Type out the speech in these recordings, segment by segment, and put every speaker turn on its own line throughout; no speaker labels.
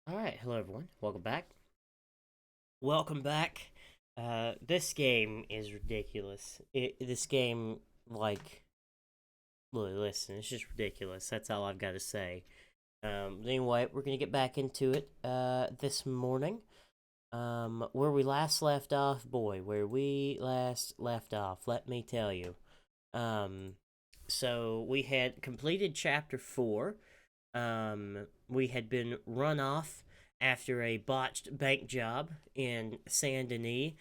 Alright, hello everyone. Welcome back. Welcome back. This game is ridiculous. This game, like, listen, it's just ridiculous. That's all I've got to say. Anyway, we're gonna get back into it, this morning. Where we last left off, boy, where we last left off, let me tell you. Um, so we had completed chapter 4. We had been run off after a botched bank job in Saint Denis.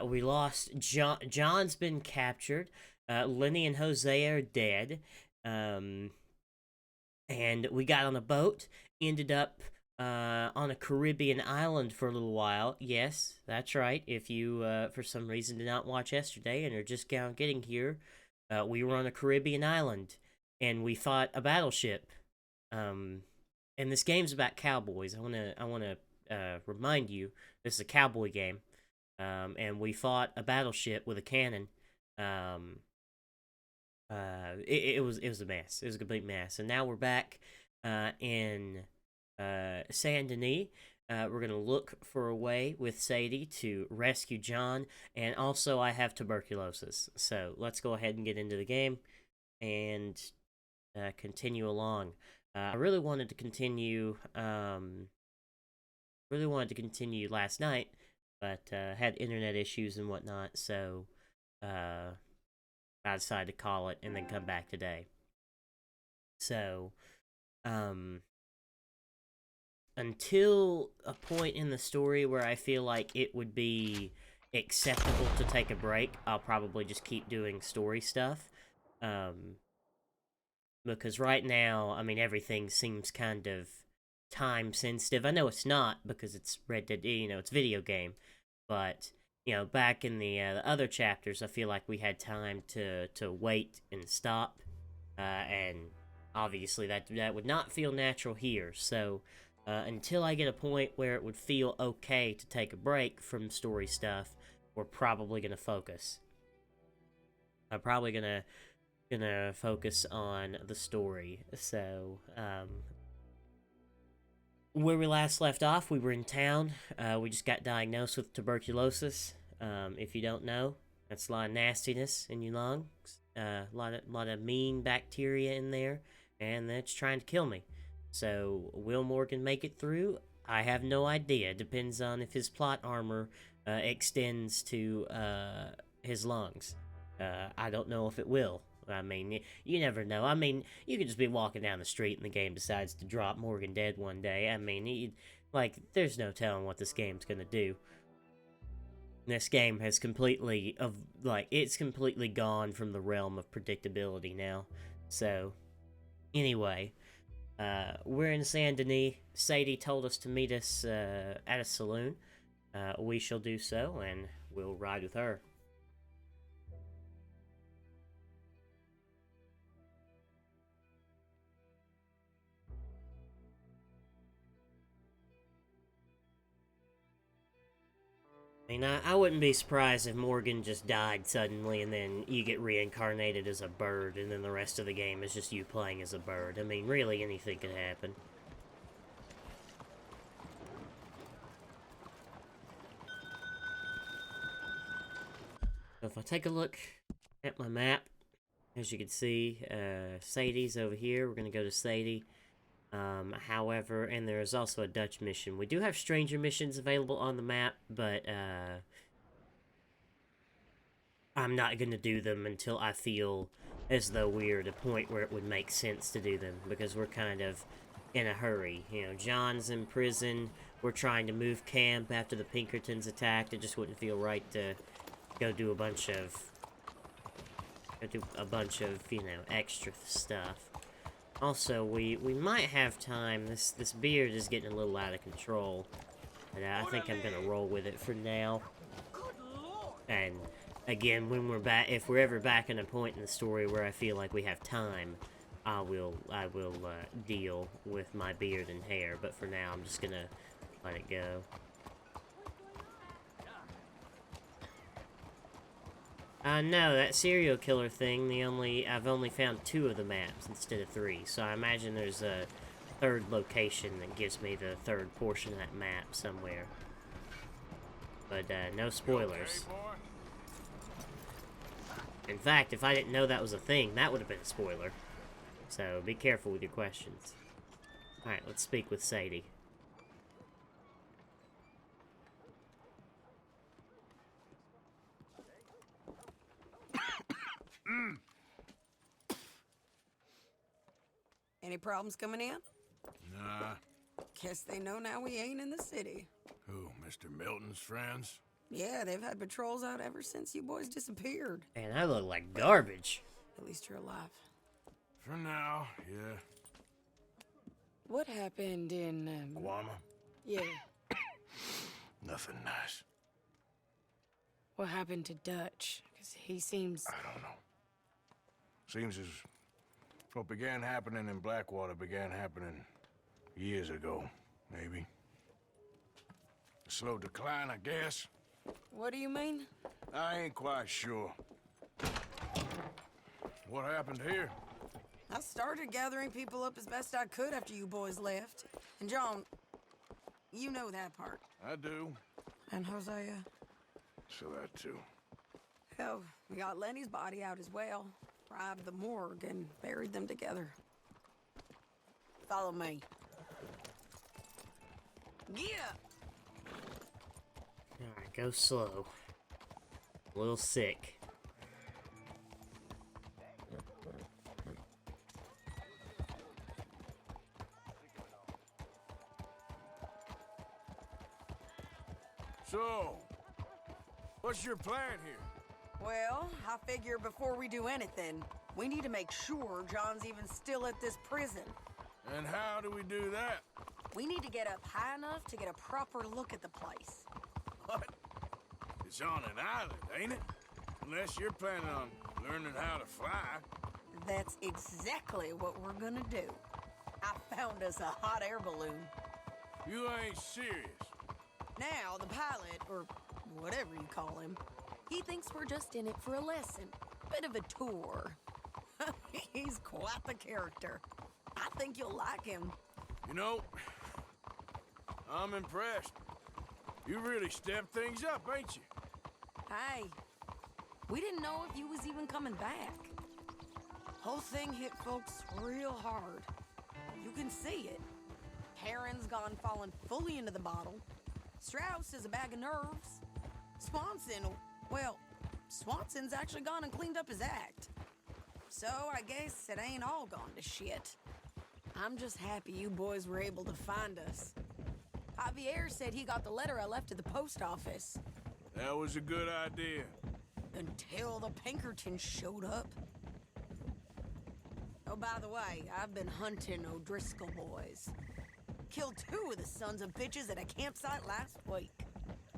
We lost John. John's been captured. Lenny and Jose are dead. Um, and we got on a boat. Ended up on a Caribbean island for a little while. Yes, that's right. If you, for some reason, did not watch yesterday and are just now getting here, we were on a Caribbean island and we fought a battleship. Um, and this game's about cowboys. I wanna remind you, this is a cowboy game. And we fought a battleship with a cannon. Um, it was a mess. It was a complete mess. And now we're back in Saint Denis. We're gonna look for a way with Sadie to rescue John, and also I have tuberculosis. So let's go ahead and get into the game and continue along. I really wanted to continue. Really wanted to continue last night, but had internet issues and whatnot. So uh, I decided to call it and then come back today. So um, until a point in the story where I feel like it would be acceptable to take a break, I'll probably just keep doing story stuff. Um, because right now, I mean, everything seems kind of time sensitive. I know it's not because it's Red Dead, it's video game, but back in the other chapters, I feel like we had time to wait and stop, and obviously that would not feel natural here. So until I get a point where it would feel okay to take a break from story stuff, we're probably gonna focus. I'm probably gonna focus on the story. So, where we last left off, we were in town. We just got diagnosed with tuberculosis. If you don't know, that's a lot of nastiness in your lungs. A lot of mean bacteria in there, and that's trying to kill me. So, will Morgan make it through? I have no idea. Depends on if his plot armor extends to his lungs. I don't know if it will. I mean, you never know. I mean, you could just be walking down the street and the game decides to drop Morgan dead one day. I mean, there's no telling what this game's gonna do. This game has it's completely gone from the realm of predictability now. So, anyway, we're in Saint Denis. Sadie told us to meet us at a saloon. We shall do so, and we'll ride with her. I mean, I wouldn't be surprised if Morgan just died suddenly and then you get reincarnated as a bird and then the rest of the game is just you playing as a bird. I mean, really, anything could happen. So if I take a look at my map, as you can see, Sadie's over here. We're going to go to Sadie. However, and there is also a Dutch mission. We do have stranger missions available on the map, but I'm not going to do them until I feel as though we're at a point where it would make sense to do them, because we're kind of in a hurry. John's in prison. We're trying to move camp after the Pinkertons attacked. It just wouldn't feel right to go do a bunch of extra stuff. Also, we might have time. This beard is getting a little out of control, but I think I'm gonna roll with it for now. And again, when we're back, if we're ever back in a point in the story where I feel like we have time, I will deal with my beard and hair. But for now, I'm just gonna let it go. No, that serial killer thing, I've only found 2 of the maps instead of 3, so I imagine there's third location that gives me the third portion of that map somewhere. But no spoilers. In fact, if I didn't know that was a thing, that would have been a spoiler. So be careful with your questions. Alright, let's speak with Sadie.
Any problems coming in?
Nah.
Guess they know now we ain't in the city.
Who, Mr. Milton's friends?
Yeah, they've had patrols out ever since you boys disappeared.
Man, I look like garbage.
At least you're alive.
For now, yeah.
What happened in,
Guama?
Yeah.
Nothing nice.
What happened to Dutch? Because he seems...
I don't know. Seems as what began happening in Blackwater began happening years ago, maybe. A slow decline, I guess.
What do you mean?
I ain't quite sure. What happened here?
I started gathering people up as best I could after you boys left. And John, you know that part.
I do.
And Hosea?
So that too.
Hell, we got Lenny's body out as well. Robbed the morgue and buried them together. Follow me. Yeah.
Alright, go slow. A little sick.
So, what's your plan here?
Well, I figure before we do anything, we need to make sure John's even still at this prison.
And how do we do that?
We need to get up high enough to get a proper look at the place.
What? It's on an island, ain't it? Unless you're planning on learning how to fly.
That's exactly what we're gonna do. I found us a hot air balloon.
You ain't serious.
Now, the pilot, or whatever you call him, he thinks we're just in it for a lesson. Bit of a tour. He's quite the character. I think you'll like him.
You know, I'm impressed. You really stepped things up, ain't you?
Hey, we didn't know if you was even coming back. Whole thing hit folks real hard. You can see it. Heron's gone falling fully into the bottle. Strauss is a bag of nerves. Swanson's actually gone and cleaned up his act. So I guess it ain't all gone to shit. I'm just happy you boys were able to find us. Javier said he got the letter I left at the post office.
That was a good idea.
Until the Pinkertons showed up. Oh, by the way, I've been hunting O'Driscoll boys. Killed 2 of the sons of bitches at a campsite last week.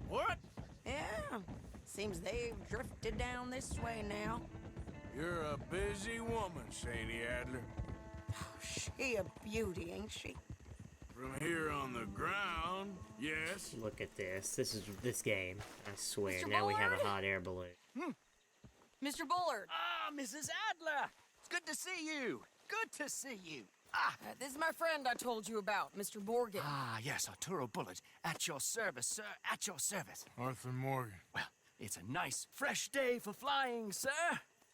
What?
Yeah, seems they've drifted down this way now.
You're a busy woman, Sadie Adler.
She a beauty, ain't she?
From here on the ground, yes.
Look at this. This game. I swear.
Mr.
Now we have a
Bullard?
hot air balloon.
Mr. Bullard,
Ah, Mrs. Adler! It's good to see you. Good to see you.
this is my friend I told you about, Mr. Morgan.
Yes, Arturo Bullet. At your service, sir. At your service.
Arthur Morgan.
Well, it's a nice, fresh day for flying, sir.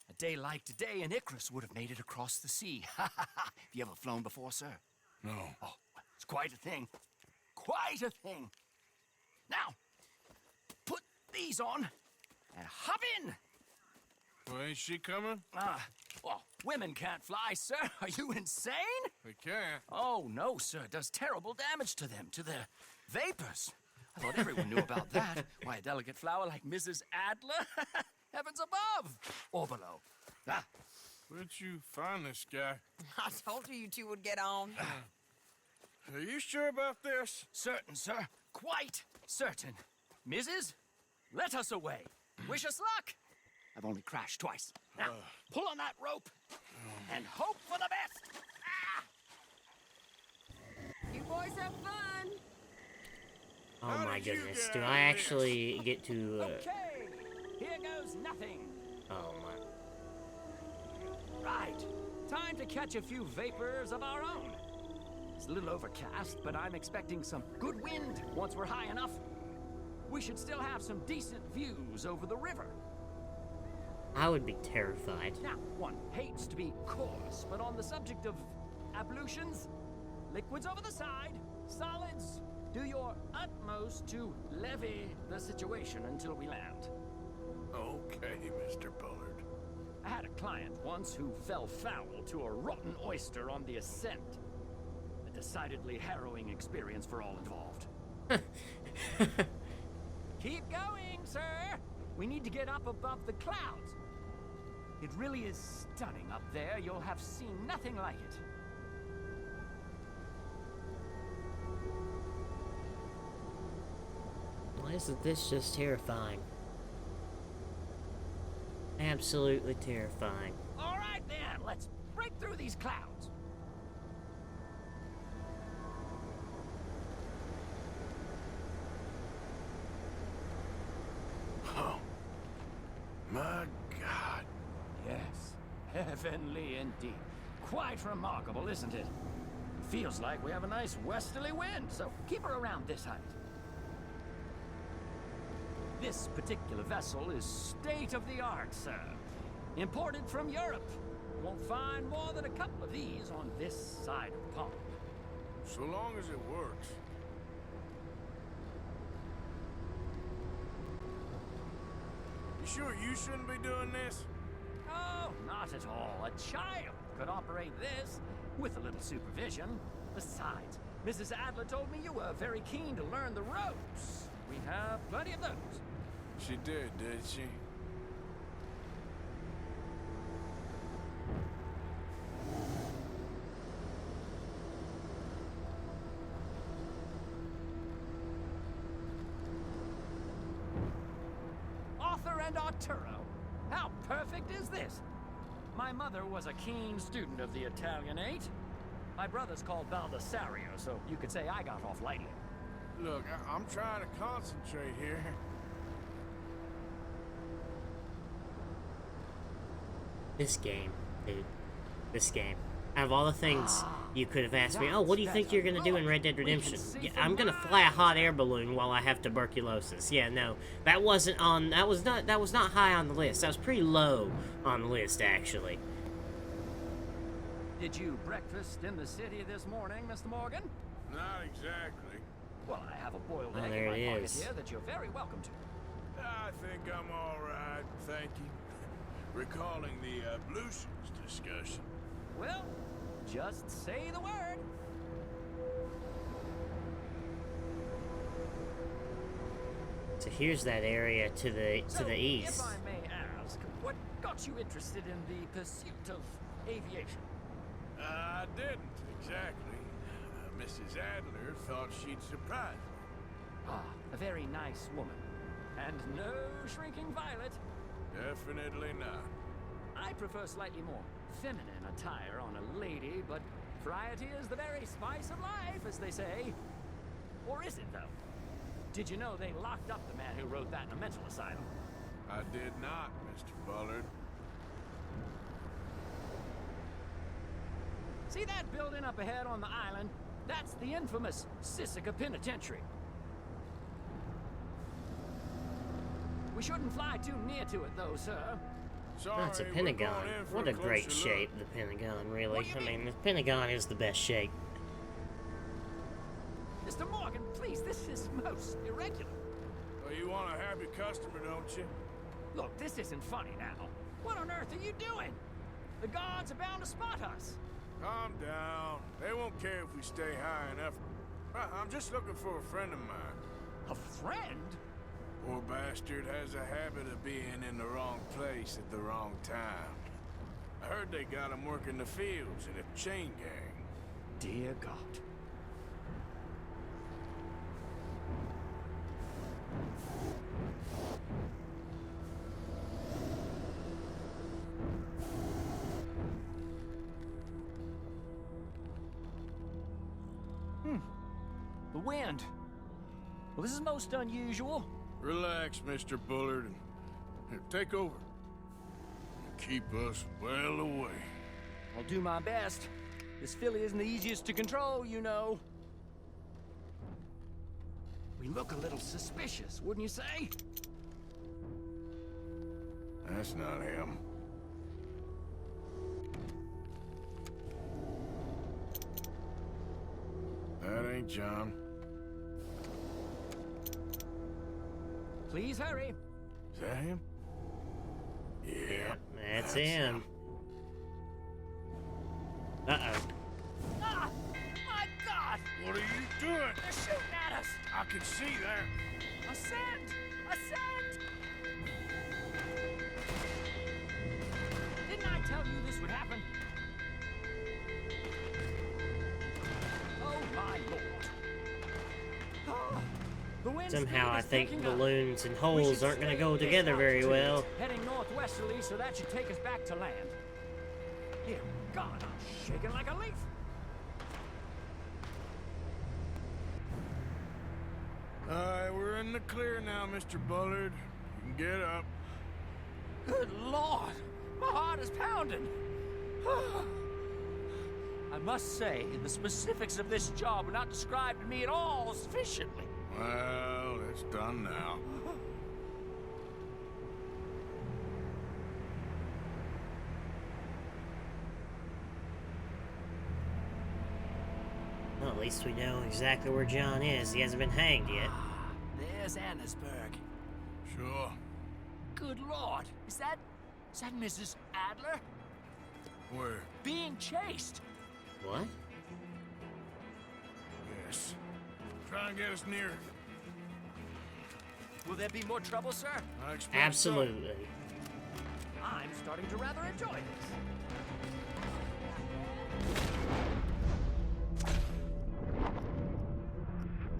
A day like today, an Icarus would have made it across the sea. Have you ever flown before, sir?
No.
Oh, it's quite a thing. Quite a thing. Now, put these on and hop in.
Well, ain't she coming?
Well, women can't fly, sir. Are you insane?
They can't.
Oh, no, sir. It does terrible damage to them, to their vapors. I thought everyone knew about that. Why, a delicate flower like Mrs. Adler? Heavens above or below.
Where'd you find this guy?
I told you two would get on.
Are you sure about this?
Certain, sir. Quite certain. Mrs., let us away. Wish us luck. I've only crashed twice. Now, pull on that rope and hope for the best.
You boys have fun.
Oh
How
my
did you
goodness.
get
Do
out
I
of this?
actually get to...
Okay, here goes nothing.
Oh my...
Right. Time to catch a few vapors of our own. As a little overcast, but I'm expecting some good wind once we're high enough. We should still have some decent views over the river.
I would be terrified.
Now, one hates to be coarse, but on the subject of ablutions, liquids over the side, solids, do your utmost to levy the situation until we land.
Okay, Mr. Bullard.
I had a client once who fell foul to a rotten oyster on the ascent. A decidedly harrowing experience for all involved. Keep going, sir! We need to get up above the clouds. It really is stunning up there. You'll have seen nothing like it.
Why isn't this just terrifying? Absolutely terrifying.
All right, then. Let's break through these clouds.
Oh, my God.
Yes, heavenly indeed. Quite remarkable, isn't it? Feels like we have a nice westerly wind, so keep her around this height. This particular vessel is state-of-the-art, sir. Imported from Europe. Won't find more than a couple of these on this side of the pond.
So long as it works. You sure you shouldn't be doing this?
Oh, not at all. A child could operate this with a little supervision. Besides, Mrs. Adler told me you were very keen to learn the ropes. We have plenty of those.
She did she?
Arthur and Arturo. How perfect is this? My mother was a keen student of the Italianate. My brother's called Baldessario, so you could say I got off lightly.
Look, I'm trying to concentrate here.
This game, dude. This game. Out of all the things you could have asked me, oh, what do you think you're gonna do in Red Dead Redemption? Yeah, I'm gonna fly a hot air balloon while I have tuberculosis. Yeah, no, that wasn't on. That was not high on the list. That was pretty low on the list, actually.
Did you breakfast in the city this morning, Mr. Morgan?
Not exactly.
Well, I have a boiled
Oh,
egg
there
in my
it
pocket
is.
here that you're very welcome to.
I think I'm all right, thank you. Recalling the ablutions discussion.
Well, just say the word.
So here's that area to the east.
If I may ask, what got you interested in the pursuit of aviation?
I didn't, exactly. Mrs. Adler thought she'd surprise me.
Ah, a very nice woman. And no shrinking violet.
Definitely not.
I prefer slightly more feminine attire on a lady, but variety is the very spice of life, as they say. Or is it, though? Did you know they locked up the man who wrote that in a mental asylum?
I did not, Mr. Bullard.
See that building up ahead on the island? That's the infamous Sisika Penitentiary. We shouldn't fly too near to it, though, sir.
Sorry,
That's a
we're
Pentagon.
going in for
What a great
closer look.
shape, the Pentagon, really.
What do you
I
mean?
mean, the Pentagon is the best shape.
Mr. Morgan, please, this is most irregular.
Well, you want a happy customer, don't you?
Look, this isn't funny now. What on earth are you doing? The guards are bound to spot us.
Calm down. They won't care if we stay high enough. I'm just looking for a friend of mine.
A friend?
Poor bastard has a habit of being in the wrong place at the wrong time. I heard they got him working the fields in a chain gang.
Dear God. The wind. Well, this is most unusual.
Relax, Mr. Bullard, and here, take over. And keep us well away.
I'll do my best. This filly isn't the easiest to control, you know. We look a little suspicious, wouldn't you say?
That's not him. That ain't John.
Please hurry.
Is that him? Yeah.
That's him. Uh-oh.
Ah! My God!
What are you doing?
They're shooting at us!
I can see that.
Ascend! Ascend! Didn't I tell you this would happen? Oh, my Lord. Ah, the wind
Somehow
speed
I
is
think
picking up.
balloons and
We
holes
should
aren't going to
stay
go
at this
together very
altitude,
well.
Heading northwesterly, so that should take us back to land. Dear God, I'm shaking like a leaf.
Alright, we're in the clear now, Mr. Bullard. You can get up.
Good Lord, my heart is pounding. I must say, the specifics of this job were not described to me at all sufficiently.
Well, it's done now.
Well, at least we know exactly where John is. He hasn't been hanged yet.
There's Annesburg.
Sure.
Good Lord, is that Mrs. Adler?
Where?
Being chased.
What?
Yes. Try and get us near.
Will there be more trouble, sir?
I expect
Absolutely.
I'm starting to rather enjoy this.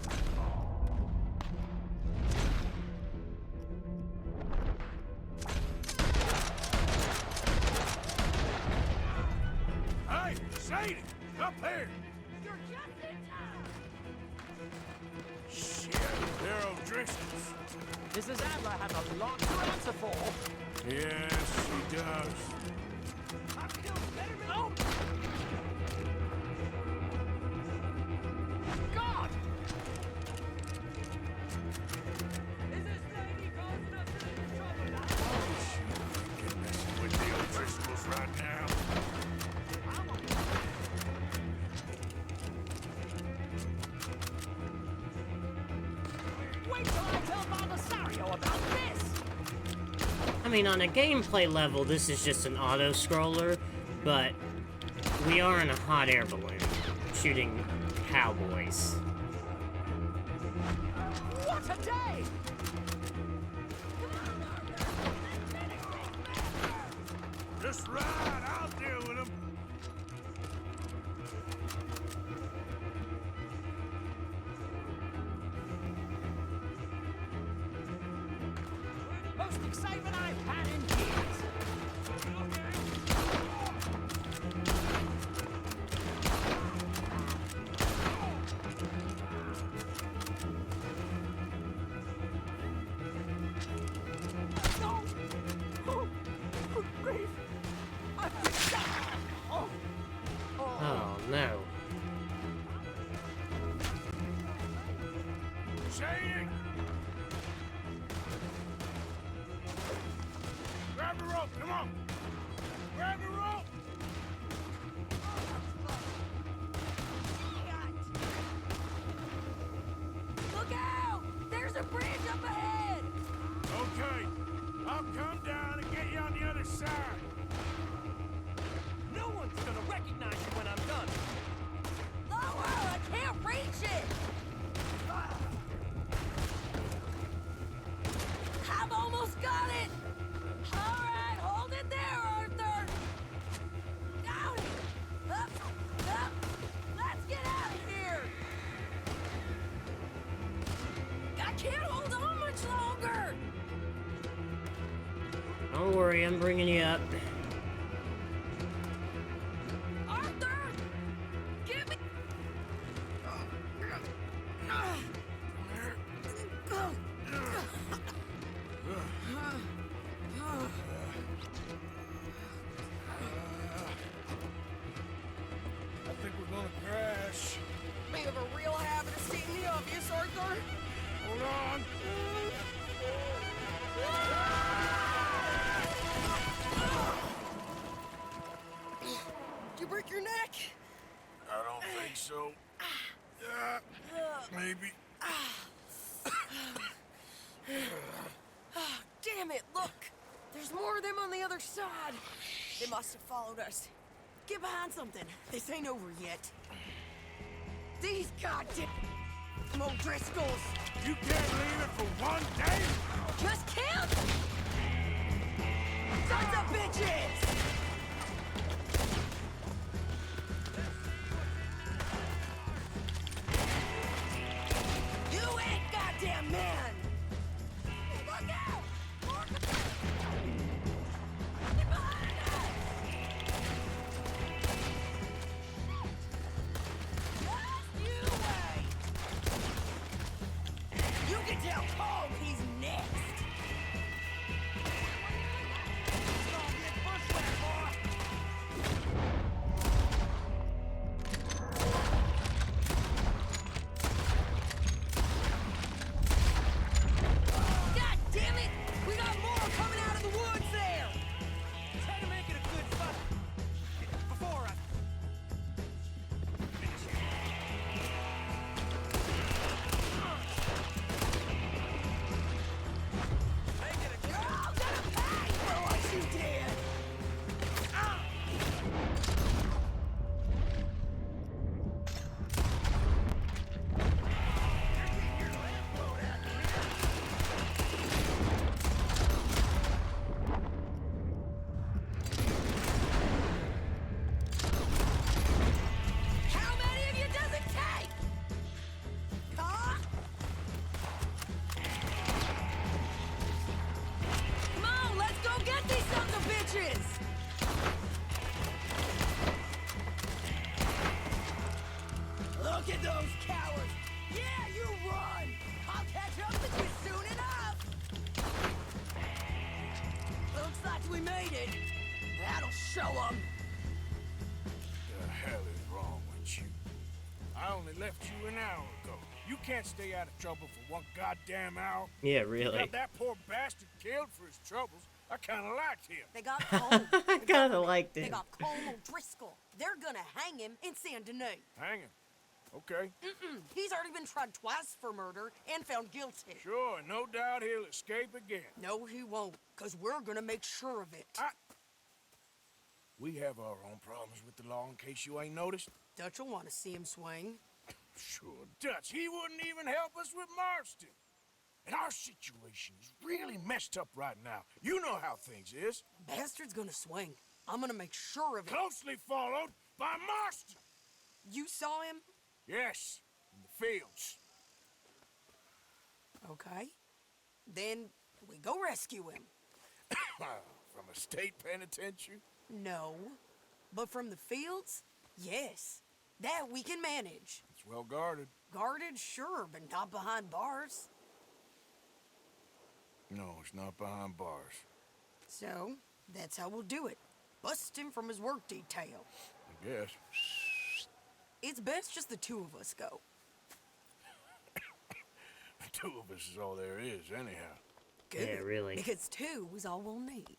So. Hey, Sadie! Up here!
You're just in time!
Shit, they're O'Driscoll's.
Mrs. Adler has a lot to answer for.
Yes, she does.
I've killed better men. Oh! God! Is this lady causing us any trouble now?
Get messing with the O'Driscolls right now.
Wait till I tell Baldessario about this!
I mean, on a gameplay level, this is just an auto-scroller, but we are in a hot air balloon shooting cowboys.
What a day!
Just ride, I'll deal with them.
Most excitement I've had in years. No! Oh, good grief! I've been shot! Oh!
Oh, no.
Sadie! Grab the rope, come on! Grab the rope!
Look out! There's a bridge up ahead!
Okay, I'll come down and get you on the other side.
No one's gonna recognize you when I'm done!
Lower! I can't reach it! I've almost got it! Alright, hold it there, Arthur! Down! Up! Up! Let's get out of here! I can't hold on much longer!
Don't worry, I'm bringing you up.
Arthur! Give me...
on!
Did you break your neck?
I don't think so. Maybe.
Damn it, look! There's more of them on the other side. They must have followed us. Get behind something. This ain't over yet. These goddamn O'Driscolls.
You can't leave it for one day?
Just count! Sons of bitches! You ain't goddamn men! Look out! Get behind us! Just you wait! You can tell Cole he's next! It's gonna get bushwhacked, boy! God damn it! We got more coming out of the woods there!
Try to make it a good fight. Before I...
You're all gonna pay for what you did! How many of you does it take? Huh? Come on, let's go get these sons of bitches! Look at those cowards! Yeah, you run! I'll catch up with you soon enough! Looks like we made it. That'll show them.
The hell is wrong with you? I only left you an hour ago. You can't stay out of trouble for one goddamn hour.
Yeah,
You
really.
got that poor bastard killed for his troubles. I kinda liked him.
They got Cole.
I kind of liked
They
it.
got Cole O'Driscoll. They're gonna hang him in Saint Denis.
Hang him. Okay.
He's already been tried twice for murder and found guilty.
Sure, no doubt he'll escape again.
No, he won't, because we're gonna make sure of it.
We have our own problems with the law, in case you ain't noticed.
Dutch will want to see him swing.
Sure, Dutch, he wouldn't even help us with Marston. And our situation is really messed up right now. You know how things is.
Bastard's gonna swing. I'm gonna make sure of it.
Closely followed by Marston.
You saw him?
Yes, in the fields.
Okay. Then we go rescue him.
From a state penitentiary?
No. But from the fields? Yes. That we can manage.
It's well guarded.
Guarded, sure, but not behind bars.
No, it's not behind bars.
So, that's how we'll do it. Bust him from his work detail.
I guess.
It's best just the two of us go.
The two of us is all there is, anyhow.
Good.
Yeah, really.
Because two is all we'll need.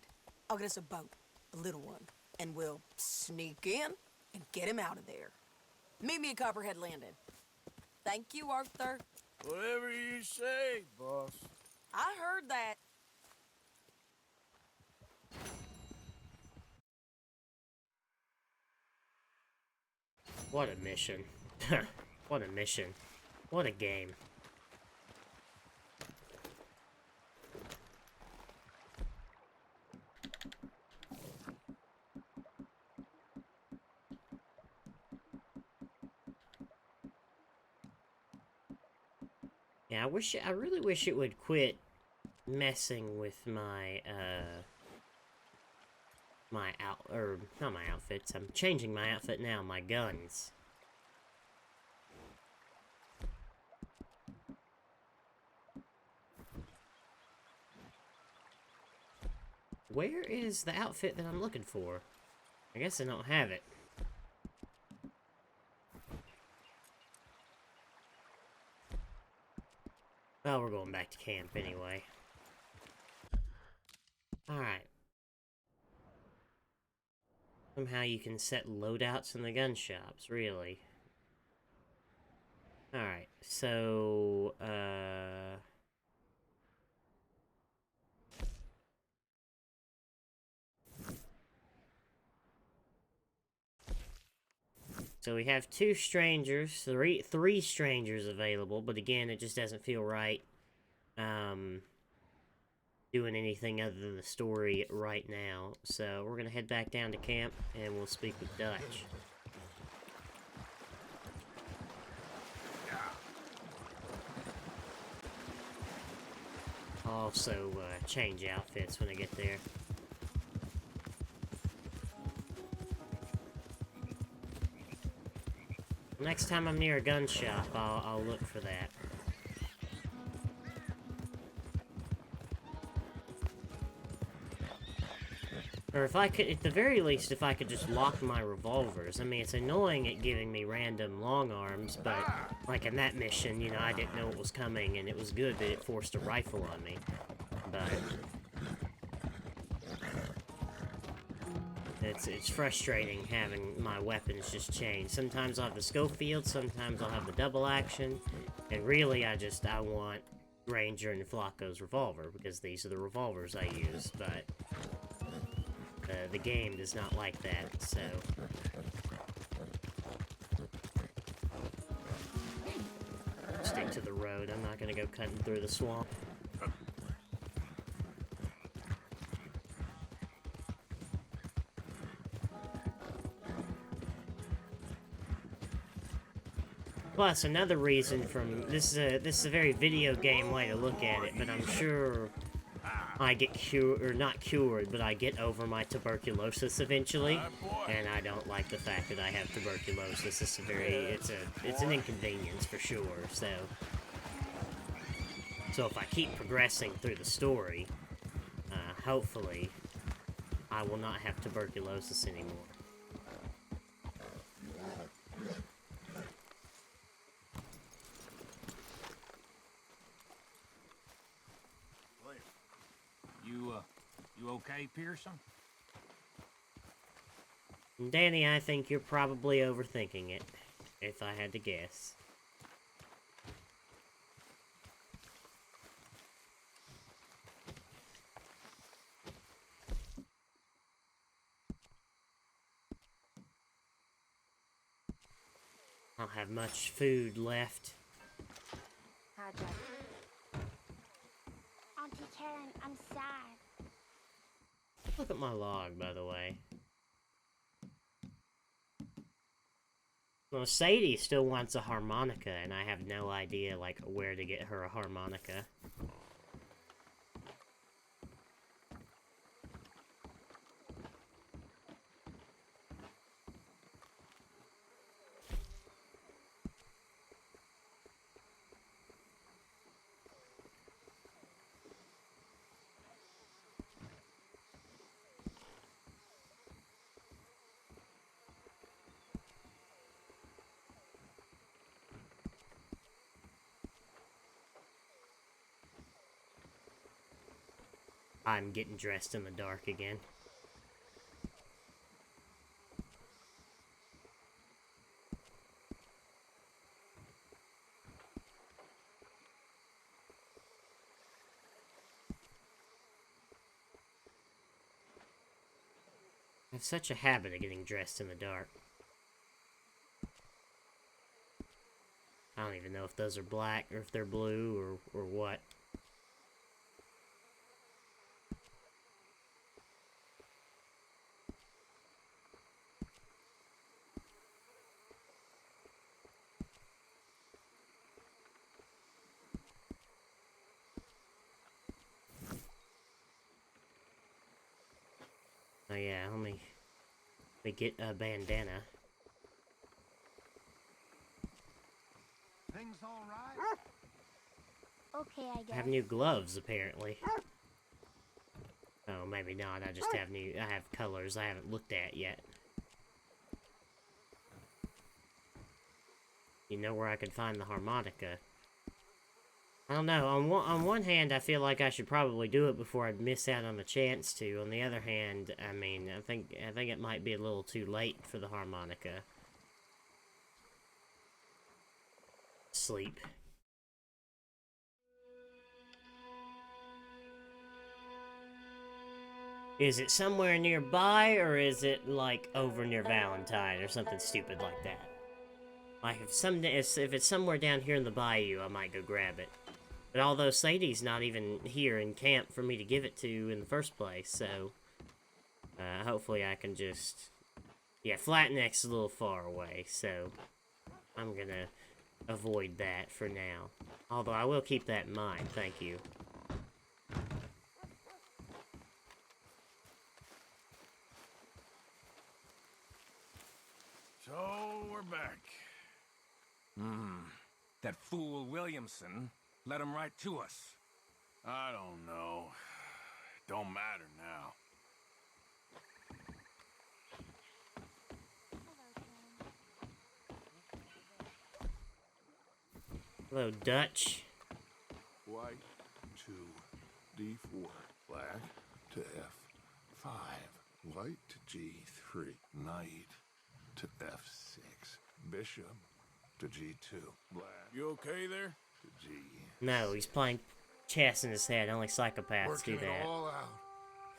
I'll get us a boat, a little one, and we'll sneak in and get him out of there. Meet me at Copperhead Landing. Thank you, Arthur.
Whatever you say, boss.
I heard that.
What a mission. What a mission. What a game. Yeah, I really wish it would quit messing with my, not my outfits, I'm changing my outfit now, my guns. Where is the outfit that I'm looking for? I guess I don't have it. Oh, we're going back to camp anyway. Alright. Somehow you can set loadouts in the gun shops, really. Alright, so, so we have three strangers available, but again, it just doesn't feel right, doing anything other than the story right now. So we're gonna head back down to camp, and we'll speak with Dutch. I'll also change outfits when I get there. Next time I'm near a gun shop, I'll look for that. Or if I could, at the very least, if I could just lock my revolvers. I mean, it's annoying at giving me random long arms, but, like in that mission, you know, I didn't know it was coming, and it was good that it forced a rifle on me. But it's frustrating having my weapons just change. Sometimes I'll have the Schofield, sometimes I'll have the double action, and really I want Ranger and Flacco's revolver, because these are the revolvers I use, but the game does not like that, so stick to the road. I'm not gonna go cutting through the swamp. Plus, another reason from this is a very video game way to look at it, but I'm sure I get cured, or not cured, but I get over my tuberculosis eventually, and I don't like the fact that I have tuberculosis. It's an inconvenience for sure. So if I keep progressing through the story, hopefully I will not have tuberculosis anymore.
You okay, Pearson?
Danny, I think you're probably overthinking it, if I had to guess. I don't have much food left.
Hi, Jack. Auntie Karen, I'm sad.
Look at my log, by the way. Well, Sadie still wants a harmonica, and I have no idea, like, where to get her a harmonica. I'm getting dressed in the dark again. I have such a habit of getting dressed in the dark. I don't even know if those are black or if they're blue or what. Oh yeah, let me get a bandana.
Things all right?
Okay, I
I
guess.
have new gloves, apparently. Oh, maybe not. I just have I have colors I haven't looked at yet. You know where I could find the harmonica? I don't know. On one hand, I feel like I should probably do it before I miss out on a chance to. On the other hand, I mean, I think it might be a little too late for the harmonica. Sleep. Is it somewhere nearby, or is it like over near Valentine or something stupid like that? Like if it's somewhere down here in the bayou, I might go grab it. But although Sadie's not even here in camp for me to give it to in the first place, so hopefully I can just... Yeah, Flatneck's a little far away, so I'm gonna avoid that for now. Although I will keep that in mind, thank you.
So, we're back.
That fool Williamson let him right to us.
I don't know. Don't matter now.
Hello, Dutch.
White to D4. Black to F5. White to G3. Knight to F6. Bishop to G2. Black
You okay there?
to G.
No, he's playing chess in his head. Only psychopaths
Working
do
it
that.
all out.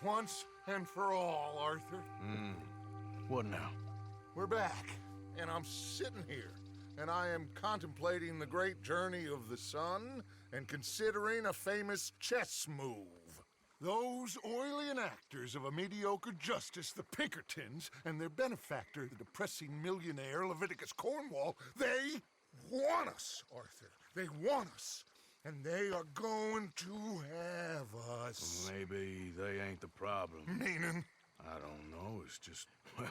Once and for all, Arthur.
What now?
We're back, and I'm sitting here, and I am contemplating the great journey of the sun and considering a famous chess move. Those oily enactors of a mediocre justice, the Pinkertons, and their benefactor, the depressing millionaire Leviticus Cornwall, they want us, Arthur. They want us. And they are going to have us.
Maybe they ain't the problem.
Meaning?
I don't know. It's just, well,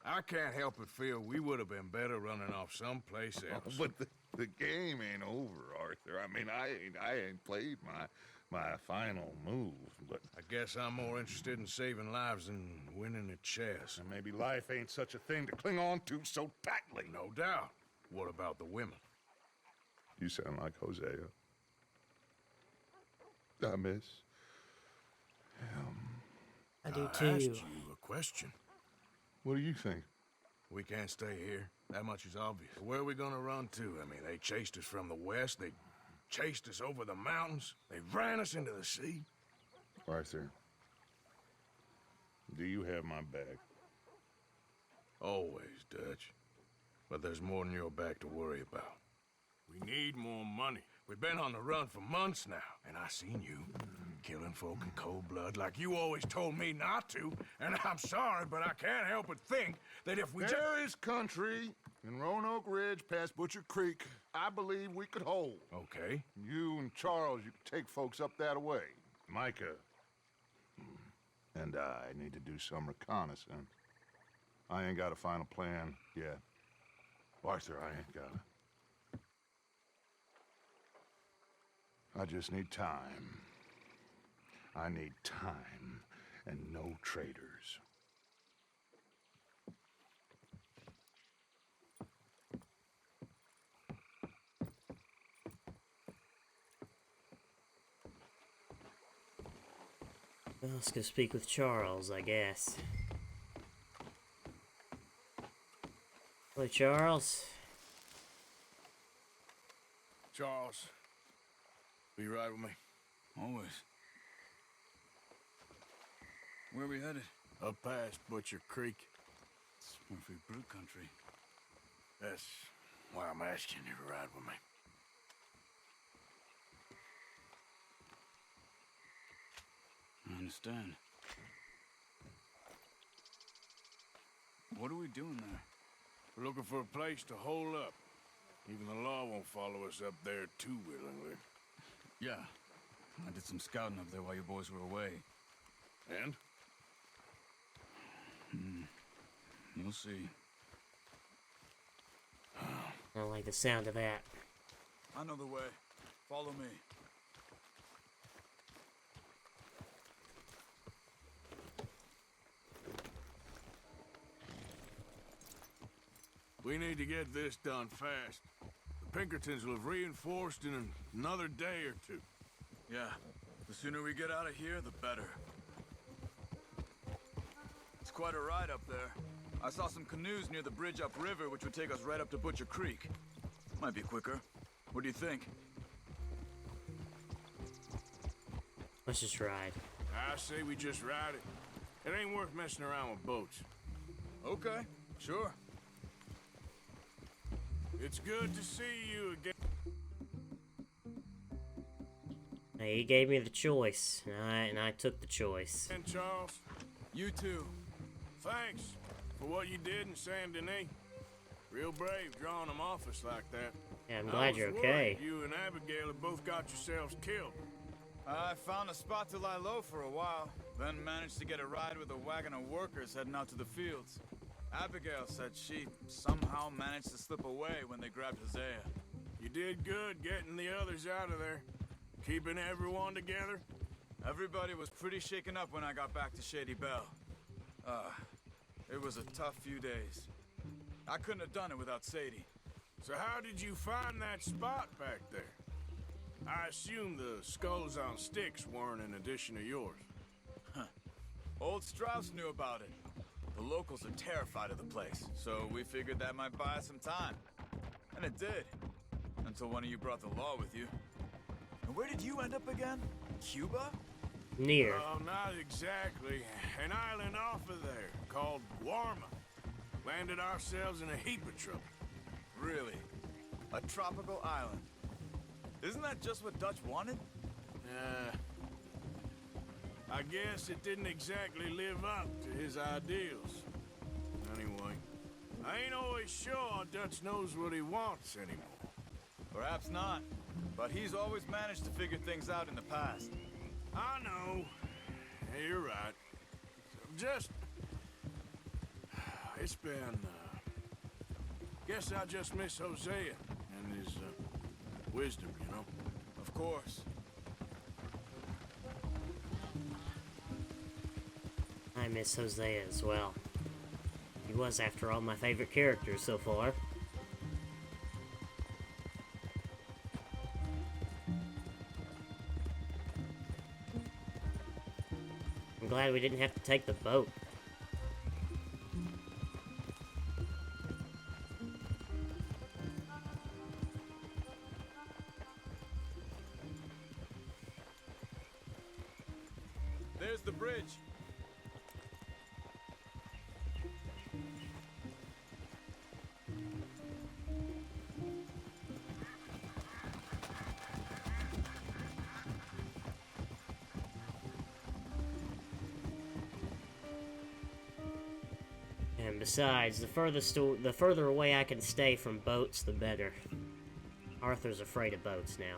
I can't help but feel we would have been better running off someplace else.
But the game ain't over, Arthur. I mean, I ain't played my final move, but
I guess I'm more interested in saving lives than winning at chess.
and maybe life ain't such a thing to cling on to so tightly.
No doubt. What about the women?
You sound like Hosea. I miss him.
I do
I
too.
asked you a question.
What do you think?
We can't stay here. That much is obvious. Where are we gonna run to? I mean, they chased us from the west. They chased us over the mountains. They ran us into the sea.
Arthur, do you have my back?
Always, Dutch. But there's more than your back to worry about. We need more money. We've been on the run for months now, and I seen you killing folk in cold blood like you always told me not to. And I'm sorry, but I can't help but think that if we
There is country in Roanoke Ridge past Butcher Creek I believe we could hold.
Okay.
You and Charles, you could take folks up that way. Micah and I need to do some reconnaissance. I ain't got a final plan yet. Arthur, I ain't got it. I just need time. I need time and no traitors.
Well, let's go speak with Charles, I guess. Hello, Charles.
Charles, be right with me.
Always. Where are we headed?
Up past Butcher Creek.
It's Murphy Brute country.
That's why I'm asking you to ride with me.
I understand. What are we doing there?
We're looking for a place to hole up. Even the law won't follow us up there too willingly.
Yeah. I did some scouting up there while you boys were away.
And?
You'll see.
I don't like the sound of that.
I know the way. Follow me.
We need to get this done fast. The Pinkertons will have reinforced in another day or two.
Yeah, the sooner we get out of here, the better. It's quite a ride up there. I saw some canoes near the bridge upriver, which would take us right up to Butcher Creek. Might be quicker. What do you think?
Let's just ride.
I say we just ride it. It ain't worth messing around with boats.
Okay, sure.
It's good to see you again.
Hey, he gave me the choice, and I took the choice.
And Charles,
You too.
thanks for what you did in Saint Denis. Real brave drawing them off us like that.
Yeah, I'm glad you're okay.
You and Abigail have both got yourselves killed.
I found a spot to lie low for a while, then managed to get a ride with a wagon of workers heading out to the fields. Abigail said she somehow managed to slip away when they grabbed Hosea.
You did good getting the others out of there. Keeping everyone together.
Everybody was pretty shaken up when I got back to Shady Belle. It was a tough few days. I couldn't have done it without Sadie.
So how did you find that spot back there? I assume the skulls on sticks weren't an addition of yours.
Old Strauss knew about it. The locals are terrified of the place, so we figured that might buy us some time. And it did. Until one of you brought the law with you. And where did you end up again? Cuba?
Near.
Oh, not exactly. An island off of there called Guarma. Landed ourselves in a heap of trouble.
Really? A tropical island? Isn't that just what Dutch wanted?
I guess it didn't exactly live up to his ideals. Anyway, I ain't always sure Dutch knows what he wants anymore.
Perhaps not. But he's always managed to figure things out in the past.
I know. Yeah, you're right. Just... It's been, Guess I just miss Hosea and his, wisdom, you know?
Of course.
I miss Hosea as well. He was, after all, my favorite character so far. I'm glad we didn't have to take the boat.
There's the bridge.
And besides, the further away I can stay from boats, the better. Arthur's afraid of boats now.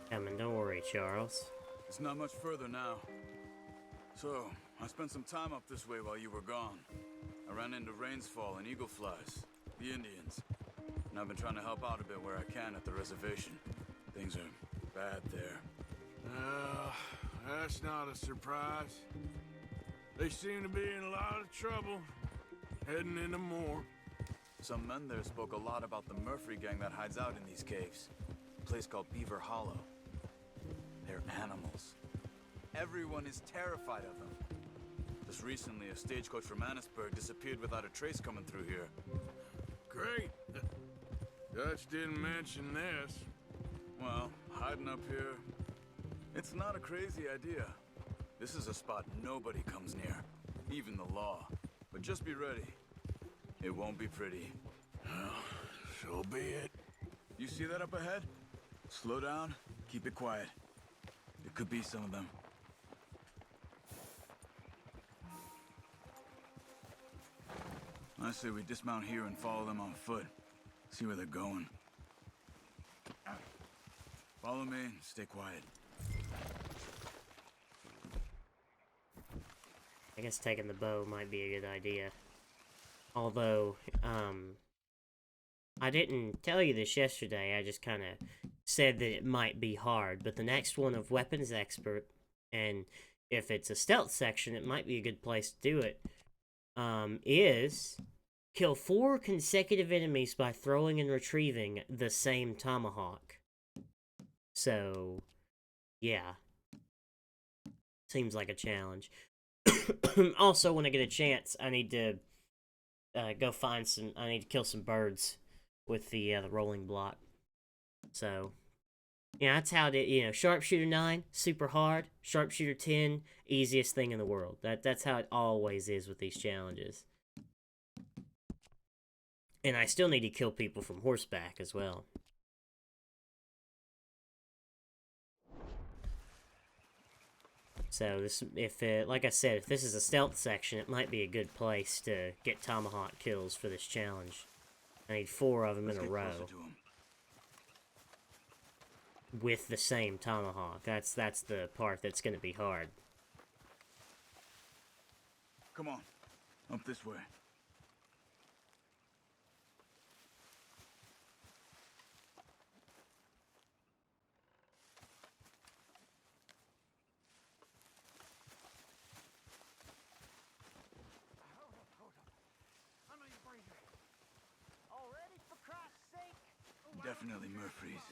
Coming, don't worry, Charles.
It's not much further now. So, I spent some time up this way while you were gone. I ran into Rainsfall and Eagle Flies, the Indians. And I've been trying to help out a bit where I can at the reservation. Things are bad there.
That's not a surprise. They seem to be in a lot of trouble, heading into more.
Some men there spoke a lot about the Murphy gang that hides out in these caves. A place called Beaver Hollow. They're animals. Everyone is terrified of them. Just recently, a stagecoach from Annisburg disappeared without a trace coming through here.
Great. Dutch didn't mention this.
Well, hiding up here, it's not a crazy idea. This is a spot nobody comes near, even the law. But just be ready. It won't be pretty.
Well, so be it.
You see that up ahead? Slow down, keep it quiet. It could be some of them. I say we dismount here and follow them on foot. See where they're going. Follow me and stay quiet.
I guess taking the bow might be a good idea. Although, I didn't tell you this yesterday, I just kind of said that it might be hard, but the next one of Weapons Expert, and if it's a stealth section, it might be a good place to do it, is kill 4 consecutive enemies by throwing and retrieving the same tomahawk. So, yeah. Seems like a challenge. Also, when I get a chance, I need to go find some. I need to kill some birds with the rolling block. So, yeah, that's how it. You know, sharpshooter 9, super hard. Sharpshooter 10, easiest thing in the world. That's how it always is with these challenges. And I still need to kill people from horseback as well. So this, like I said, if this is a stealth section, it might be a good place to get tomahawk kills for this challenge. I need 4 of them in a row with the same tomahawk. That's the part that's going to be hard.
Come on, up this way. Definitely Murphy's.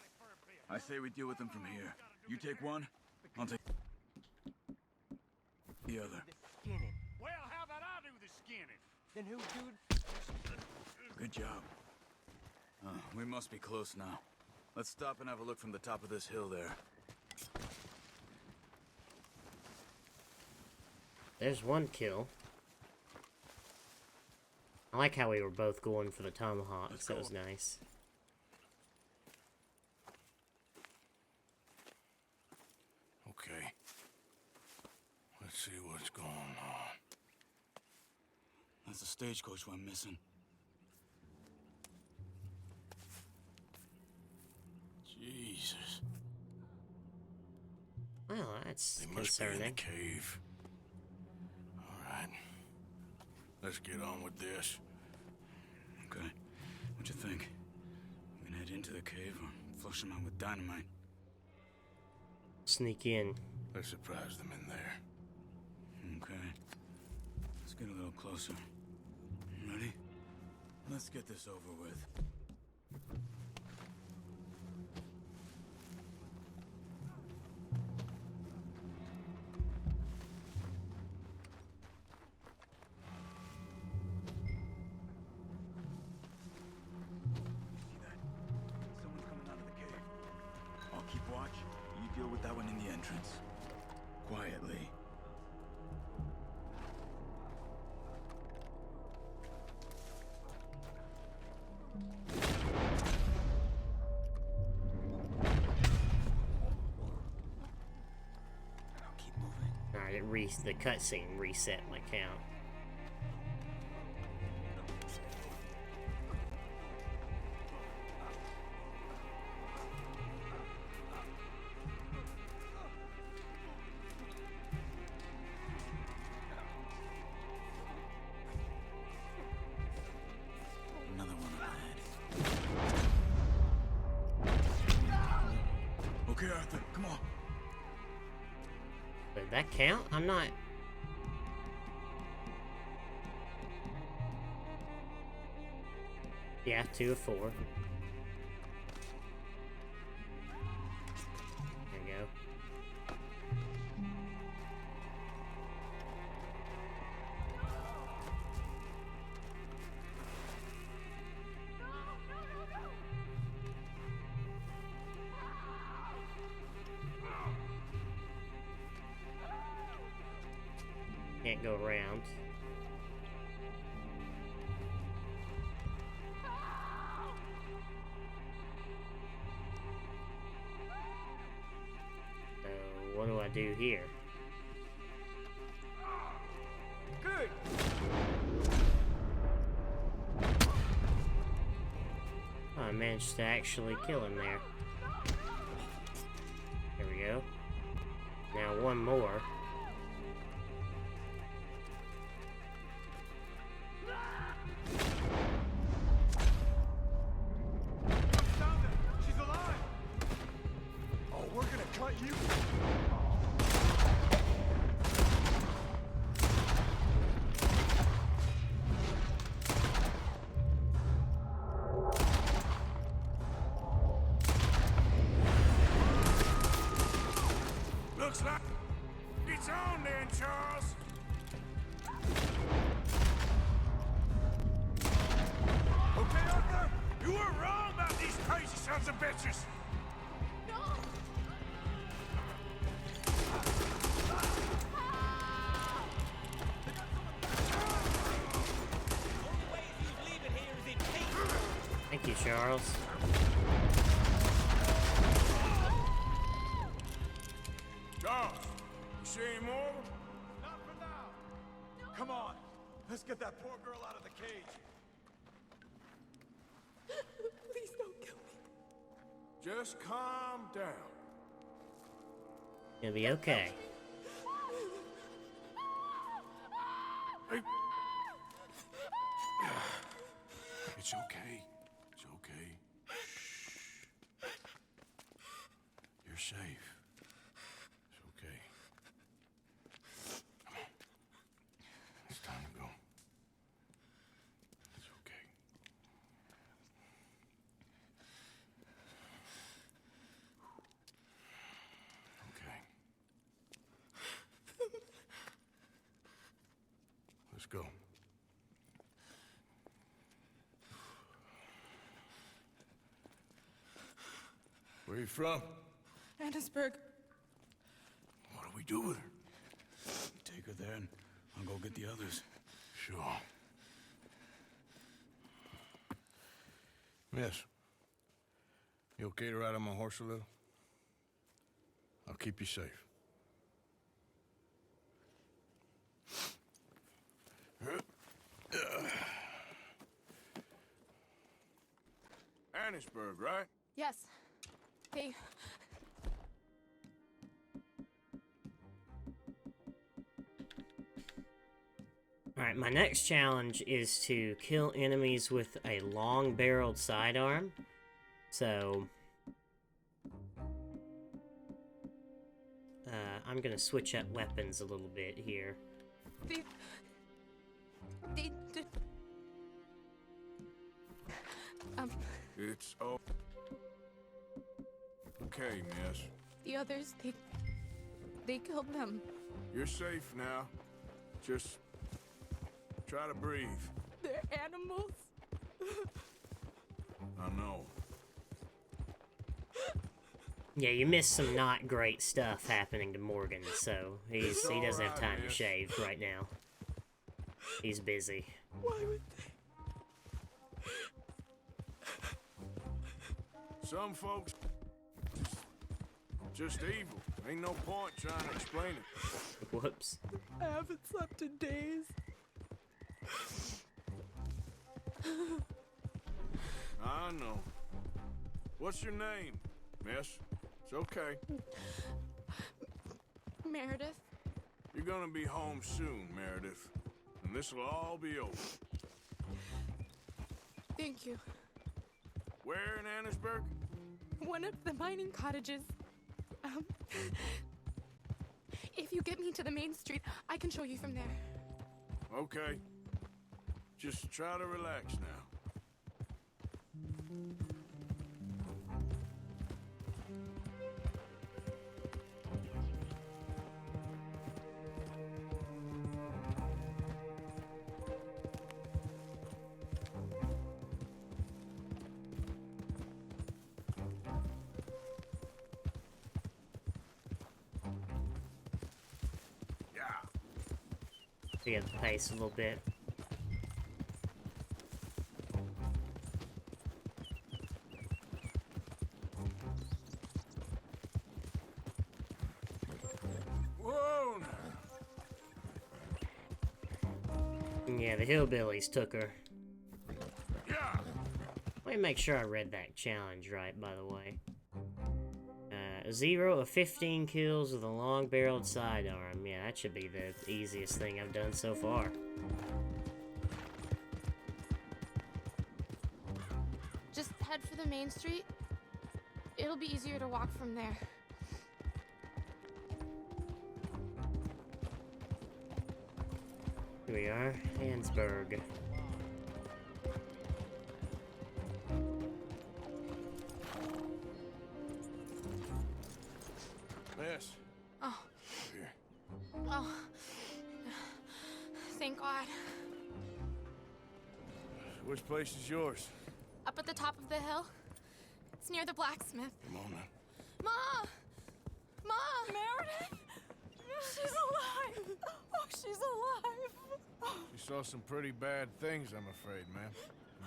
I say we deal with them from here. You take one, I'll take the other.
Skinning.
Well, how about I do the skinning?
Then who, dude?
Good job. We must be close now. Let's stop and have a look from the top of this hill there.
There's one kill. I like how we were both going for the tomahawks. That was nice.
Okay. Let's see what's going on.
That's the stagecoach we're missing.
Jesus.
Well, that's
They must be in the
concerning.
cave. All right. Let's get on with this.
Okay. What you think? We can head into the cave or flush them out with dynamite?
Sneak in.
Let's surprise them in there.
Okay. Let's get a little closer. Ready? Let's get this over with. See that? Someone's coming out of the cave. I'll keep watch. You deal with that one in the entrance. Quietly. I'll keep moving.
Alright, the cutscene reset my count.
Another one ahead. Okay, Arthur, come on.
Did that count? I'm not... Yeah, 2 of 4. There you go. Can't go around. So, what do I do here?
Good.
I managed to actually kill him there. There we go. Now one more.
She's alive! Oh, we're gonna cut you!
Looks like it's on then, Charles. Okay, Arthur, you were wrong about these crazy sons of bitches.
Thank you, Charles.
Charles, you see any more?
Not for now! Come on, let's get that poor girl out of the cage.
Please don't kill me.
Just calm down.
It'll be okay.
Hey. It's okay. It's okay. Shh. You're safe. It's okay. Come on. It's time to go. It's okay. Okay. Let's go. Where you from?
Annisburg.
What do we do with her?
Take her there and I'll go get the others.
Sure. Miss, you okay to ride on my horse a little? I'll keep you safe. Annisburg, right?
Yes. They...
Alright, my next challenge is to kill enemies with a long-barreled sidearm. So... I'm gonna switch up weapons a little bit here.
They...
It's okay, miss.
The others, they killed them.
You're safe now. Just try to breathe.
They're animals.
I know.
Yeah, you missed some not great stuff happening to Morgan, so he doesn't have time to shave right now. He's busy.
Why would they?
Some folks just evil. Ain't no point trying to explain it.
Whoops.
I haven't slept in days.
I know. What's your name, miss? It's okay.
Meredith.
You're gonna be home soon, Meredith. And this'll all be over.
Thank you.
Where in Annisburg?
One of the mining cottages. If you get me to the main street, I can show you from there.
Okay. Just try to relax now.
Pick up the pace a little bit.
Whoa!
Yeah, the hillbillies took her.
Yeah!
me make sure I read that challenge right, by the way. 0 of 15 kills with a long-barreled sidearm. Yeah, that should be the easiest thing I've done so far.
Just head for the main street. It'll be easier to walk from there.
Here we are, Hansburg.
Miss.
Oh.
Here.
Oh. Thank God.
Which place is yours?
Up at the top of the hill. It's near the blacksmith.
Come on now.
Ma! Ma!
Meredith? She's alive! Oh, she's alive!
You saw some pretty bad things, I'm afraid, ma'am.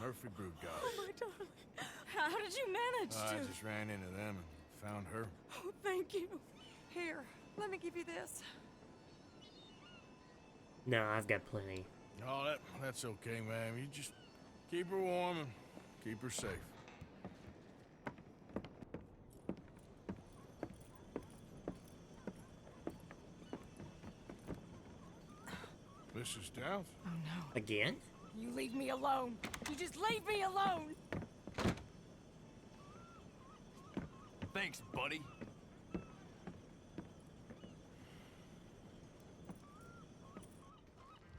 Murphy brood guys.
Oh, my darling. How did you manage
I
to?
just ran into them and found her.
Oh, thank you. Here, let me give you this.
No, I've got plenty.
Oh, that's okay, ma'am. You just keep her warm and keep her safe. Mrs. Downs?
Oh, no.
Again?
You leave me alone. You just leave me alone.
Thanks, buddy.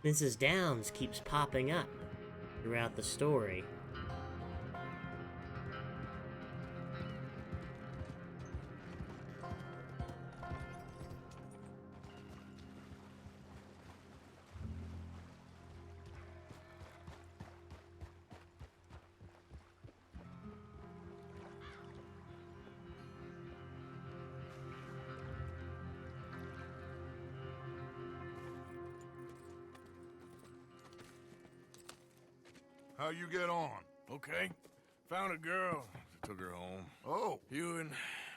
Mrs. Downs keeps popping up throughout the story.
How you get on?
Okay. Found a girl. Took her home.
Oh,
You and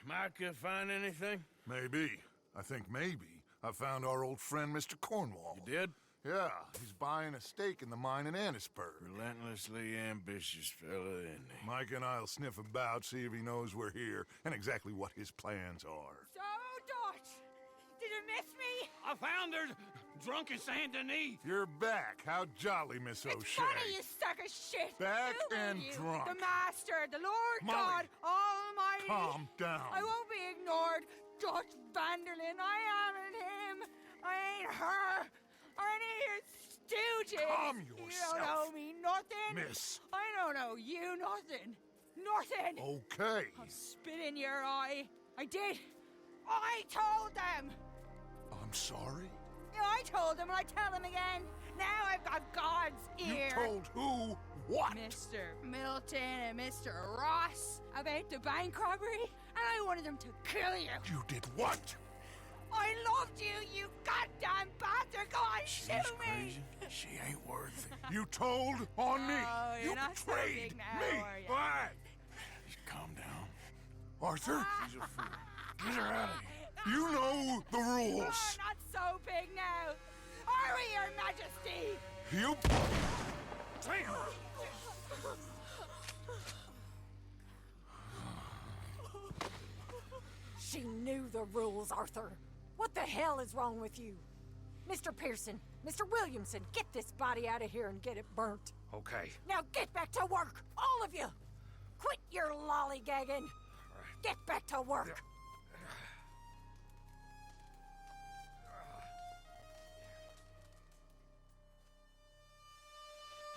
Micah find anything?
maybe. I think maybe. I found our old friend, Mr. Cornwall.
You did?
Yeah, he's buying a stake in the mine in Annisburg.
Relentlessly ambitious fella, isn't he?
Mike and I'll sniff about, see if he knows we're here, and exactly what his plans are.
So, Dutch, did you miss me?
I found her drunk in Saint Denis.
You're back. How jolly, Miss
It's
O'Shea.
funny, you sack of shit.
Back
Who are
and
you?
drunk.
The Master, the Lord
Molly,
God Almighty.
Calm down.
I won't be ignored. Dutch Vanderlyn, I am him. I ain't her. Or any of your stooges.
Calm
You
yourself.
don't owe me nothing.
Miss.
I don't owe you nothing. Nothing.
Okay.
I'll spit in your eye. I did. I told them.
I'm sorry?
Yeah, I told them and I tell them again. Now I've got God's ear.
You told who what?
Mr. Milton and Mr. Ross about the bank robbery, and I wanted them to kill you.
You did what?
I loved you, you goddamn bastard! Go on,
She's
shoot me!
crazy. She ain't worth it.
You told on me.
Oh, you're
You
not so
betrayed
big now,
me.
are you?
Why?
Just calm down.
Arthur,
She's a fool. Get her out of here.
you know the
You're
rules.
not so big now. Are we, Your Majesty?
You...
She knew the rules, Arthur. What the hell is wrong with you? Mr. Pearson, Mr. Williamson, get this body out of here and get it burnt.
Okay.
Now get back to work, all of you! Quit your lollygagging! Get back to work!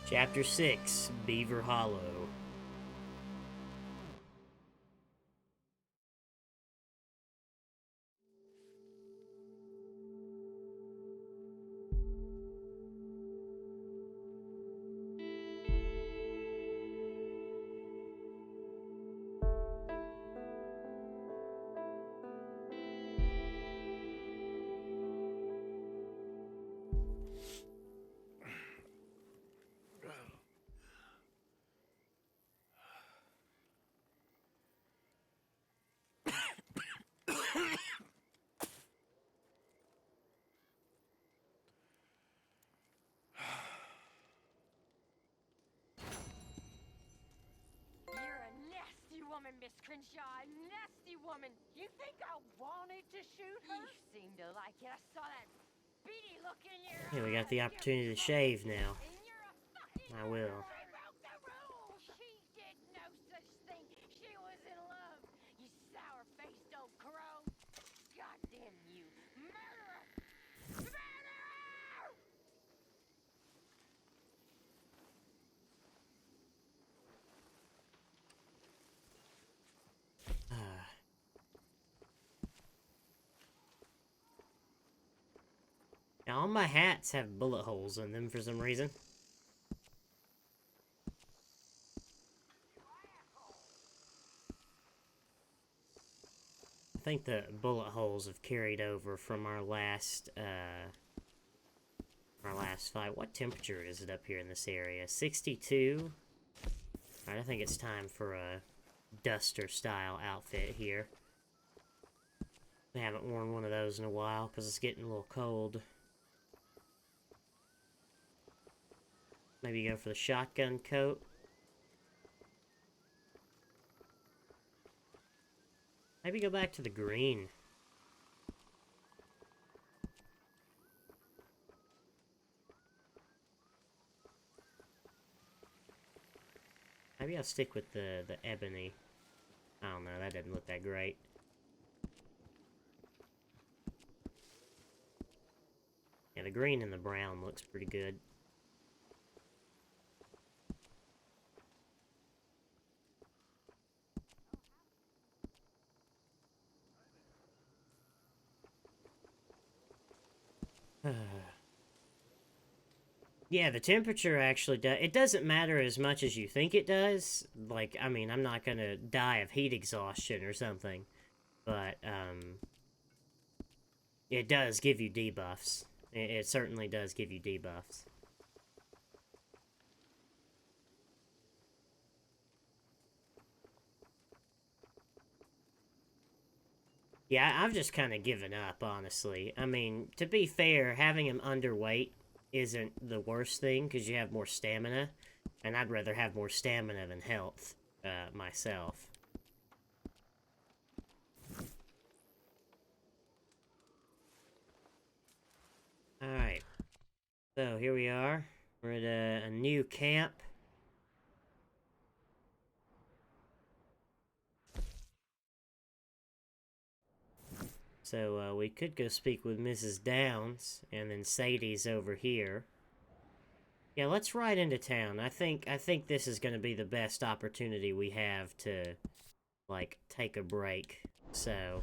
Chapter 6, Beaver Hollow.
woman, Miss Crenshaw, a nasty woman. You think I wanted to shoot her? You seem to like it. I saw that beady look in your
Hey, we got the opportunity to shave now. I will.
She broke the rules. She did no such thing. She was in love. You sour-faced old crow. Goddamn you. Murderer! Murderer!
Now, all my hats have bullet holes in them for some reason. I think the bullet holes have carried over from our last fight. What temperature is it up here in this area? 62? Alright, I think it's time for a duster-style outfit here. I haven't worn one of those in a while because it's getting a little cold. Maybe go for the shotgun coat. Maybe go back to the green. Maybe I'll stick with the ebony. I don't know, that didn't look that great. Yeah, the green and the brown looks pretty good. Yeah, the temperature actually does. It doesn't matter as much as you think it does. Like, I mean, I'm not gonna die of heat exhaustion or something. But, it does give you debuffs. It certainly does give you debuffs. Yeah, I've just kind of given up, honestly. I mean, to be fair, having him underweight isn't the worst thing, because you have more stamina. And I'd rather have more stamina than health, myself. Alright. So, here we are. We're at a new camp. So, we could go speak with Mrs. Downs, and then Sadie's over here. Yeah, let's ride into town. I think this is gonna be the best opportunity we have to, like, take a break. So...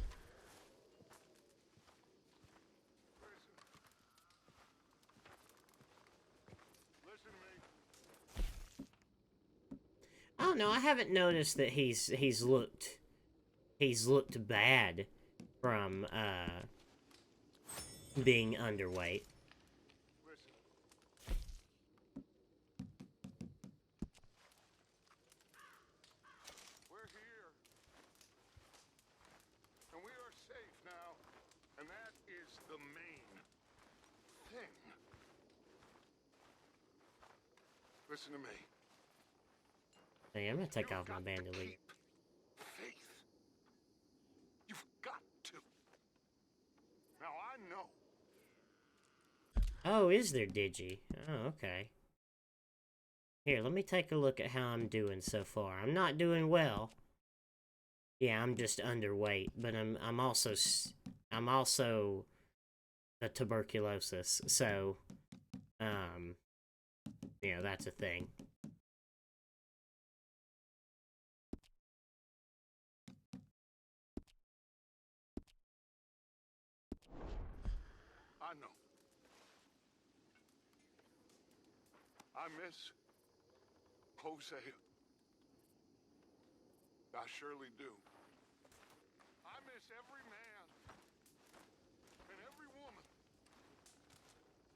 I don't know, I haven't noticed that he's looked bad from, being underweight.
We're here. And we are safe now. And that is the main thing. Listen to me.
Hey, I'm gonna take off my bandolier.
Faith. You've got to. Now I know.
Oh, is there Digi? Oh, okay. Here, let me take a look at how I'm doing so far. I'm not doing well. Yeah, I'm just underweight, but I'm also a tuberculosis, so you know, that's a thing.
I know. I miss Hosea. I surely do. I miss every man and every woman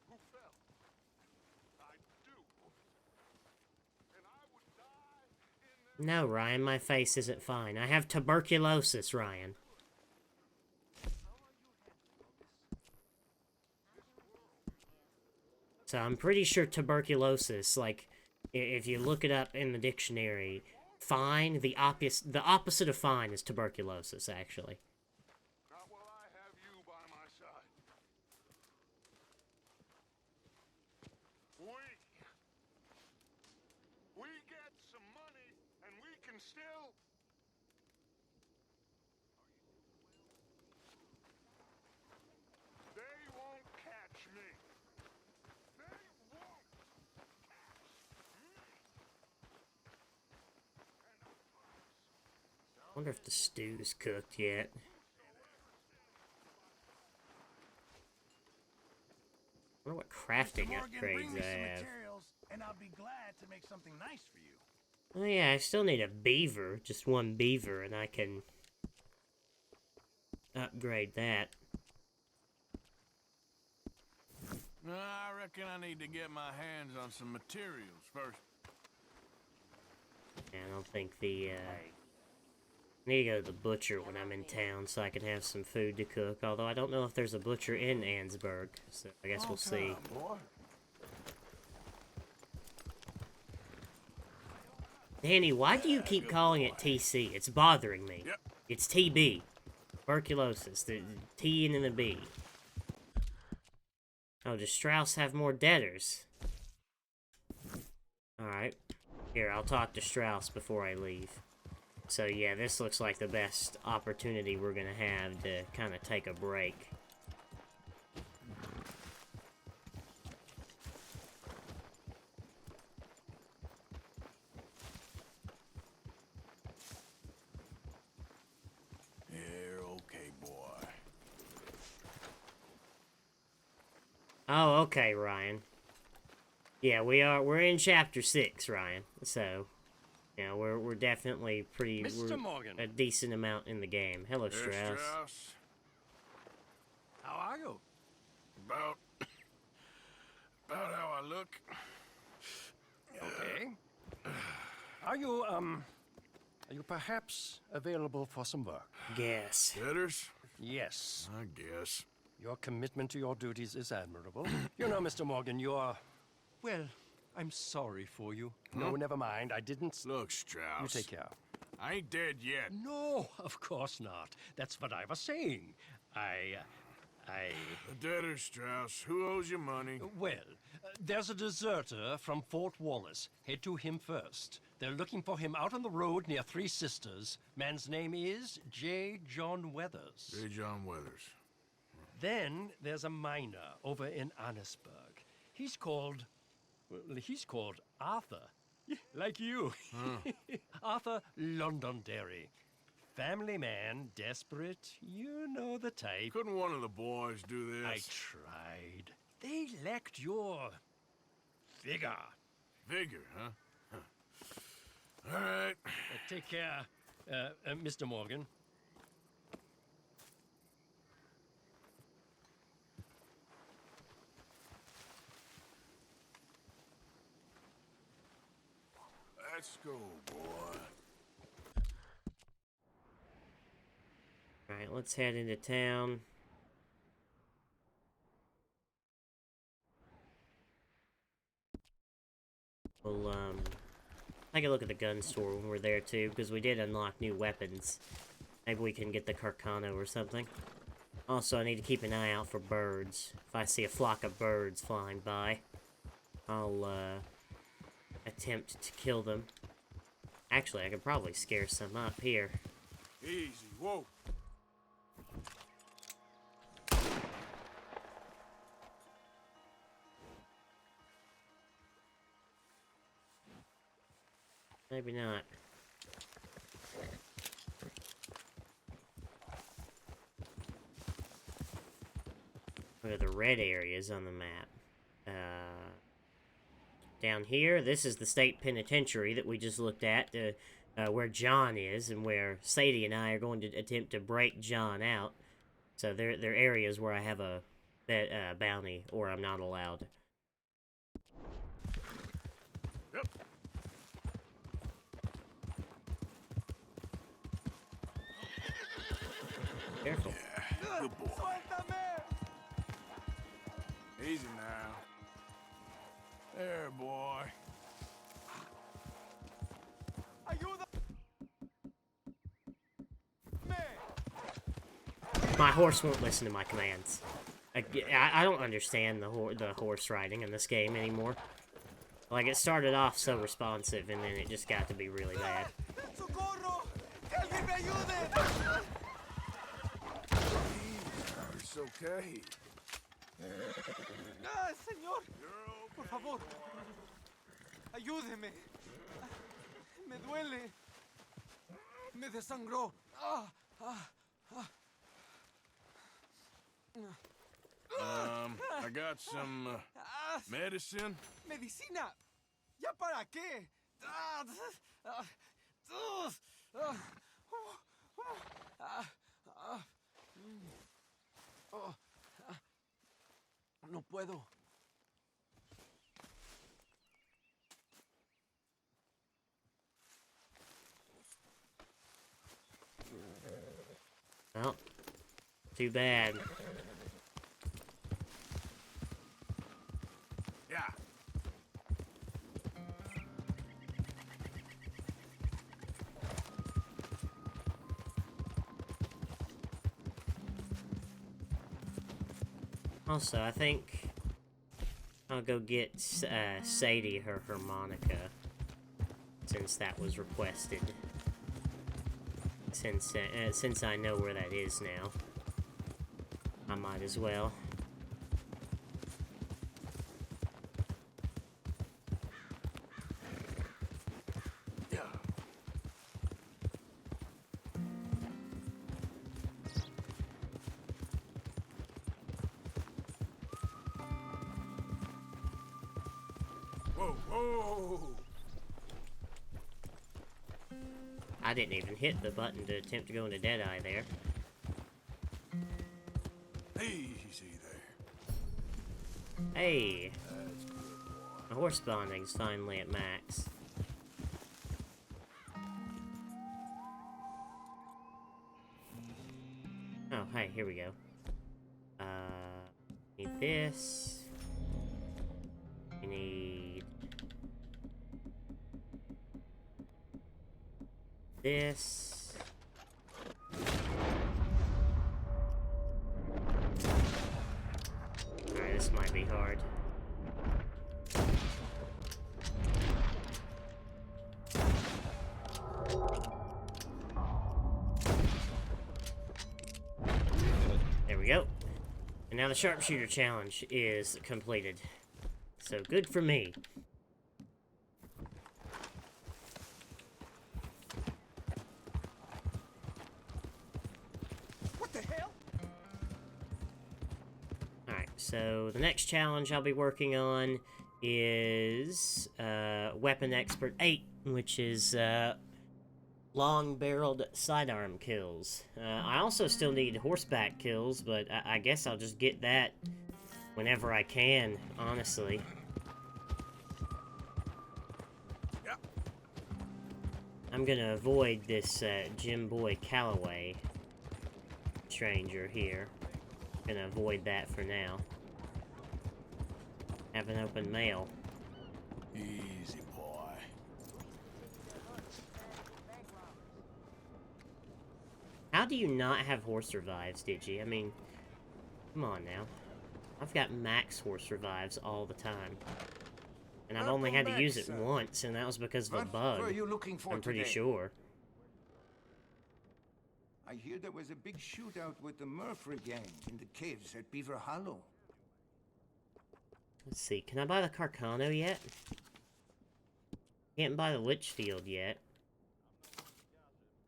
who fell. I do. And I would die in their...
No, Ryan, my face isn't fine. I have tuberculosis, Ryan. So I'm pretty sure tuberculosis, like, if you look it up in the dictionary, fine. The opposite of fine is tuberculosis, actually.
Not while I have you by my side. We get some money, and we can still. They won't catch me. They won't catch me.
Wonder if the stew's cooked yet. I wonder what crafting upgrades I have.
And I'll be glad to make something nice for you.
Oh yeah, I still need a beaver. Just one beaver, and I can upgrade that.
I reckon I need to get my hands on some materials first.
I don't think the, I need to go to the butcher when I'm in town so I can have some food to cook. Although I don't know if there's a butcher in Annesburg, so I guess we'll see. Danny, why do you keep calling it TC? It's bothering me.
Yep.
It's TB. Tuberculosis. The T and the B. Oh, does Strauss have more debtors? Alright. Here, I'll talk to Strauss before I leave. So yeah, this looks like the best opportunity we're gonna have to kind of take a break.
You're okay, boy.
Oh, okay, Ryan. Yeah, we're in chapter 6, Ryan. So, yeah, we're definitely pretty
Mr. Morgan.
a decent amount in the game. Hello,
Hey,
Strauss.
Strauss.
How are you?
About how I look.
Okay. Are you perhaps available for some work?
Guess.
Debtors?
Yes.
I guess.
Your commitment to your duties is admirable. You know, Mr. Morgan, you're... Well, I'm sorry for you. No, never mind. I didn't...
Look, Strauss.
You take care.
I ain't dead yet.
No, of course not. That's what I was saying.
The debtors, Strauss. Who owes you money?
Well, there's a deserter from Fort Wallace. Head to him first. They're looking for him out on the road near Three Sisters. Man's name is J. John Weathers.
J. John Weathers.
Then there's a miner over in Annesburg. He's called Arthur. Like you. Arthur Londonderry. Family man, desperate, you know the type.
Couldn't one of the boys do this?
I tried. They lacked your vigor.
Vigor, huh? All right.
Take care, Mr. Morgan.
Let's go, boy.
Alright, let's head into town. We'll, take a look at the gun store when we're there, too, because we did unlock new weapons. Maybe we can get the Carcano or something. Also, I need to keep an eye out for birds. If I see a flock of birds flying by, I'll, attempt to kill them. Actually, I could probably scare some up here.
Easy, whoa.
Maybe not. What are the red areas on the map? Down here, this is the state penitentiary that we just looked at, where John is, and where Sadie and I are going to attempt to break John out. So they're areas where I have a bounty, or I'm not allowed.
Yep.
Careful.
Yeah, good boy. Easy now. There, boy.
Are you the...
My horse won't listen to my commands. I don't understand the horse riding in this game anymore. Like, it started off so responsive, and then it just got to be really bad.
¡Socorro! ¡Que alguien me ayude!
It's okay.
¡Ah, señor! Por favor. Ayúdeme. Me duele. Me desangró.
I got some medicine.
¿Medicina? ¿Ya para qué? No puedo.
Well, too bad.
Yeah.
Also, I think I'll go get Sadie her harmonica, since that was requested. Since I know where that is now, I might as well.
Whoa!
I didn't even hit the button to attempt to go into Deadeye there.
Easy there.
Hey! My horse bonding's finally at max. Oh, hey, here we go. Need this. We need this. Alright, this might be hard. There we go. And now the sharpshooter challenge is completed. So good for me.
What the hell?
Alright, so the next challenge I'll be working on is Weapon Expert 8, which is long-barreled sidearm kills. I also still need horseback kills, but I guess I'll just get that whenever I can, honestly. I'm gonna avoid this Jim Boy Calloway stranger here. Gonna avoid that for now. Have an open mail.
Easy, boy.
How do you not have horse revives, did you? I mean, come on now. I've got max horse revives all the time. And I've only had to use it once, and that was because of a bug.
What are you looking for
I'm pretty
today?
sure.
I hear there was a big shootout with the Murphy gang in the caves at Beaver Hollow.
Let's see, can I buy the Carcano yet? Can't buy the Litchfield yet.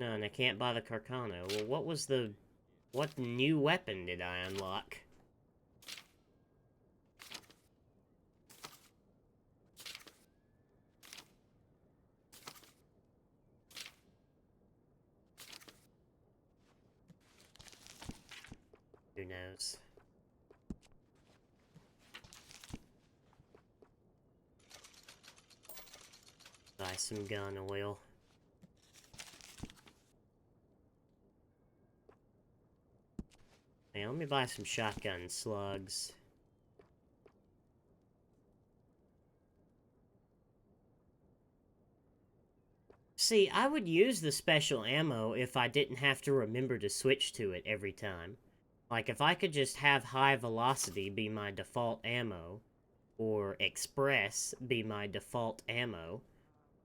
No, and I can't buy the Carcano. Well, what new weapon did I unlock? Who knows? Buy some gun oil. Hey, let me buy some shotgun slugs. See, I would use the special ammo if I didn't have to remember to switch to it every time. Like, if I could just have high velocity be my default ammo, or express be my default ammo,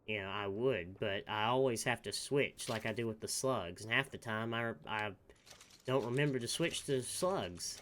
you know, I would, but I always have to switch like I do with the slugs, and half the time I don't remember to switch to slugs.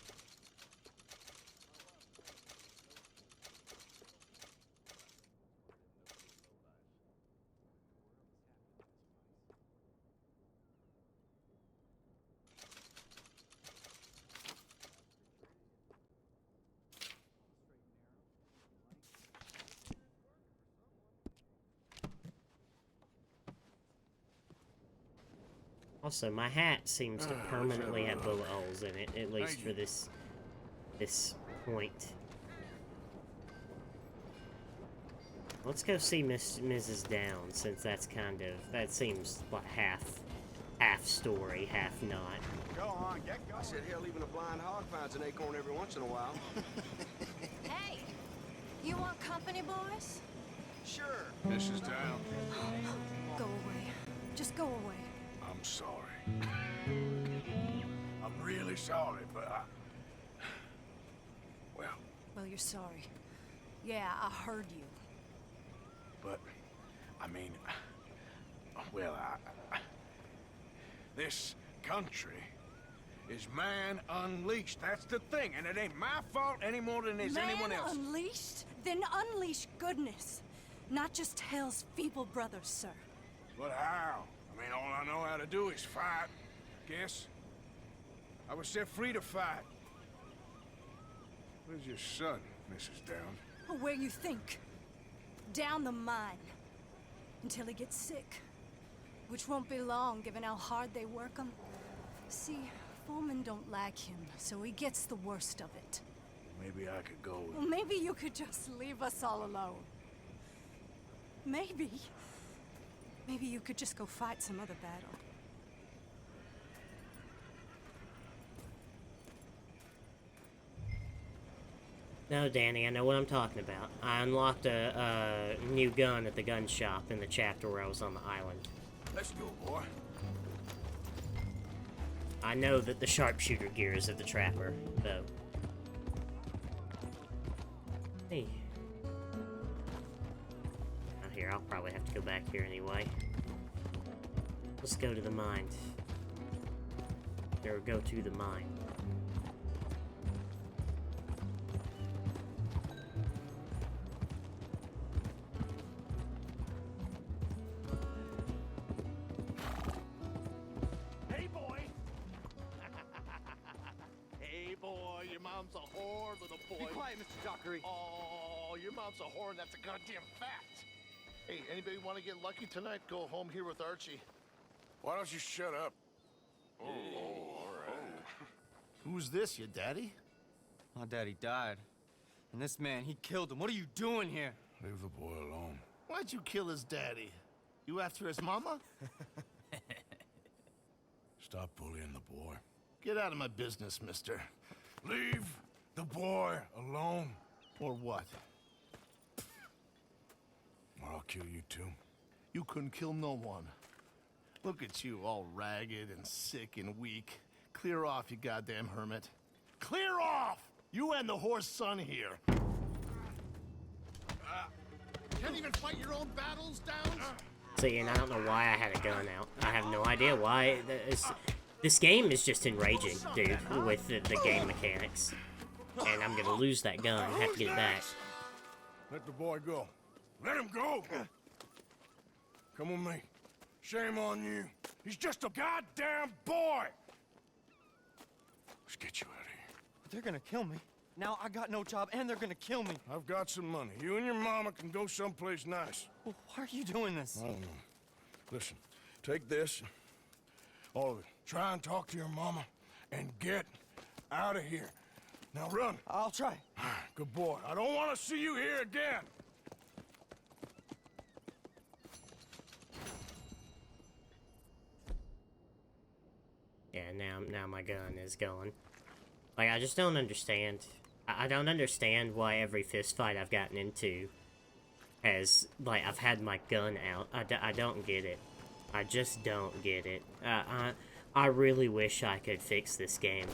Also, my hat seems to permanently have bullet holes in it, at least for this point. Let's go see Mrs. Down, since that's that seems like half story, half not.
Go on, get going.
I said, hell, even a blind hog finds an acorn every once in a while.
Hey, you want company, boys?
Sure.
Mrs. Down,
Go away. Just go away.
I'm sorry. I'm really sorry, but
Well, you're sorry. Yeah, I heard you.
But, I mean, well, this country is man unleashed. That's the thing, and it ain't my fault any more than it's anyone else.
Man unleashed? Then unleash goodness. Not just hell's feeble brothers, sir.
But how? I mean, all I know how to do is fight, guess. I was set free to fight. Where's your son, Mrs. Down?
Where you think? Down the mine. Until he gets sick. Which won't be long, given how hard they work him. See, foremen don't like him, so he gets the worst of it.
Maybe I could go with...
Well, maybe you could just leave us all alone. Maybe. Maybe you could just go fight some other battle.
No, Danny, I know what I'm talking about. I unlocked a new gun at the gun shop in the chapter where I was on the island.
Let's go, boy.
I know that the sharpshooter gear is of the trapper, though. Hey. Out here, I'll probably have to go back here anyway. Let's go to the mine. Or go to the mine.
Hey, boy! Hey, boy, your mom's a whore, little boy.
Be quiet, Mr. Dockery.
Oh, your mom's a whore, and that's a goddamn fact. Hey, anybody want to get lucky tonight? Go home here with Archie.
Why don't you shut up?
Oh, all right. Who's this, your daddy?
My daddy died. And this man, he killed him. What are you doing here?
Leave the boy alone.
Why'd you kill his daddy? You after his mama?
Stop bullying the boy.
Get out of my business, mister.
Leave the boy alone.
Or what?
Or I'll kill you too.
You couldn't kill no one. Look at you, all ragged and sick and weak. Clear off, you goddamn hermit. Clear off! You and the horse son here. Can't even fight your own battles, Downs?
See, and I don't know why I had a gun out. I have no idea why. This game is just enraging, dude, with the game mechanics. And I'm gonna lose that gun. I have to get it back.
Let the boy go. Let him go! Come with me. Shame on you. He's just a goddamn boy! Let's get you out of here.
They're gonna kill me. Now I got no job, and they're gonna kill me.
I've got some money. You and your mama can go someplace nice.
Well, why are you doing this?
I don't know. Listen, take this. All of it. Try and talk to your mama and get out of here. Now run.
I'll try.
Good boy. I don't want to see you here again.
Yeah, now my gun is going. Like, I just don't understand. I don't understand why every fist fight I've gotten into has, like, I've had my gun out. I don't get it. I just don't get it. I really wish I could fix this game.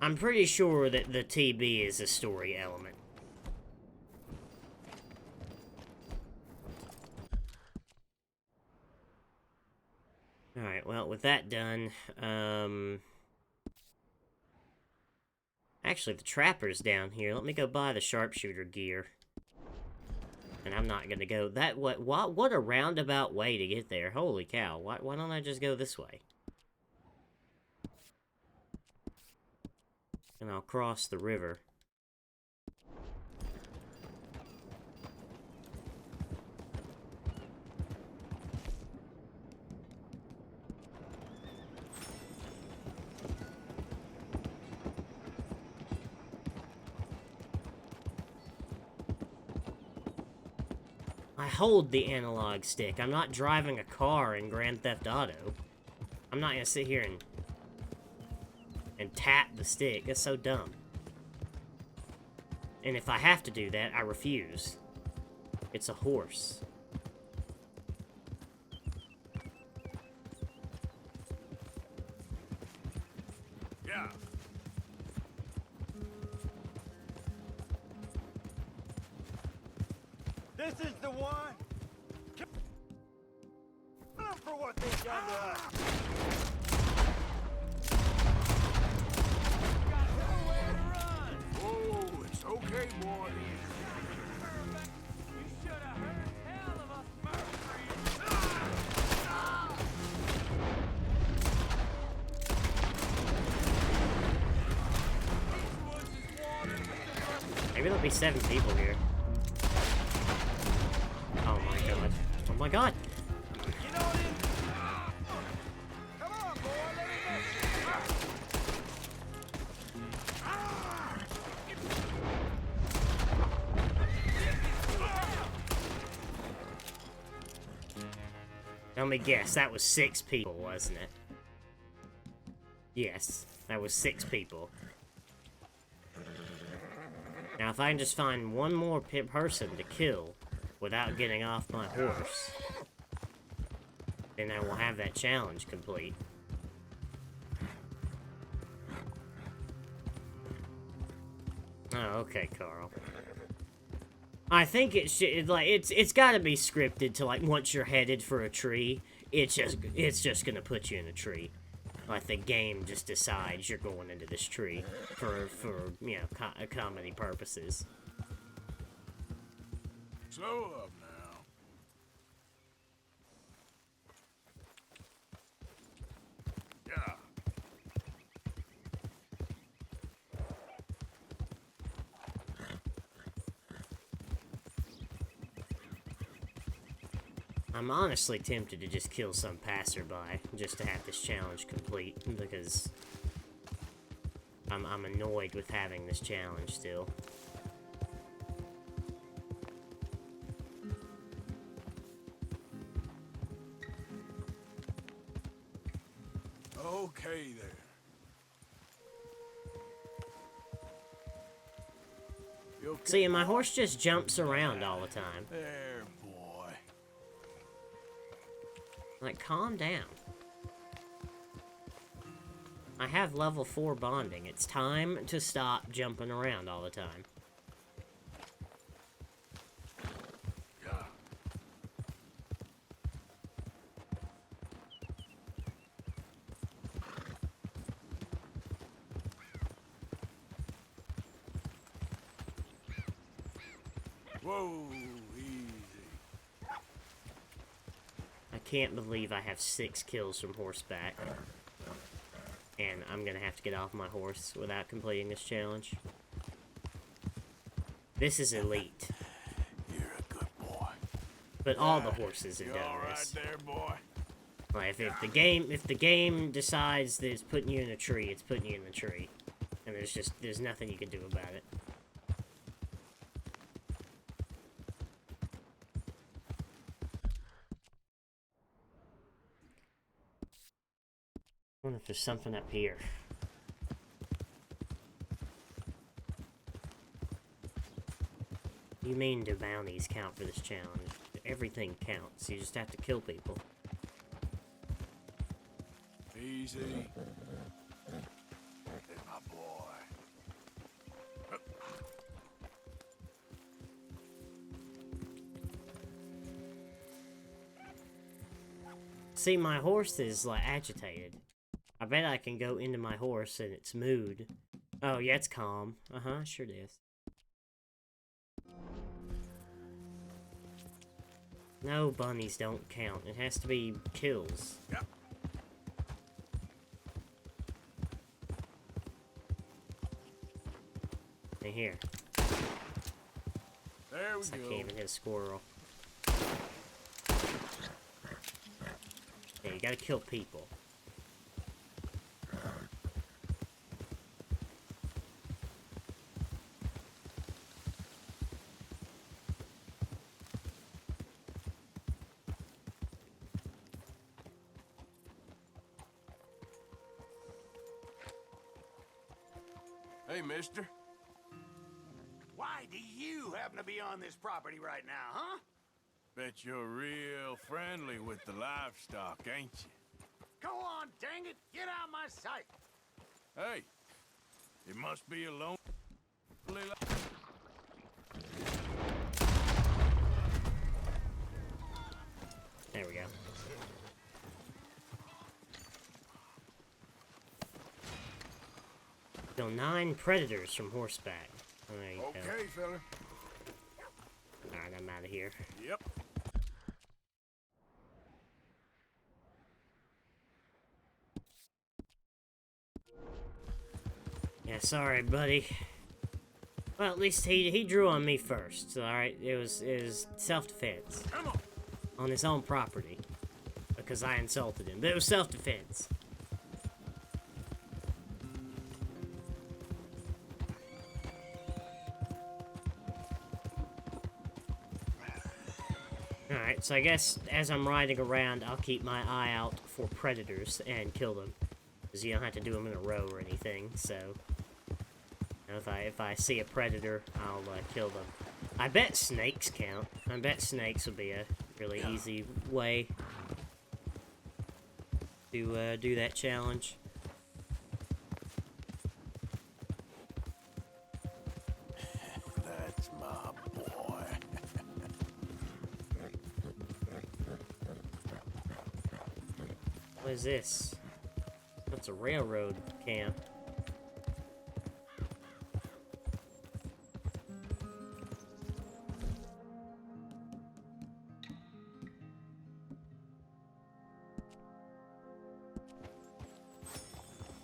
I'm pretty sure that the TB is a story element. Alright, well, with that done, actually, the trapper's down here. Let me go buy the sharpshooter gear. And I'm not gonna go that way. What a roundabout way to get there. Holy cow. Why don't I just go this way? And I'll cross the river. I hold the analog stick. I'm not driving a car in Grand Theft Auto. I'm not gonna sit here and tap the stick. That's so dumb. And if I have to do that, I refuse. It's a horse.
Yeah.
This is the one. Kill them for what they've done to us. Got nowhere to run.
Oh, it's okay, boy.
You should have heard hell of us Murphys. These woods is watered with the
Maybe there'll be 7 people here. Oh my god. Oh my god!
You know what it is? Come on, boy, let me know.
Let me guess, that was 6 people, wasn't it? Yes, that was 6 people. Now, if I can just find one more person to kill without getting off my horse, then I will have that challenge complete. Oh, okay, Carl. I think it should, like, it's gotta be scripted to, like, once you're headed for a tree, it's just gonna put you in a tree. Like, the game just decides you're going into this tree for you know, comedy purposes.
Slow up now. Yeah.
I'm honestly tempted to just kill some passerby just to have this challenge complete, because I'm annoyed with having this challenge still.
Okay there. You okay?
See, my horse just jumps around all the time.
There, boy.
Like, calm down. I have level 4 bonding. It's time to stop jumping around all the time.
Yeah. Whoa, easy.
I can't believe I have 6 kills from horseback. And I'm gonna have to get off my horse without completing this challenge. This is elite.
You're a good boy.
But all the horses have
You
done
all right
this.
there, boy?
Like, if the game decides that it's putting you in a tree, it's putting you in the tree. And there's nothing you can do about it. I wonder if there's something up here. You mean do bounties count for this challenge? Everything counts. You just have to kill people.
Easy. boy.
See, my horse is, like, agitated. I bet I can go into my horse and its mood. Oh, yeah, it's calm. Uh-huh, sure it is. No, bunnies don't count. It has to be kills.
Yep.
Hey, here.
There we
I
go.
can't even hit a squirrel. Yeah, you gotta kill people.
Hey, mister.
Why do you happen to be on this property right now, huh?
Bet you're real friendly with the livestock, ain't you?
Go on, dang it! Get out of my sight!
Hey, it must be a lonely
There we go. Kill 9 predators from horseback. Oh, there you go.
Okay, fella.
Alright, I'm out of here.
Yep.
Yeah, sorry, buddy. Well, at least he drew on me first. Alright, it was self-defense. On his own property. Because I insulted him. But it was self-defense. Alright, so I guess as I'm riding around, I'll keep my eye out for predators and kill them. Because you don't have to do them in a row or anything, so... You know, if I see a predator, I'll kill them. I bet snakes count. I bet snakes would be a really easy way to do that challenge.
That's my boy.
What is this? That's a railroad camp.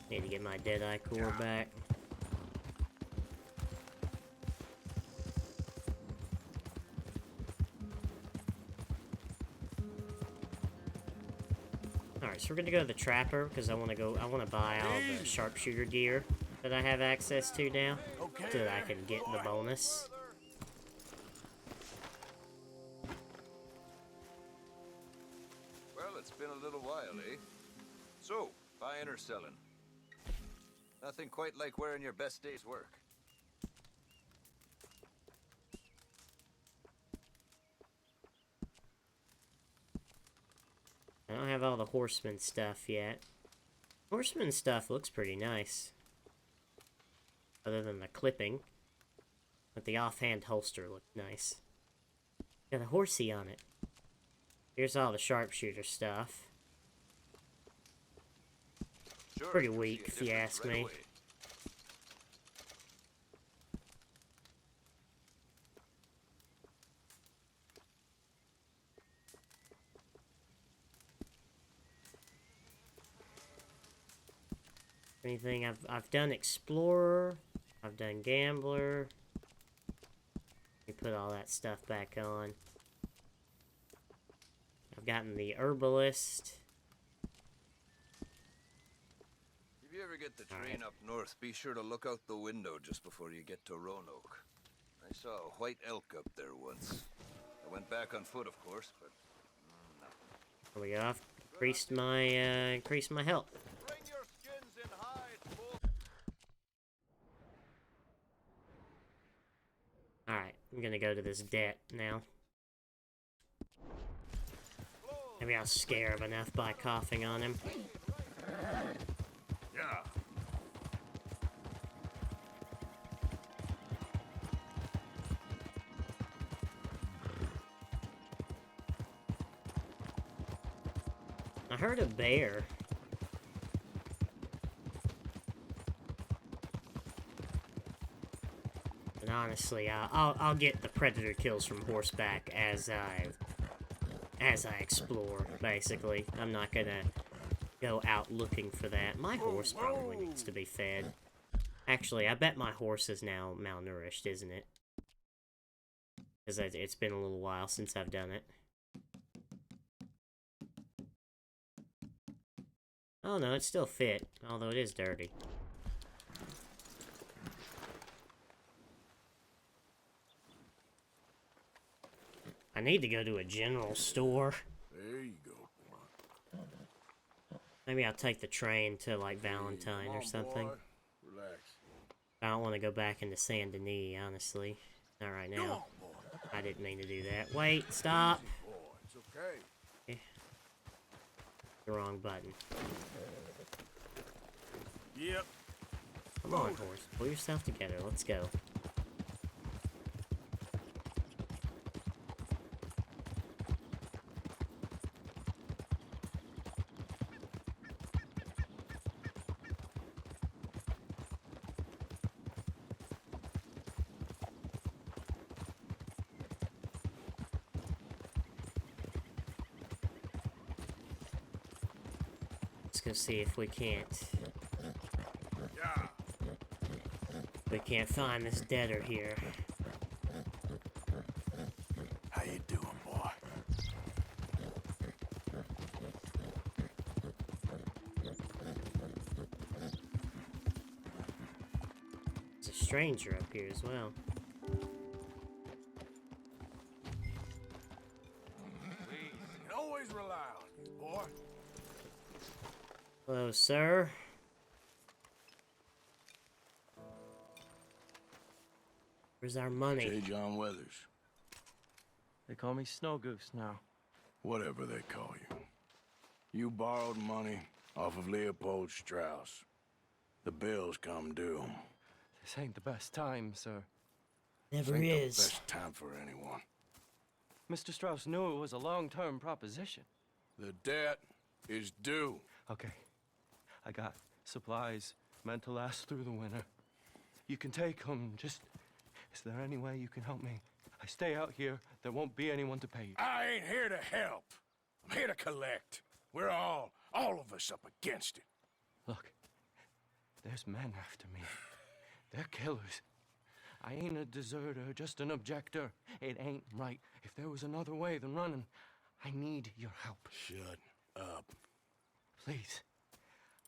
Need to get my Deadeye core back. Alright, so we're gonna go to the Trapper because I wanna buy all the sharpshooter gear that I have access to now. So that I can get the bonus.
Well, it's been a little while, eh? So, buying or selling? Nothing quite like wearing your best day's work.
I don't have all the horseman stuff yet. Horseman stuff looks pretty nice. Other than the clipping. But the offhand holster looked nice. Got a horsey on it. Here's all the sharpshooter stuff.
Sure,
Pretty
you'll
weak,
see a
if you
difference
ask
right
me.
away.
Anything I've done Explorer, I've done Gambler. We put all that stuff back on. I've gotten the Herbalist.
If you ever get the train up north, be sure to look out the window just before you get to Roanoke. I saw a white elk up there once. I went back on foot, of course, but nothing.
There we go. I've increased my health.
Bring your skins in hides, folks.
Alright, I'm gonna go to this debt now. Maybe I'll scare him enough by coughing on him.
Yeah.
heard a bear. But honestly, I'll get the predator kills from horseback as I explore. Basically, I'm not gonna go out looking for that. My horse probably needs to be fed. Actually, I bet my horse is now malnourished, isn't it? Because it's been a little while since I've done it. Oh no, it's still fit, although it is dirty. I need to go to a general store.
There you go.
Maybe I'll take the train to, like, Valentine or something.
Boy. Relax.
I don't want to go back into Saint Denis, honestly. Not right now. I didn't mean to do that. Wait, stop!
Boy, it's okay.
Eh. The wrong button.
Yep.
Come on, horse. Pull yourself together. Let's go. Let's go see if we can't...
Yeah.
We can't find this debtor here.
How you doing, boy?
There's a stranger up here as well.
Please, you can always rely on you, boy.
Hello, sir. Where's our money?
J. John Weathers.
They call me Snow Goose now.
Whatever they call you. You borrowed money off of Leopold Strauss. The bills come due.
This ain't the best time, sir.
Never
Ain't
is.
the best time for anyone.
Mr. Strauss knew it was a long-term proposition.
The debt is due.
Okay. I got supplies meant to last through the winter. You can take them. Just, is there any way you can help me? I stay out here. There won't be anyone to pay you.
I ain't here to help. I'm here to collect. We're all of us up against it.
Look, there's men after me. They're killers. I ain't a deserter, just an objector. It ain't right. If there was another way than running, I need your help.
Shut up.
Please.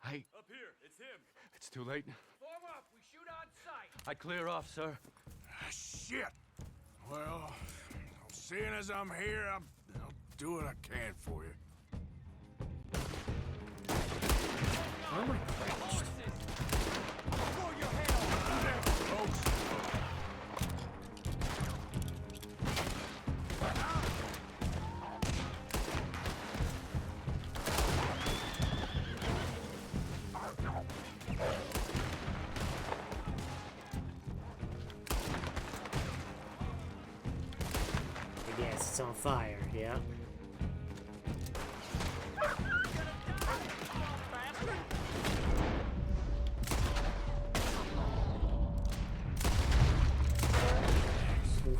Up here, it's him.
It's too late.
Form up, we shoot on sight.
I clear off, sir.
Shit. Well, seeing as I'm here, I'll do what I can for you.
How am I crouched?
Pull your hand on
Folks.
I guess it's on fire, yeah.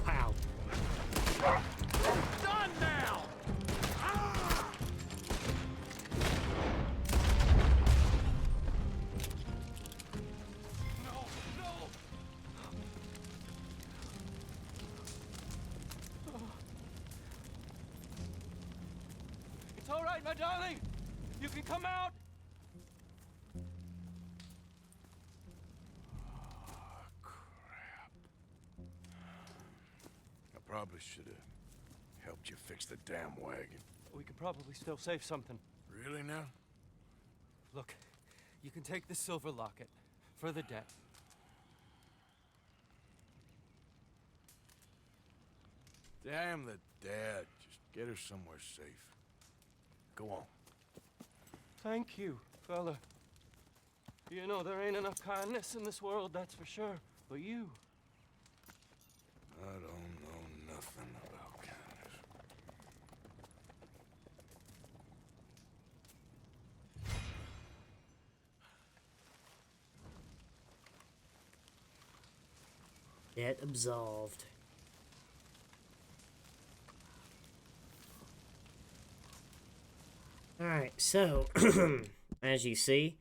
Wow.
Done now! No, no!
It's all right, my darling. You can come out.
Crap. I probably should have helped you fix the damn wagon.
We could probably still save something.
Really now?
Look, you can take the silver locket for the debt.
Damn the dad. Just get her somewhere safe. Go on.
Thank you, fella. You know, there ain't enough kindness in this world, that's for sure. But you...
I don't know nothing about kindness.
Debt absolved. Alright, so, as you see,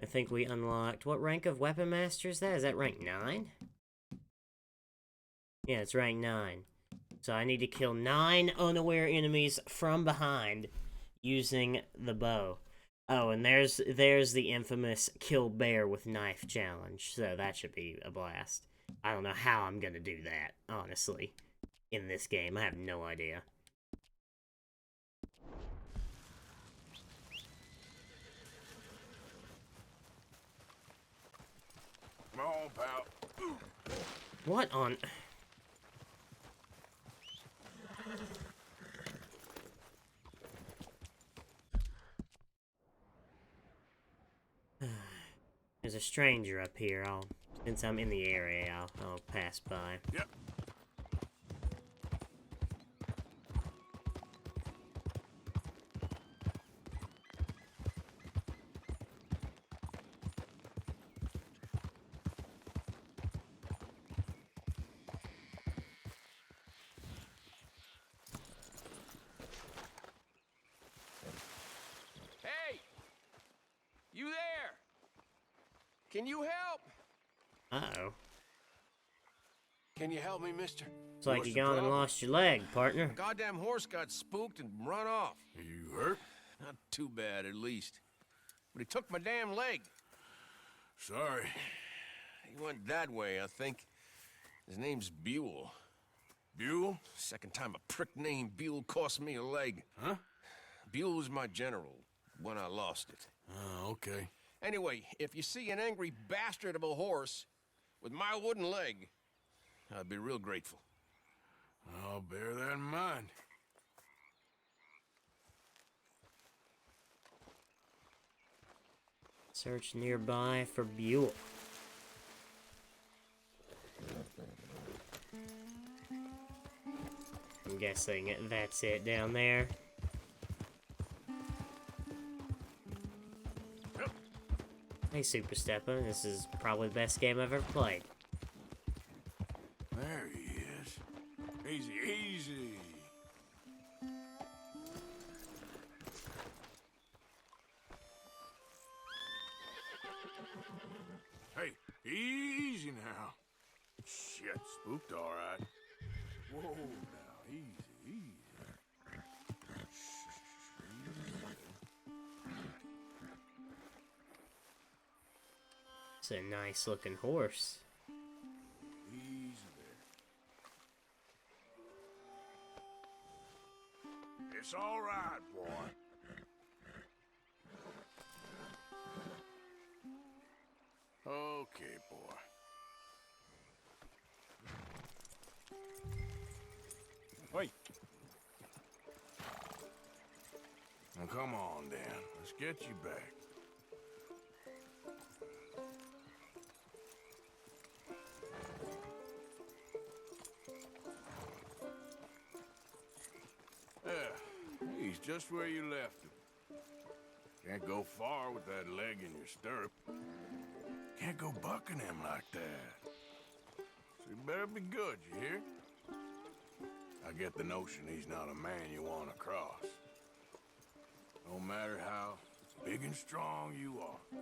I think we unlocked... What rank of Weapon Master is that? Is that rank 9? Yeah, it's rank 9. So I need to kill 9 unaware enemies from behind using the bow. Oh, and there's the infamous kill bear with knife challenge, so that should be a blast. I don't know how I'm gonna do that, honestly, in this game. I have no idea.
Come on, pal.
What on... There's a stranger up here. Since I'm in the area, I'll pass by.
Yep.
Hey! You there? Can you help?
Uh-oh.
Can you help me, mister?
It's like you gone and lost your leg, partner.
A goddamn horse got spooked and run off.
You hurt?
Not too bad, at least. But he took my damn leg.
Sorry.
He went that way, I think. His name's Buell.
Buell?
Second time a prick named Buell cost me a leg.
Huh?
Buell was my general when I lost it.
Oh, okay.
Anyway, if you see an angry bastard of a horse with my wooden leg, I'd be real grateful.
I'll bear that in mind.
Search nearby for Buell. I'm guessing that's it down there. Hey, Super Steppa, this is probably the best game I've ever played.
There he is. Easy, easy. Hey, easy now. Shit, spooked all right. Whoa, now, easy, easy.
It's a nice looking horse.
Easy there. It's all right, boy. Okay, boy. Wait. Now come on, Dan. Let's get you back. He's just where you left him. Can't go far with that leg in your stirrup. Can't go bucking him like that. So you better be good, you hear? I get the notion he's not a man you want to cross. No matter how big and strong you are.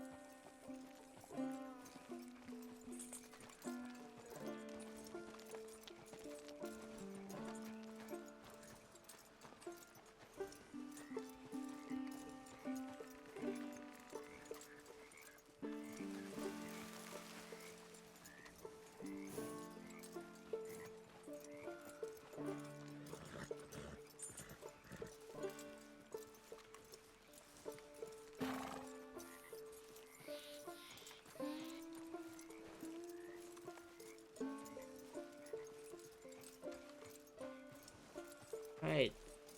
Alright.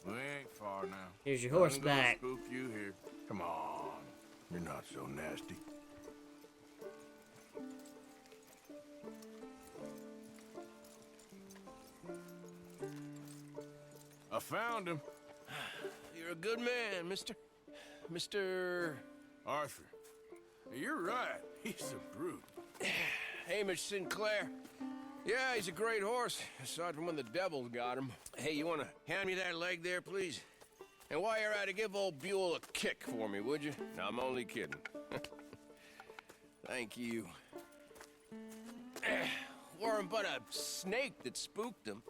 We ain't far now.
Here's your horse
I'm gonna
back.
Spook you here. Come on. You're not so nasty. I found him.
You're a good man, mister. Mr.
Arthur. You're right. He's a brute.
Hamish Sinclair. Yeah, he's a great horse, aside from when the devils got him. Hey, you wanna hand me that leg there, please? And while you're at it, give old Buell a kick for me, would you? No, I'm only kidding. Thank you. Weren't but a snake that spooked him.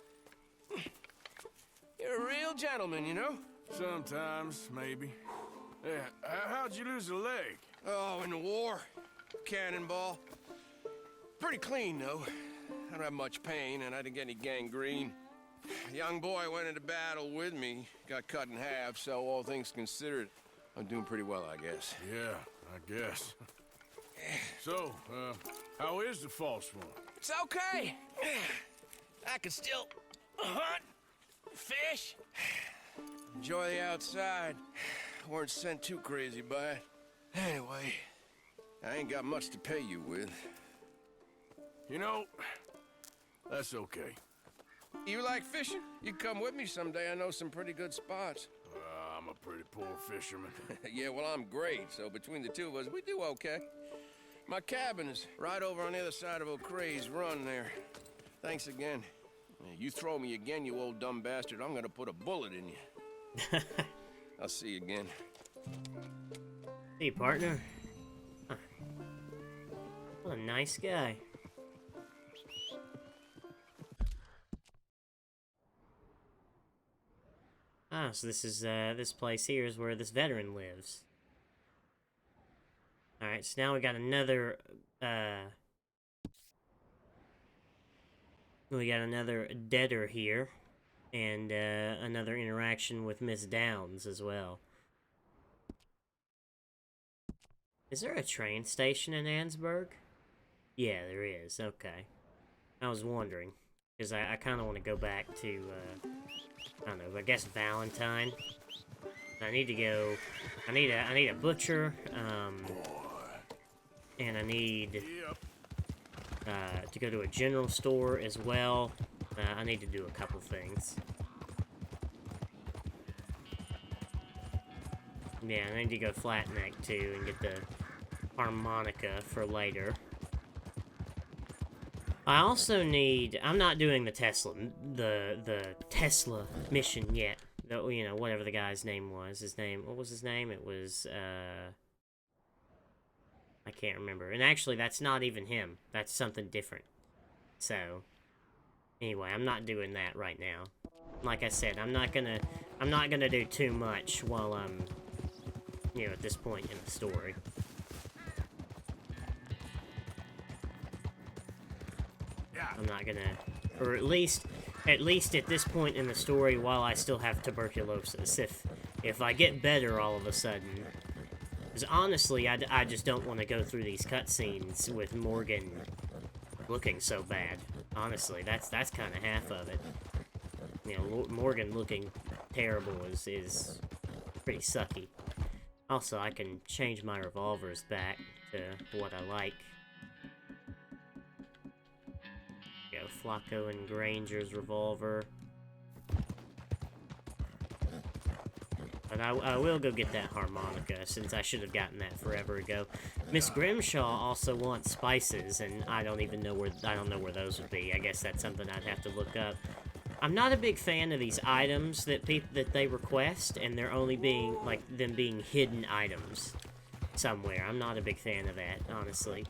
You're a real gentleman, you know?
Sometimes, maybe. Yeah, how'd you lose a leg?
Oh, in the war. Cannonball. Pretty clean, though. I don't have much pain, and I didn't get any gangrene. A young boy went into battle with me, got cut in half, so all things considered, I'm doing pretty well, I guess.
Yeah, I guess. So, how is the false one?
It's okay. I can still hunt, fish, enjoy the outside. Weren't sent too crazy by it. Anyway, I ain't got much to pay you with.
You know, that's okay.
You like fishing? You can come with me someday. I know some pretty good spots.
I'm a pretty poor fisherman.
Yeah, well, I'm great, so between the two of us, we do okay. My cabin is right over on the other side of O'Creagh's Run there. Thanks again. You throw me again, you old dumb bastard, I'm gonna put a bullet in you. I'll see you again.
Hey, partner. Huh. What a nice guy. Ah, so this is, this place here is where this veteran lives. Alright, so now we got another, we got another debtor here, and, another interaction with Miss Downs as well. Is there a train station in Annesburg? Yeah, there is, okay. I was wondering, because I kind of want to go back to, I don't know, I guess Valentine. I need to go, I need a butcher, and I need to go to a general store as well. I need to do a couple things. Yeah, I need to go Flatneck too and get the harmonica for later. I also need, I'm not doing the Tesla mission yet. You know, whatever the guy's name was. What was his name? It was, I can't remember. And actually, that's not even him. That's something different. So, anyway, I'm not doing that right now. Like I said, I'm not gonna do too much while I'm, you know, at this point in the story. I'm not gonna, or at least at this point in the story, while I still have tuberculosis. If I get better all of a sudden, because honestly, I just don't want to go through these cutscenes with Morgan looking so bad. Honestly, that's kind of half of it. You know, Morgan looking terrible is pretty sucky. Also, I can change my revolvers back to what I like. Go Flacco and Granger's revolver. But I will go get that harmonica, since I should have gotten that forever ago. Miss Grimshaw also wants spices, and I don't know where those would be. I guess that's something I'd have to look up. I'm not a big fan of these items that they request, and they're only being, like, them being hidden items somewhere. I'm not a big fan of that, honestly.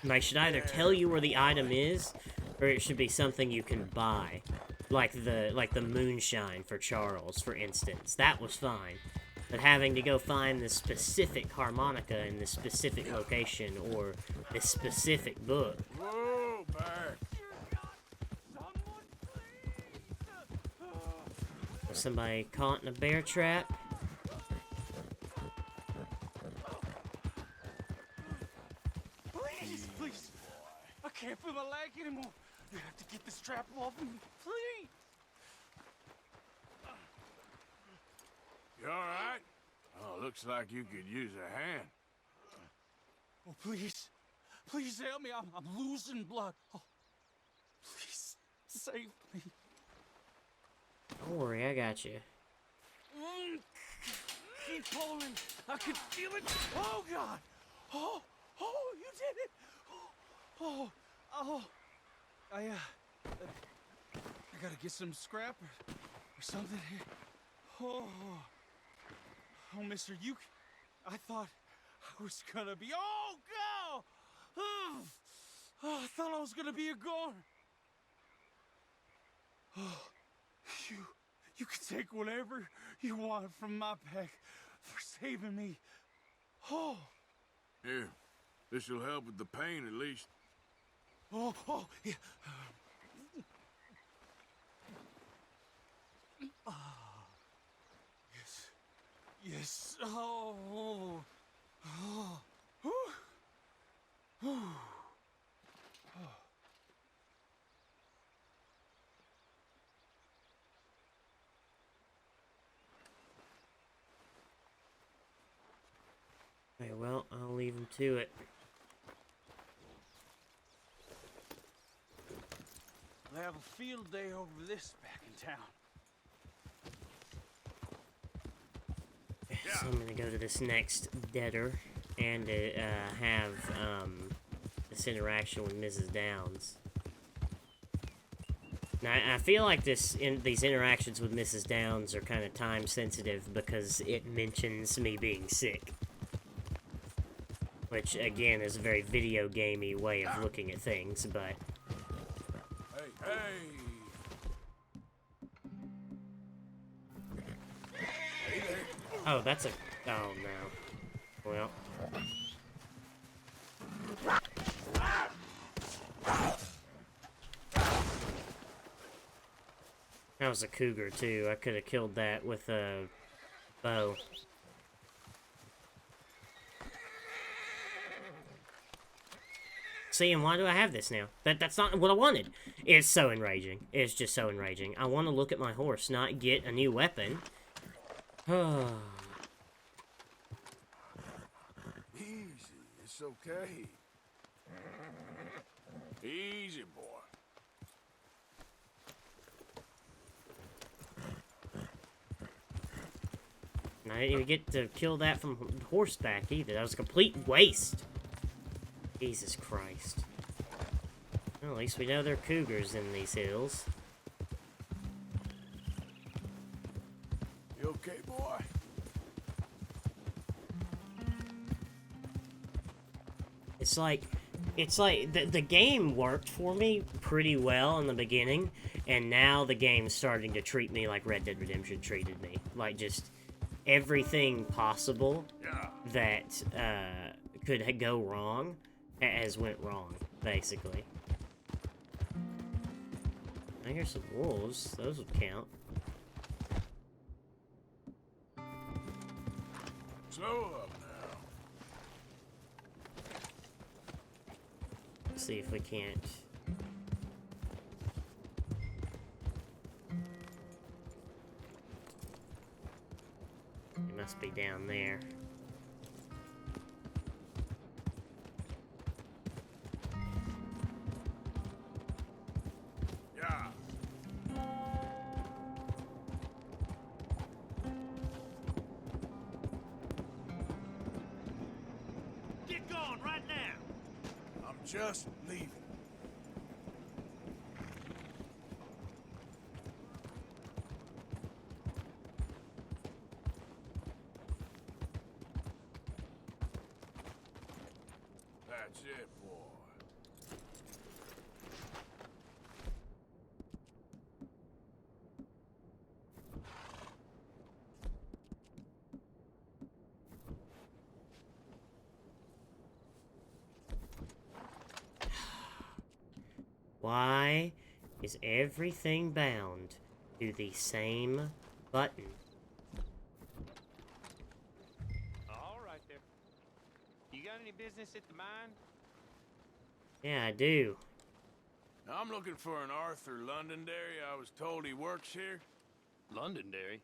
They should either tell you where the item is, or it should be something you can buy. Like the moonshine for Charles, for instance. That was fine. But having to go find the specific harmonica in the specific location, or the specific book.
Whoa, back.
Was somebody caught in a bear trap?
Please. I can't feel my leg anymore. You have to get this strap off me, please.
You alright? Oh, looks like you could use a hand.
Oh, please. Please help me. I'm losing blood. Oh, please, save me.
Don't worry, I got you.
Keep pulling. I can feel it. Oh, God. Oh, you did it. Oh, I gotta get some scrap or something here. Oh, mister, I thought I was gonna be. Oh, go! Oh, I thought I was gonna be a goner. Oh, you can take whatever you want from my pack for saving me. Oh.
Here, this'll help with the pain at least.
Oh, yeah. Yes. Yes. Oh.
Okay, well, I'll leave him to it.
We'll have a field day over this back in town.
So I'm gonna go to this next debtor and have this interaction with Mrs. Downs. Now, I feel like these interactions with Mrs. Downs are kind of time sensitive because it mentions me being sick. Which, again, is a very video gamey way of looking at things, but...
Hey!
Oh, that's a... Oh, no. Well... That was a cougar, too. I could have killed that with a bow. See, and why do I have this now? That's not what I wanted. It's so enraging. It's just so enraging. I want to look at my horse, not get a new weapon.
Easy, it's okay. Easy, boy.
And I didn't even get to kill that from horseback either. That was a complete waste. Jesus Christ. Well, at least we know there are cougars in these hills.
You okay, boy?
It's like the game worked for me pretty well in the beginning, and now the game's starting to treat me like Red Dead Redemption treated me. Like, just everything possible that could go wrong has went wrong, basically. I hear some wolves. Those would count.
Slow up now.
Let's see if we can't... It must be down there.
Just leaving. That's it, boy.
Why is everything bound to the same button?
All right there. You got any business at the mine?
Yeah, I do.
I'm looking for an Arthur Londonderry. I was told he works here.
Londonderry?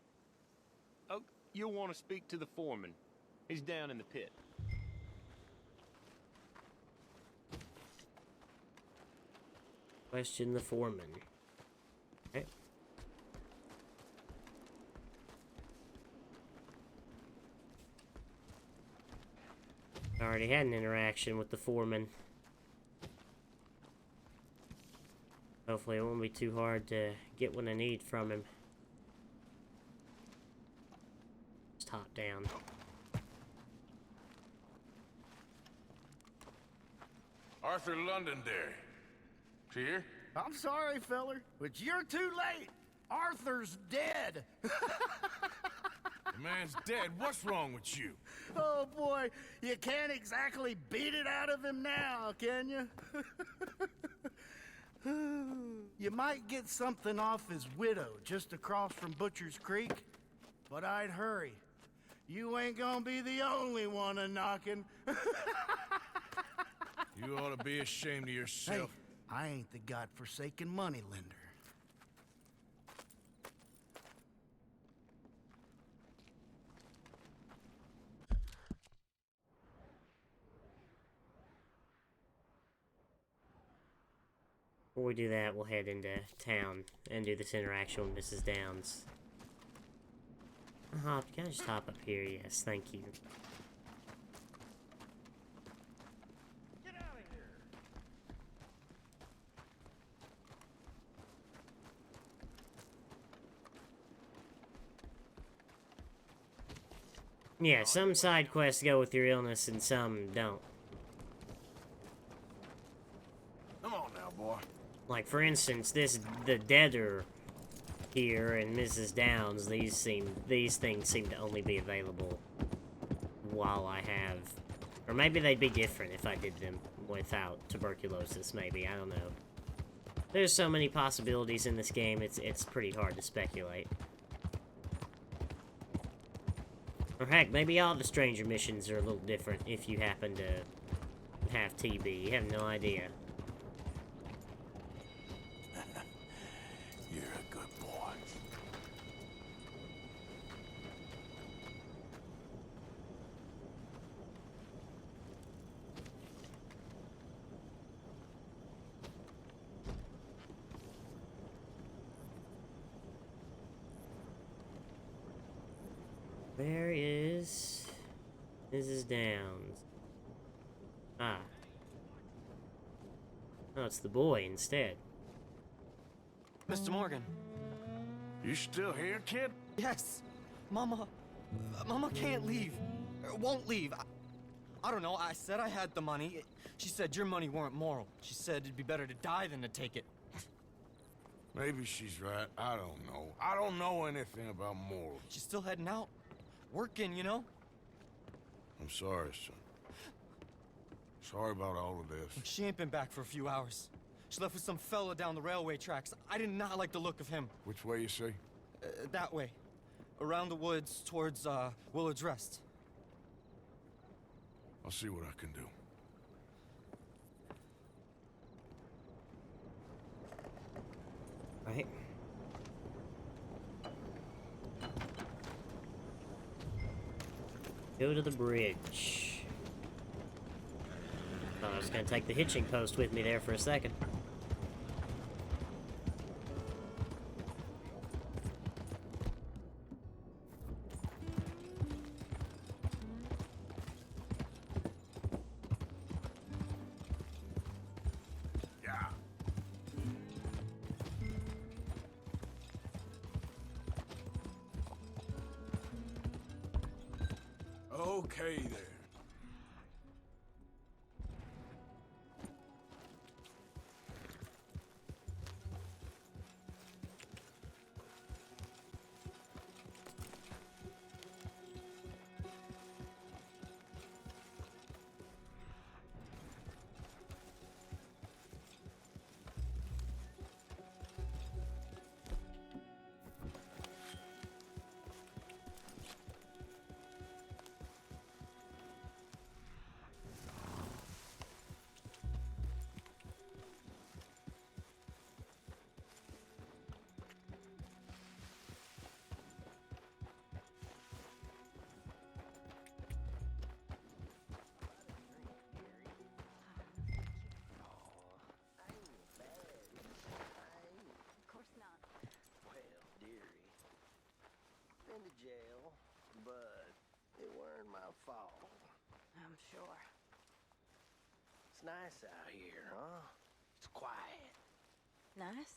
Oh, you'll want to speak to the foreman. He's down in the pit.
Question the foreman. Okay. I already had an interaction with the foreman. Hopefully it won't be too hard to get what I need from him. Just hop down.
Arthur Londonderry. Is he here?
I'm sorry, feller, but you're too late. Arthur's dead.
The man's dead. What's wrong with you?
Oh, boy. You can't exactly beat it out of him now, can you? You might get something off his widow just across from Butcher's Creek, but I'd hurry. You ain't gonna be the only one a-knocking.
You ought to be ashamed of yourself.
Hey, I ain't the godforsaken moneylender.
Before we do that, we'll head into town and do this interaction with Mrs. Downs. Can I just hop up here? Yes, thank you.
Get out of here!
Yeah, some side quests go with your illness and some don't.
Come on now, boy.
Like, for instance, the Deader here and Mrs. Downs, these things seem to only be available while I have... Or maybe they'd be different if I did them without tuberculosis, maybe, I don't know. There's so many possibilities in this game, it's pretty hard to speculate. Or heck, maybe all the stranger missions are a little different if you happen to have TB, you have no idea.
You're a good boy.
Where is Mrs. Downs? Ah. Oh, it's the boy instead.
Mr. Morgan.
You still here, kid?
Yes. Mama can't leave. Won't leave. I don't know. I said I had the money. She said your money weren't moral. She said it'd be better to die than to take it.
Maybe she's right. I don't know. I don't know anything about morals.
She's still heading out. Working, you know?
I'm sorry, son. Sorry about all of this.
She ain't been back for a few hours. She left with some fella down the railway tracks. I did not like the look of him.
Which way you say?
That way. Around the woods towards, Willard's Rest.
I'll see what I can do.
Right. Go to the bridge. Thought I was gonna take the hitching post with me there for a second.
Okay there.
To jail, but it weren't my fault.
I'm sure.
It's nice out here, huh? It's quiet.
Nice.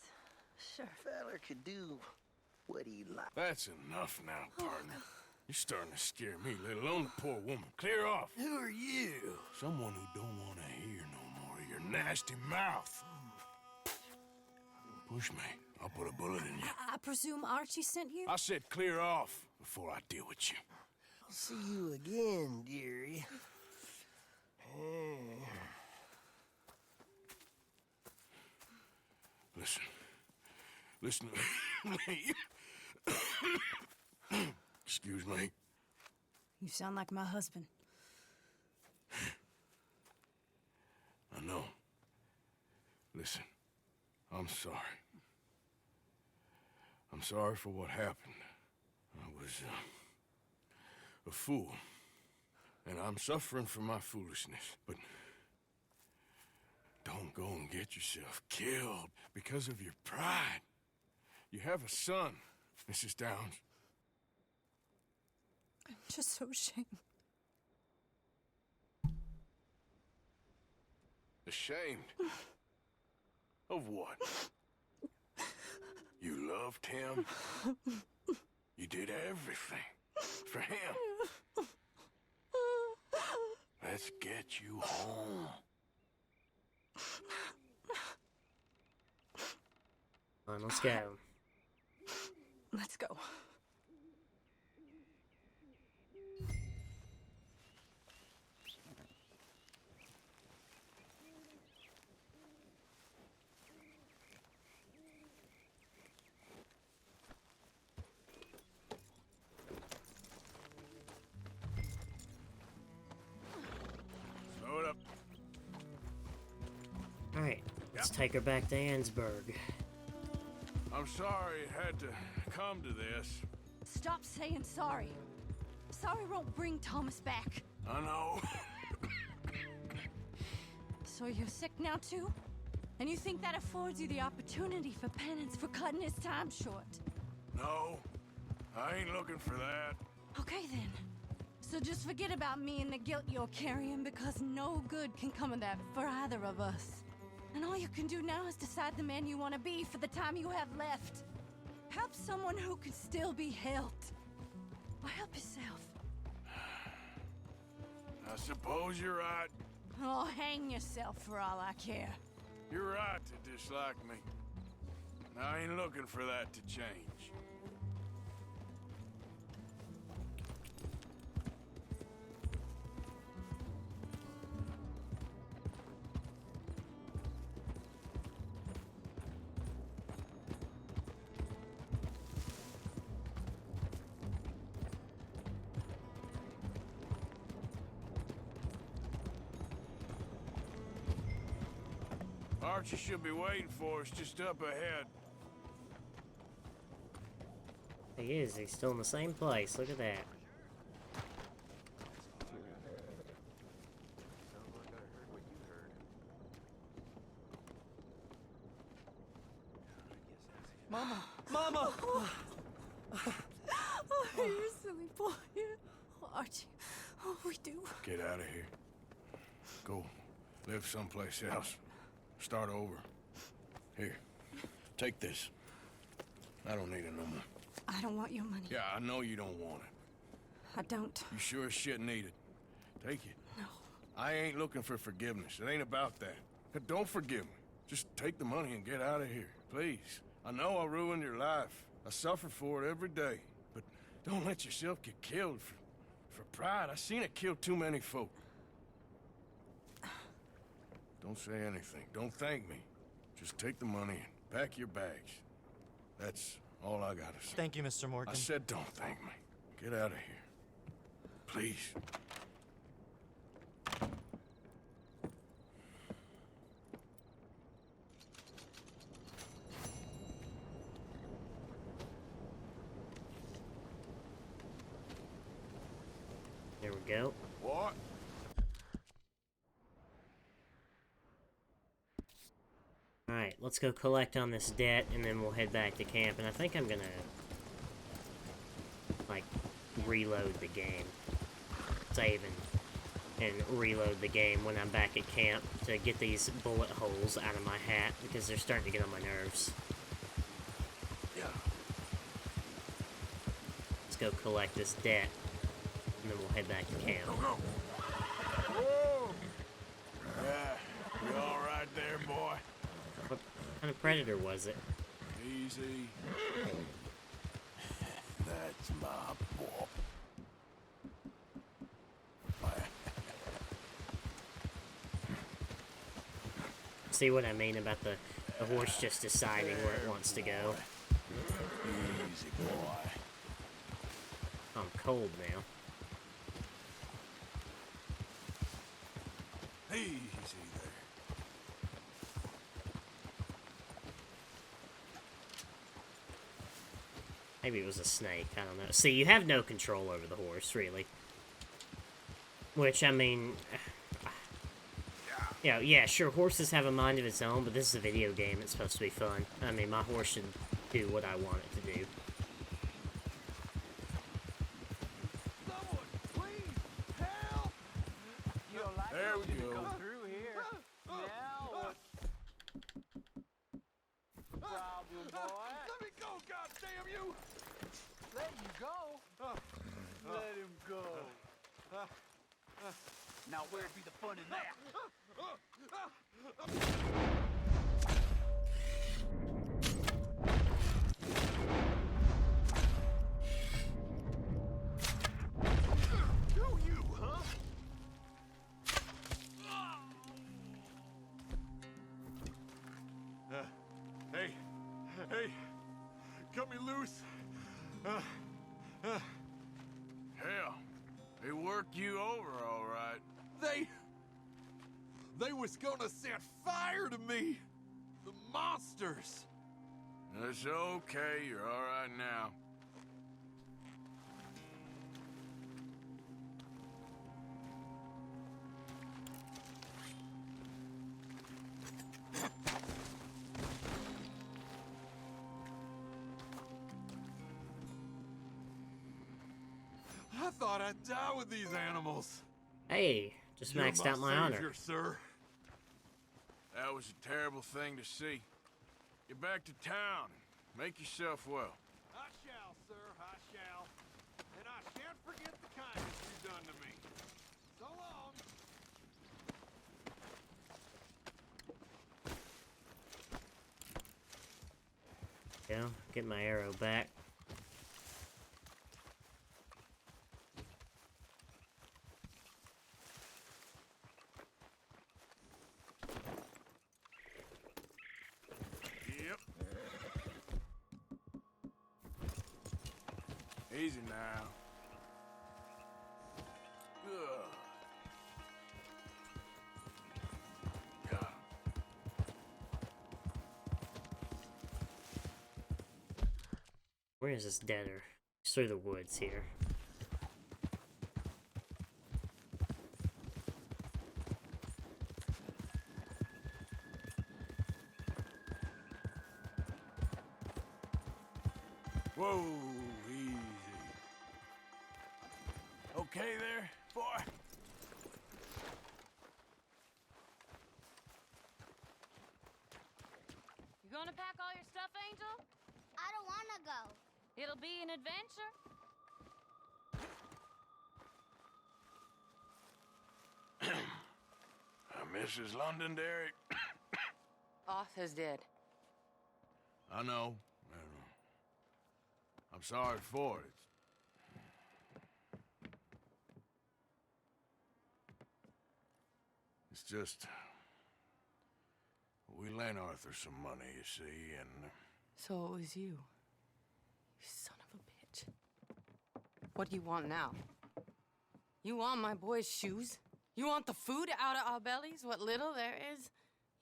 Sure.
Feller could do what he likes.
That's enough now, partner. You're starting to scare me, let alone the poor woman. Clear off.
Who are you?
Someone who don't want to hear no more of your nasty mouth. Push me. I'll put a bullet in you.
I presume Archie sent you?
I said clear off before I deal with you.
I'll see you again, dearie.
Listen to me. Excuse me.
You sound like my husband.
I know. Listen, I'm sorry. I'm sorry for what happened. I was a fool. And I'm suffering for my foolishness. But don't go and get yourself killed because of your pride. You have a son, Mrs. Downs.
I'm just so ashamed.
Ashamed? Of what? You loved him? You did everything for him. Let's get you home.
Come on, let's go.
Let's go.
Slow it up.
Alright, let's take her back to Ansburg.
I'm sorry it had to come to this.
Stop saying sorry. Sorry won't bring Thomas back.
I know.
So you're sick now too? And you think that affords you the opportunity for penance for cutting his time short?
No, I ain't looking for that.
Okay then. So just forget about me and the guilt you're carrying, because no good can come of that for either of us. And all you can do now is decide the man you want to be for the time you have left. Help someone who can still be helped. Or help yourself.
I suppose you're right.
Oh, hang yourself for all I care.
You're right to dislike me. I ain't looking for that to change. Archie should be waiting for us just up ahead.
He is. He's still in the same place. Look at that.
Mama! Mama!
Oh, you silly boy. Oh, Archie, oh, we do.
Get out of here. Go live someplace else. Start over. Here, take this. I don't need it no more.
I don't want your money.
Yeah, I know you don't want it.
I don't.
You sure as shit need it. Take it.
No.
I ain't looking for forgiveness. It ain't about that. But don't forgive me. Just take the money and get out of here, please. I know I ruined your life. I suffer for it every day. But don't let yourself get killed for pride. I seen it kill too many folk. Don't say anything. Don't thank me. Just take the money and pack your bags. That's all I gotta say.
Thank you, Mr. Morgan.
I said don't thank me. Get out of here. Please.
There we go.
What?
Alright, let's go collect on this debt, and then we'll head back to camp. And I think I'm gonna, like, reload the game. Saving. and reload the game when I'm back at camp to get these bullet holes out of my hat because they're starting to get on my nerves.
Yeah.
Let's go collect this debt, and then we'll head back to camp.
Go, go. Whoa! Yeah, you all right there, boy?
What kind of predator was it?
Easy. That's my boy.
See what I mean about the horse just deciding where it wants to go?
Easy, boy.
I'm cold now.
Easy there.
Maybe it was a snake, I don't know. See, you have no control over the horse, really. Which, I mean... yeah, sure, horses have a mind of its own, but this is a video game. It's supposed to be fun. I mean, my horse should do what I want it to do.
Someone, please, help! You don't like
There we go.
Come through here. Now what's problem, boy? Let me go, goddamn you! Let you go? Let him go. Now where'd be the fun in that? Do you, huh?
Hey, cut me loose. Hell, they worked you over, all right.
They was gonna set fire to me! The monsters!
It's okay, you're all right now.
I thought I'd die with these animals.
Hey, just
You're
maxed out my
savior,
honor.
Sir.
That was a terrible thing to see. Get back to town. Make yourself well.
I shall, sir, I shall. And I shan't forget the kindness you've done to me. So long.
Yeah, get my arrow back.
Yep. Easy now. Good.
Where is this deader? It's through the woods here.
Whoa, easy. Okay there, boy?
You gonna pack all your stuff, Angel?
I don't wanna go.
It'll be an adventure.
Mrs. Londonderry?
Arthur's dead.
I know. I'm sorry for it. It's just... We lent Arthur some money, you see, and...
So it was you. You son of a bitch. What do you want now? You want my boy's shoes? You want the food out of our bellies, what little there is?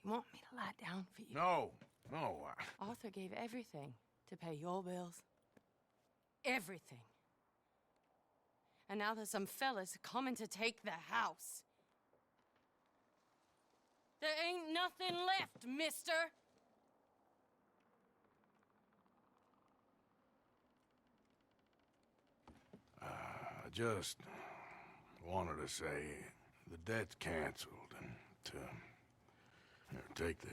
You want me to lie down for you?
No, no.
Arthur gave everything to pay your bills. Everything. And now there's some fellas coming to take the house. There ain't nothing left, mister.
I just wanted to say The debt's canceled, and here, take this.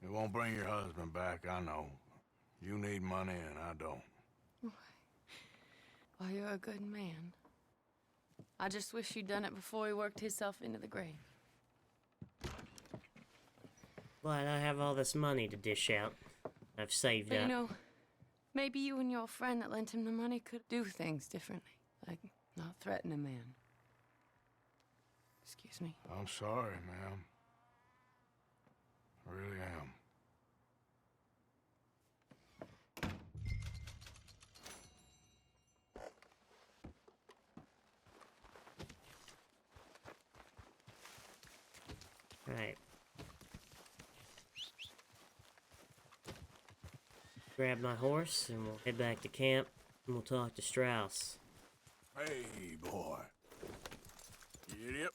It won't bring your husband back, I know. You need money, and I don't.
Well, you're a good man. I just wish you'd done it before he worked himself into the grave.
But I have all this money to dish out. I've saved
But
up.
you know, maybe you and your friend that lent him the money could do things differently. Like, not threaten a man. Excuse me.
I'm sorry, ma'am. I really am.
Right. Grab my horse and we'll head back to camp and we'll talk to Strauss.
Hey, boy. Get up.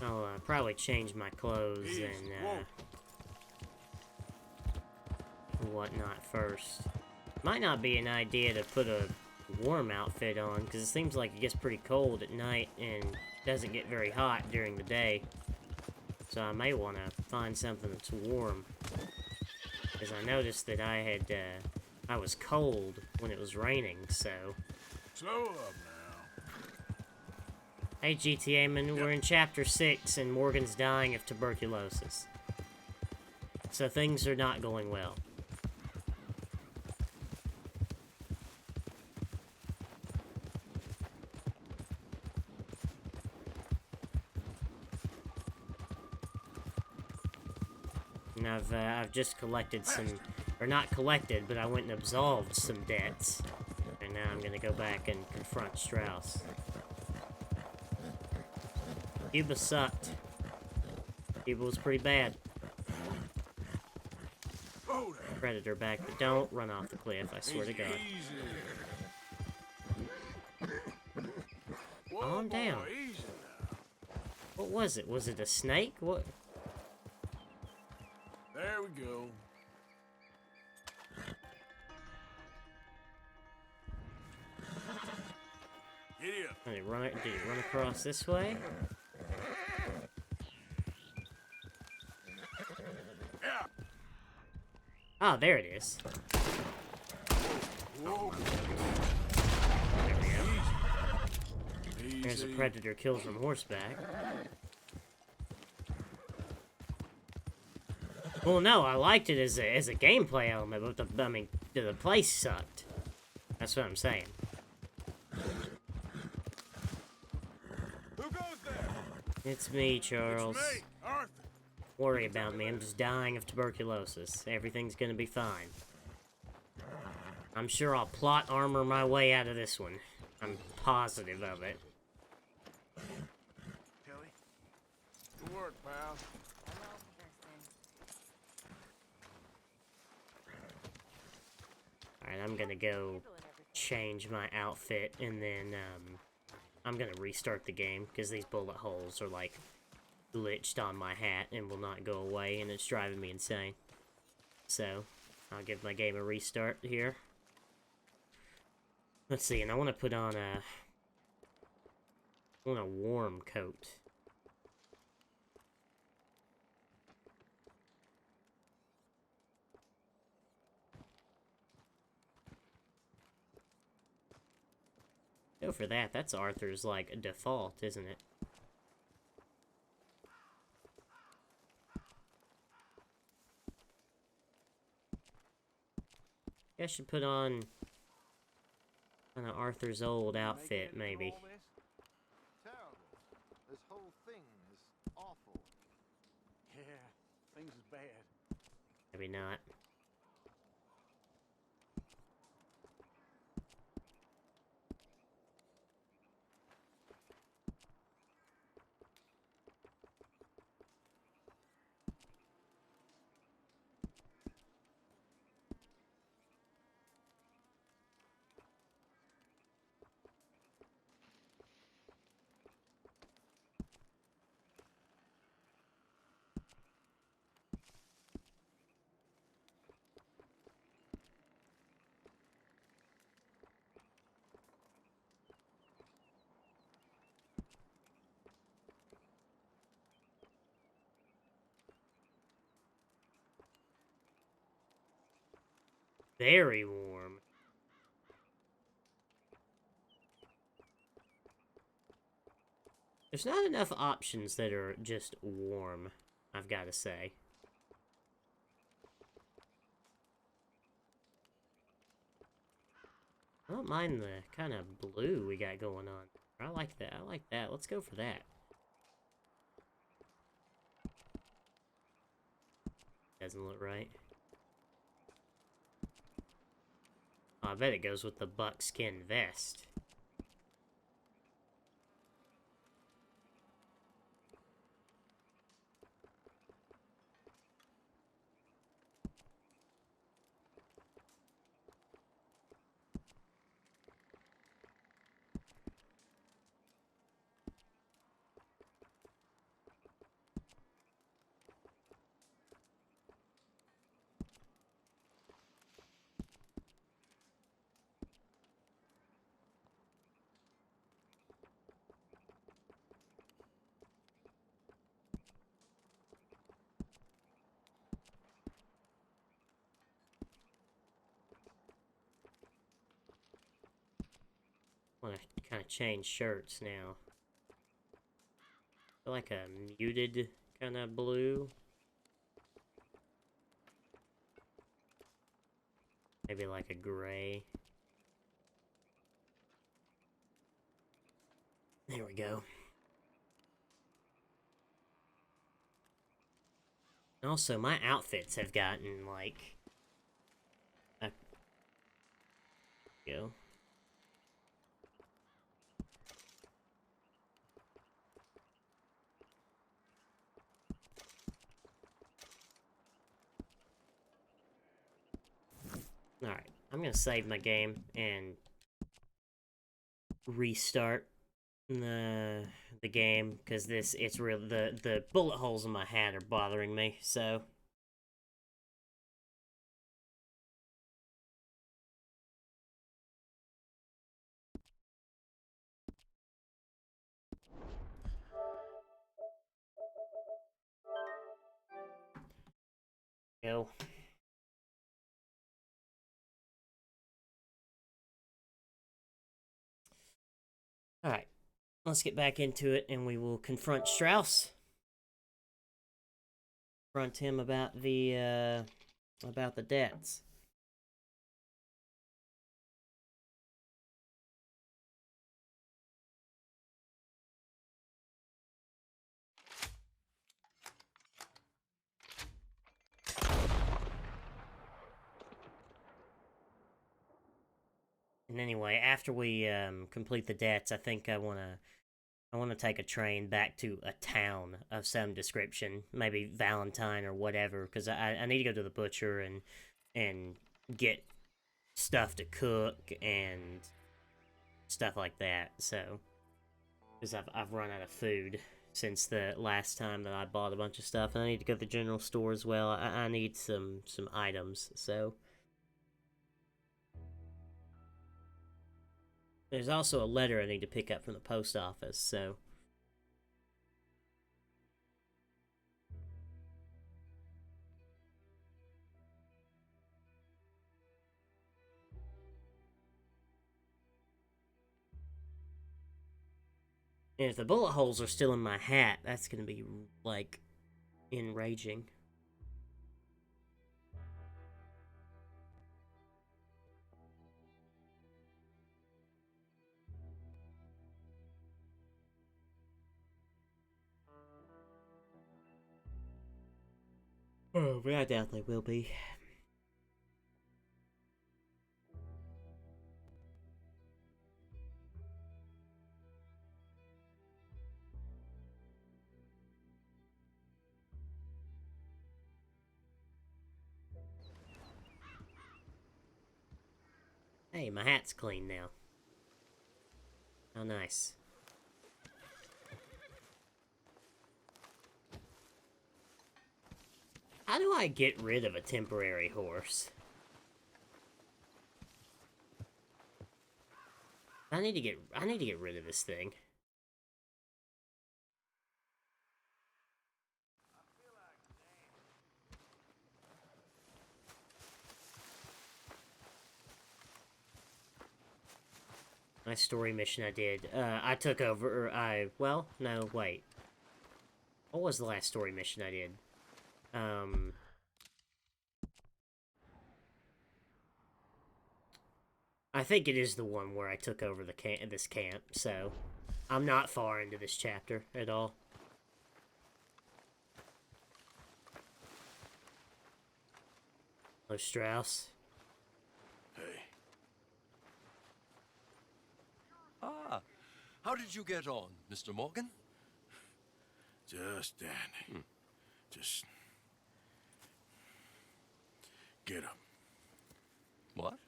I'll probably change my clothes and whatnot first. Might not be an idea to put a warm outfit on, because it seems like it gets pretty cold at night and doesn't get very hot during the day. So I may want to find something that's warm. Because I noticed that I was cold when it was raining, so...
Slow up now.
Hey GTA man, we're in chapter 6 and Morgan's dying of tuberculosis. So things are not going well. And I've just collected some, or not collected, but I went and absolved some debts. And now I'm gonna go back and confront Strauss. Cuba sucked. Cuba was pretty bad. Predator back, but don't run off the cliff, I swear to God. Calm down. What was it? Was it a snake? What?
There we go. Giddy up.
Did he run across this way?
Yeah.
Ah, there it is.
Whoa.
There we go. There's a predator killed from horseback. Well, no, I liked it as a gameplay element, but the place sucked. That's what I'm saying.
Who goes there?
It's me, Charles.
It's me, Arthur.
Worry about me. I'm just dying of tuberculosis. Everything's gonna be fine. I'm sure I'll plot armor my way out of this one. I'm positive of it.
Kelly. Good work, pal.
Alright, I'm gonna go change my outfit, and then, I'm gonna restart the game, because these bullet holes are, like, glitched on my hat and will not go away, and it's driving me insane. So, I'll give my game a restart here. Let's see, and I want to put on a warm coat. Go for that. That's Arthur's, like, default, isn't it? I should put on kind of Arthur's old outfit, maybe.
Terrible. This whole thing is awful. Yeah, things is bad.
Maybe not. very warm. There's not enough options that are just warm, I've got to say. I don't mind the kind of blue we got going on. I like that. I like that. Let's go for that. Doesn't look right. Oh, I bet it goes with the buckskin vest. I want to kind of change shirts now. I feel like a muted kind of blue. Maybe like a gray. There we go. Also, my outfits have gotten, like... Go. Alright, I'm gonna save my game and restart the game, because it's real, the bullet holes in my hat are bothering me, so... Go. Alright, let's get back into it, and we will confront Strauss. Confront him about the debts. And anyway, after we complete the debts, I think I wanna take a train back to a town of some description, maybe Valentine or whatever, because I need to go to the butcher and get stuff to cook and stuff like that. So, because I've run out of food since the last time that I bought a bunch of stuff, and I need to go to the general store as well. I need some items. So. There's also a letter I need to pick up from the post office, so... And if the bullet holes are still in my hat, that's gonna be, like, enraging. Oh, but I doubt they will be. Hey, my hat's clean now. How nice. How do I get rid of a temporary horse? I need to get rid of this thing. Last story mission I did. I took over, well, no, wait. What was the last story mission I did? I think it is the one where I took over this camp, so I'm not far into this chapter at all. Hello, Strauss.
Hey.
Ah, how did you get on, Mr. Morgan?
Just dandy. Just... get up.
What?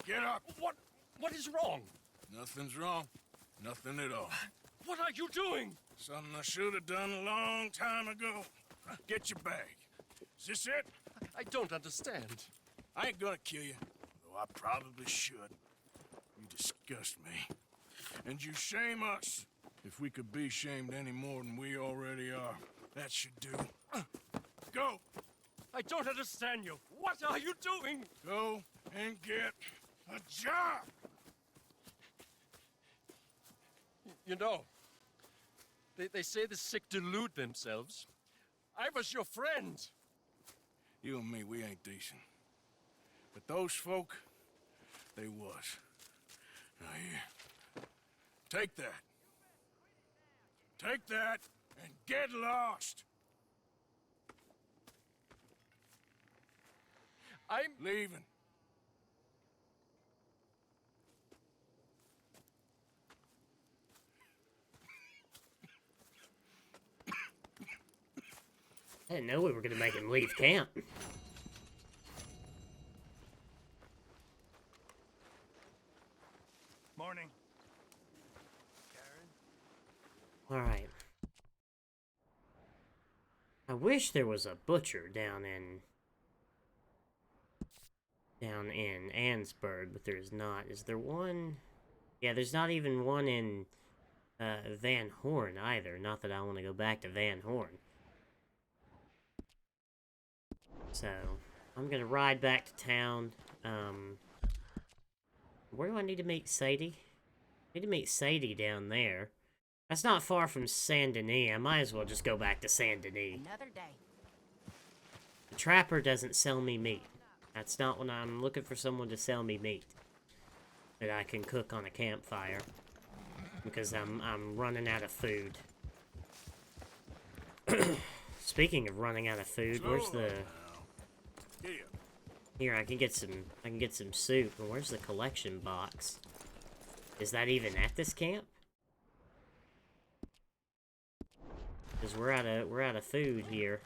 Get up!
What is wrong?
Nothing's wrong. Nothing at all.
What are you doing?
Something I should have done a long time ago. Get your bag. Is this it?
I don't understand.
I ain't gonna kill you, though I probably should. You disgust me. And you shame us. If we could be shamed any more than we already are, that should do. Go!
I don't understand you. What are you doing?
Go and get a job!
You know, they say the sick delude themselves. I was your friend.
You and me, we ain't decent. But those folk, they was. Now here, take that. Take that and get lost!
I'm
leaving.
I didn't know we were gonna make him leave camp.
Morning.
Alright. I wish there was a butcher down in Ansburg, but there's not. Is there one? Yeah, there's not even one in Van Horn either. Not that I want to go back to Van Horn. So, I'm gonna ride back to town. Where do I need to meet Sadie? I need to meet Sadie down there. That's not far from Saint Denis. I might as well just go back to Saint Denis.
Another day.
The trapper doesn't sell me meat. That's not when I'm looking for someone to sell me meat that I can cook on a campfire, because I'm running out of food. Speaking of running out of food, where's the... Here, I can get some soup. But where's the collection box? Is that even at this camp? Because we're out of food here.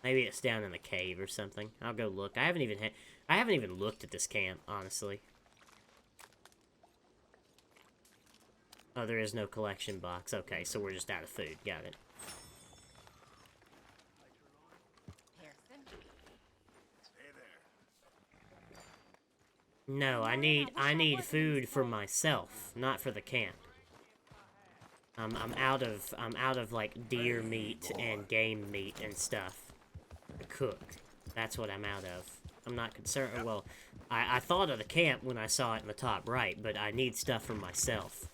Maybe it's down in the cave or something. I'll go look. I haven't even looked at this camp, honestly. Oh, there is no collection box. Okay, so we're just out of food. Got it. No, I need food for myself, not for the camp. I'm out of like deer meat and game meat and stuff to cook. That's what I'm out of. I'm not concerned. Well, I thought of the camp when I saw it in the top right, but I need stuff for myself.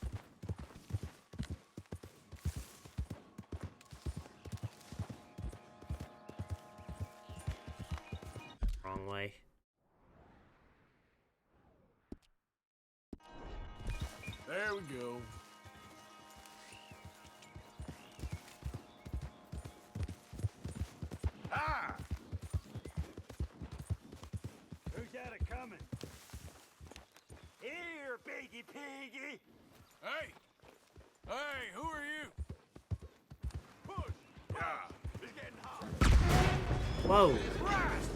Wrong way.
There we go.
Ah! Who's got it coming? Here, piggy piggy!
Hey! Hey, who are you?
Push!
Yeah.
It's getting hot!
Whoa!
Christ!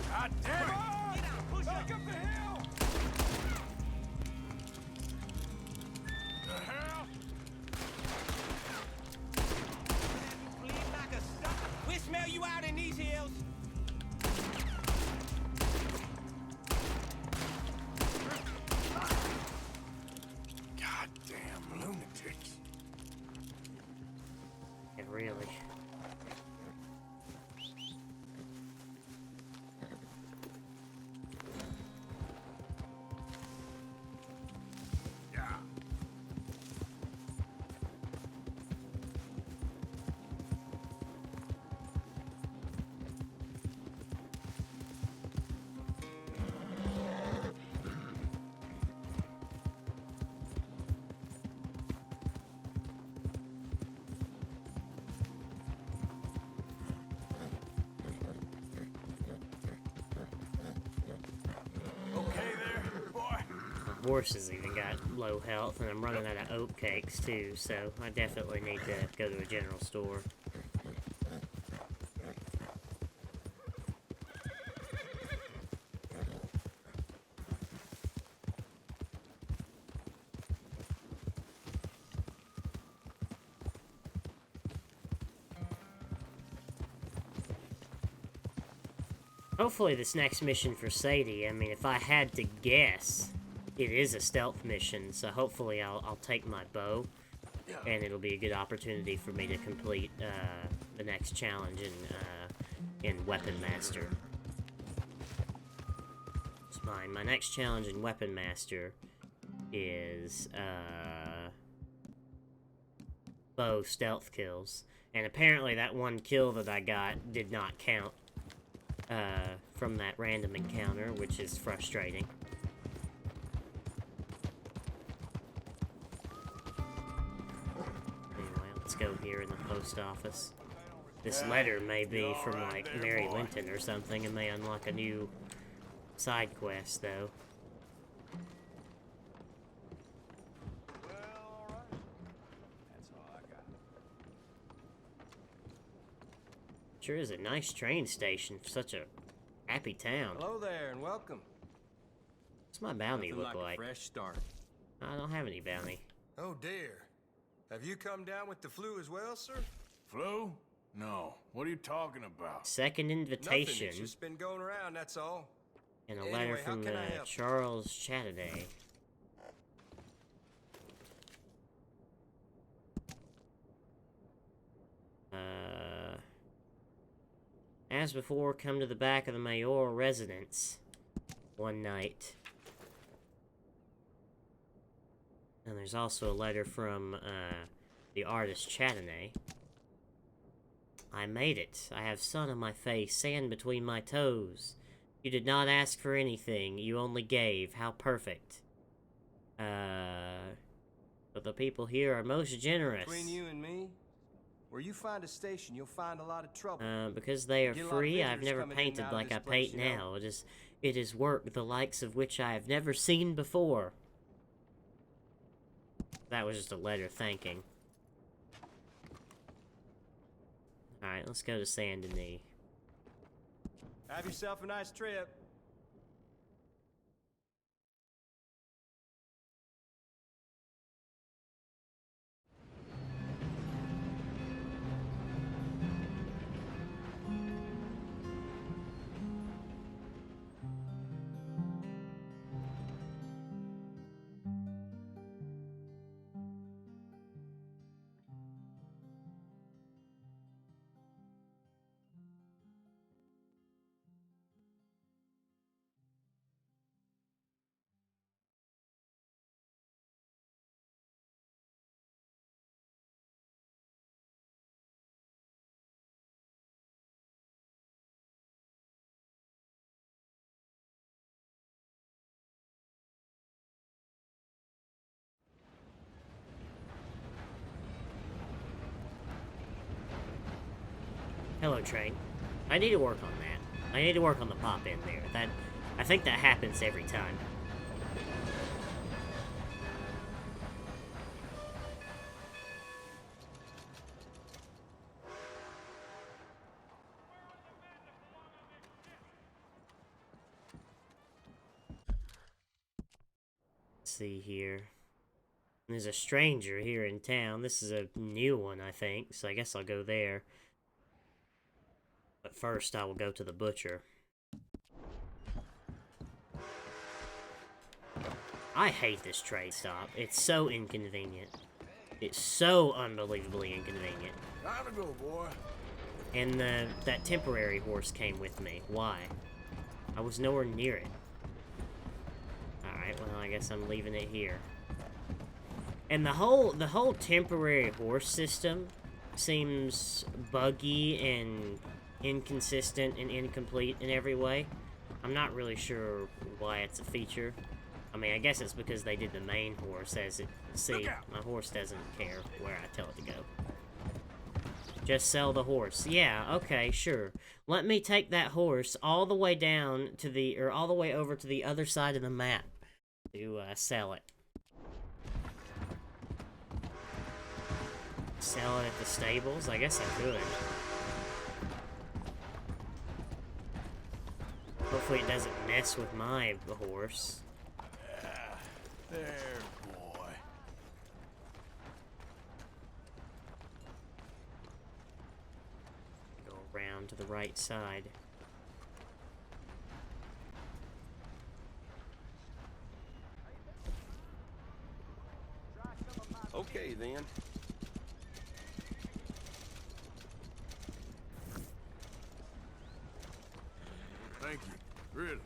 God damn it!
Back up the hill!
The hell?
We smell you out in these hills.
horse has even got low health, and I'm running out of oat cakes too, so I definitely need to go to a general store. Hopefully this next mission for Sadie, I mean, if I had to guess, it is a stealth mission, so hopefully I'll take my bow, and it'll be a good opportunity for me to complete the next challenge in Weapon Master. So my next challenge in Weapon Master is bow stealth kills, and apparently that one kill that I got did not count from that random encounter, which is frustrating. Anyway, let's go here in the post office. This letter may be from, like, Mary Linton or something. It may unlock a new side quest, though. Sure is a nice train station for such a happy town.
Hello there, and welcome.
What's my bounty
Nothing
look like?
A fresh start.
I don't have any bounty.
Oh dear. Have you come down with the flu as well, sir?
Flu? No. What are you talking about?
Second invitation.
Nothing. It's just been going around, that's all.
And a
Anyway,
letter
how
from
can I help?
Charles Chataday. As before, come to the back of the mayoral residence one night. And there's also a letter from the artist Chataday. I made it. I have sun on my face, sand between my toes. You did not ask for anything. You only gave. How perfect. But the people here are most generous.
Between you and me, where you find a station, you'll find a lot of trouble.
Because they are
You get a lot of
free, I've
visitors
never
coming in and
painted
out of
like
this
I
place,
paint
you know?
now. It is work the likes of which I have never seen before. That was just a letter thanking. Alright, let's go to Saint Denis.
Have yourself a nice trip.
Hello, train. I need to work on that. I need to work on the pop-in there. I think that happens every time. Let's see here. There's a stranger here in town. This is a new one, I think, so I guess I'll go there. But first, I will go to the butcher. I hate this trade stop. It's so inconvenient. It's so unbelievably inconvenient.
Time to go, boy.
And that temporary horse came with me. Why? I was nowhere near it. Alright, well, I guess I'm leaving it here. And the whole temporary horse system seems buggy and inconsistent and incomplete in every way. I'm not really sure why it's a feature. I mean, I guess it's because they did the main horse as it... See, my horse doesn't care where I tell it to go. Just sell the horse. Yeah, okay, sure. Let me take that horse all the way down to the... or all the way over to the other side of the map. to sell it. Sell it at the stables? I guess I could. Hopefully it doesn't mess with my horse.
There, boy.
Go around to the right side.
Okay, then.
Thank you. Really.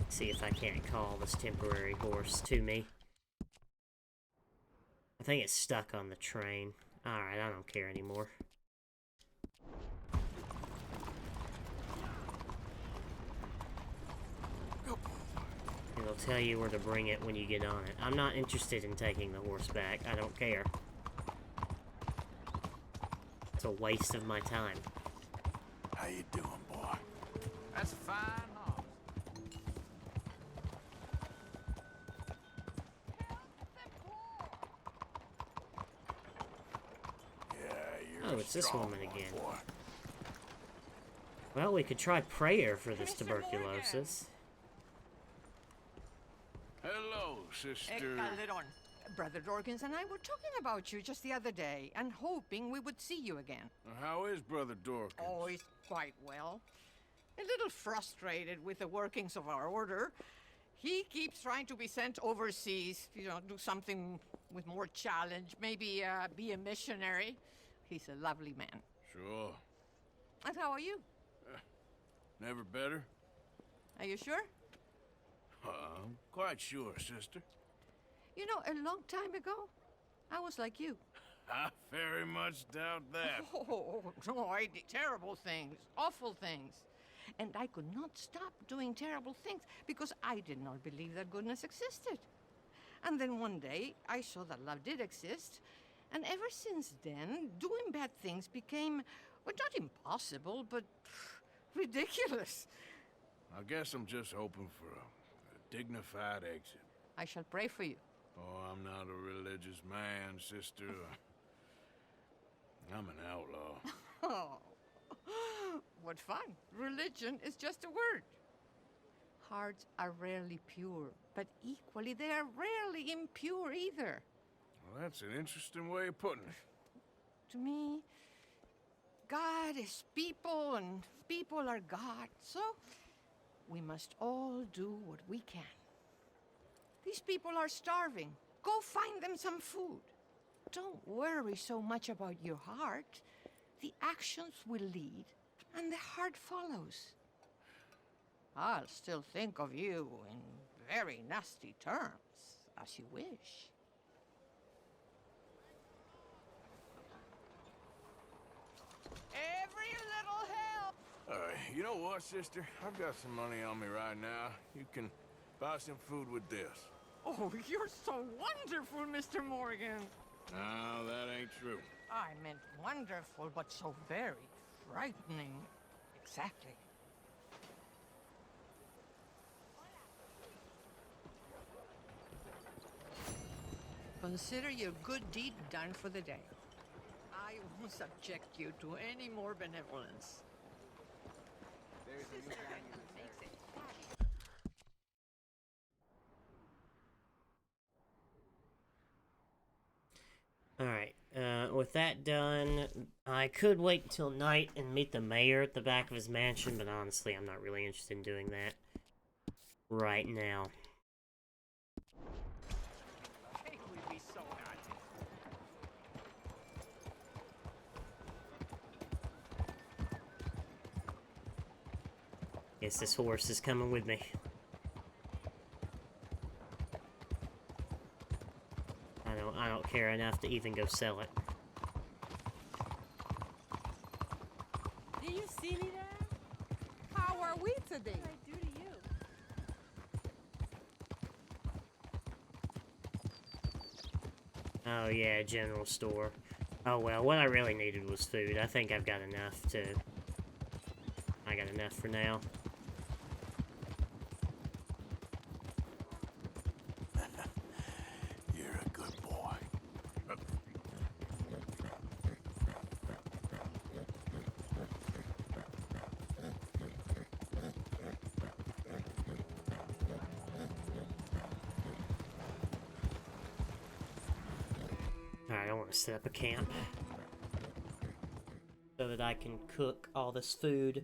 See if I can't call this temporary horse to me. I think it's stuck on the train. Alright, I don't care anymore. It'll tell you where to bring it when you get on it. I'm not interested in taking the horse back. I don't care. It's a waste of my time.
How you doing, boy?
That's a fine horse.
Yeah,
Oh, it's this
strong
woman
one,
again.
boy.
Well, we could try prayer for this tuberculosis.
Hello, sister.
Brother Dorkins and I were talking about you just the other day and hoping we would see you again.
How is Brother Dorkins?
Oh, he's quite well. A little frustrated with the workings of our order. He keeps trying to be sent overseas, you know, do something with more challenge, maybe be a missionary. He's a lovely man.
Sure.
And how are you?
Never better?
Are you sure?
I'm quite sure, sister.
You know, a long time ago, I was like you.
I very much doubt that.
Oh, no, I did terrible things, awful things. And I could not stop doing terrible things because I did not believe that goodness existed. And then one day, I saw that love did exist. And ever since then, doing bad things became, well, not impossible, but ridiculous.
I guess I'm just hoping for a dignified exit.
I shall pray for you.
Oh, I'm not a religious man, sister. I'm an outlaw.
Oh, what fun. Religion is just a word. Hearts are rarely pure, but equally they are rarely impure either.
Well, that's an interesting way of putting it.
To me, God is people and people are God, so we must all do what we can. These people are starving. Go find them some food. Don't worry so much about your heart. The actions will lead, and the heart follows. I'll still think of you in very nasty terms, as you wish. Every little help!
You know what, sister? I've got some money on me right now. You can buy some food with this.
Oh, you're so wonderful, Mr. Morgan.
No, that ain't true.
I meant wonderful, but so very frightening. Exactly. Consider your good deed done for the day. I won't subject you to any more benevolence.
There's a new gang in the
makes it.
Alright, with that done, I could wait until night and meet the mayor at the back of his mansion, but honestly, I'm not really interested in doing that right now.
They would be so happy.
Guess this horse is coming with me. I don't care enough to even go sell it.
Do you see me there? How are we today? What did I do to you?
Oh yeah, general store. Oh well, what I really needed was food. I think I've got enough to... I got enough for now.
You're a good boy.
Alright, I want to set up a camp. So that I can cook all this food.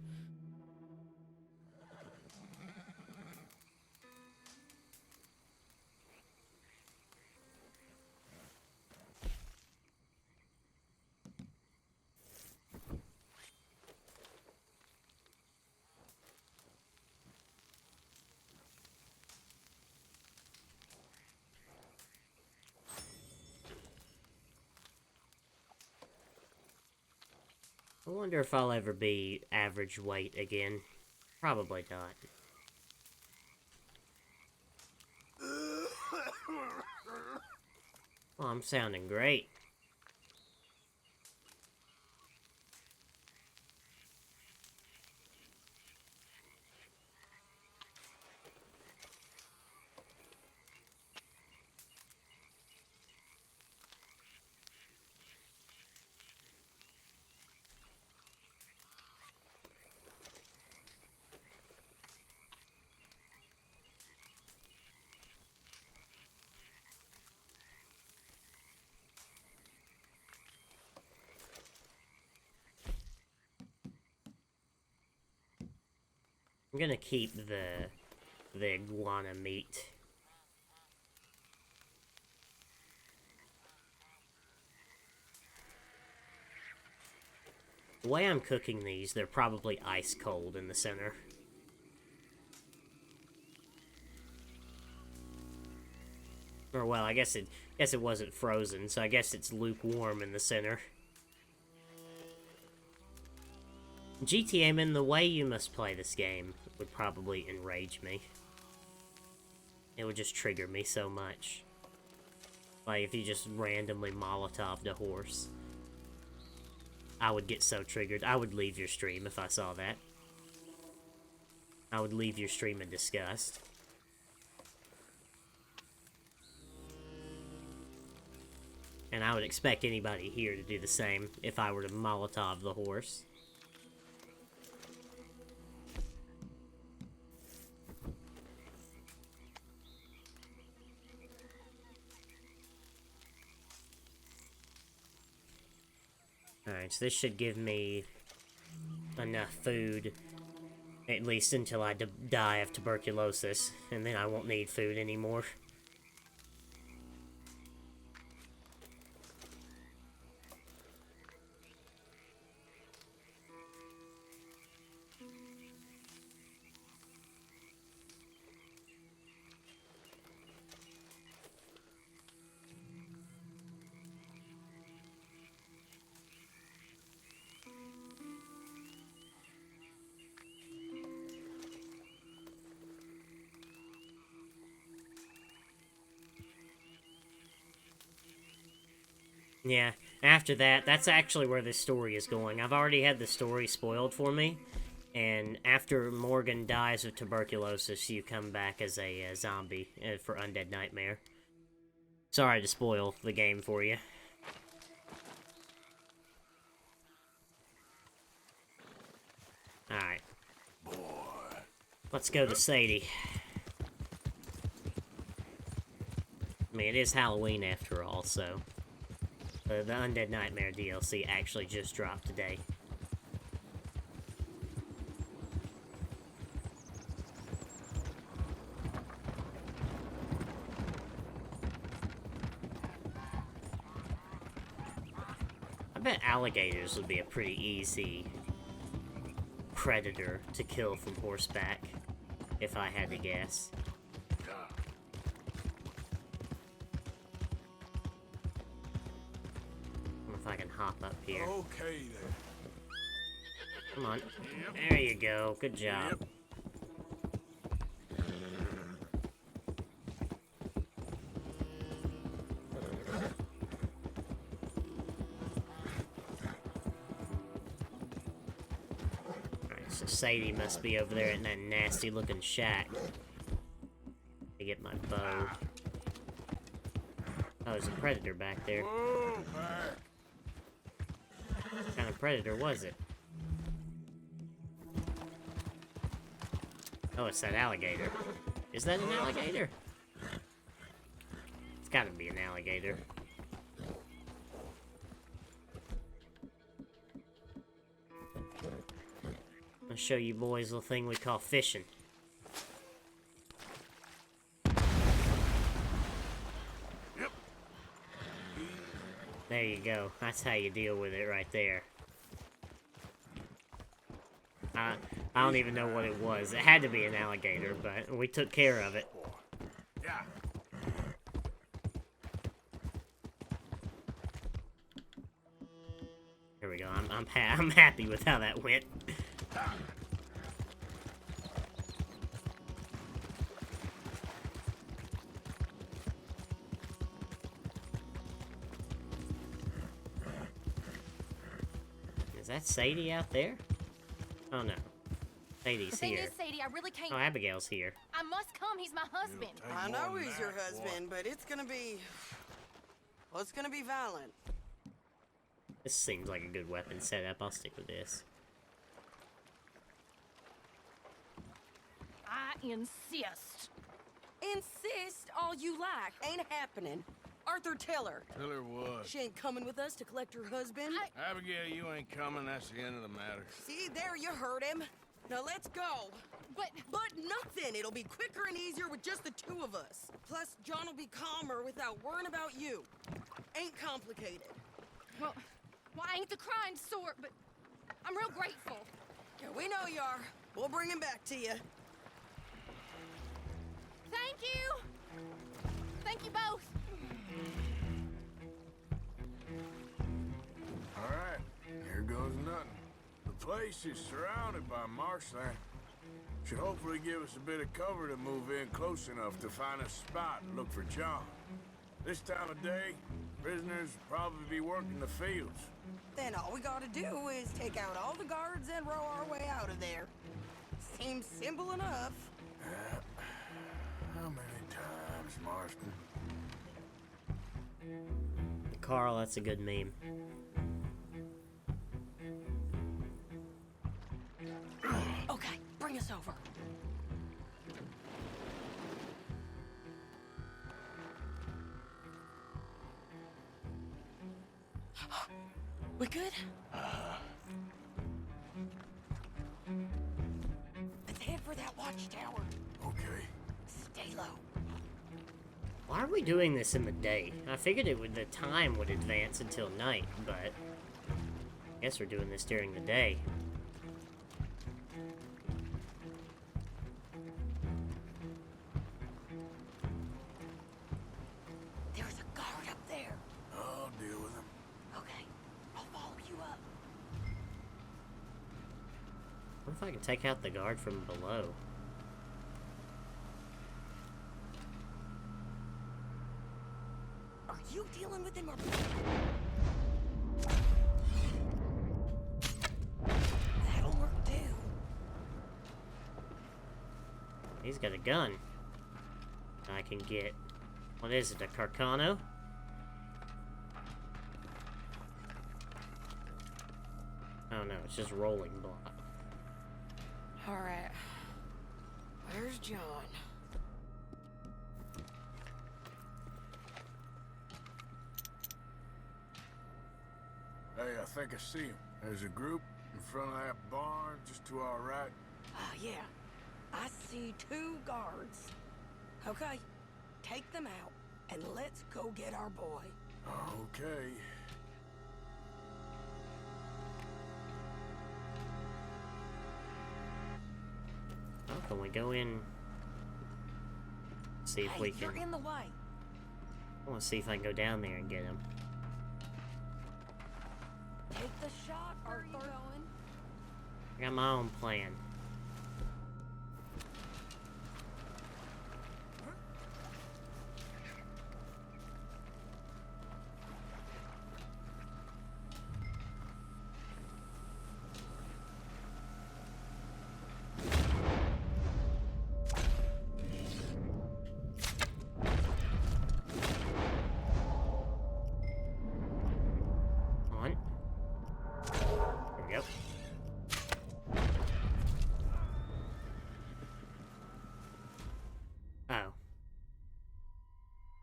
I wonder if I'll ever be average weight again. Probably not. Well, I'm sounding great. I'm gonna keep the iguana meat. The way I'm cooking these, they're probably ice cold in the center. Or well, I guess it wasn't frozen, so I guess it's lukewarm in the center. GTM, the way you must play this game would probably enrage me. It would just trigger me so much. Like, if you just randomly Molotov'd a horse. I would get so triggered. I would leave your stream if I saw that. I would leave your stream in disgust. And I would expect anybody here to do the same if I were to Molotov the horse. Alright, so this should give me enough food, at least until I die of tuberculosis, and then I won't need food anymore. Yeah, after that, that's actually where this story is going. I've already had the story spoiled for me, and after Morgan dies of tuberculosis, you come back as a zombie for Undead Nightmare. Sorry to spoil the game for you. Alright. Let's go to Sadie. I mean, it is Halloween after all, so... The Undead Nightmare DLC actually just dropped today. I bet alligators would be a pretty easy predator to kill from horseback, if I had to guess. If I can hop up here.
Okay then.
Come on. There you go. Good job. So Sadie must be over there in that nasty looking shack. To get my bow. Oh, there's a predator back there. What kind of predator was it? Oh, it's that alligator. Is that an alligator? It's gotta be an alligator. I'll show you boys a little thing we call fishing. There you go. That's how you deal with it right there. I don't even know what it was. It had to be an alligator, but we took care of it.
Yeah.
Here we go. I'm happy with how that went. Is that Sadie out there? Oh no. Sadie's
The thing
here.
is, Sadie, I really can't.
Oh, Abigail's here.
I must come. He's my husband.
I know he's your husband, but it's gonna be... Well, it's gonna be violent.
This seems like a good weapon setup. I'll stick with this.
I insist.
Insist all you like. Ain't happening. Arthur, tell her.
Tell her what?
She ain't coming with us to collect her husband.
Abigail, you ain't coming. That's the end of the matter.
See, there you heard him. Now let's go. But nothing. It'll be quicker and easier with just the two of us. Plus, John will be calmer without worrying about you. Ain't complicated.
Well, I ain't the kind sort, but I'm real grateful.
Yeah, we know you are. We'll bring him back to you.
Thank you. Thank you both.
All right, here goes nothing. The place is surrounded by marshland. Should hopefully give us a bit of cover to move in close enough to find a spot and look for John. This time of day, prisoners will probably be working the fields.
Then all we gotta do is take out all the guards and row our way out of there. Seems simple enough.
How many times, Marston?
Carl, that's a good meme.
Okay, bring us over. We good? Let's head for that watchtower.
Okay.
Stay low.
Why are we doing this in the day? I figured the time would advance until night, but I guess we're doing this during the day.
There's a guard up there.
I'll deal with him.
Okay, I'll follow you up.
What if I could take out the guard from below?
Are you dealing with him or... That'll work too.
He's got a gun. I can get... What is it, a Carcano? Oh no, it's just rolling block.
Alright. Where's John?
Hey, I think I see him. There's a group in front of that barn just to our right.
Ah, yeah. I see 2 guards. Okay, take them out, and let's go get our boy.
Okay.
Oh, can we go in? See if
Hey,
we can...
you're in the way.
I want to see if I can go down there and get him.
Take the shot, Arthur. Where are you going?
I got my own plan.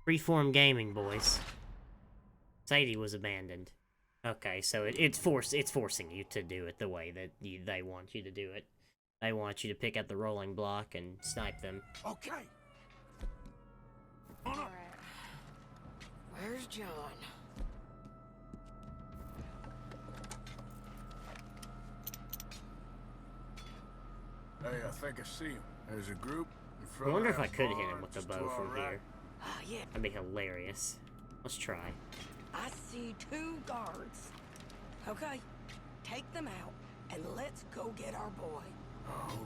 Freeform gaming, boys. Sadie was abandoned. Okay, so it's forcing you to do it the way that they want you to do it. They want you to pick up the rolling block and snipe them.
Okay.
Alright. Where's John?
Hey, I think I see him. There's a group in
I
front
wonder
of
if I
that
could hit
bar
him with the
just
bow
to our
from
right.
here.
Ah, yeah.
That'd be hilarious. Let's try.
I see 2 guards. Okay, take them out, and let's go get our boy.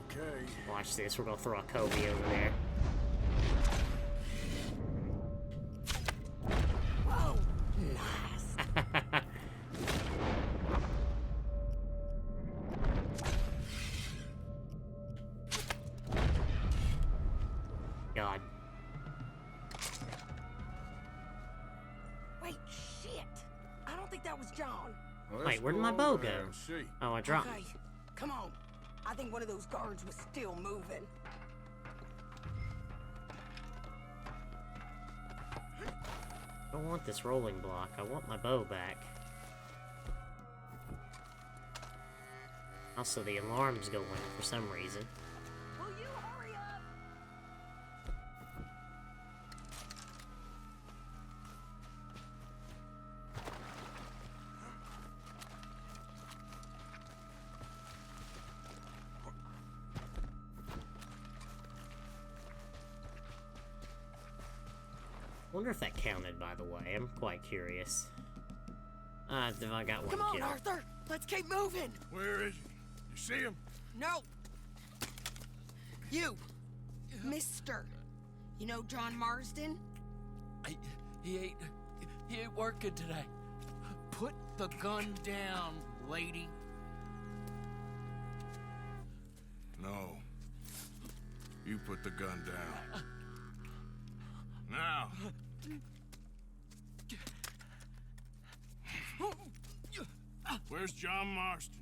Okay.
Watch this, we're gonna throw a Kobe over there.
Whoa, nice.
God.
Wait, shit. I don't think that was John.
Well,
Wait, where did my bow go?
See.
Oh, I dropped
Okay, come on. I think one of those guards was still moving.
I don't want this rolling block. I want my bow back. Also, the alarm's going for some reason.
Will you hurry up?
Wonder if that counted, by the way. I'm quite curious. If I got one
Come on,
kill.
Arthur. Let's keep moving.
Where is he? You see him?
No. You, Mister. You know John Marsden?
He ain't working today. Put the gun down, lady.
No. You put the gun down. Now. Where's John Marston?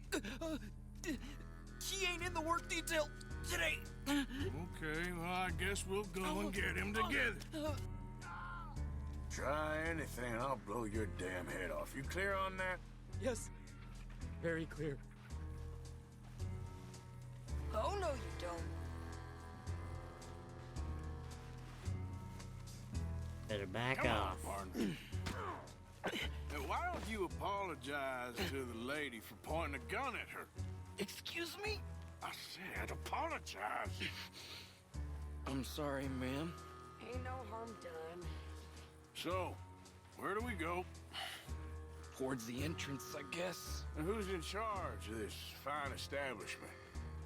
He ain't in the work detail today.
Okay, well, I guess we'll go and get him together. Try anything, I'll blow your damn head off. You clear on that?
Yes. Very clear.
Oh, no, you don't.
Better back
Come
off.
on, partner. Now, why don't you apologize to the lady for pointing a gun at her?
Excuse me?
I said apologize.
I'm sorry, ma'am.
Ain't no harm done.
So, where do we go?
Towards the entrance, I guess.
And who's in charge of this fine establishment?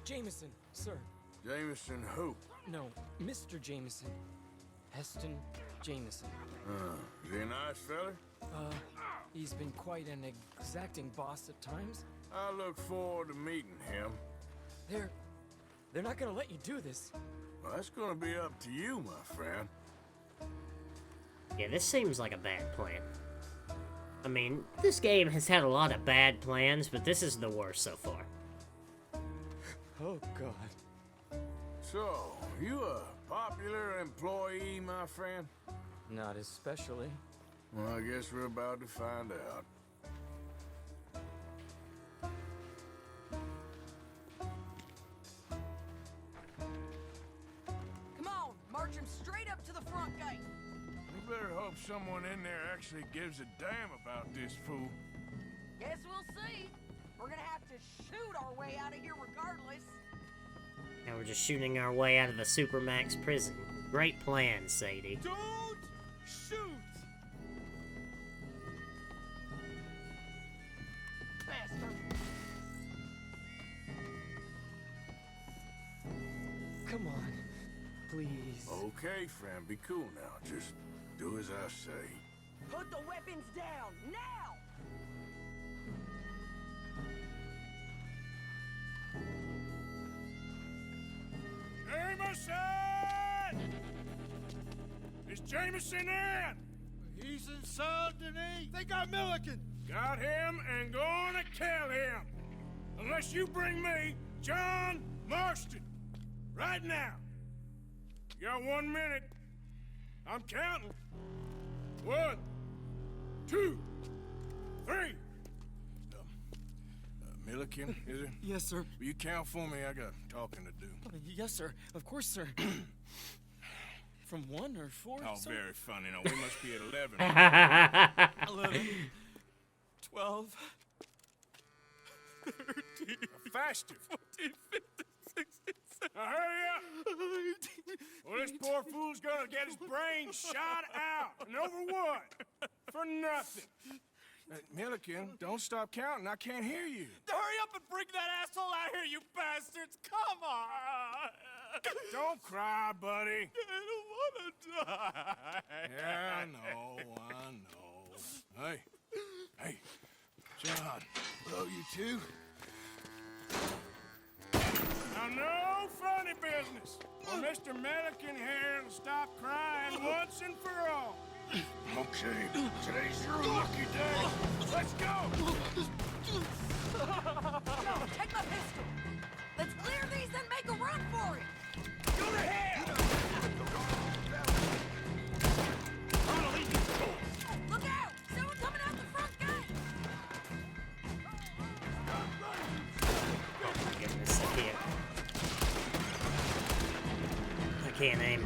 Jameson, sir.
Jameson who?
No, Mr. Jameson. Heston Jameson.
Is he a nice fella?
He's been quite an exacting boss at times.
I look forward to meeting him.
They're not gonna let you do this.
Well, that's gonna be up to you, my friend.
Yeah, this seems like a bad plan. I mean, this game has had a lot of bad plans, but this is the worst so far.
Oh, God.
So, you a popular employee, my friend?
Not especially.
Well, I guess we're about to find out.
Come on, march him straight up to the front gate.
You better hope someone in there actually gives a damn about this fool.
Guess we'll see. We're gonna have to shoot our way out of here regardless.
Now we're just shooting our way out of the Supermax prison. Great plan, Sadie.
Don't shoot!
Bastard.
Come on, please.
Okay, friend, be cool now. Just do as I say.
Put the weapons down, now!
Jameson! Is Jameson in?
He's in Saint-Denis. They got Milliken.
Got him and gonna kill him. Unless you bring me John Marston. Right now. You got 1 minute. I'm counting. 1, 2, 3. Milliken, is it?
Yes, sir.
Will you count for me? I got talking to do.
Yes, sir. Of course, sir. From 1 or 4?
Oh,
sir?
very funny. No, we must be at 11.
11, 12, 13.
Faster.
14, 15, 16, 17.
Now hurry up! Well, this poor fool's gonna get his brains shot out. And over what? For nothing. Milliken, don't stop counting. I can't hear you.
Hurry up and bring that asshole out here, you bastards! Come on!
Don't cry, buddy.
I don't want to die.
Yeah, I know. Hey, John. Hello, you two. Now, no funny business. Well, Mr. Milliken here will stop crying once and for all. Okay, today's your lucky day. Let's go!
No, take my pistol. Let's clear these and make a run for it.
Go to hell!
Look out! Someone coming out the front gate.
Oh my goodness, I can't aim.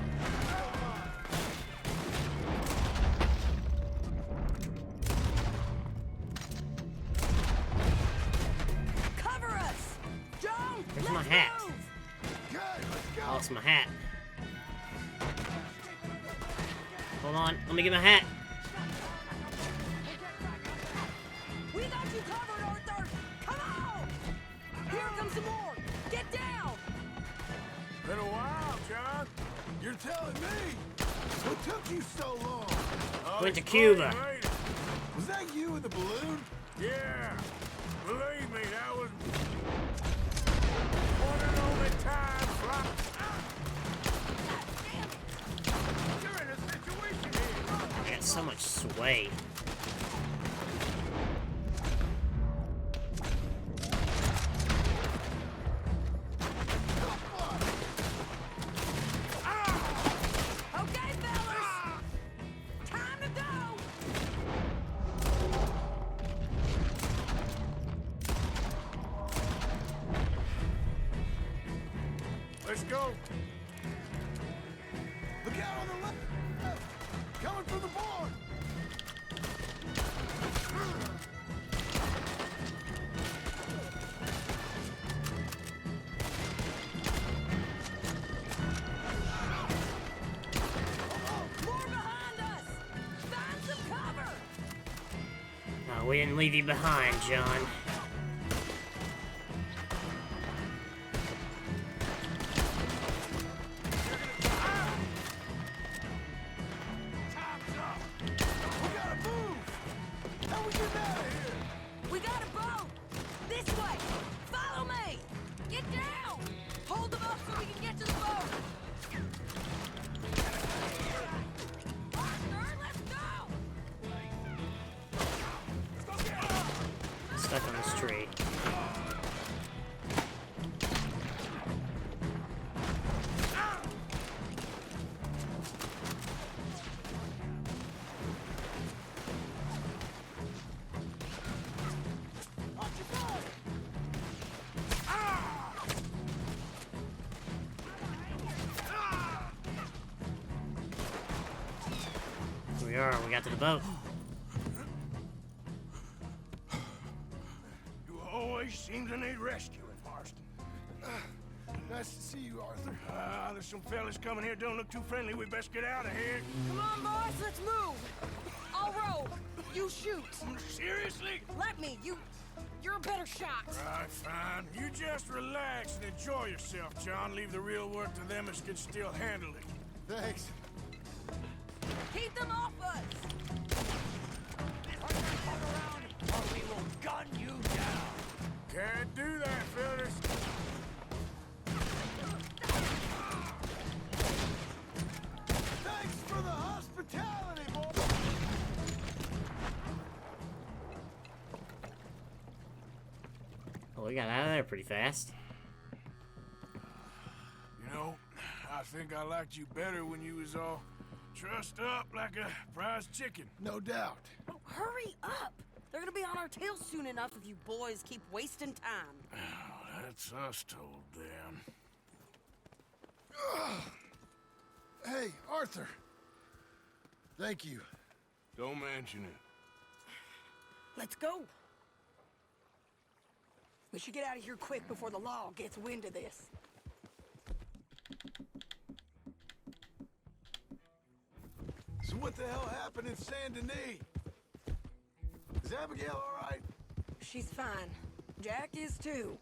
Cover us! Joan,
Where's my
let's
hat?
move!
I lost my hat. Hold on, let me get my hat.
We got you covered, Arthur! Come on! Here comes some more! Get down!
Been a while, John.
You're telling me? What took you so long?
Went to Cuba.
Was that you with the balloon?
Yeah. Believe me, that was one and only time. You're in a situation here.
I got so much sway.
Okay, fellas! Time to go!
Let's go.
Look out on the left! Coming from the board!
More behind us! Find some cover!
No, we didn't leave you behind, John.
Time's up.
We gotta move! How we getting out of here?
We got a boat! This way! Follow me! Get down! Hold them up so we can get to the boat! Arthur, let's go!
Stuck on this tree. Here we are, we got to the boat.
You always seem to need rescuing, Marston.
Nice to see you, Arthur.
There's some fellas coming here. Don't look too friendly. We best get out of here.
Come on, boys, let's move! I'll row. You shoot.
Seriously?
Let me. You're a better shot.
Right, fine. You just relax and enjoy yourself, John. Leave the real work to them as can still handle it.
Thanks.
Keep them off us.
Or we will gun you down.
Can't do that, fellas.
Thanks for the hospitality, boy!
Oh, we got out of there pretty fast.
You know, I think I liked you better when you was all Trussed up like a prize chicken.
No doubt.
Hurry up! They're gonna be on our tails soon enough if you boys keep wasting time.
Oh, that's us told them.
Hey, Arthur. Thank you.
Don't mention it.
Let's go. We should get out of here quick before the law gets wind of this.
So what the hell happened in Saint Denis? Is Abigail all right?
She's fine. Jack is too.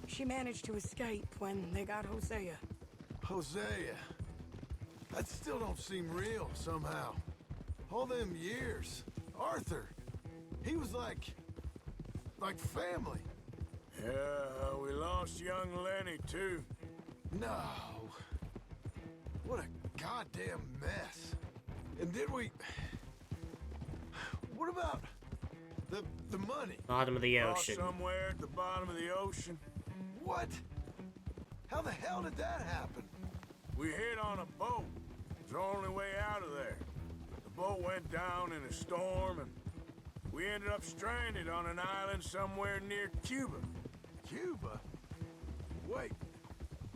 She managed to escape when they got Hosea.
Hosea. That still don't seem real, somehow. All them years. Arthur. He was like family. Yeah, we lost young Lenny, too. No. What a goddamn mess. And did we... What about the money?
Bottom of the
Lost
ocean.
somewhere at the bottom of the ocean. What? How the hell did that happen? We hit on a boat. It was the only way out of there. The boat went down in a storm, and we ended up stranded on an island somewhere near Cuba. Cuba? Wait,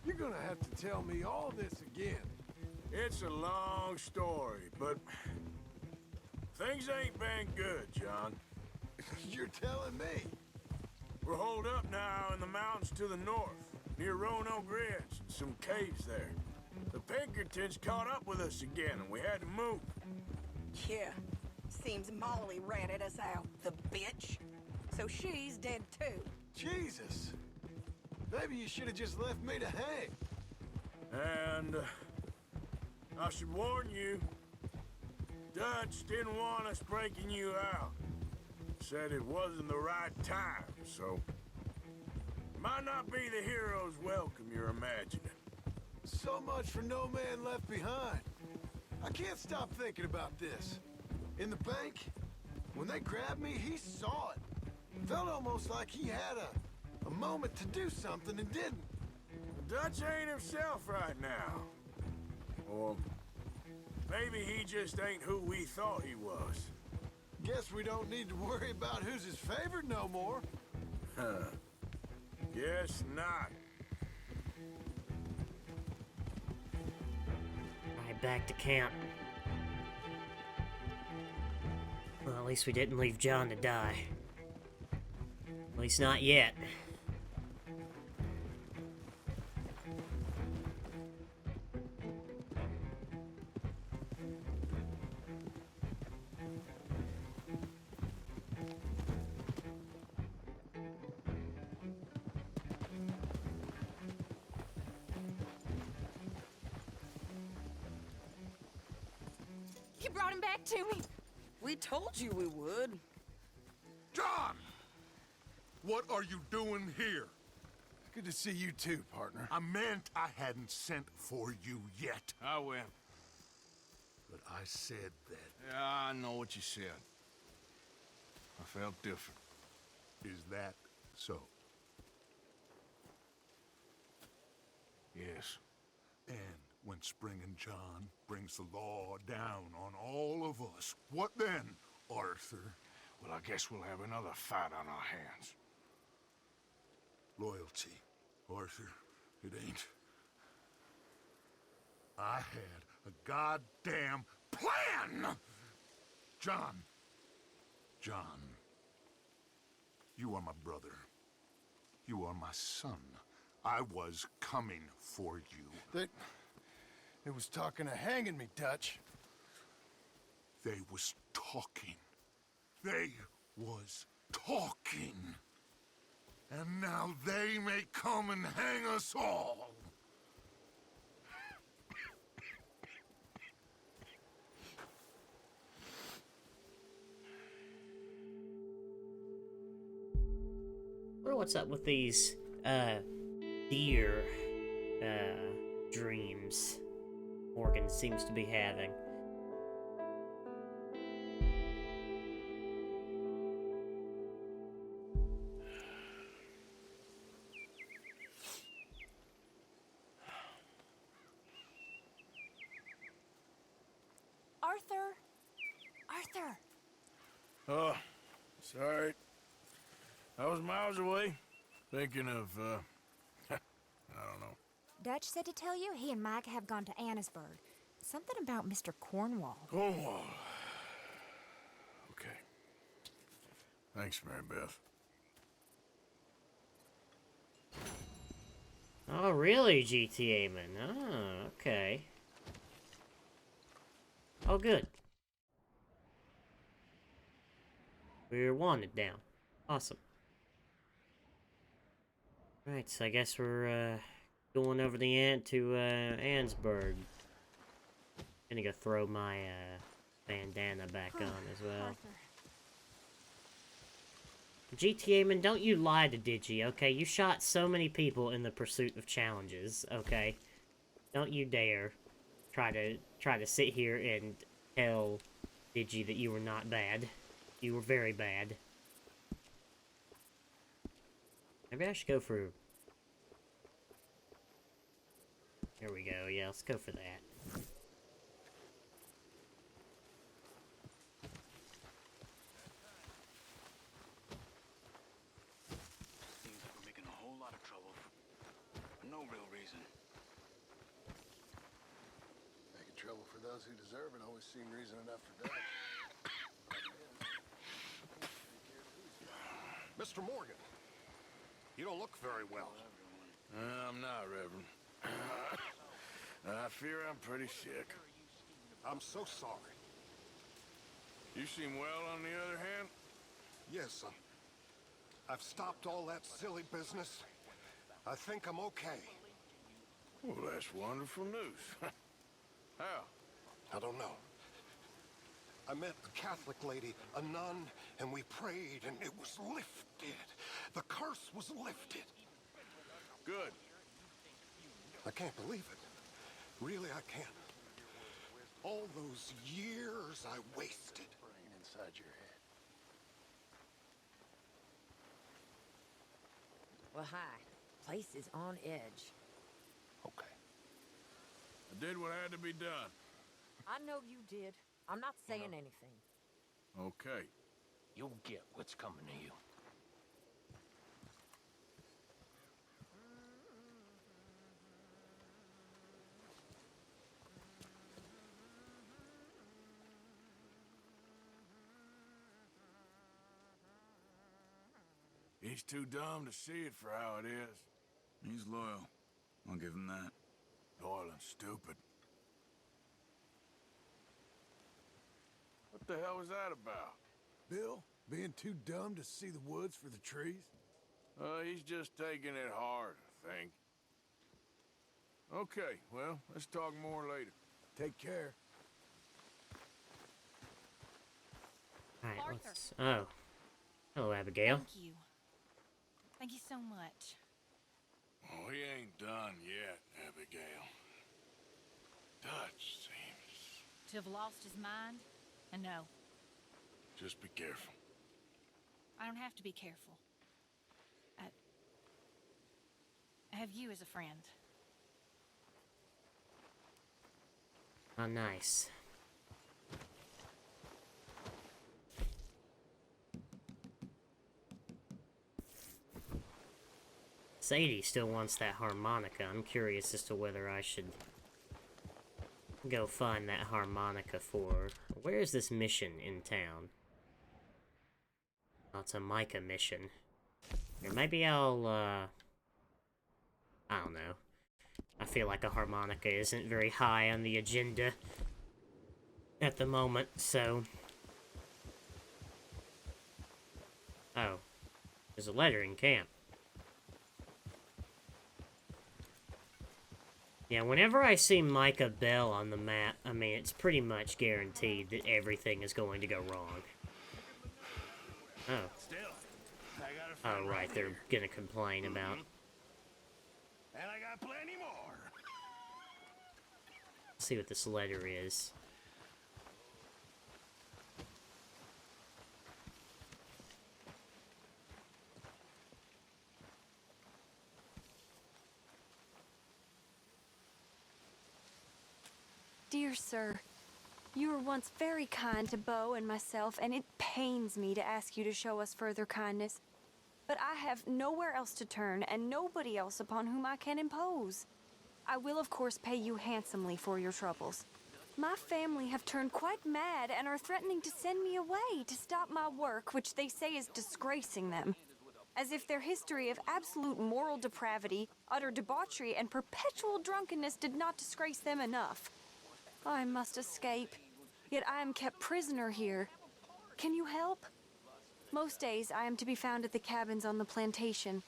you're gonna have to tell me all this again. It's a long story, but things ain't been good, John. You're telling me? We're holed up now in the mountains to the north, near Roanoke Ridge, some caves there. The Pinkertons caught up with us again, and we had to move.
Yeah. Seems Molly ratted us out, the bitch. So she's dead too.
Jesus. Maybe you should have just left me to hang. And I should warn you, Dutch didn't want us breaking you out. Said it wasn't the right time, so might not be the hero's welcome you're imagining. So much for no man left behind. I can't stop thinking about this. In the bank, when they grabbed me, he saw it. Felt almost like he had a moment to do something and didn't. Dutch ain't himself right now. Or maybe he just ain't who we thought he was. Guess we don't need to worry about who's his favorite no more. Huh. Guess not.
Alright, back to camp. Well, at least we didn't leave John to die. At least not yet.
You brought him back to me.
We told you we would.
John! What are you doing here?
Good to see you too, partner.
I meant I hadn't sent for you yet.
I went.
But I said that.
Yeah, I know what you said. I felt different.
Is that so?
Yes.
And when Spring and John brings the law down on all of us, what then, Arthur?
Well, I guess we'll have another fight on our hands.
Loyalty, Arthur, it ain't. I had a goddamn plan! John, you are my brother. You are my son. I was coming for you.
They was talking of hanging me, Dutch.
They was talking. They was talking. And now they may come and hang us all.
I wonder what's up with these, deer, dreams Morgan seems to be having.
Arthur? Arthur!
Oh, sorry. I was miles away, thinking of, I don't know.
Dutch said to tell you he and Mike have gone to Annisburg. Something about Mr. Cornwall.
Cornwall. Okay. Thanks, Mary Beth.
Oh, really, GTA man? Oh, okay. Oh, good. We're wanted now. Awesome. Right, so I guess we're, going over the ant to, Annesburg. Gonna go throw my, bandana back on as well. GTA man, don't you lie to Digi, okay? You shot so many people in the pursuit of challenges, okay? Don't you dare try to sit here and tell Digi that you were not bad. You were very bad. Maybe I should go for... There we go, yeah, let's go for that.
Seems like we're making a whole lot of trouble for no real reason.
Making trouble for those who deserve it always seemed reason enough for Dutch.
Mr. Morgan, you don't look very well.
I'm not, Reverend. I fear I'm pretty sick.
I'm so sorry.
You seem well, on the other hand?
Yes, I've stopped all that silly business. I think I'm okay.
Well, that's wonderful news. How?
I don't know. I met a Catholic lady, a nun, and we prayed, and it was lifted. The curse was lifted.
Good.
I can't believe it. Really, I can't. All those years I wasted.
Brain inside your head.
Well, hi. Place is on edge.
Okay.
I did what had to be done.
I know you did. I'm not saying anything.
Okay.
You'll get what's coming to you.
He's too dumb to see it for how it is.
He's loyal. I'll give him that.
Loyal and stupid. What the hell was that about?
Bill, being too dumb to see the woods for the trees?
He's just taking it hard, I think. Okay, well, let's talk more later.
Take care.
Alright,
Arthur.
let's... Oh. Hello, Abigail.
Thank you. Thank you so much.
Oh, he ain't done yet, Abigail. Dutch seems...
To have lost his mind? And no,
Just be careful.
I don't have to be careful. I have you as a friend.
Oh, nice. Sadie still wants that harmonica. I'm curious as to whether I should go find that harmonica for her. Where is this mission in town? Oh, it's a Micah mission. Or maybe I'll, I don't know. I feel like a harmonica isn't very high on the agenda at the moment, so... Oh. There's a letter in camp. Yeah, whenever I see Micah Bell on the map, I mean, it's pretty much guaranteed that everything is going to go wrong. Oh. Oh, right, they're gonna complain about...
And I got plenty more.
Let's see what this letter is.
Dear sir,
You were once very kind to Beau and myself, and it pains me to ask you to show us further kindness. But I have nowhere else to turn, and nobody else upon whom I can impose. I will, of course, pay you handsomely for your troubles. My family have turned quite mad and are threatening to send me away to stop my work, which they say is disgracing them. As if their history of absolute moral depravity, utter debauchery, and perpetual drunkenness did not disgrace them enough. I must escape, yet I am kept prisoner here. Can you help? Most days I am to be found at the cabins on the plantation.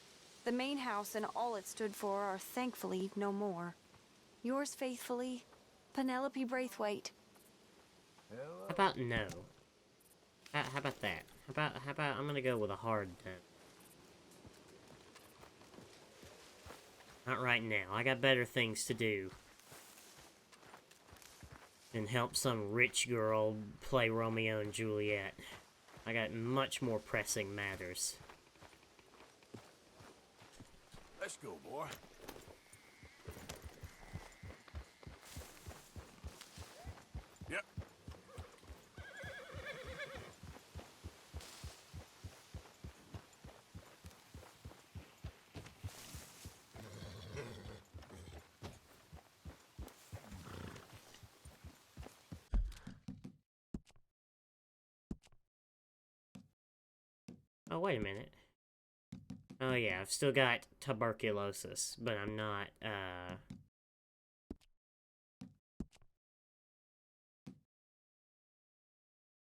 The main house and all it stood for are thankfully no more. Yours faithfully, Penelope Braithwaite.
How about no? How about that? How about I'm gonna go with a hard no. Not right now. I got better things to do than help some rich girl play Romeo and Juliet. I got much more pressing matters.
Let's go, boy. Yep.
Oh, wait a minute. Oh yeah, I've still got tuberculosis, but I'm not,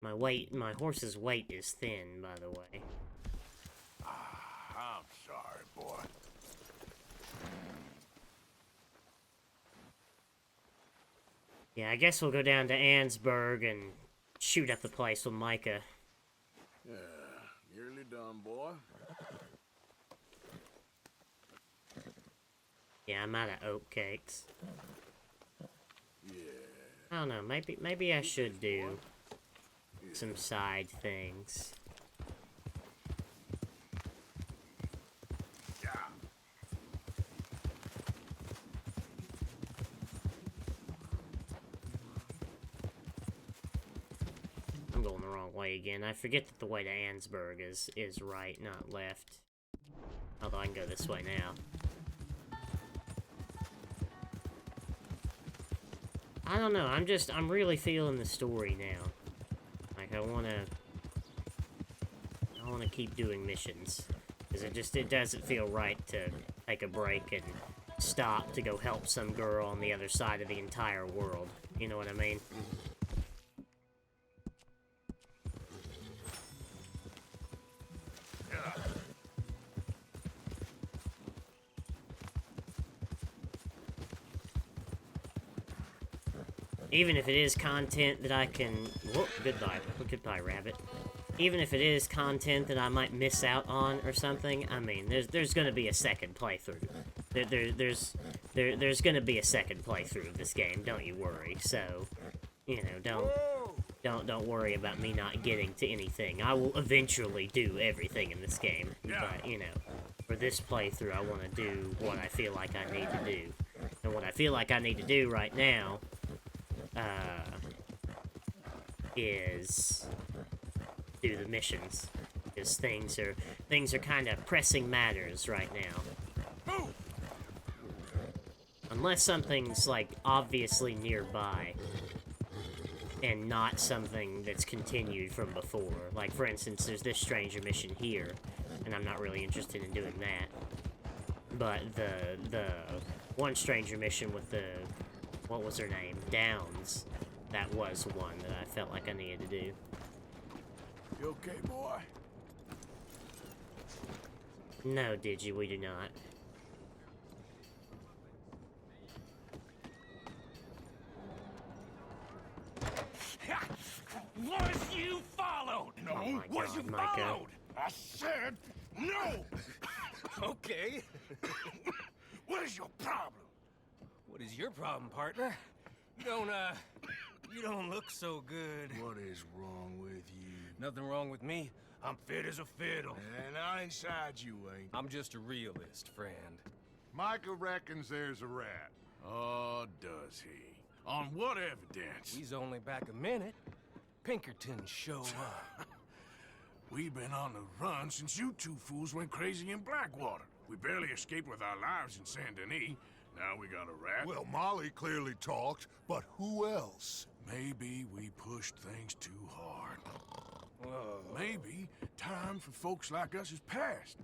my horse's weight is thin, by the way.
I'm sorry, boy.
Yeah, I guess we'll go down to Ansburg and shoot up the place with Micah.
Yeah, nearly done, boy.
Yeah, I'm out of oat cakes.
Yeah.
I don't know, maybe I should do some side things.
Yeah.
I'm going the wrong way again. I forget that the way to Ansburg is right, not left. Although I can go this way now. I don't know, I'm really feeling the story now. Like, I wanna keep doing missions. Because it doesn't feel right to take a break and stop to go help some girl on the other side of the entire world. You know what I mean? Even if it is content that I can... Whoop, goodbye, rabbit. Even if it is content that I might miss out on or something, I mean, there's gonna be a second playthrough. There's gonna be a second playthrough of this game, don't you worry. So, you know, don't worry about me not getting to anything. I will eventually do everything in this game. But, you know, for this playthrough, I want to do what I feel like I need to do. And what I feel like I need to do right now is do the missions, because things are kind of pressing matters right now. Unless something's like obviously nearby and not something that's continued from before. Like, for instance, there's this stranger mission here, and I'm not really interested in doing that. But the one stranger mission with the, what was her name? Downs. That was one that I felt like I needed to do.
You okay, boy?
No, Digi, we do not.
Was you followed? No.
Oh my
Was
God,
you
Micah.
followed? I said no.
Okay.
What is your problem?
What is your problem, partner? You don't look so good.
What is wrong with you?
Nothing wrong with me. I'm fit as a fiddle.
And I inside you ain't.
I'm just a realist, friend.
Micah reckons there's a rat.
Oh, does he? On what evidence?
He's only back a minute. Pinkerton show up.
We've been on the run since you two fools went crazy in Blackwater. We barely escaped with our lives in Saint Denis. Now we got a rat.
Well, Molly clearly talked, but who else?
Maybe we pushed things too hard. Maybe time for folks like us is past.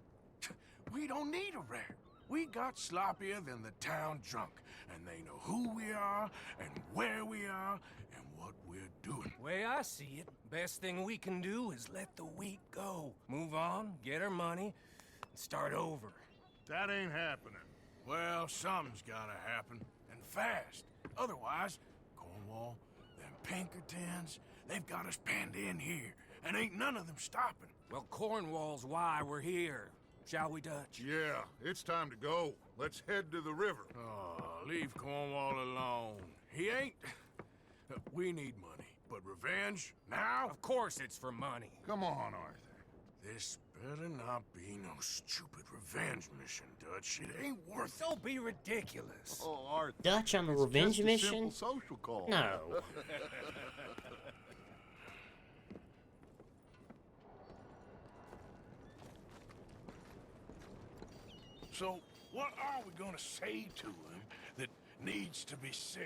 We don't need a rat. We got sloppier than the town drunk, and they know who we are, and where we are, and what we're doing.
Way I see it, best thing we can do is let the week go. Move on, get our money, and start over.
That ain't happening. Well, something's gotta happen, and fast. Otherwise, Cornwall, them Pinkertons, they've got us penned in here, and ain't none of them stopping.
Well, Cornwall's why we're here. Shall we, Dutch?
Yeah, it's time to go. Let's head to the river.
Oh, leave Cornwall alone. He ain't... We need money, but revenge, now?
Of course it's for money.
Come on, Arthur.
This better not be no stupid revenge mission, Dutch. It ain't worth it.
Don't be ridiculous.
Oh, Arthur.
Dutch on the
It's
revenge
just a
mission?
simple social call.
No.
So, what are we gonna say to him that needs to be said?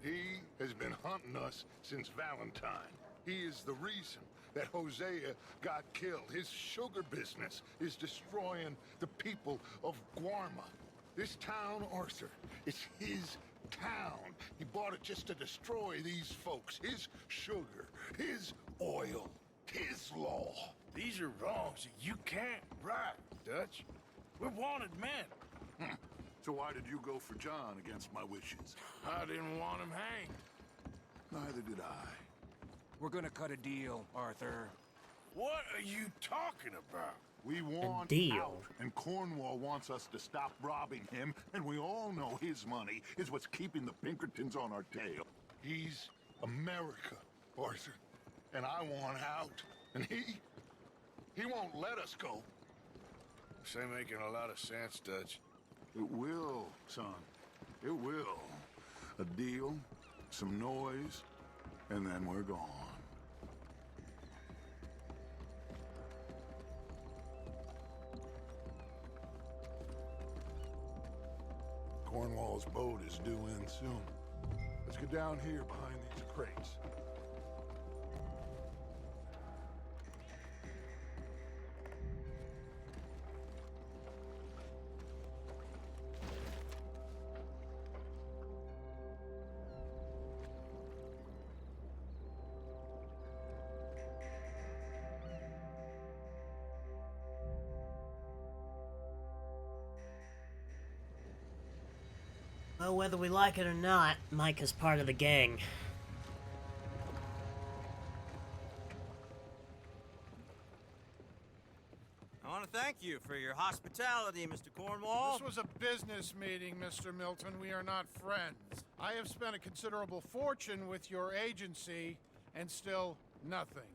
He has been hunting us since Valentine. He is the reason that Hosea got killed. His sugar business is destroying the people of Guarma. This town, Arthur, it's his town. He bought it just to destroy these folks. His sugar, his oil, his law.
These are wrongs that you can't right, Dutch. We're wanted men.
So why did you go for John against my wishes?
I didn't want him hanged.
Neither did I.
We're gonna cut a deal, Arthur.
What are you talking about?
We want out, and Cornwall wants us to stop robbing him, and we all know his money is what's keeping the Pinkertons on our tail. He's America, Arthur, and I want out, and he won't let us go.
This ain't making a lot of sense, Dutch.
It will, son. It will. A deal, some noise, and then we're gone. Cornwall's boat is due in soon. Let's get down here behind these crates.
Well, whether we like it or not, Micah's part of the gang.
I want to thank you for your hospitality, Mr. Cornwall.
This was a business meeting, Mr. Milton. We are not friends. I have spent a considerable fortune with your agency, and still nothing.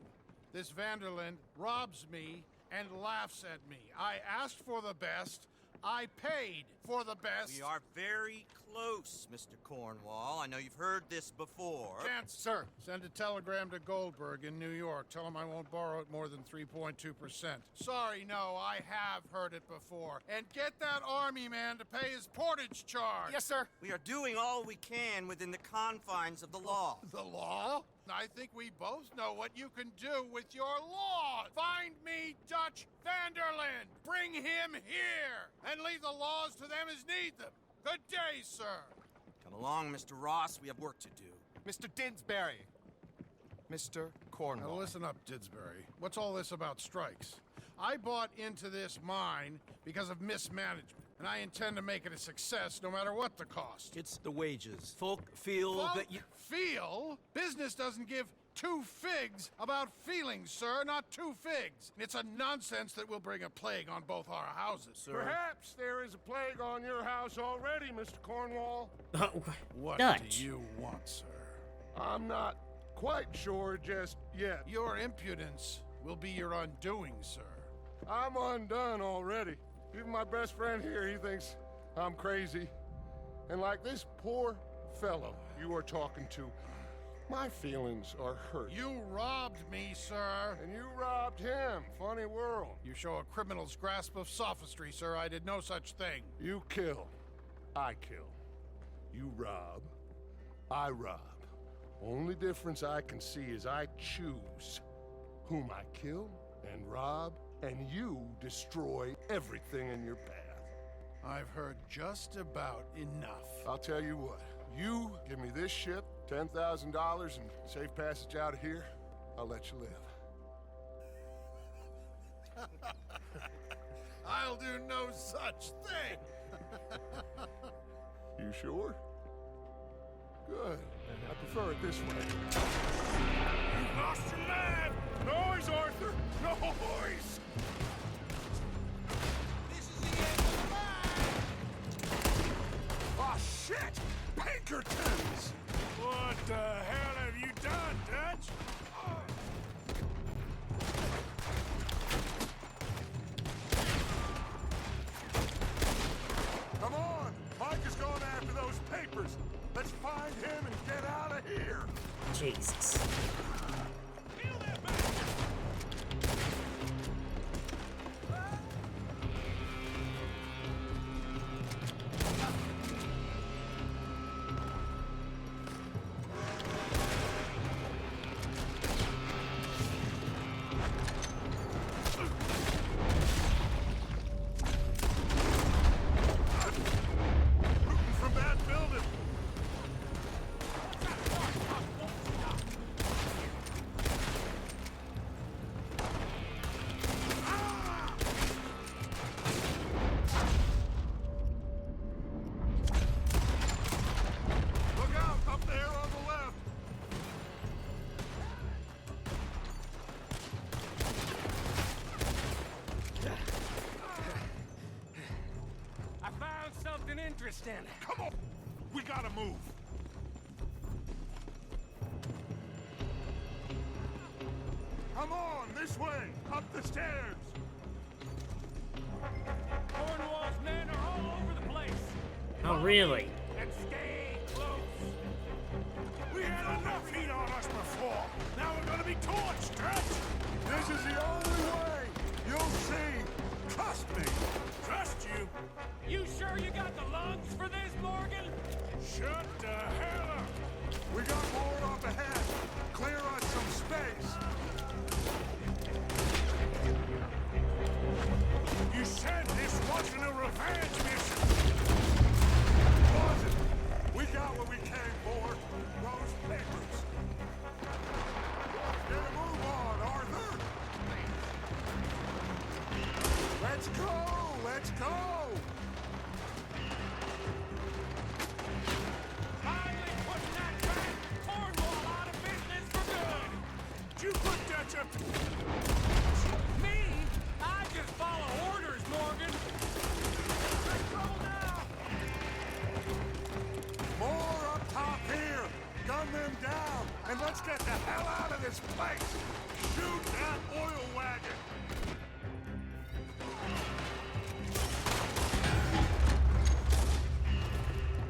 This Vanderland robs me and laughs at me. I asked for the best. I paid for the best.
We are very close, Mr. Cornwall. I know you've heard this before.
Chance, sir. Send a telegram to Goldberg in New York. Tell him I won't borrow it more than 3.2%. Sorry, no, I have heard it before. And get that army man to pay his portage charge.
Yes, sir. We are doing all we can within the confines of the law.
The law? I think we both know what you can do with your laws. Find me Dutch Vanderland. Bring him here. And leave the laws to them as need them. Good day, sir.
Come along, Mr. Ross. We have work to do.
Mr. Didsbury. Mr. Cornwall.
Now listen up, Didsbury. What's all this about strikes? I bought into this mine because of mismanagement, and I intend to make it a success no matter what the cost.
It's the wages. Folk feel that you...
Feel? Business doesn't give two figs about feelings, sir, not two figs. It's a nonsense that will bring a plague on both our houses, sir.
Perhaps there is a plague on your house already, Mr. Cornwall.
What
Dutch.
do you want, sir?
I'm not quite sure just yet.
Your impudence will be your undoing, sir.
I'm undone already. Even my best friend here, he thinks I'm crazy. And like this poor fellow,
you are talking to. My feelings are hurt.
You robbed me, sir.
And you robbed him. Funny world.
You show a criminal's grasp of sophistry, sir. I did no such thing.
You kill. I kill. You rob. I rob. Only difference I can see is I choose whom I kill and rob, and you destroy everything in your path.
I've heard just about enough.
I'll tell you what. You give me this ship, $10,000, and safe passage out of here, I'll let you live.
I'll do no such thing.
You sure? Good. I prefer it this way.
You lost your man!
Noise, Arthur! Noise!
This is the end of the line!
Oh, shit! Pinkertons!
What the hell have you done, Dutch?
Come on! Mike is going after those papers! Let's find him and get out of here!
Jesus.
From that building! Look out! Up there on the left!
I found something interesting.
Come on! We gotta move! Come on, this way! Up the stairs!
Cornwall's men are all over the place.
Oh, really?
And stay close.
We had enough heat on us before. Now we're gonna be torched, Dutch!
This is the only way! You'll see! Trust me!
Trust you?
You sure you got the lungs for this, Morgan?
Shut the hell up!
We got more up ahead! Clear us some space!
You said this wasn't a revenge mission!
Wasn't! We got what we came for! Those papers! Get a move on, Arthur! Let's go! Let's go!
Finally putting that bad Cornwall out of business for good.
Did you put Dutch up to...
Me? I just follow orders, Morgan. Let's go now.
More up top here! Gun them down! And let's get the hell out of this place! Shoot that oil wagon!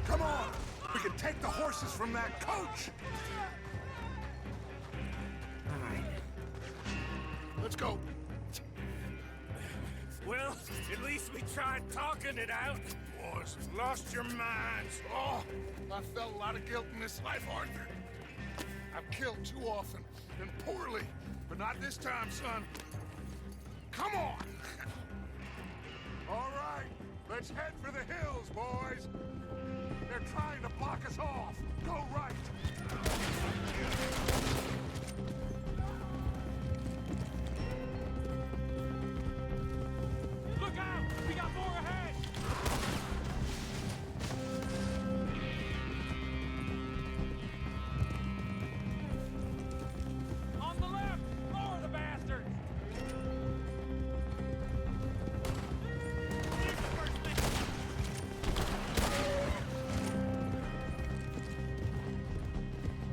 Come on! We can take the horses from that coach!
Alright.
Let's go!
Well, at least we tried talking it out. Boys, lost your minds.
Oh, I felt a lot of guilt in this life, Arthur. I've killed too often, and poorly. But not this time, son. Come on! All right, let's head for the hills, boys. They're trying to block us off. Go right.
Look out! We got more ahead! On the left! More of the bastards!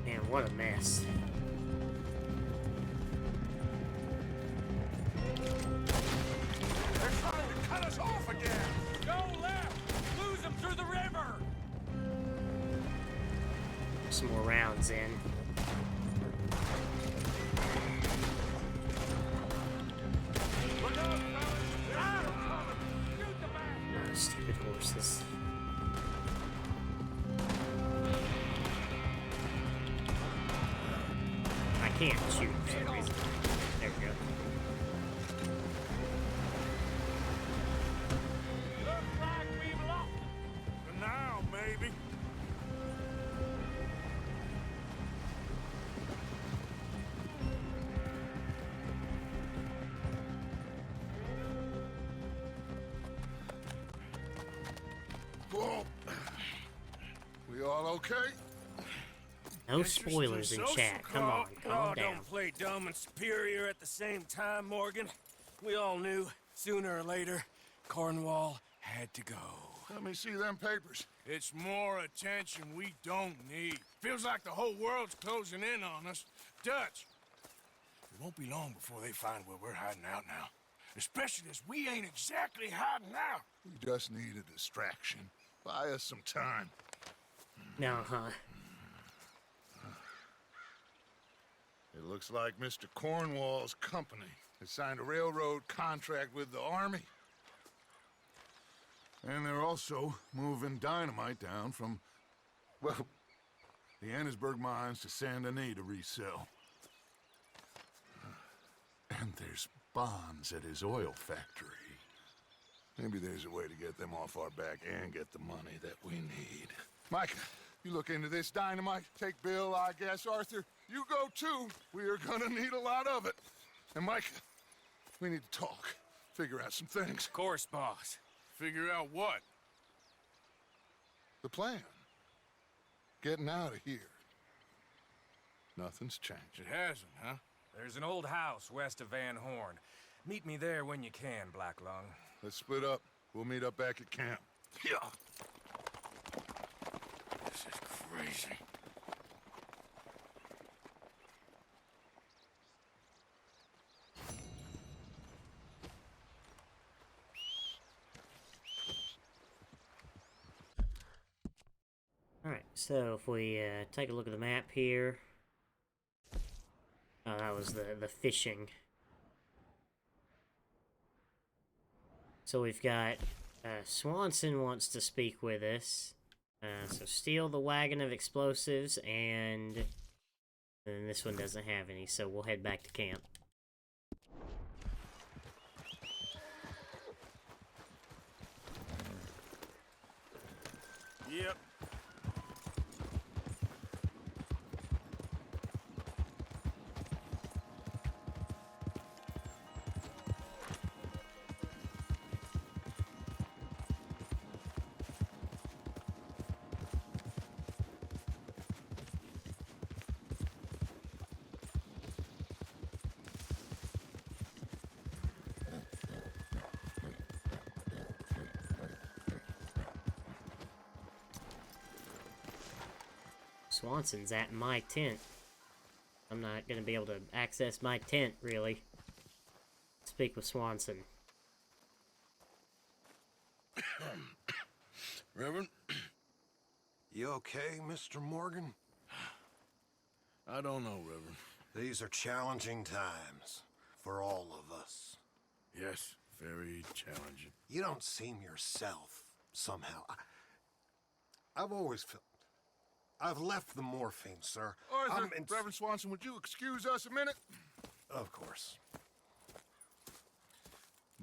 Man, what a mess.
They're trying to cut us off again.
Go left! Lose them through the river!
some more rounds in. Oh, stupid horses. I can't shoot for some reason. There we go.
For now, maybe.
Whoa. We all okay?
No spoilers in chat. Come on, calm down.
Don't play dumb and superior at the same time, Morgan. We all knew, sooner or later, Cornwall had to go.
Let me see them papers. It's more attention we don't need. Feels like the whole world's closing in on us. Dutch, it won't be long before they find where we're hiding out now. Especially as we ain't exactly hiding out.
We just need a distraction. Buy us some time.
Uh-huh.
It looks like Mr. Cornwall's company has signed a railroad contract with the army. And they're also moving dynamite down from, well, the Annesburg mines to Saint Denis to resell. And there's bonds at his oil factory. Maybe there's a way to get them off our back and get the money that we need. Mike, you look into this dynamite. Take Bill, I guess. Arthur, you go too. We are gonna need a lot of it. And Mike, we need to talk. Figure out some things.
Of course, boss.
Figure out what?
The plan. Getting out of here. Nothing's changed.
It hasn't, huh?
There's an old house west of Van Horn. Meet me there when you can, Blacklung.
Let's split up. We'll meet up back at camp.
Yeah. This is crazy.
Alright, so if we take a look at the map here. Oh, that was the fishing. So we've got Swanson wants to speak with us. So steal the wagon of explosives, and then this one doesn't have any, so we'll head back to camp.
Yep.
Swanson's at my tent. I'm not gonna be able to access my tent, really. Speak with Swanson.
Reverend?
You okay, Mr. Morgan?
I don't know, Reverend.
These are challenging times for all of us.
Yes, very challenging.
You don't seem yourself, somehow. I've always felt... I've left the morphine, sir.
Arthur, Reverend Swanson, would you excuse us a minute?
Of course.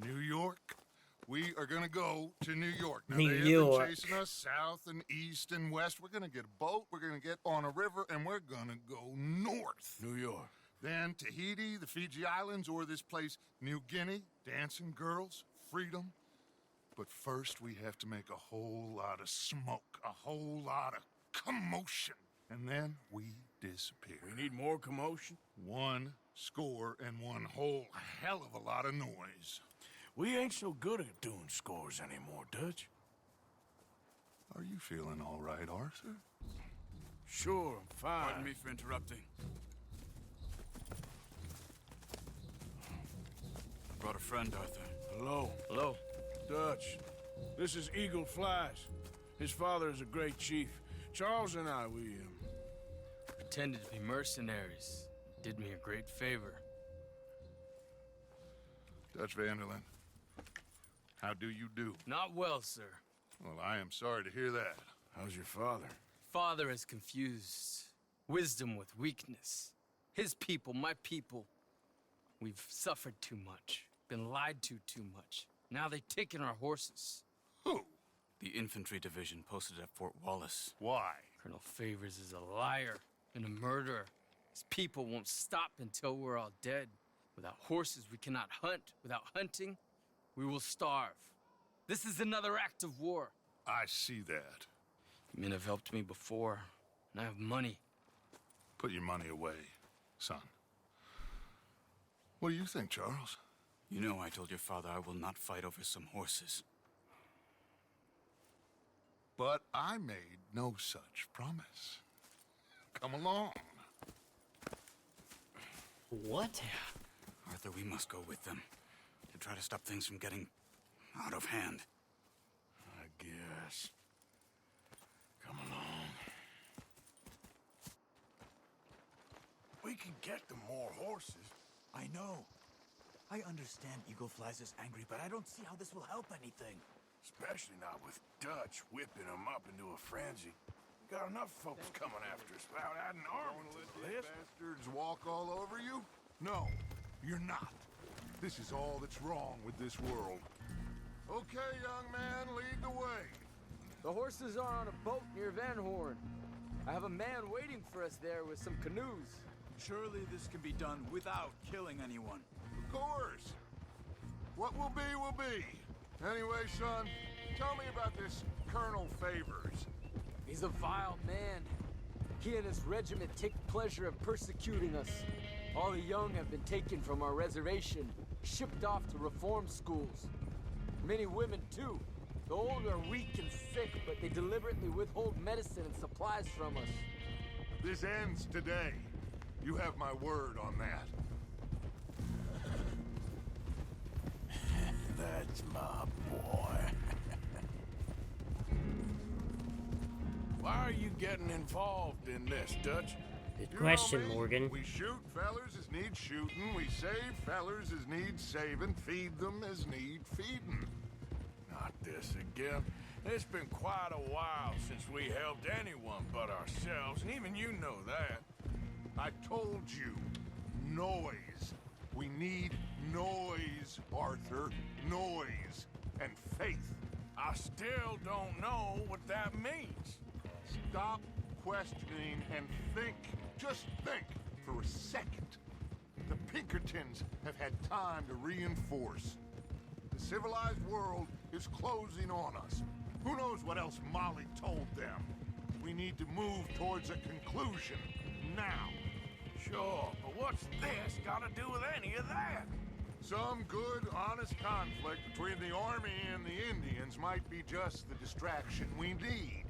New York? We are gonna go to New York. Now,
New
they have
York.
been chasing us south and east and west. We're gonna get a boat, we're gonna get on a river, and we're gonna go north.
New York.
Then Tahiti, the Fiji Islands, or this place, New Guinea, dancing girls, freedom. But first, we have to make a whole lot of smoke, a whole lot of commotion. And then we disappear.
We need more commotion?
1 score and one whole hell of a lot of noise.
We ain't so good at doing scores anymore, Dutch.
Are you feeling all right, Arthur?
Sure, I'm fine.
Pardon me for interrupting. I brought a friend, Arthur.
Hello.
Hello.
Dutch. This is Eagle Flies. His father is a great chief. Charles and I,
pretended to be mercenaries. Did me a great favor.
Dutch Vanderlyn, how do you do?
Not well, sir.
Well, I am sorry to hear that.
How's your father?
Father has confused wisdom with weakness. His people, my people, we've suffered too much, been lied to too much. Now they've taken our horses.
Who?
The infantry division posted at Fort Wallace.
Why?
Colonel Favors is a liar and a murderer. His people won't stop until we're all dead. Without horses, we cannot hunt. Without hunting, we will starve. This is another act of war.
I see that.
Men have helped me before, and I have money.
Put your money away, son. What do you think, Charles?
You know I told your father I will not fight over some horses.
But I made no such promise. Come along.
What?
Arthur, we must go with them to try to stop things from getting out of hand.
I guess. Come along.
We can get them more horses. I know. I understand Eagle Flies is angry, but I don't see how this will help anything.
Especially not with Dutch whipping them up into a frenzy. We got enough folks coming after us without adding army to the list.
Bastards walk all over you? No, you're not. This is all that's wrong with this world. Okay, young man, lead the way.
The horses are on a boat near Van Horn. I have a man waiting for us there with some canoes.
Surely this can be done without killing anyone.
Of course. What will be, will be. Anyway, son, tell me about this Colonel Favors.
He's a vile man. He and his regiment take pleasure in persecuting us. All the young have been taken from our reservation, shipped off to reform schools. Many women, too. The old are weak and sick, but they deliberately withhold medicine and supplies from us.
This ends today. You have my word on that.
That's my boy. Why are you getting involved in this, Dutch?
Good question, Morgan.
We shoot fellers as need shooting. We save fellers as need saving. Feed them as need feeding.
Not this again. It's been quite a while since we helped anyone but ourselves, and even you know that.
I told you. Noise. We need noise, Arthur. Noise. And faith.
I still don't know what that means.
Stop questioning and think. Just think for a second. The Pinkertons have had time to reinforce. The civilized world is closing on us. Who knows what else Molly told them? We need to move towards a conclusion now.
Sure, but what's this got to do with any of that?
Some good, honest conflict between the army and the Indians might be just the distraction we need.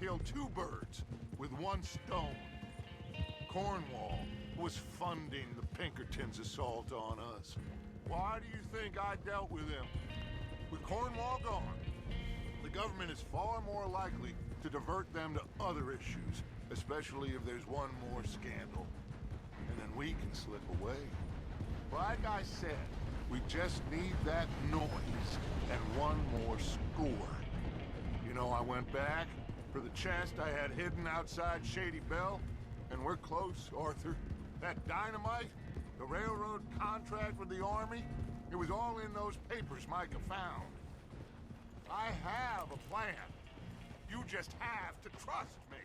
Kill two birds with one stone. Cornwall was funding the Pinkertons' assault on us. Why do you think I dealt with him? With Cornwall gone, the government is far more likely to divert them to other issues, especially if there's one more scandal. And then we can slip away. Like I said, we just need that noise and one more score. You know, I went back for the chest I had hidden outside Shady Bell, and we're close, Arthur. That dynamite, the railroad contract with the army, it was all in those papers Micah found. I have a plan. You just have to trust me.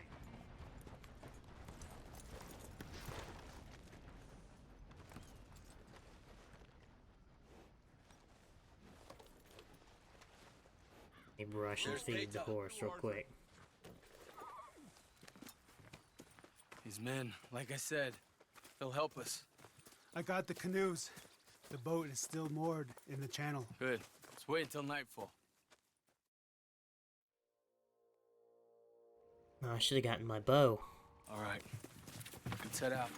Let me brush and feed the horse real quick.
These men, like I said, they'll help us.
I got the canoes. The boat is still moored in the channel.
Good. Let's wait until nightfall.
No, I should have gotten my bow.
All right. Let's head out.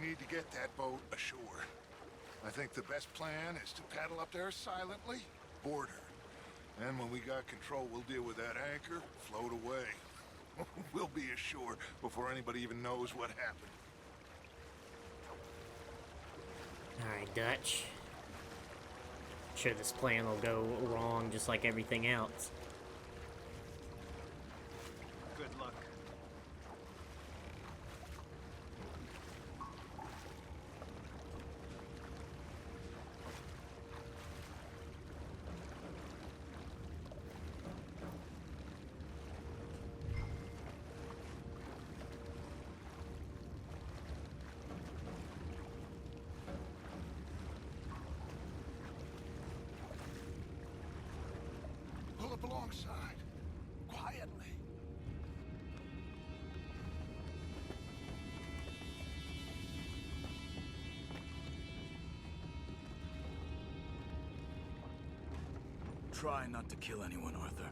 We need to get that boat ashore. I think the best plan is to paddle up there silently, board her. And when we got control, we'll deal with that anchor, float away. We'll be ashore before anybody even knows what happened.
Alright, Dutch. Sure, this plan will go wrong just like everything else.
Good luck.
Pull up alongside, quietly.
Try not to kill anyone, Arthur.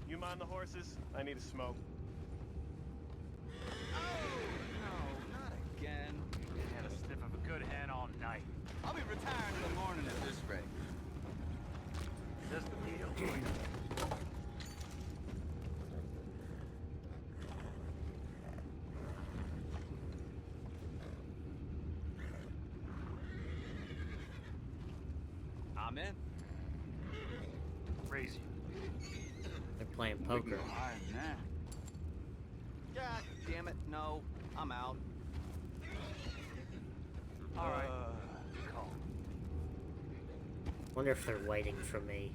You mind the horses? I need a smoke.
No, not again. You had a sniff of a good hen all night. I'll be retired in the morning at this rate. Just the deal for you. I'm in. Crazy.
They're playing poker.
God damn it, no. I'm out.
All right. Call.
Wonder if they're waiting for me.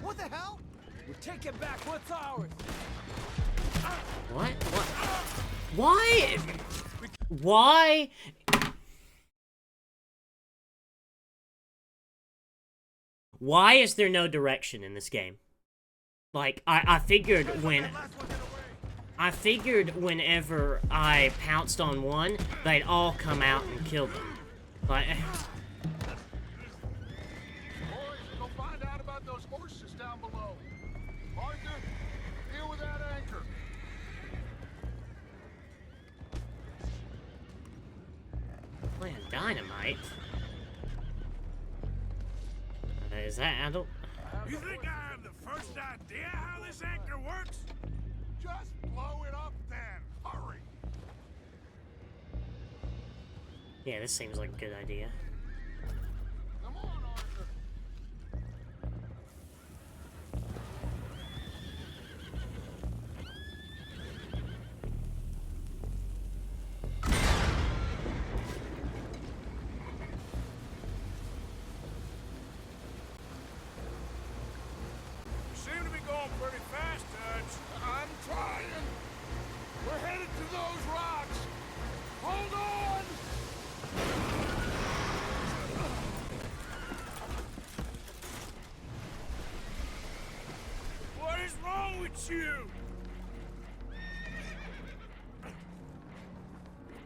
What the hell?
We're taking back what's ours.
What? What? Why? Why? Why is there no direction in this game? Like, I figured whenever I pounced on one, they'd all come out and kill them. Like,
Boys, go find out about those horses down below. Arthur, deal with that anchor.
playing dynamite. Is that, I don't...
You think I have the first idea how this anchor works?
Just blow it up then. Hurry.
Yeah, this seems like a good idea.
Come on, Arthur.
You seem to be going pretty fast, Dutch.
I'm trying. We're headed to those rocks. Hold on.
What is wrong with you?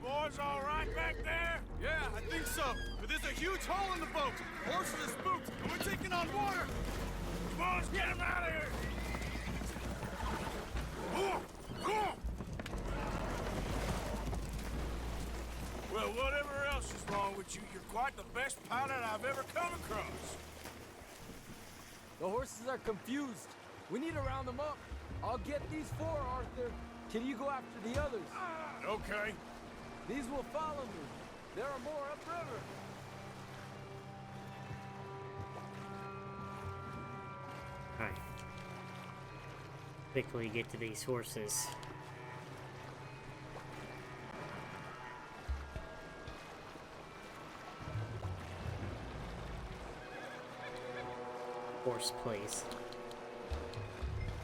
Boys all right back there?
Yeah, I think so. But there's a huge hole in the boat. Horses are spooked, and we're taking on water.
Come on, let's get him out of here. Well, whatever else is wrong with you, you're quite the best pilot I've ever come across.
The horses are confused. We need to round them up. I'll get these four, Arthur. Can you go after the others?
Okay.
These will follow me. There are more upriver.
Alright. Quickly get to these horses. Horse, please.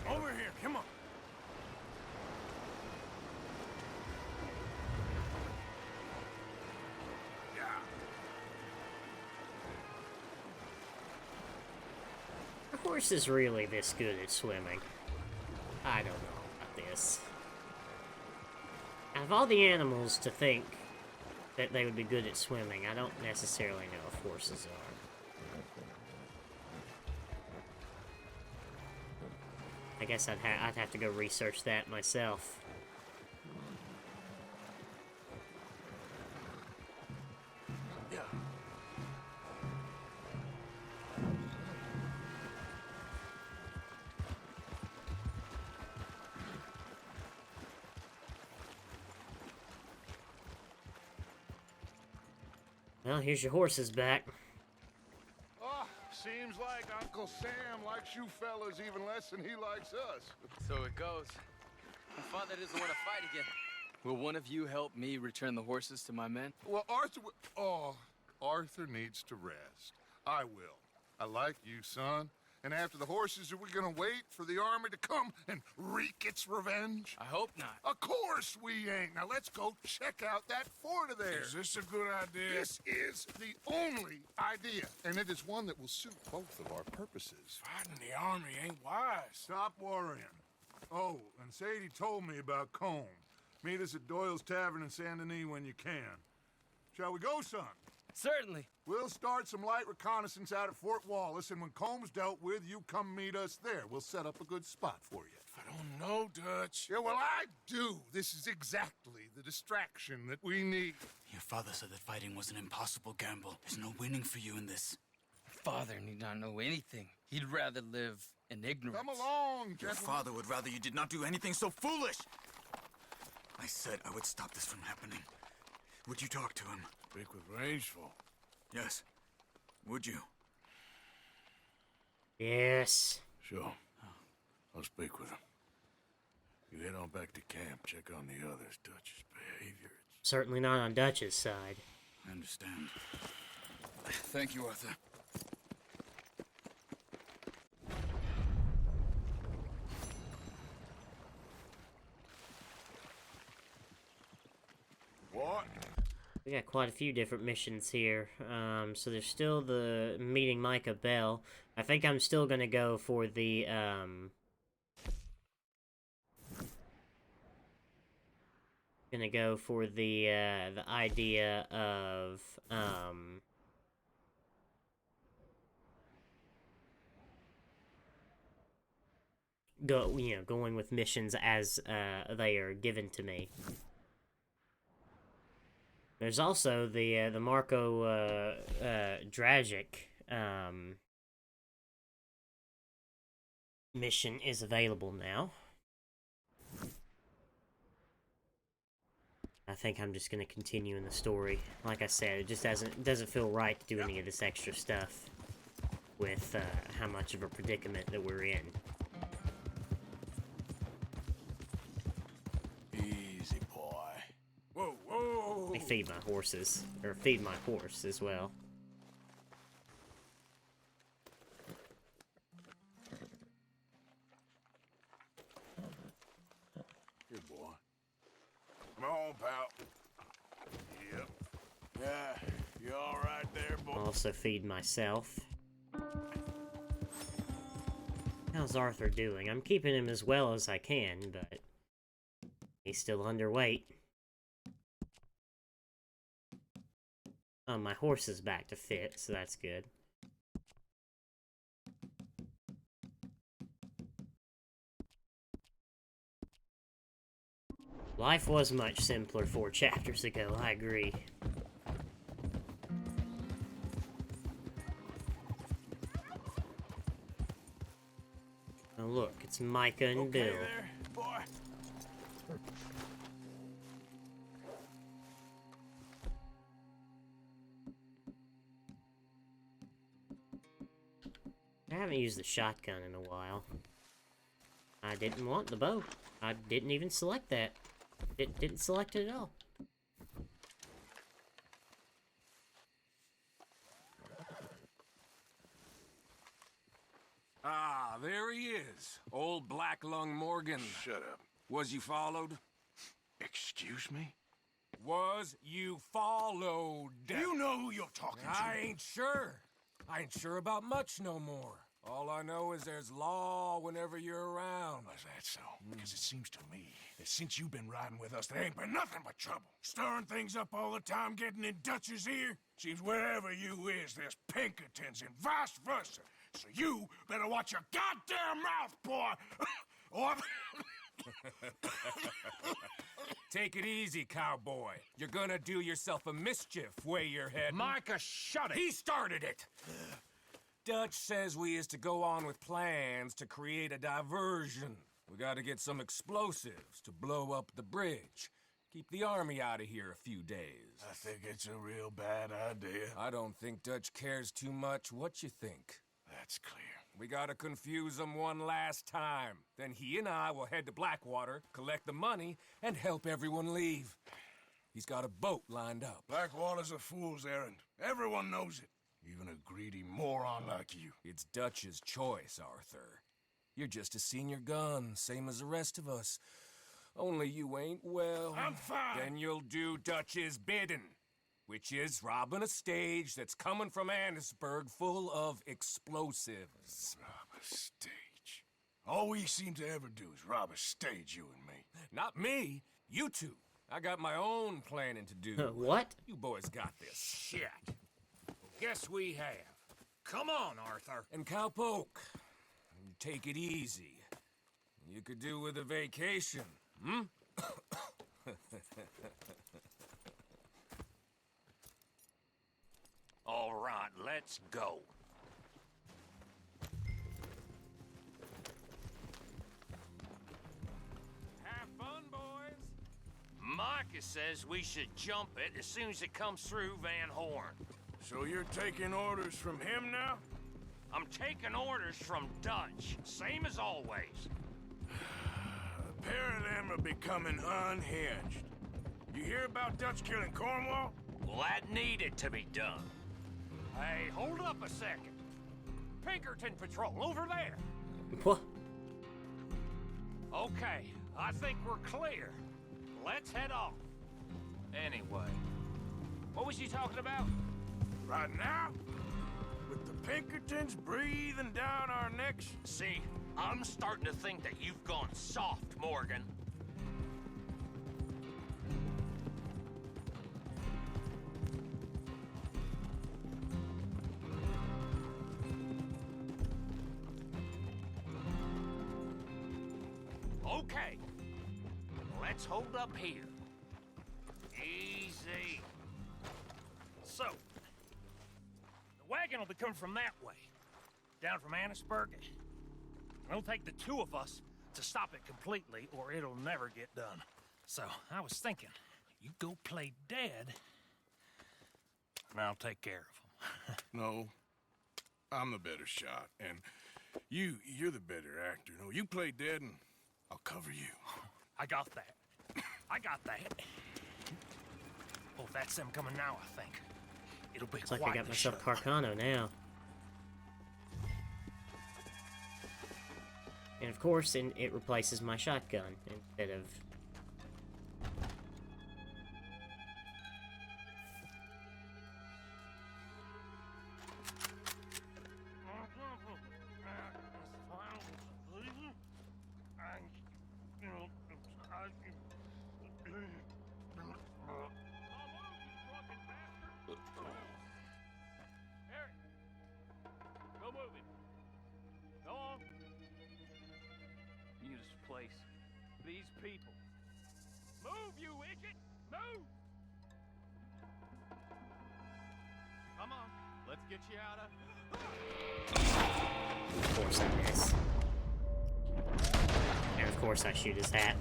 Over here, come on.
horses really this good at swimming? I don't know about this. Out of all the animals to think that they would be good at swimming, I don't necessarily know if horses are. I guess I'd have to go research that myself. Well, here's your horses back.
Oh, seems like Uncle Sam likes you fellas even less than he likes us.
So it goes. My father doesn't want to fight again. Will one of you help me return the horses to my men?
Well, Arthur needs to rest. I will. I like you, son. And after the horses, are we gonna wait for the army to come and wreak its revenge?
I hope not.
Of course we ain't. Now let's go check out that fort of theirs.
Is this a good idea?
This is the only idea, and it is one that will suit both of our purposes.
Fighting the army ain't wise.
Stop worrying. Oh, and Sadie told me about Combe. Meet us at Doyle's Tavern in Saint Denis when you can. Shall we go, son?
Certainly.
We'll start some light reconnaissance out at Fort Wallace, and when Combs dealt with, you come meet us there. We'll set up a good spot for you.
I don't know, Dutch.
Yeah, well, I do. This is exactly the distraction that we need.
Your father said that fighting was an impossible gamble. There's no winning for you in this.
Father need not know anything. He'd rather live in ignorance.
Come along,
Your
gentlemen.
father would rather you did not do anything so foolish. I said I would stop this from happening. Would you talk to him?
Speak with Rangeful.
Yes. Would you?
Yes.
Sure. I'll speak with him. You head on back to camp, check on the others. Dutch's behavior.
Certainly not on Dutch's side.
I understand. Thank you, Arthur.
What?
We got quite a few different missions here. So there's still the meeting Micah Bell. I think I'm still gonna go for the the idea of going with missions as they are given to me. There's also the Marco Dragic mission is available now. I think I'm just gonna continue in the story. Like I said, it just doesn't feel right to do any of this extra stuff with how much of a predicament that we're in.
Easy, boy. Whoa, whoa!
I feed my horses, or feed my horse as well.
Good boy. Come on, pal. Yep. Yeah, you all right there, boy?
Also feed myself. How's Arthur doing? I'm keeping him as well as I can, but he's still underweight. Oh, my horse is back to fit, so that's good. Life was much simpler 4 chapters ago, I agree. Oh look, it's Micah and Bill.
There, boy.
I haven't used the shotgun in a while. I didn't want the bow. I didn't even select that. It didn't select it at all.
Ah, there he is. Old Black Lung Morgan.
Shut up.
Was you followed?
Excuse me?
Was you followed?
You know who you're talking to.
I ain't sure. I ain't sure about much no more. All I know is there's law whenever you're around.
Is that so? Because it seems to me that since you've been riding with us, there ain't been nothing but trouble. Stirring things up all the time, getting in Dutch's ear. Seems wherever you is, there's Pinkertons and vice versa. So you better watch your goddamn mouth, boy! Or...
Take it easy, cowboy. You're gonna do yourself a mischief where you're heading.
Micah, shut it!
He started it! Dutch says we is to go on with plans to create a diversion. We gotta get some explosives to blow up the bridge. Keep the army out of here a few days.
I think it's a real bad idea.
I don't think Dutch cares too much what you think.
That's clear.
We gotta confuse him one last time. Then he and I will head to Blackwater, collect the money, and help everyone leave. He's got a boat lined up.
Blackwater's a fool's errand. Everyone knows it. Even a greedy moron like you.
It's Dutch's choice, Arthur. You're just a senior gun, same as the rest of us. Only you ain't well.
I'm fine.
Then you'll do Dutch's bidding, which is robbing a stage that's coming from Annisburg full of explosives.
Rob a stage? All we seem to ever do is rob a stage, you and me.
Not me, you two. I got my own planning to do.
What?
You boys got this.
Shit. Guess we have. Come on, Arthur.
And Cowpoke, take it easy. You could do with a vacation, hmm?
All right, let's go.
Have fun, boys.
Micah says we should jump it as soon as it comes through Van Horn.
So you're taking orders from him now?
I'm taking orders from Dutch, same as always.
A pair of them are becoming unhinged. You hear about Dutch killing Cornwall?
Well, that needed to be done. Hey, hold up a second. Pinkerton Patrol, over there.
What?
Okay, I think we're clear. Let's head off. Anyway, what was you talking about?
Right now? With the Pinkertons breathing down our necks?
See, I'm starting to think that you've gone soft, Morgan. Okay, let's hold up here. Easy. So, the wagon will be coming from that way, down from Annisburg. It'll take the two of us to stop it completely, or it'll never get done. So, I was thinking, you go play dead, and I'll take care of him.
No, I'm the better shot, and you're the better actor. No, you play dead, and I'll cover you.
I got that. I got that. Oh, that's them coming now, I think. It'll be
It's like
quite
I got
the
myself
show.
Carcano now. And of course, it replaces my shotgun instead of...
Go move him. Go on. This place. These people. Move, you idiot! Move!
Come on, let's get you out of...
Of course I miss. And of course I shoot his hat.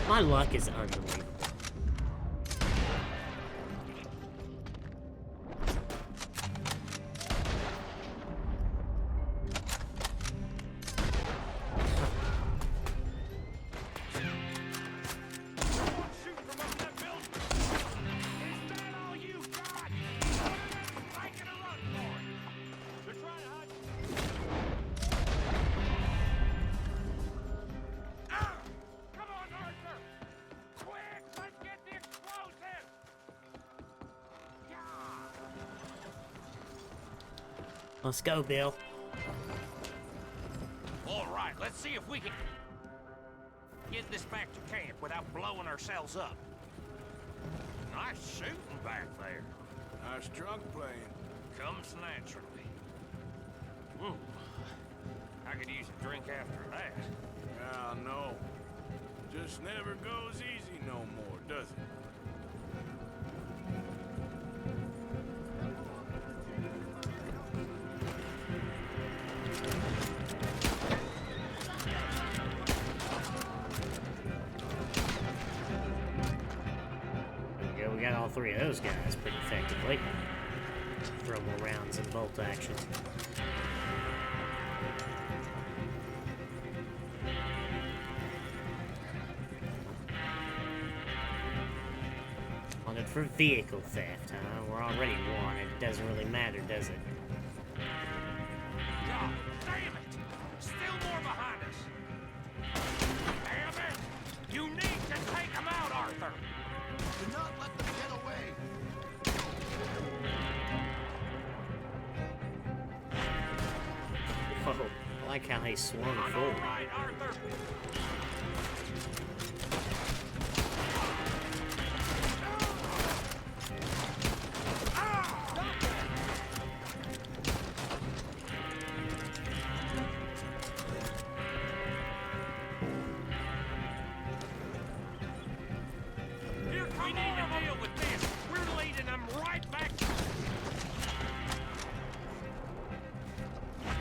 My luck is unbelievable.
Come on, Arthur! Quick!
Let's go, Bill.
All right, let's see if we can get this back to camp without blowing ourselves up. Nice shooting back there.
Nice drunk playing.
Comes naturally. Ooh, I could use a drink after that.
Yeah, I know. Just never goes easy no more, does it?
There we go. We got all three of those guys pretty effectively. Throw more rounds in bolt action. Wanted for vehicle theft, huh? We're already wanted. It doesn't really matter, does it?
God damn it! Still more behind us. Damn it! You need to take them out, Arthur.
Do not let them get away.
Whoa, I like how he swung
I'm
forward.
all right, Arthur. Here, we need to deal with this. We're leading them right back.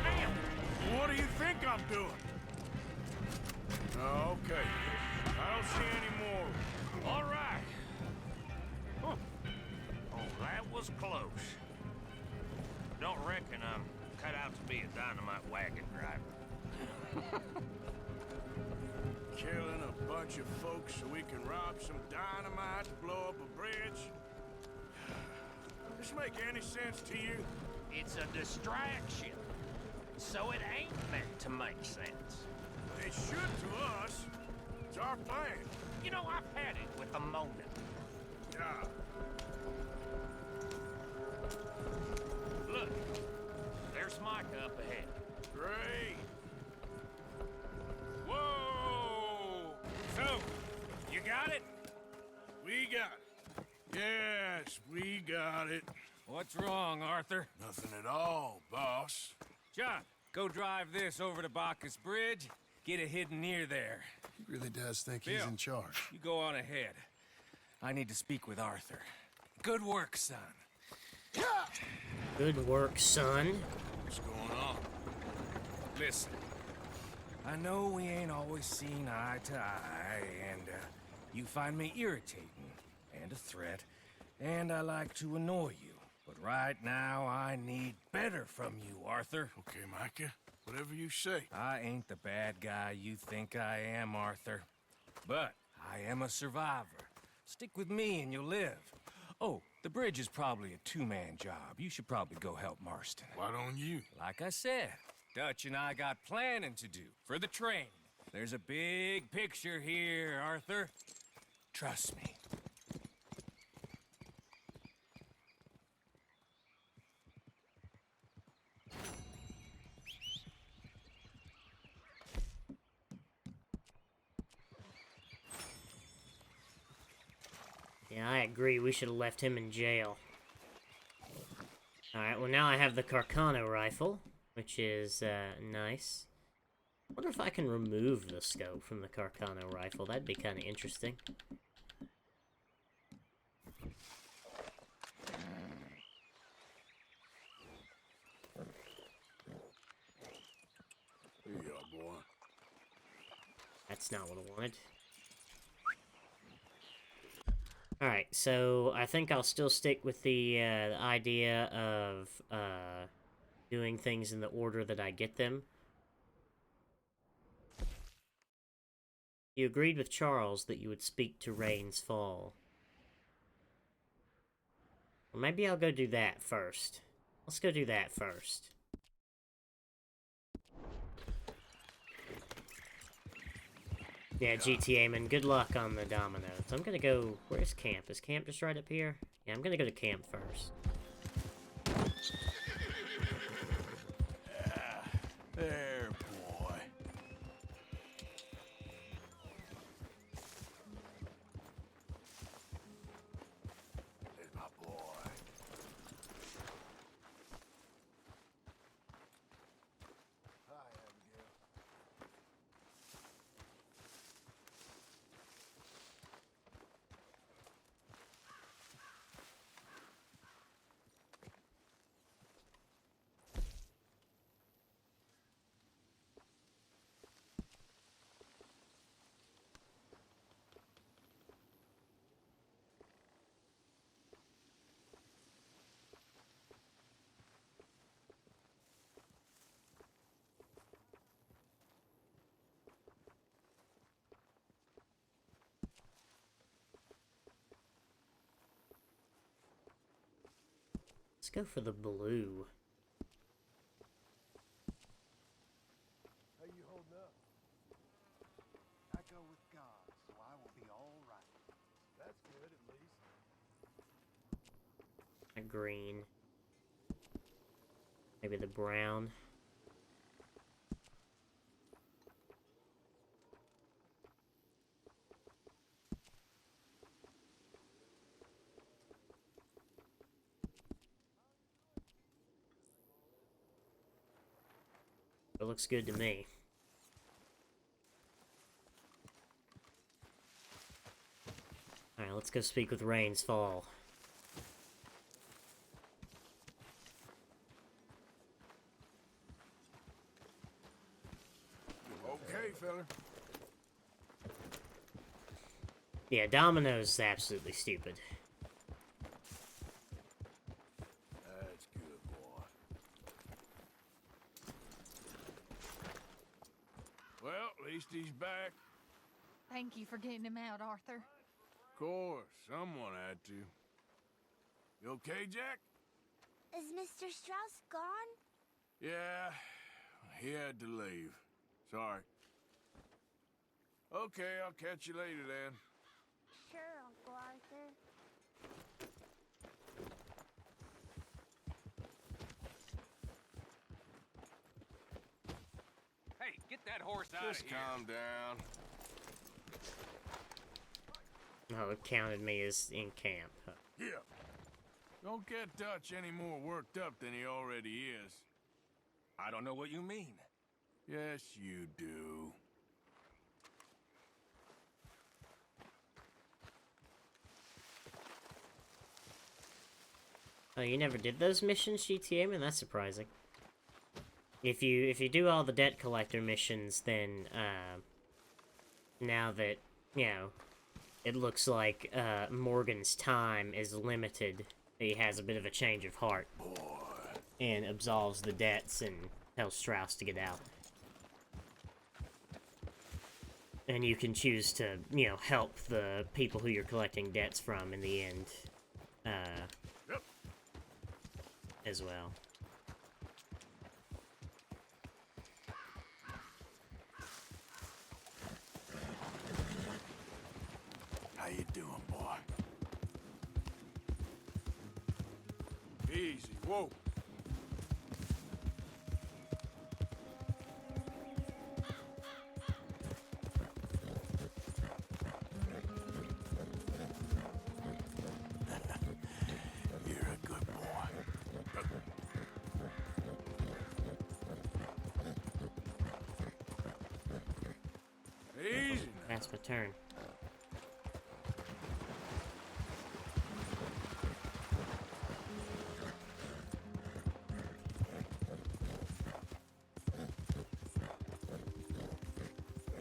Damn.
What do you think I'm doing? Oh, okay. I don't see any more.
All right. Huh. Oh, that was close. Don't reckon I'm cut out to be a dynamite wagon driver.
Killing a bunch of folks so we can rob some dynamite to blow up a bridge? Does this make any sense to you?
It's a distraction, so it ain't meant to make sense.
It should to us. It's our plan.
You know, I've had it with the moment.
Yeah.
Look, there's Micah up ahead.
Great. Whoa!
So, you got it?
We got it. Yes, we got it.
What's wrong, Arthur?
Nothing at all, boss.
John, go drive this over to Bacchus Bridge. Get it hidden near there.
He really does think he's
Bill,
in charge.
You go on ahead. I need to speak with Arthur. Good work, son.
Good work, son.
What's going on?
Listen, I know we ain't always seen eye to eye, and you find me irritating and a threat, and I like to annoy you. But right now, I need better from you, Arthur.
Okay, Micah. Whatever you say.
I ain't the bad guy you think I am, Arthur. But I am a survivor. Stick with me and you'll live. Oh, the bridge is probably a two-man job. You should probably go help Marston.
Why don't you?
Like I said, Dutch and I got planning to do for the train. There's a big picture here, Arthur. Trust me.
Yeah, I agree. We should have left him in jail. Alright, well now I have the Carcano rifle, which is, nice. I wonder if I can remove the scope from the Carcano rifle. That'd be kind of interesting.
Here you are, boy.
That's not what I wanted. Alright, so I think I'll still stick with the idea of doing things in the order that I get them. You agreed with Charles that you would speak to Rain's Fall. Well, maybe I'll go do that first. Let's go do that first. Yeah, GTA man, good luck on the dominoes. I'm gonna go... Where's camp? Is camp just right up here? Yeah, I'm gonna go to camp first. Let's go for the blue.
How you holding up? I go with God, so I will be all right. That's good, at least.
A green. Maybe the brown. It looks good to me. Alright, let's go speak with Rains Fall.
Okay, fella.
Yeah, Domino's absolutely stupid.
That's good, boy. Well, at least he's back.
Thank you for getting him out, Arthur.
Of course, someone had to. You okay, Jack?
Is Mr. Strauss gone?
Yeah, he had to leave. Sorry. Okay, I'll catch you later then.
Sure, Uncle Arthur.
Hey, get that horse out
Just
of here.
calm down.
Oh, it counted me as in camp.
Yeah. Don't get Dutch any more worked up than he already is.
I don't know what you mean.
Yes, you do.
Oh, you never did those missions, GTA? Man, that's surprising. If you do all the debt collector missions, then now that, you know, it looks like Morgan's time is limited, he has a bit of a change of heart. And absolves the debts and tells Strauss to get out. And you can choose to, you know, help the people who you're collecting debts from in the end. As well.
How you doing, boy? Easy, whoa. You're a good boy. Easy.
That's my turn.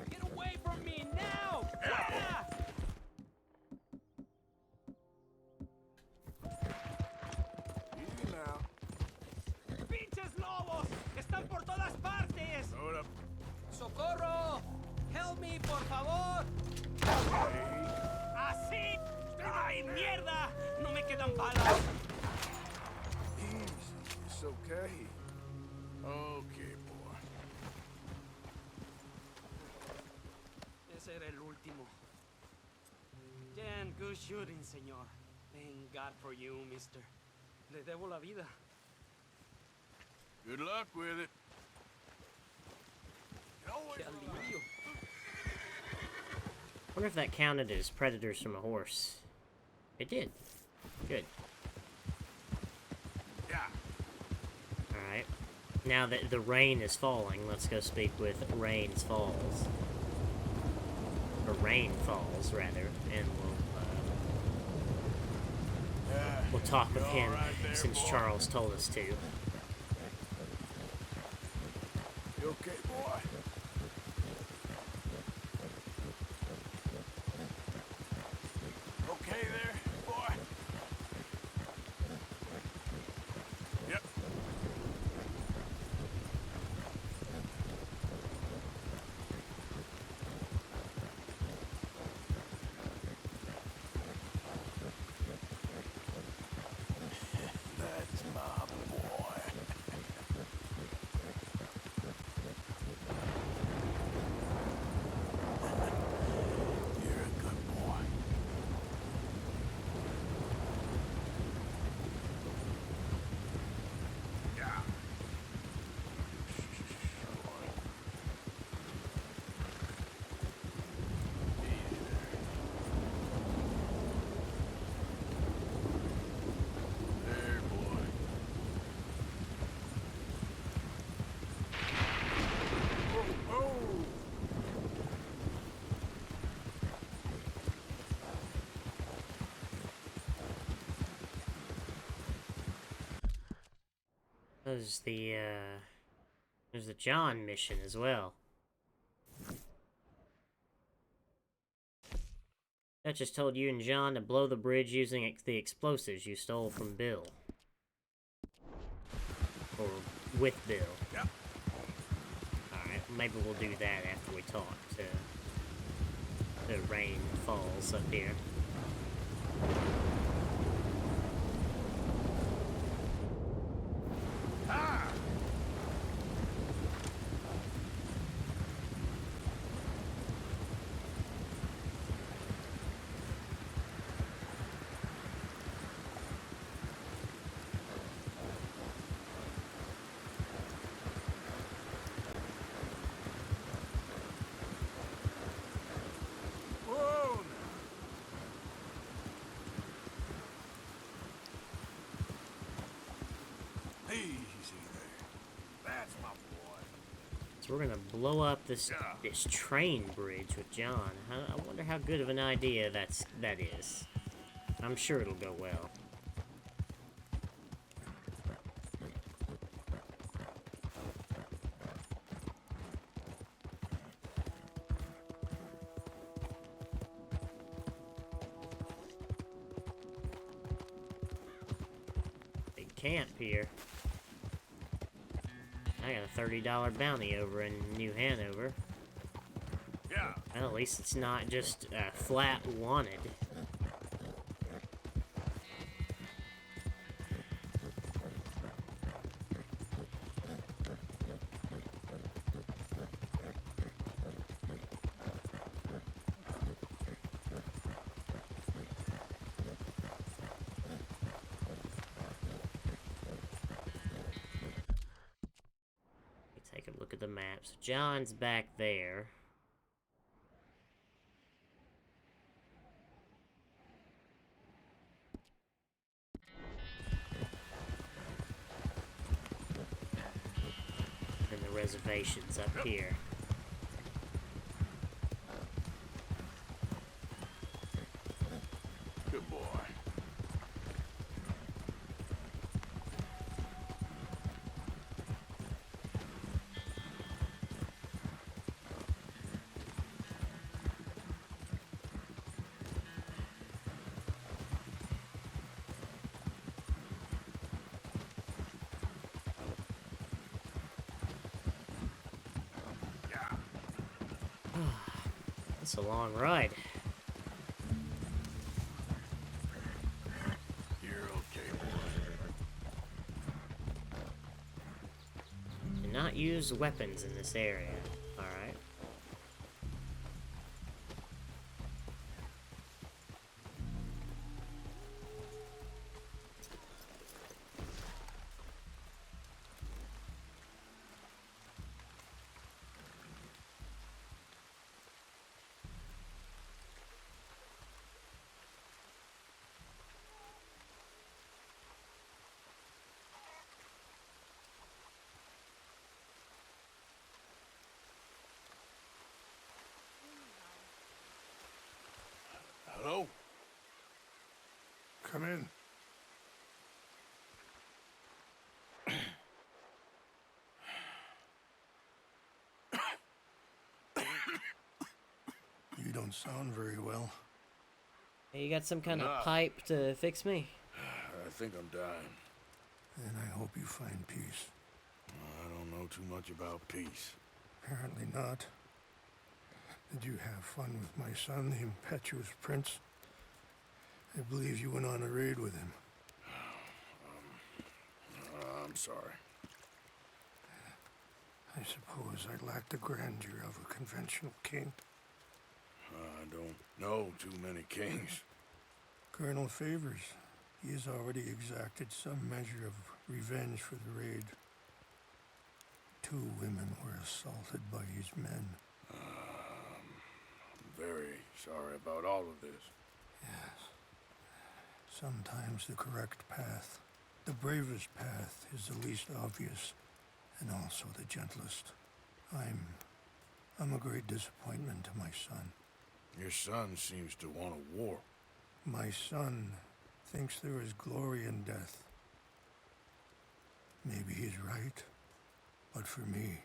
Get away from me now! Fuera!
Easy now.
¡Pinches lobos! ¡Están por todas partes!
Hold up.
¡Socorro! ¡Help me, por favor! ¡Así! ¡Ay, mierda! ¡No me quedan balas!
Easy. It's okay. Okay, boy.
Ese era el último. Damn good shooting, señor. Thank God for you, mister. Le debo la vida.
Good luck with it.
¡Qué alivio!
Wonder if that counted as predators from a horse. It did. Good.
Yeah.
Alright. Now that the rain is falling, let's go speak with Rains Falls. Or Rain Falls, rather, and we'll talk with him,
right there,
since
boy?
Charles told us to.
You okay, boy? Okay there, boy? Yep. That's my
There's the John mission as well. I just told you and John to blow the bridge using the explosives you stole from Bill. Or with Bill.
Yep.
Alright, maybe we'll do that after we talk to the rain falls up here.
Ah! Whoa! Easy there. That's my boy.
So we're gonna blow up this train bridge with John. I wonder how good of an idea that is. I'm sure it'll go well. Big camp here. I got a $30 bounty over in New Hanover.
Yeah.
Well, at least it's not just flat wanted. Take a look at the maps. John's back there. And the reservation's up here.
Good boy.
It's a long ride.
You're okay, boy.
Do not use weapons in this area. Alright.
Hello? Come in.
You don't sound very well.
Hey, you got some kind
Nah.
of pipe to fix me?
I think I'm dying.
And I hope you find peace.
I don't know too much about peace.
Apparently not. Did you have fun with my son, the impetuous prince? I believe you went on a raid with him.
I'm sorry.
I suppose I lack the grandeur of a conventional king.
I don't know too many kings.
Colonel Favors, he has already exacted some measure of revenge for the raid. 2 women were assaulted by his men.
I'm very sorry about all of this.
Yes. Sometimes the correct path, the bravest path, is the least obvious, and also the gentlest. I'm a great disappointment to my son.
Your son seems to want a war.
My son thinks there is glory in death. Maybe he's right. But for me,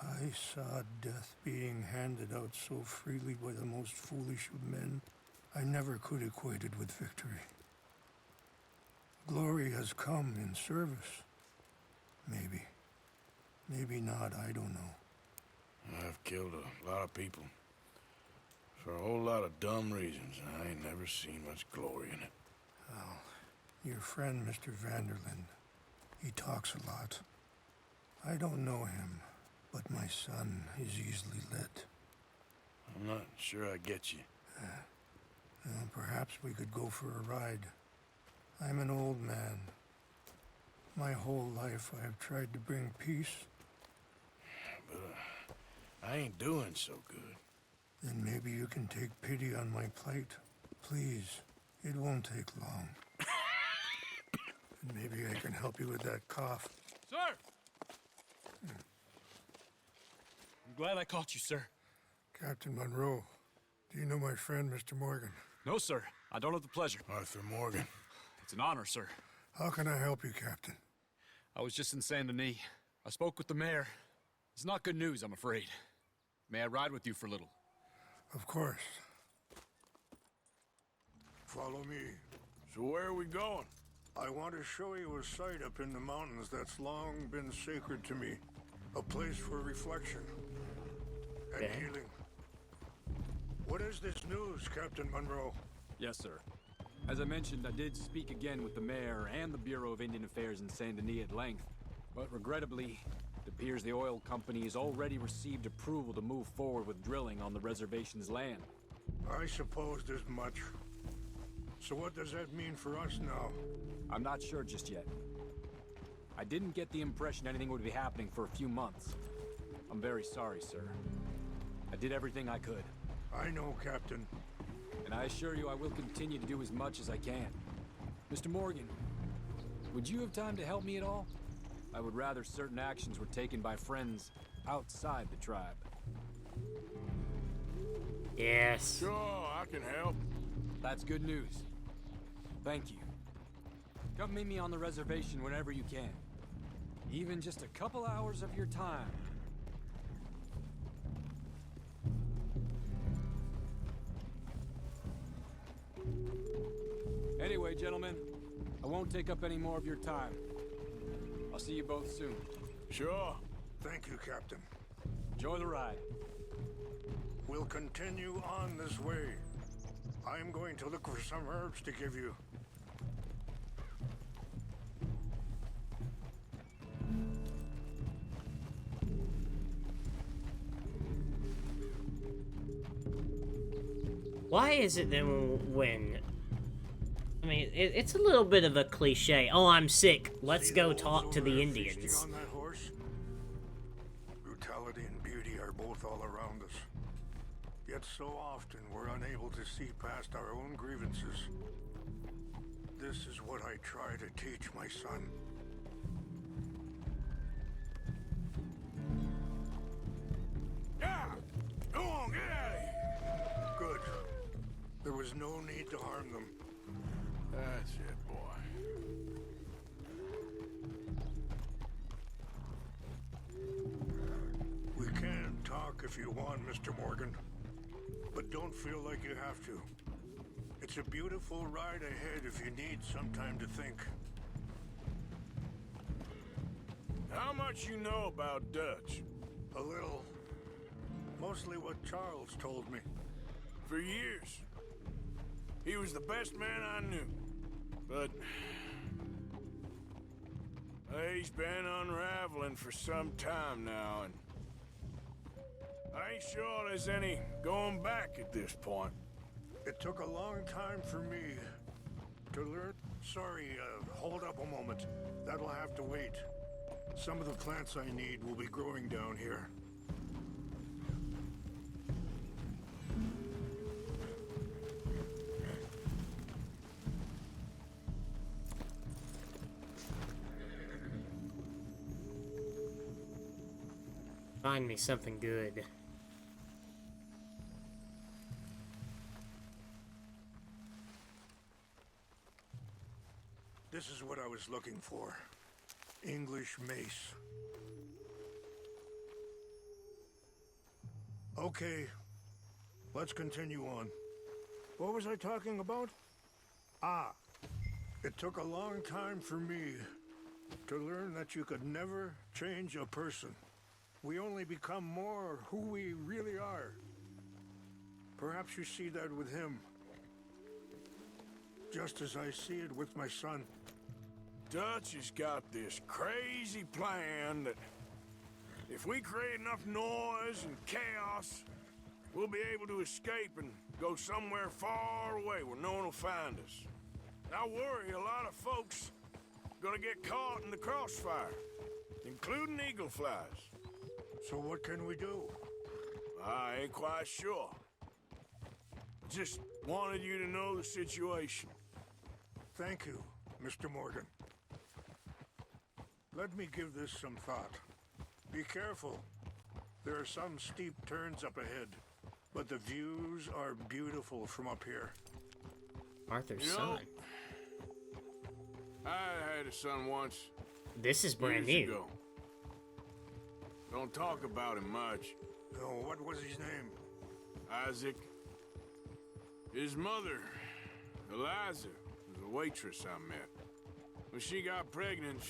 I saw death being handed out so freely by the most foolish of men, I never could equate it with victory. Glory has come in service. Maybe. Maybe not, I don't know.
I've killed a lot of people. For a whole lot of dumb reasons, and I ain't never seen much glory in it.
Well, your friend, Mr. Vanderlyn, he talks a lot. I don't know him, but my son is easily led.
I'm not sure I get you.
Well, perhaps we could go for a ride. I'm an old man. My whole life I have tried to bring peace.
But I ain't doing so good.
Then maybe you can take pity on my plight. Please, it won't take long. And maybe I can help you with that cough.
Sir! I'm glad I caught you, sir.
Captain Monroe, do you know my friend, Mr. Morgan?
No, sir. I don't have the pleasure.
Arthur Morgan.
It's an honor, sir.
How can I help you, Captain?
I was just in Saint Denis. I spoke with the mayor. It's not good news, I'm afraid. May I ride with you for a little?
Of course.
Follow me. So where are we going?
I want to show you a site up in the mountains that's long been sacred to me. A place for reflection and healing. What is this news, Captain Monroe?
Yes, sir. As I mentioned, I did speak again with the mayor and the Bureau of Indian Affairs in Saint Denis at length. But regrettably, it appears the oil company has already received approval to move forward with drilling on the reservation's land.
I supposed as much. So what does that mean for us now?
I'm not sure just yet. I didn't get the impression anything would be happening for a few months. I'm very sorry, sir. I did everything I could.
I know, Captain.
And I assure you I will continue to do as much as I can. Mr. Morgan, would you have time to help me at all? I would rather certain actions were taken by friends outside the tribe.
Yes.
Sure, I can help.
That's good news. Thank you. Come meet me on the reservation whenever you can. Even just a couple hours of your time. Anyway, gentlemen, I won't take up any more of your time. I'll see you both soon.
Sure.
Thank you, Captain.
Enjoy the ride.
We'll continue on this way. I'm going to look for some herbs to give you.
Why is it then when... I mean, it's a little bit of a cliche. Oh, I'm sick. Let's go talk to the Indians.
On that horse? Brutality and beauty are both all around us. Yet so often we're unable to see past our own grievances. This is what I try to teach my son.
Yeah! Go on, get out of here!
Good. There was no need to harm them.
That's it, boy.
We can talk if you want, Mr. Morgan. But don't feel like you have to. It's a beautiful ride ahead if you need some time to think.
How much you know about Dutch?
A little. Mostly what Charles told me.
For years. He was the best man I knew. But... he's been unraveling for some time now, and... I ain't sure there's any going back at this point.
It took a long time for me to learn. Sorry, hold up a moment. That'll have to wait. Some of the plants I need will be growing down here.
Find me something good.
This is what I was looking for. English mace. Okay, let's continue on. What was I talking about? Ah, it took a long time for me to learn that you could never change a person. We only become more who we really are. Perhaps you see that with him. Just as I see it with my son.
Dutch has got this crazy plan that if we create enough noise and chaos, we'll be able to escape and go somewhere far away where no one will find us. I worry a lot of folks are gonna get caught in the crossfire, including eagle flies.
So what can we do?
I ain't quite sure. Just wanted you to know the situation.
Thank you, Mr. Morgan. Let me give this some thought. Be careful. There are some steep turns up ahead, but the views are beautiful from up here.
Arthur's
You know,
son.
I had a son once.
This is brand
years
new.
ago. Don't talk about him much.
Oh, what was his name?
Isaac. His mother, Eliza, was a waitress I met. When she got pregnant,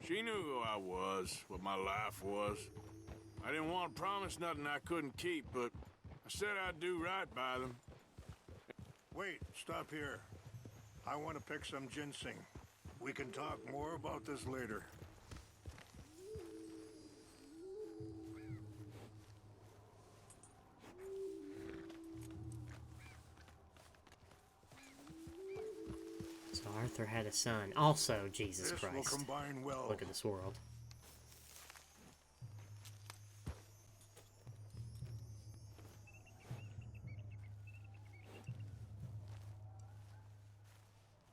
she knew who I was, what my life was. I didn't want to promise nothing I couldn't keep, but I said I'd do right by them.
Wait, stop here. I want to pick some ginseng. We can talk more about this later.
So Arthur had a son. Also, Jesus
This
Christ.
will combine well.
Look at this world.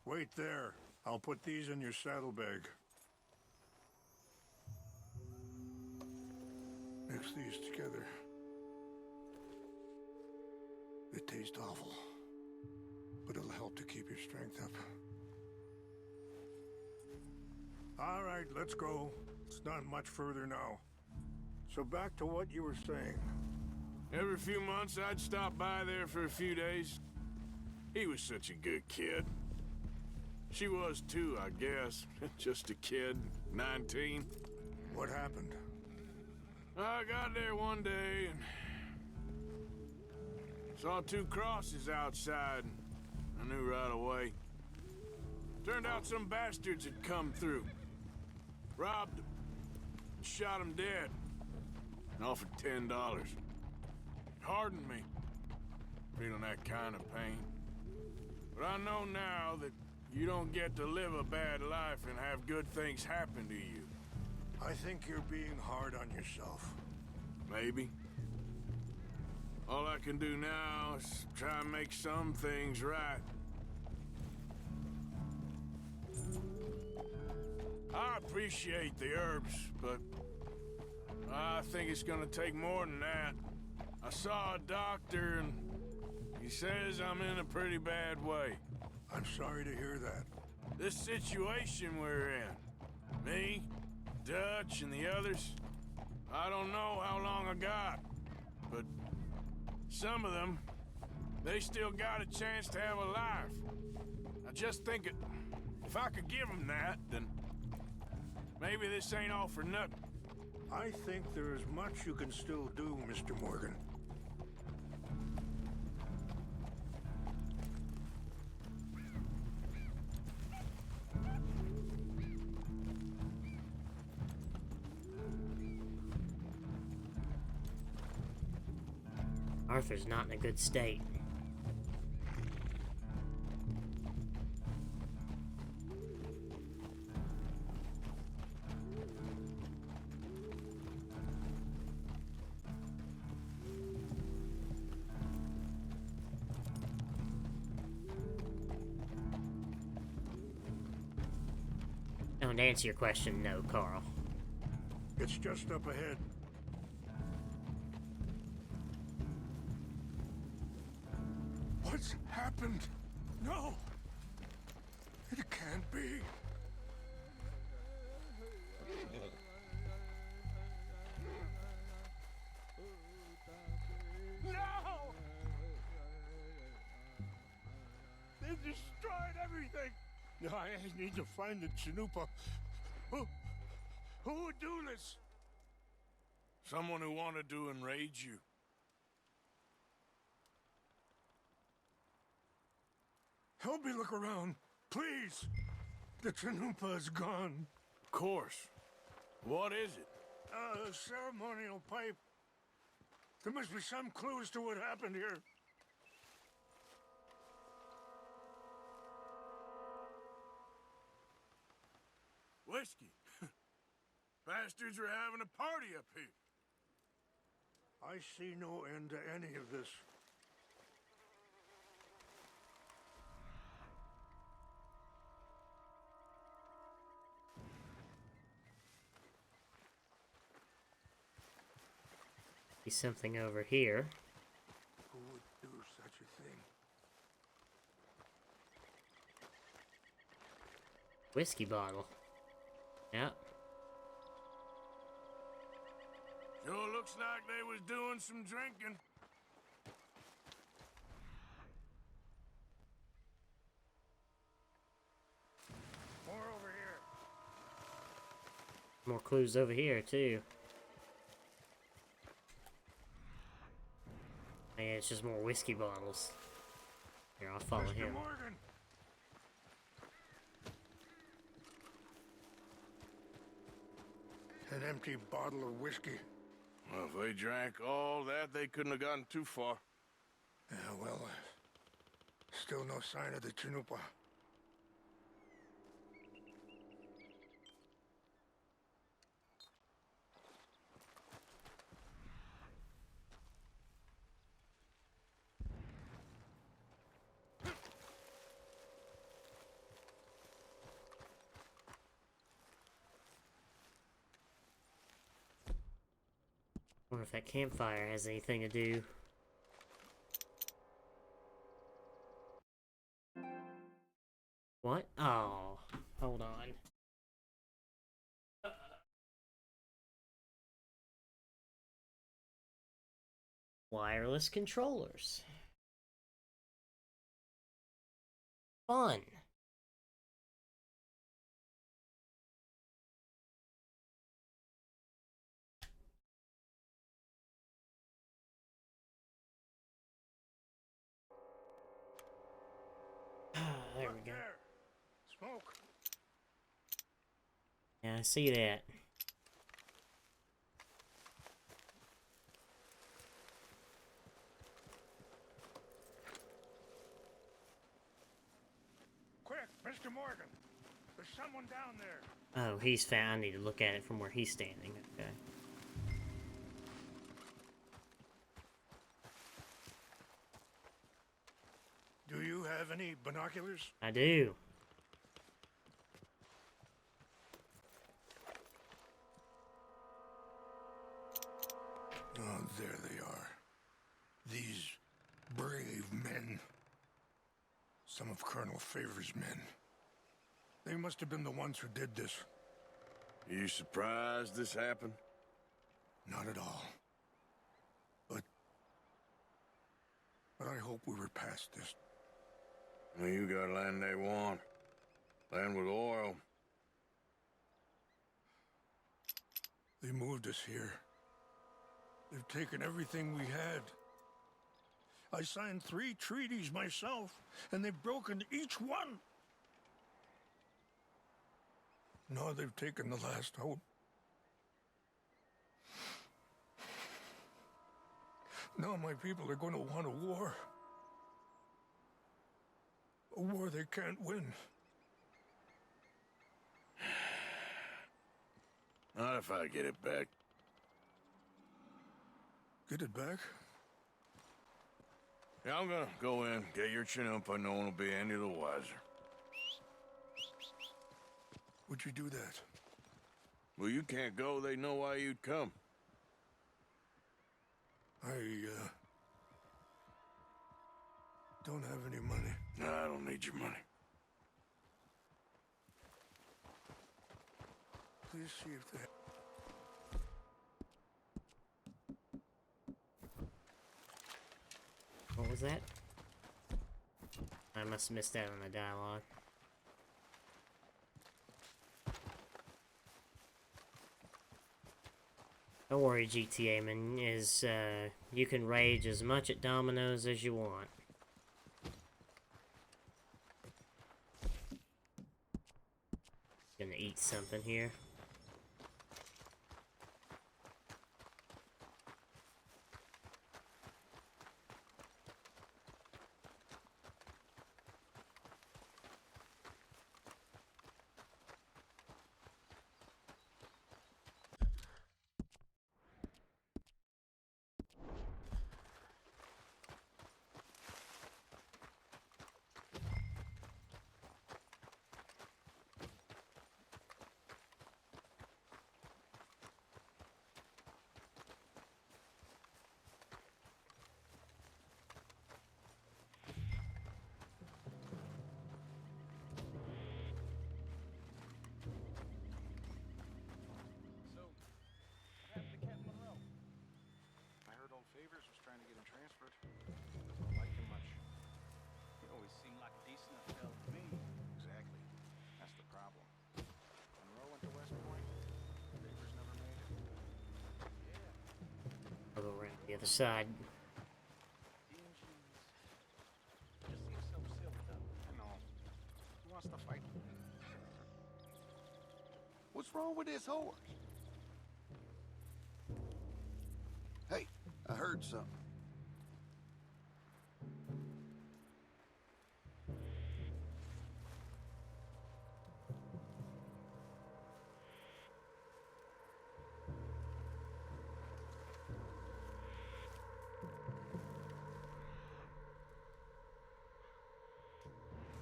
Wait there. I'll put these in your saddlebag. Mix these together. They taste awful, but it'll help to keep your strength up. All right, let's go. It's not much further now. So back to what you were saying.
Every few months, I'd stop by there for a few days. He was such a good kid. She was too, I guess. Just a kid, 19.
What happened?
I got there one day and saw two crosses outside. I knew right away. Turned out some bastards had come through. Robbed them. Shot him dead. And offered $10. Hardened me. Feeling that kind of pain. But I know now that you don't get to live a bad life and have good things happen to you.
I think you're being hard on yourself.
Maybe. All I can do now is try and make some things right. I appreciate the herbs, but I think it's gonna take more than that. I saw a doctor and he says I'm in a pretty bad way.
I'm sorry to hear that.
This situation we're in, me, Dutch, and the others, I don't know how long I got, but some of them, they still got a chance to have a life. I just think if I could give them that, then maybe this ain't all for nothing.
I think there is much you can still do, Mr. Morgan.
Arthur's not in a good state. No, to answer your question, no, Carl.
It's just up ahead. What's happened? No! It can't be. No! They destroyed everything! I need to find the Chanupa. Who would do this?
Someone who wanted to enrage you.
Help me look around, please. The Chanupa is gone.
Of course. What is it?
A ceremonial pipe. There must be some clues to what happened here.
Whiskey. Bastards are having a party up here.
I see no end to any of this.
See something over here.
Who would do such a thing?
Whiskey bottle. Yep.
Sure looks like they was doing some drinking.
More over here.
More clues over here, too. Yeah, it's just more whiskey bottles. Here, I'll follow him.
Morgan. An empty bottle of whiskey.
Well, if they drank all that, they couldn't have gotten too far.
Yeah, well, still no sign of the Chanupa.
Wonder if that campfire has anything to do. What? Oh, hold on. Wireless controllers. Fun. There we go.
Smoke.
Yeah, I see that.
Quick, Mr. Morgan. There's someone down there.
Oh, he's found. I need to look at it from where he's standing. Okay.
Do you have any binoculars?
I do.
Oh, there they are. These brave men. Some of Colonel Favor's men. They must have been the ones who did this.
Are you surprised this happened?
Not at all. But I hope we were past this.
Well, you got land they want. Land with oil.
They moved us here. They've taken everything we had. I signed 3 treaties myself, and they've broken each one. Now they've taken the last hope. Now my people are going to want a war. A war they can't win.
Not if I get it back.
Get it back?
Yeah, I'm gonna go in, get your Chanupa. No one will be any the wiser.
Would you do that?
Well, you can't go. They know why you'd come.
I don't have any money.
No, I don't need your money.
Please see if they...
What was that? I must have missed that on the dialogue. Don't worry, GTA man, you can rage as much at Domino's as you want. Gonna eat something here.
I heard old Favors was trying to get him transferred. Doesn't like him much.
He always seemed like a decent enough fellow to me.
Exactly. That's the problem. Monroe went to West Point. Favors never made it.
I'll go around the other side.
Just seems so silly, though. I know. Who wants to fight?
What's wrong with this horse? Hey, I heard something.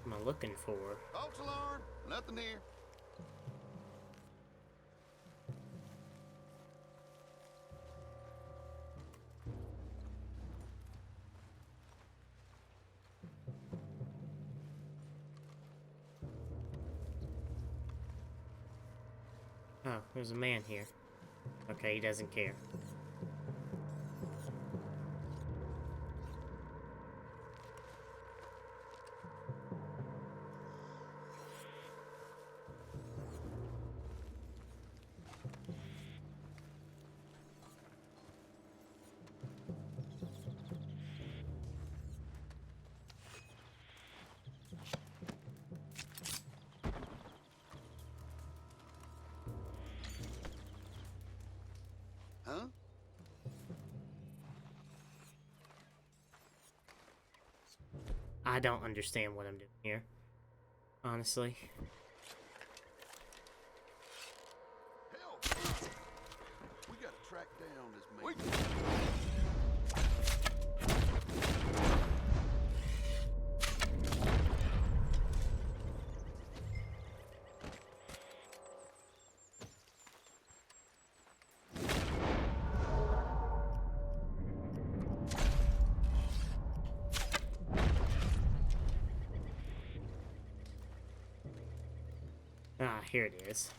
What am I looking for?
False alarm. Nothing here.
Oh, there's a man here. Okay, he doesn't care.
Huh?
I don't understand what I'm doing here. Honestly.
Hell, we gotta track down this man.
Ah, here it is.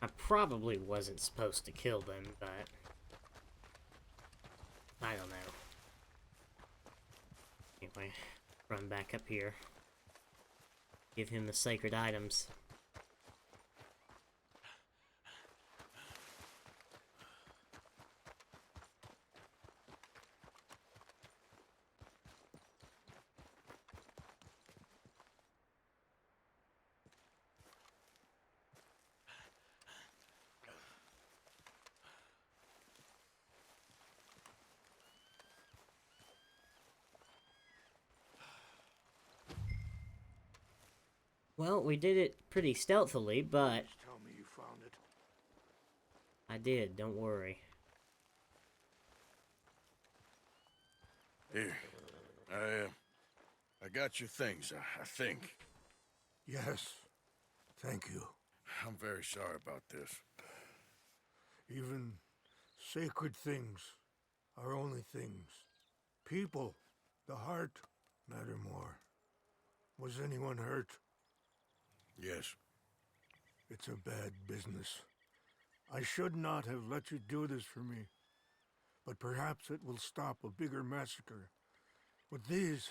I probably wasn't supposed to kill them, but I don't know. Anyway, run back up here. Give him the sacred items. Well, we did it pretty stealthily, but...
Just tell me you found it.
I did, don't worry.
Here. I got your things, I think.
Yes. Thank you.
I'm very sorry about this.
Even sacred things are only things. People, the heart, matter more. Was anyone hurt?
Yes.
It's a bad business. I should not have let you do this for me. But perhaps it will stop a bigger massacre. With these,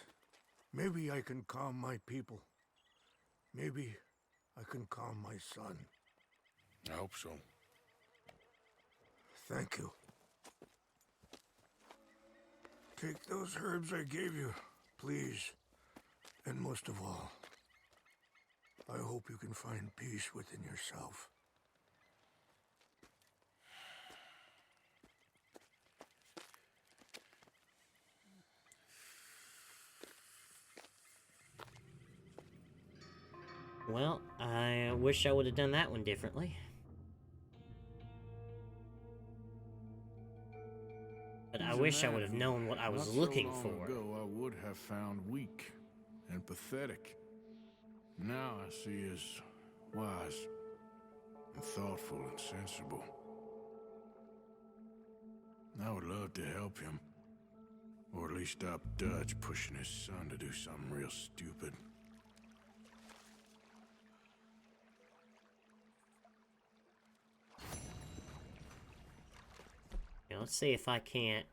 maybe I can calm my people. Maybe I can calm my son.
I hope so.
Thank you. Take those herbs I gave you, please. And most of all, I hope you can find peace within yourself.
Well, I wish I would have done that one differently. But I wish I would have known what I was looking for.
Not so long ago, I would have found weak and pathetic. Now I see as wise and thoughtful and sensible. I would love to help him. Or at least stop Dutch pushing his son to do something real stupid.
Now, let's see if I can't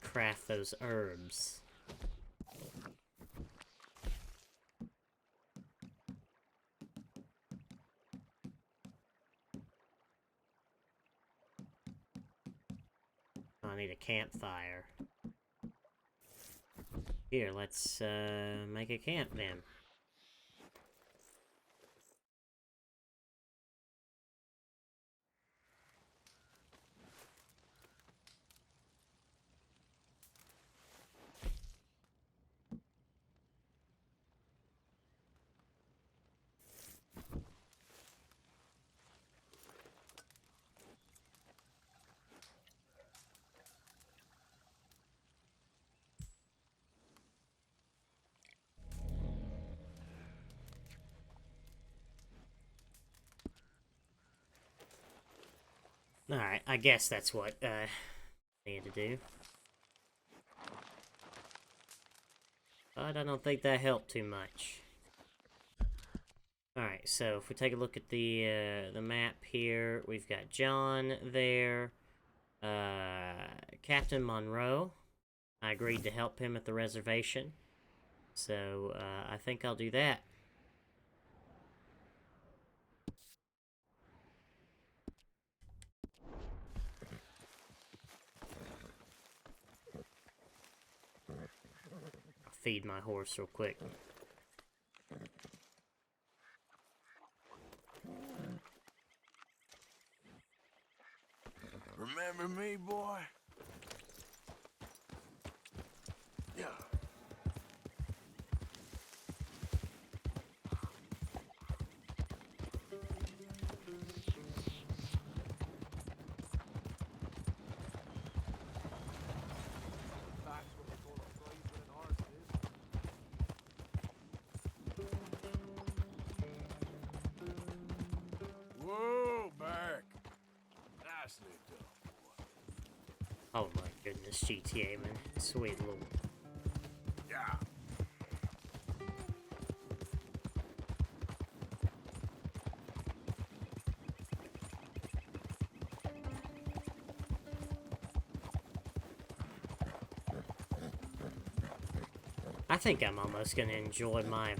craft those herbs. I need a campfire. Here, let's make a camp then. Alright, I guess that's what I need to do. But I don't think that helped too much. Alright, so if we take a look at the map here, we've got John there, Captain Monroe. I agreed to help him at the reservation, so I think I'll do that. I'll feed my horse real quick.
Remember me, boy? Yeah. Whoa, back. Nicely done.
Oh my goodness, GTA, man. Sweet lord.
Yeah.
I think I'm almost gonna enjoy my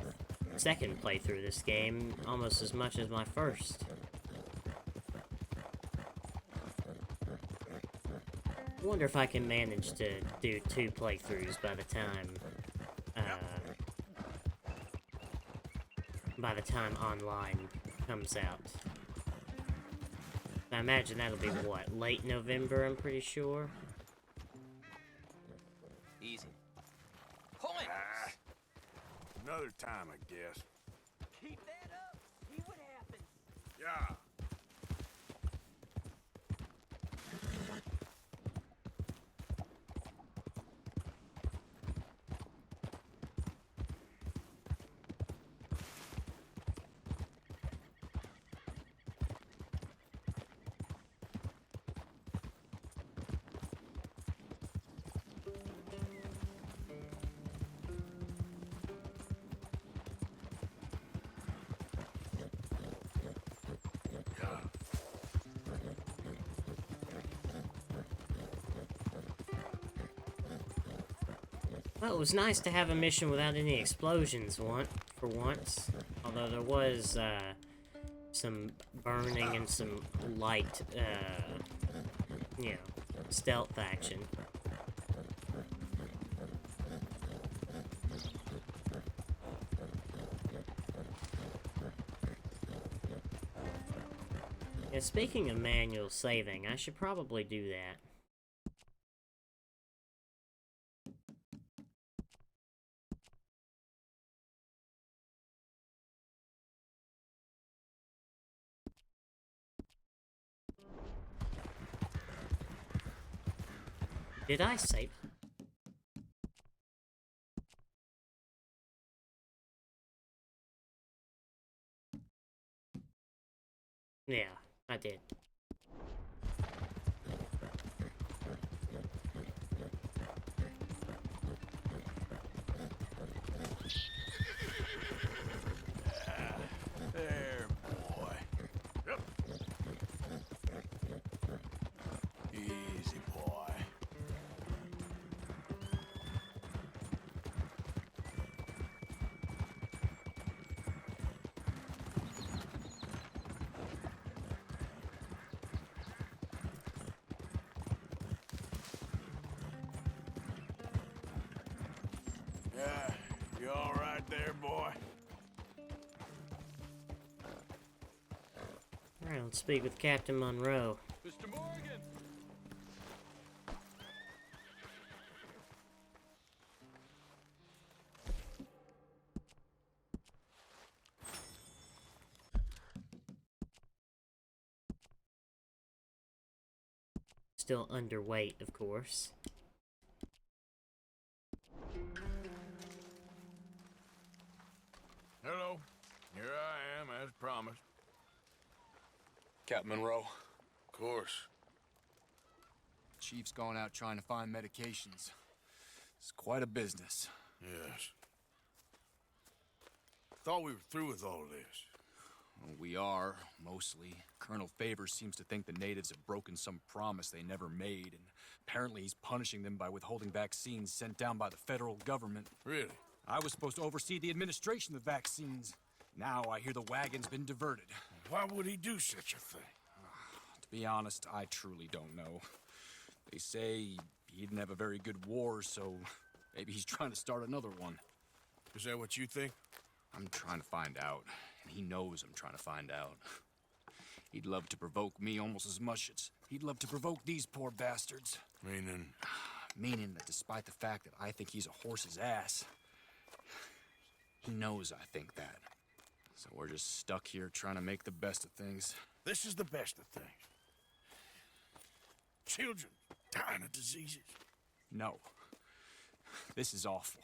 second playthrough of this game almost as much as my first. I wonder if I can manage to do 2 playthroughs by the time online comes out. I imagine that'll be what, late November, I'm pretty sure.
Easy. Pull it!
Another time, I guess.
Keep that up. See what happens.
Yeah.
Well, it was nice to have a mission without any explosions for once. Although there was, some burning and some light, you know, stealth action. Yeah, speaking of manual saving, I should probably do that. Did I save? Yeah, I did.
There, boy. Yep. Easy, boy. Yeah, you all right there, boy?
Alright, let's speak with Captain Monroe.
Mr. Morgan!
Still underweight, of course.
Hello. Here I am, as promised.
Captain Monroe.
Of course.
Chief's gone out trying to find medications. It's quite a business.
Yes. Thought we were through with all this.
Well, we are, mostly. Colonel Favors seems to think the natives have broken some promise they never made, and apparently he's punishing them by withholding vaccines sent down by the federal government.
Really?
I was supposed to oversee the administration of the vaccines. Now I hear the wagon's been diverted.
Why would he do such a thing?
To be honest, I truly don't know. They say he didn't have a very good war, so maybe he's trying to start another one.
Is that what you think?
I'm trying to find out, and he knows I'm trying to find out. He'd love to provoke me almost as much as he'd love to provoke these poor bastards.
Meaning?
Meaning that despite the fact that I think he's a horse's ass, he knows I think that. So we're just stuck here trying to make the best of things.
This is the best of things. Children dying of diseases.
No. This is awful.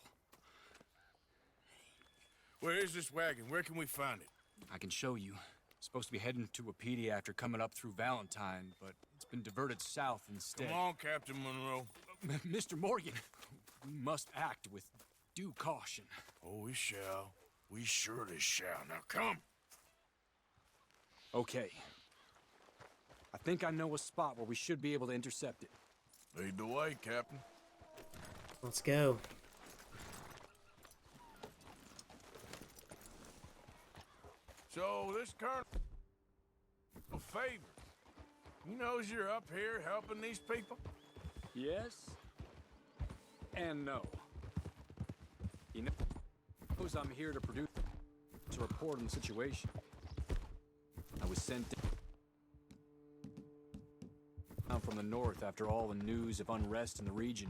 Where is this wagon? Where can we find it?
I can show you. Supposed to be heading to Wapiti after coming up through Valentine, but it's been diverted south instead.
Come on, Captain Monroe.
Mr. Morgan, we must act with due caution.
Oh, we shall. We surely shall. Now come.
Okay. I think I know a spot where we should be able to intercept it.
Lead the way, Captain.
Let's go.
So, this Colonel Favor, he knows you're up here helping these people?
Yes. And no. He knows I'm here to report on the situation. I was sent down from the north after all the news of unrest in the region.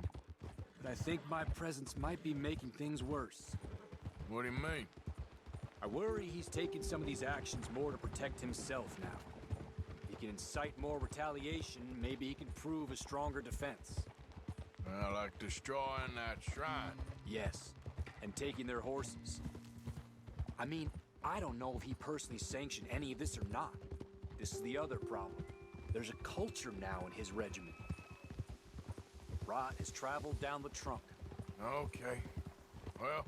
But I think my presence might be making things worse.
What do you mean?
I worry he's taking some of these actions more to protect himself now. If he can incite more retaliation, maybe he can prove a stronger defense.
Like destroying that shrine.
Yes, and taking their horses. I mean, I don't know if he personally sanctioned any of this or not. This is the other problem. There's a culture now in his regiment. Rot has traveled down the trunk.
Okay. Well,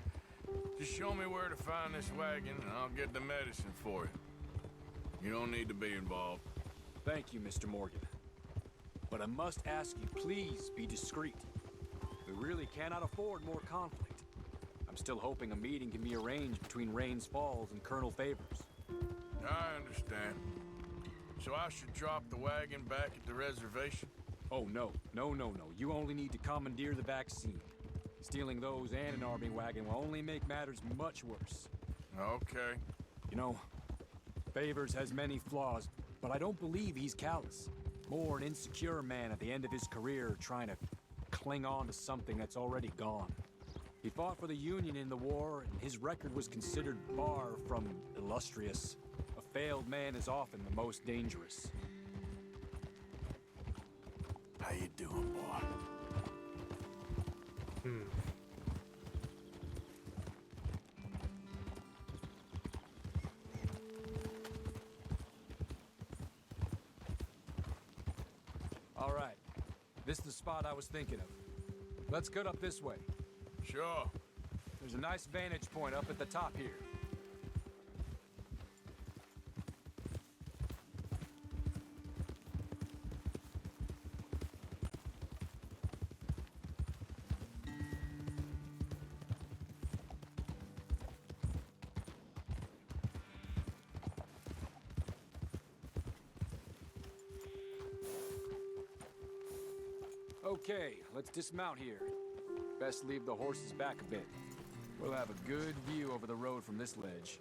just show me where to find this wagon, and I'll get the medicine for you. You don't need to be involved.
Thank you, Mr. Morgan. But I must ask you, please be discreet. We really cannot afford more conflict. I'm still hoping a meeting can be arranged between Rains Falls and Colonel Favors.
I understand. So I should drop the wagon back at the reservation?
Oh, no. No. You only need to commandeer the vaccine. Stealing those and an army wagon will only make matters much worse.
Okay.
You know, Favors has many flaws, but I don't believe he's callous. More an insecure man at the end of his career trying to cling on to something that's already gone. He fought for the Union in the war, and his record was considered far from illustrious. A failed man is often the most dangerous.
How you doing, boy?
All right. This is the spot I was thinking of. Let's cut up this way.
Sure.
There's a nice vantage point up at the top here. Okay, let's dismount here. Best leave the horses back a bit. We'll have a good view over the road from this ledge.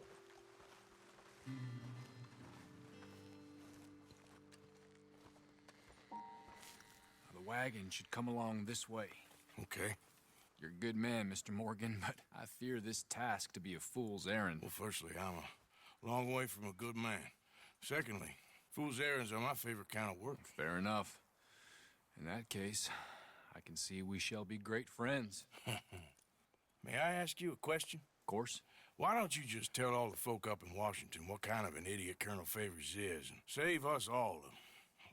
The wagon should come along this way.
Okay.
You're a good man, Mr. Morgan, but I fear this task to be a fool's errand.
Well, firstly, I'm a long way from a good man. Secondly, fool's errands are my favorite kind of work.
Fair enough. In that case, I can see we shall be great friends.
May I ask you a question?
Of course.
Why don't you just tell all the folk up in Washington what kind of an idiot Colonel Favors is and save us all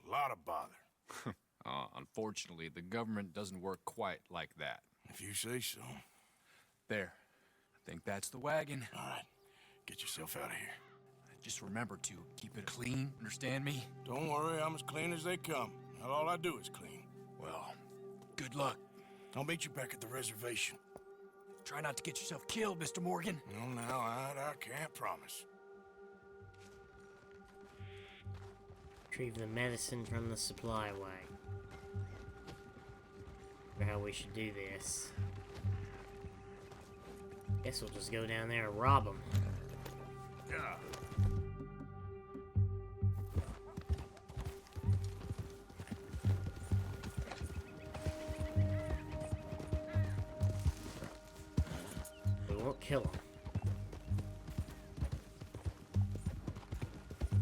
a lot of bother?
Unfortunately, the government doesn't work quite like that.
If you say so.
There. I think that's the wagon.
All right. Get yourself out of here.
Just remember to keep it clean, understand me?
Don't worry, I'm as clean as they come. Not all I do is clean.
Well, good luck.
I'll meet you back at the reservation.
Try not to get yourself killed, Mr. Morgan.
No, I can't promise.
Retrieve the medicine from the supply wagon. For how we should do this. Guess we'll just go down there and rob them.
Yeah.
We won't kill them.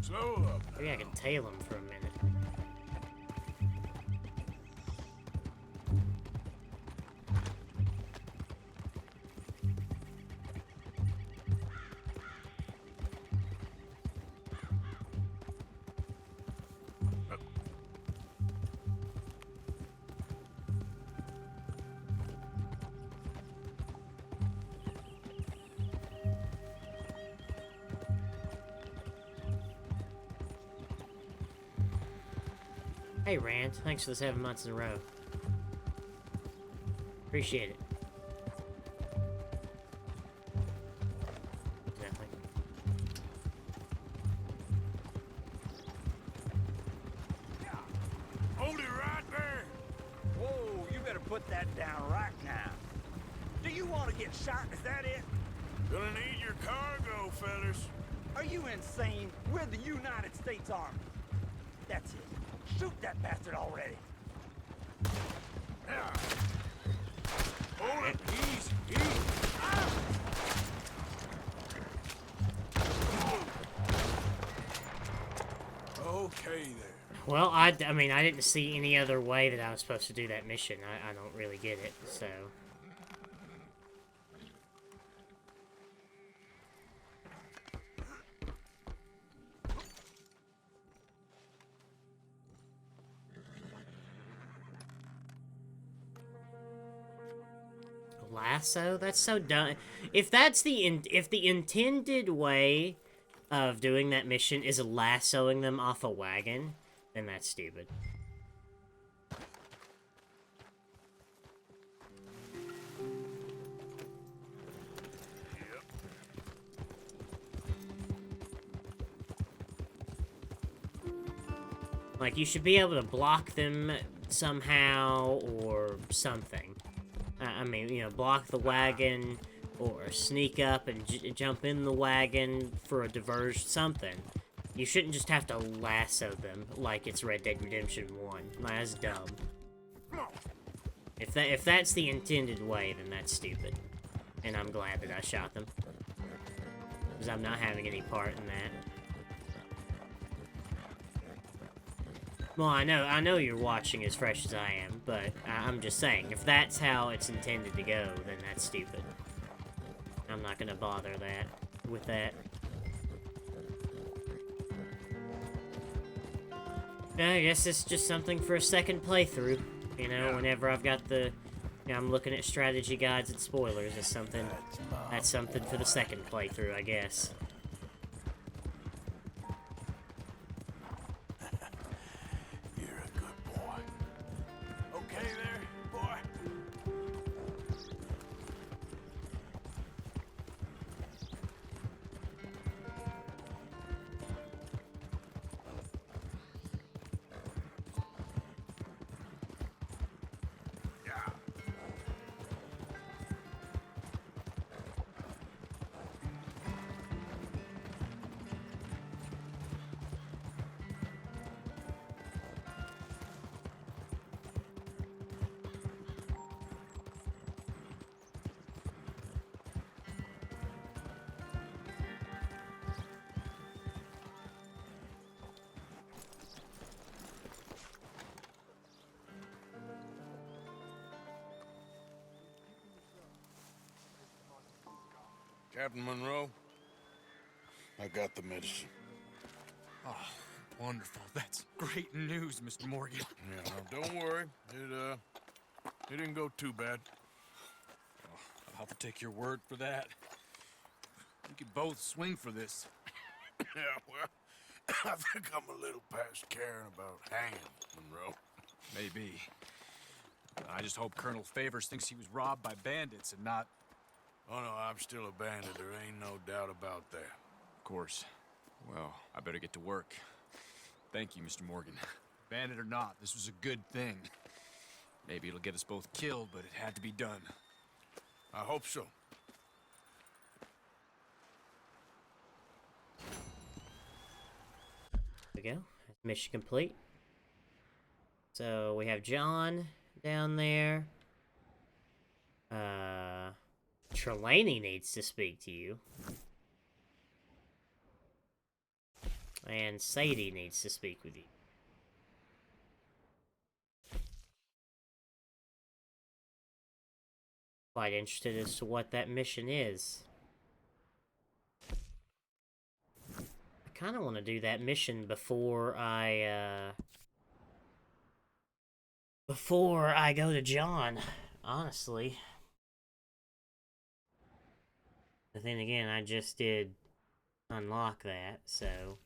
Slow up.
Maybe I can tail him for a minute. Hey Rand, thanks for the 7 months in a row. Appreciate it. Exactly.
Hold it right there.
Whoa, you better put that down right now. Do you want to get shot? Is that it?
Gonna need your cargo, fellas.
Are you insane? We're the United States Army. That's it. Shoot that bastard already.
Hold it. Easy. Okay there.
Well, I mean, I didn't see any other way that I was supposed to do that mission. I don't really get it, so... Lasso? That's so dumb. If that's if the intended way of doing that mission is lassoing them off a wagon, then that's stupid. Like, you should be able to block them somehow or something. I mean, you know, block the wagon or sneak up and jump in the wagon for a diversion, something. You shouldn't just have to lasso them like it's Red Dead Redemption 1. Like, that's dumb. If that's the intended way, then that's stupid. And I'm glad that I shot them. Because I'm not having any part in that. Well, I know you're watching as fresh as I am, but I'm just saying, if that's how it's intended to go, then that's stupid. I'm not gonna bother with that. I guess it's just something for a second playthrough. You know, whenever I've got the... You know, I'm looking at strategy guides and spoilers, that's something for the second playthrough, I guess.
Okay there, boy? Captain Monroe, I got the medicine.
Oh, wonderful. That's great news, Mr. Morgan.
Yeah, no, don't worry. It didn't go too bad.
Oh, I'll have to take your word for that. We could both swing for this.
Yeah, well, I think I'm a little past caring about hanging, Monroe.
Maybe. I just hope Colonel Favors thinks he was robbed by bandits and not...
Oh, no, I'm still a bandit. There ain't no doubt about that.
Of course. Well, I better get to work. Thank you, Mr. Morgan. Bandit or not, this was a good thing. Maybe it'll get us both killed, but it had to be done.
I hope so.
There we go. Mission complete. So we have John down there. Trelawney needs to speak to you. And Sadie needs to speak with you. Quite interested as to what that mission is. I kind of want to do that mission before I go to John, honestly. But then again, I just did unlock that, so...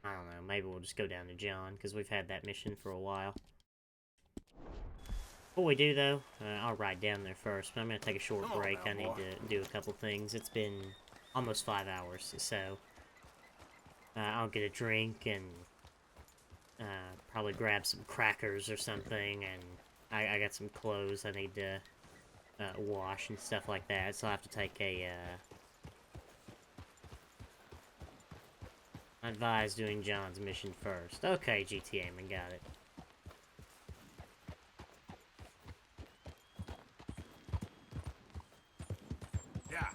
I don't know, maybe we'll just go down to John, because we've had that mission for a while. Before we do, though, I'll ride down there first, but I'm going to take a short break. I need to do a couple things. It's been almost 5 hours, so... I'll get a drink and... probably grab some crackers or something, and... I got some clothes I need to wash and stuff like that, so I'll have to take a, I advise doing John's mission first. Okay, GTA man, got it.
Yeah.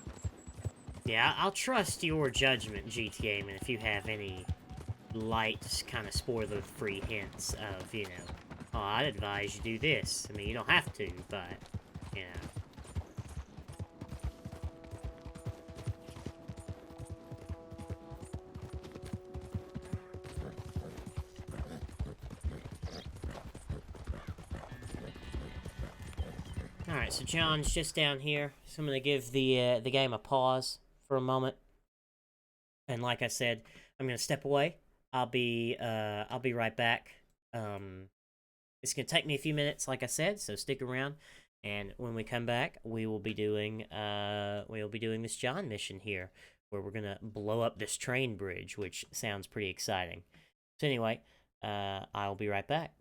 Yeah, I'll trust your judgment, GTA, man, if you have any light, kind of spoiler-free hints of, you know, oh, I'd advise you do this. I mean, you don't have to, but, you know. Alright, so John's just down here, so I'm gonna give the game a pause for a moment. And like I said, I'm gonna step away. I'll be right back. It's gonna take me a few minutes, like I said, so stick around. And when we come back, we will be doing this John mission here, where we're gonna blow up this train bridge, which sounds pretty exciting. So anyway, I'll be right back.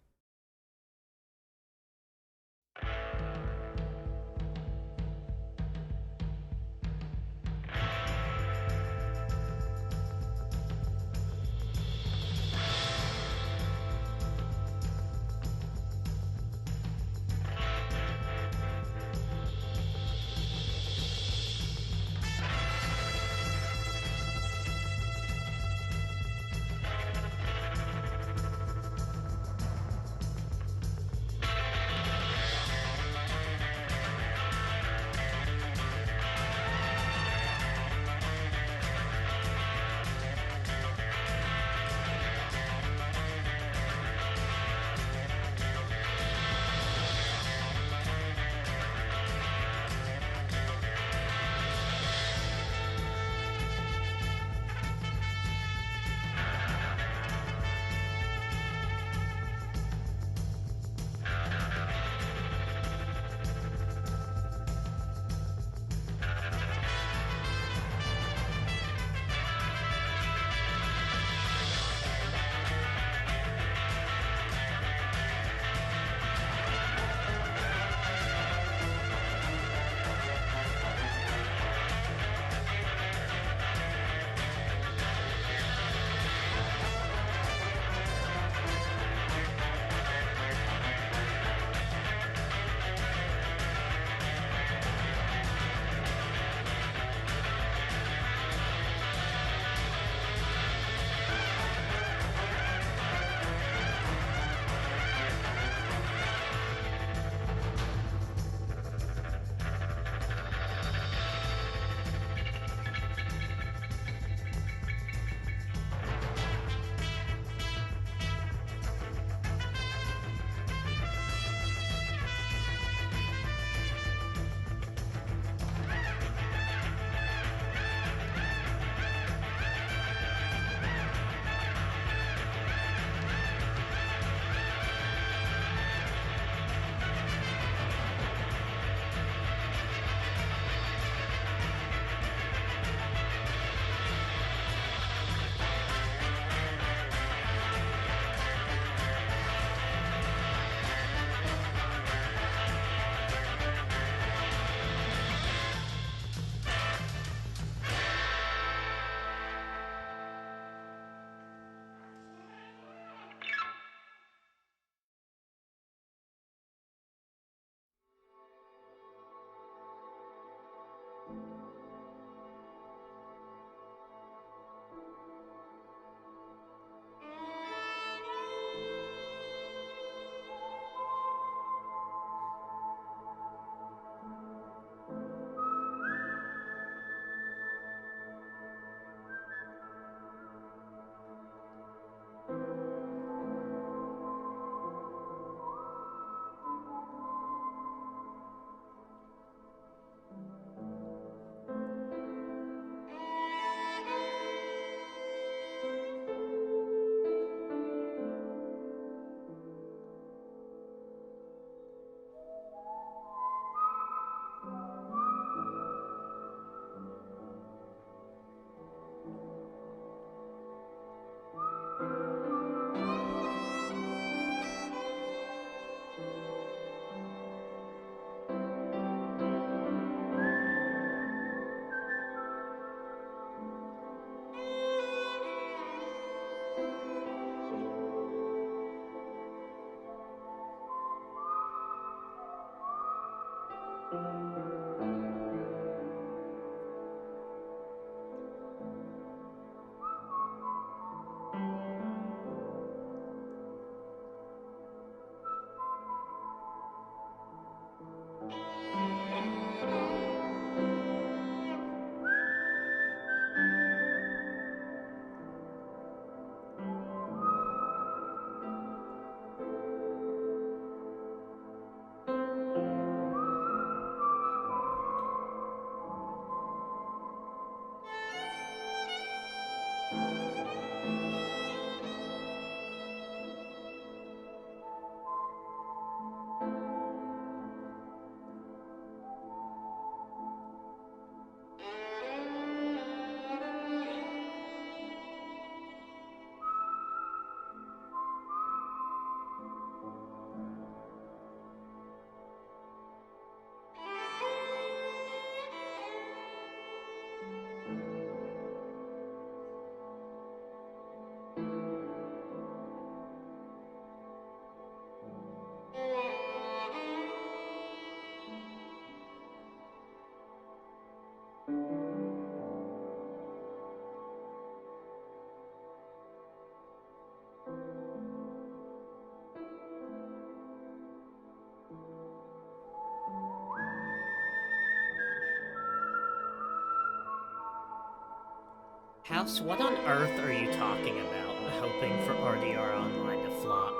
House, what on earth are you talking about, hoping for RDR Online to flop?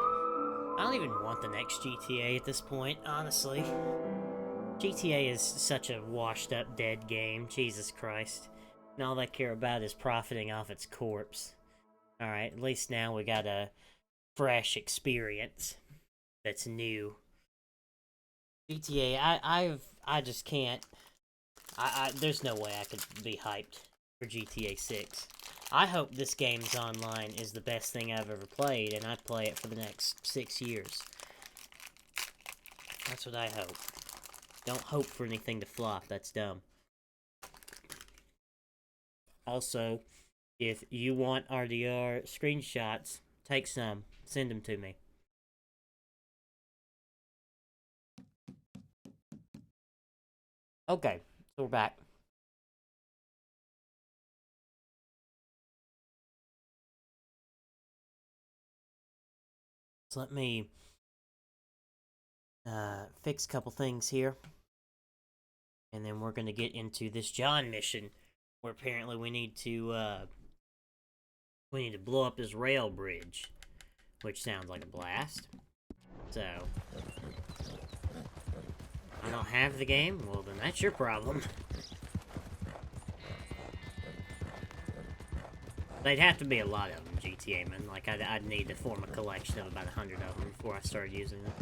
I don't even want the next GTA at this point, honestly. GTA is such a washed-up dead game, Jesus Christ. And all I care about is profiting off its corpse. Alright, at least now we got a fresh experience that's new. GTA, I just can't. There's no way I could be hyped for GTA 6. I hope this game's online is the best thing I've ever played, and I play it for the next 6 years. That's what I hope. Don't hope for anything to flop, that's dumb. Also, if you want RDR screenshots, take some, send them to me. Okay, so we're back. So let me fix a couple things here. And then we're going to get into this John mission, where apparently we need to blow up his rail bridge, which sounds like a blast. So, I don't have the game? Well, then that's your problem. They'd have to be a lot of them, GTA, man. Like, I'd need to form a collection of about 100 of them before I started using them.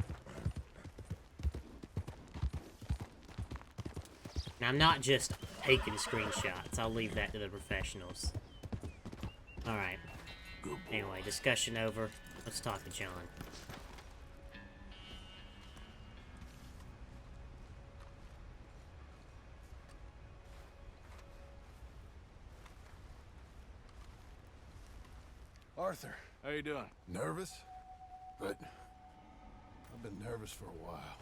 Now, I'm not just taking screenshots. I'll leave that to the professionals. Alright. Anyway, discussion over. Let's talk to John.
Arthur.
How you doing?
Nervous? But I've been nervous for a while.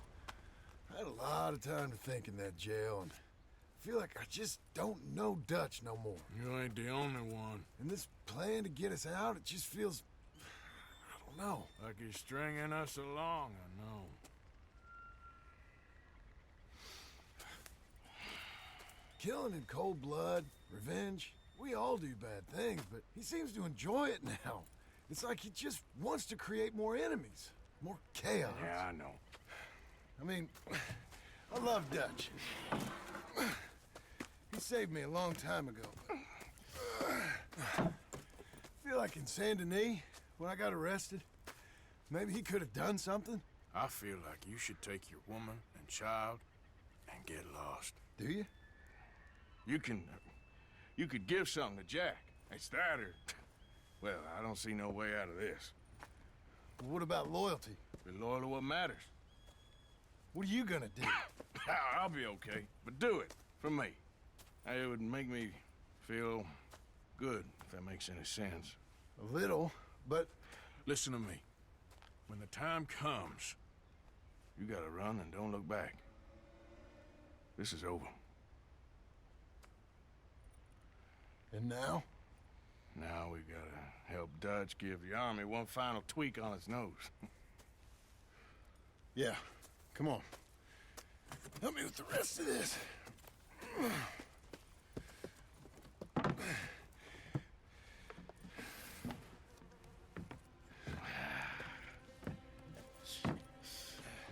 I had a lot of time to think in that jail, and I feel like I just don't know Dutch no more.
You ain't the only one.
And this plan to get us out, it just feels... I don't know.
Like you're stringing us along, I know.
Killing in cold blood, revenge, we all do bad things, but he seems to enjoy it now. It's like he just wants to create more enemies, more chaos.
Yeah, I know.
I mean, I love Dutch. He saved me a long time ago. I feel like in Saint Denis, when I got arrested, maybe he could have done something.
I feel like you should take your woman and child and get lost.
Do you?
You could give something to Jack. It's that or... Well, I don't see no way out of this.
What about loyalty?
Be loyal to what matters.
What are you gonna do?
I'll be okay, but do it for me. It would make me feel good, if that makes any sense.
A little, but...
Listen to me. When the time comes, you gotta run and don't look back. This is over.
And now?
Now we gotta help Dutch give the army one final tweak on its nose.
Yeah, come on. Help me with the rest of this.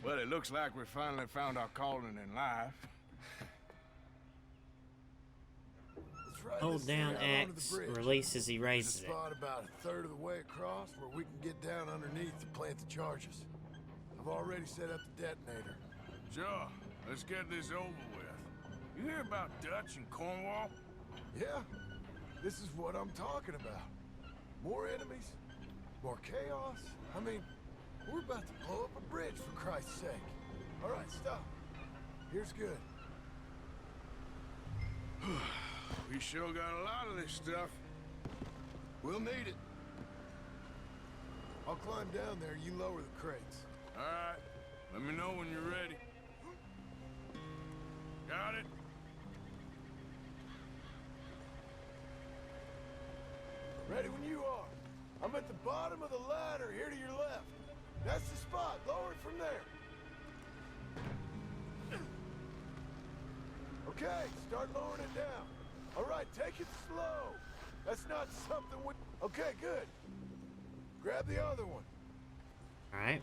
Well, it looks like we finally found our calling in life.
Hold down X, release as he raises it.
There's a spot about a third of the way across where we can get down underneath to plant the charges. I've already set up the detonator.
Sure, let's get this over with. You hear about Dutch and Cornwall?
Yeah, this is what I'm talking about. More enemies, more chaos. I mean, we're about to blow up a bridge, for Christ's sake. All right, stop. Here's good.
We sure got a lot of this stuff.
We'll need it. I'll climb down there, you lower the crates.
All right, let me know when you're ready. Got it?
Ready when you are. I'm at the bottom of the ladder, here to your left. That's the spot. Lower it from there. Okay, start lowering it down. All right, take it slow. That's
something with... Okay, good. Grab the other one.
Alright.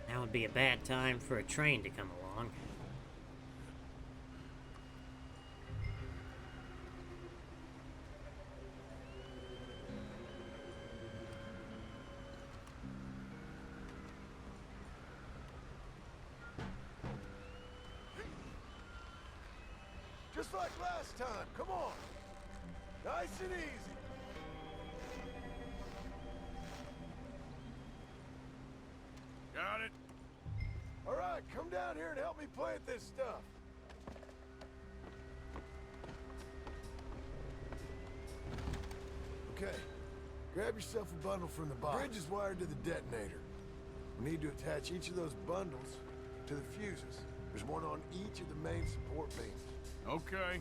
Now would be a bad time for a train to come along.
Just like last time, come on. Nice and easy.
Got it.
All right, come down here and help me plant this stuff. Okay, grab yourself a bundle from the box. The bridge is wired to the detonator. We need to attach each of those bundles to the fuses. There's one on each of the main support beams.
Okay.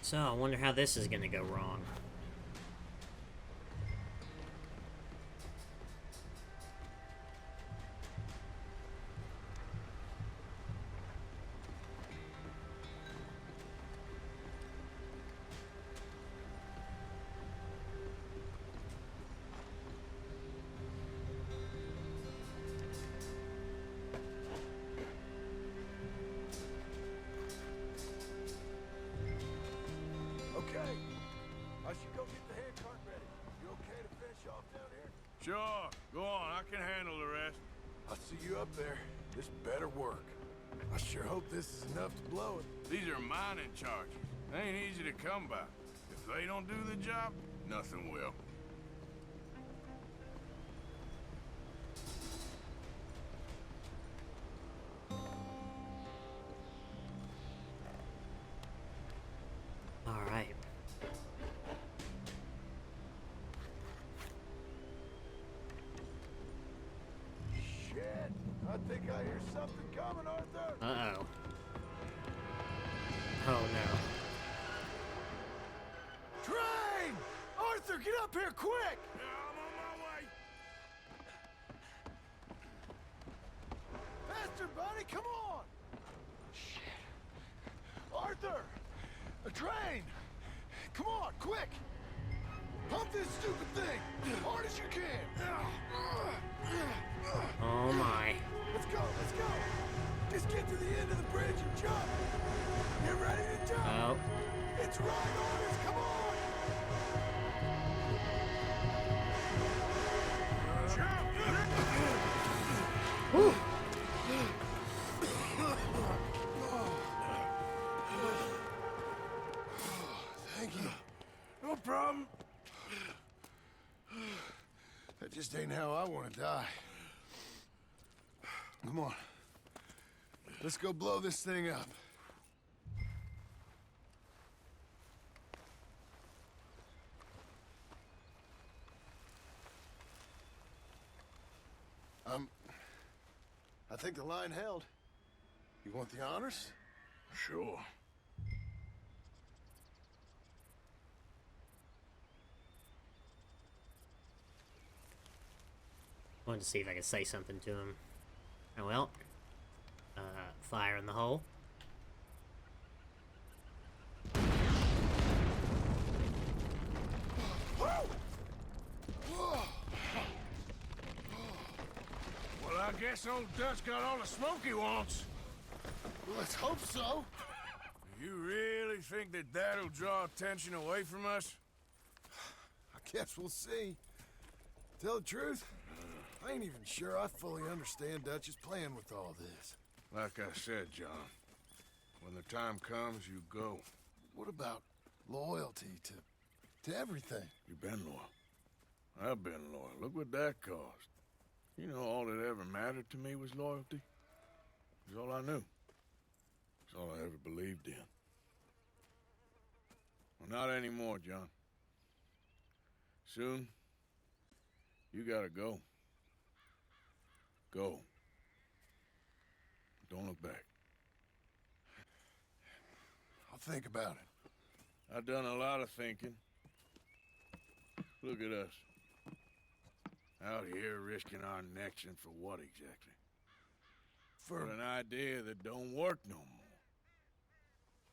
So, I wonder how this is gonna go wrong.
Okay, I should go get the hand cart ready. You okay to finish off down here?
Sure. Go on. I can handle the rest.
I'll see you up there. This better work. I sure hope this is enough to blow it.
These are mining charges. They ain't easy to come by. If they don't do the job, nothing will.
Alright.
Shit! I think I hear something coming, Arthur!
Uh-oh. Oh no.
Train! Arthur, get up here quick!
I'm on my way.
Faster, buddy, come on! Shit. Arthur! A train! Come on, quick! Pump this stupid thing! Hard as you can!
Oh my.
Let's go, let's go! Just get to the end of the bridge and jump! Get ready to jump!
Oh.
It's right on us, come on!
Whew.
Thank you. No problem. That just ain't how I want to die. Come on. Let's go blow this thing up. I think the line held. You want the honors?
Sure.
Wanted to see if I could say something to him. Oh well. Fire in the hole.
Well, I guess old Dutch got all the smoke he wants.
Well, let's hope so.
You really think that that'll draw attention away from us?
I guess we'll see. Tell the truth, I ain't even sure I fully understand Dutch's plan with all this.
Like I said, John, when the time comes, you go.
What about loyalty to everything?
You've been loyal. I've been loyal. Look what that cost. You know, all that ever mattered to me was loyalty. It was all I knew. It's all I ever believed in. Well, not anymore, John. Soon, you gotta go. Go. Don't look back.
I'll think about it.
I've done a lot of thinking. Look at us.
Out here risking our necks, and for what exactly?
For
an idea that don't work no more.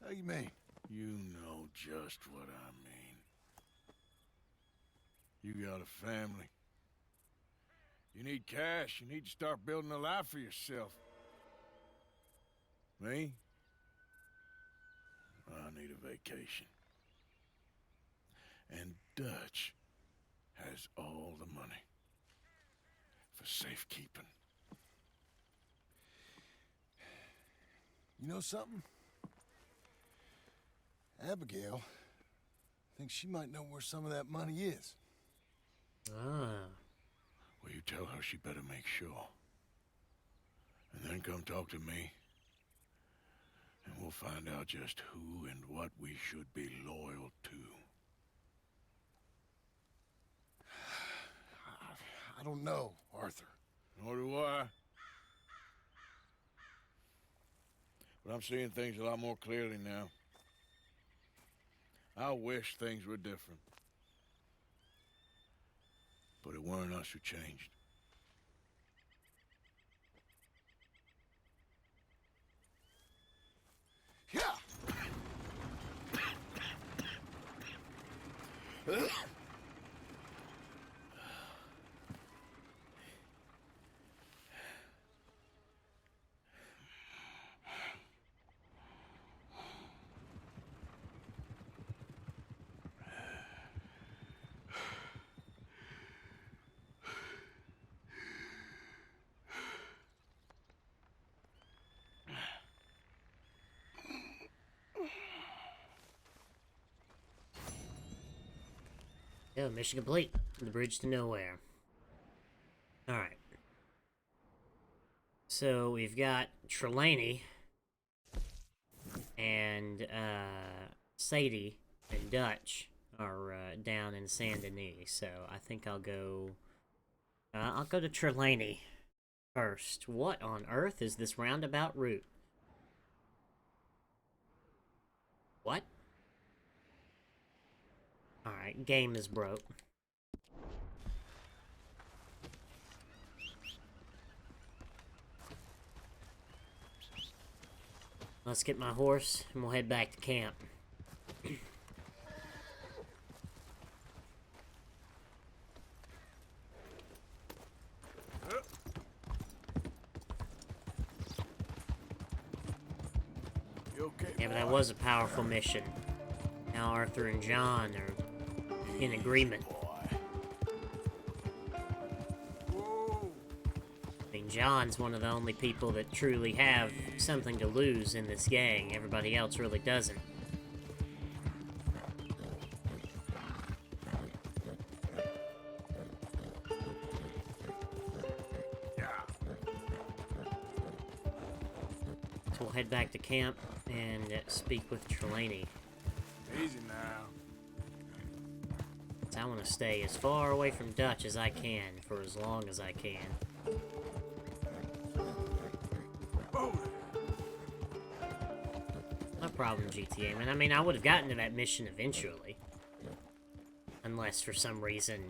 How you mean?
You know just what I mean. You got a family. You need cash. You need to start building a life for yourself. Me? I need a vacation. And Dutch has all the money for safekeeping.
You know something? Abigail thinks she might know where some of that money is.
Ah.
Well, you tell her she better make sure. And then come talk to me. And we'll find out just who and what we should be loyal to.
I don't know, Arthur.
Nor do I. But I'm seeing things a lot more clearly now. I wish things were different. But it weren't us who changed.
Yeah!
Yeah, mission complete. The bridge to nowhere. Alright. So we've got Trelawny and Sadie and Dutch are down in Saint Denis. So I think I'll go to Trelawny first. What on earth is this roundabout route? What? Alright, game is broke. Let's get my horse and we'll head back to camp.
You okay,
yeah, but that was a powerful mission. Now Arthur and John are in agreement. I mean, John's one of the only people that truly have something to lose in this gang. Everybody else really doesn't. So we'll head back to camp and speak with Trelawny.
Easy now.
I want to stay as far away from Dutch as I can for as long as I can. No problem, GTA, man. I mean, I would have gotten to that mission eventually. Unless, for some reason,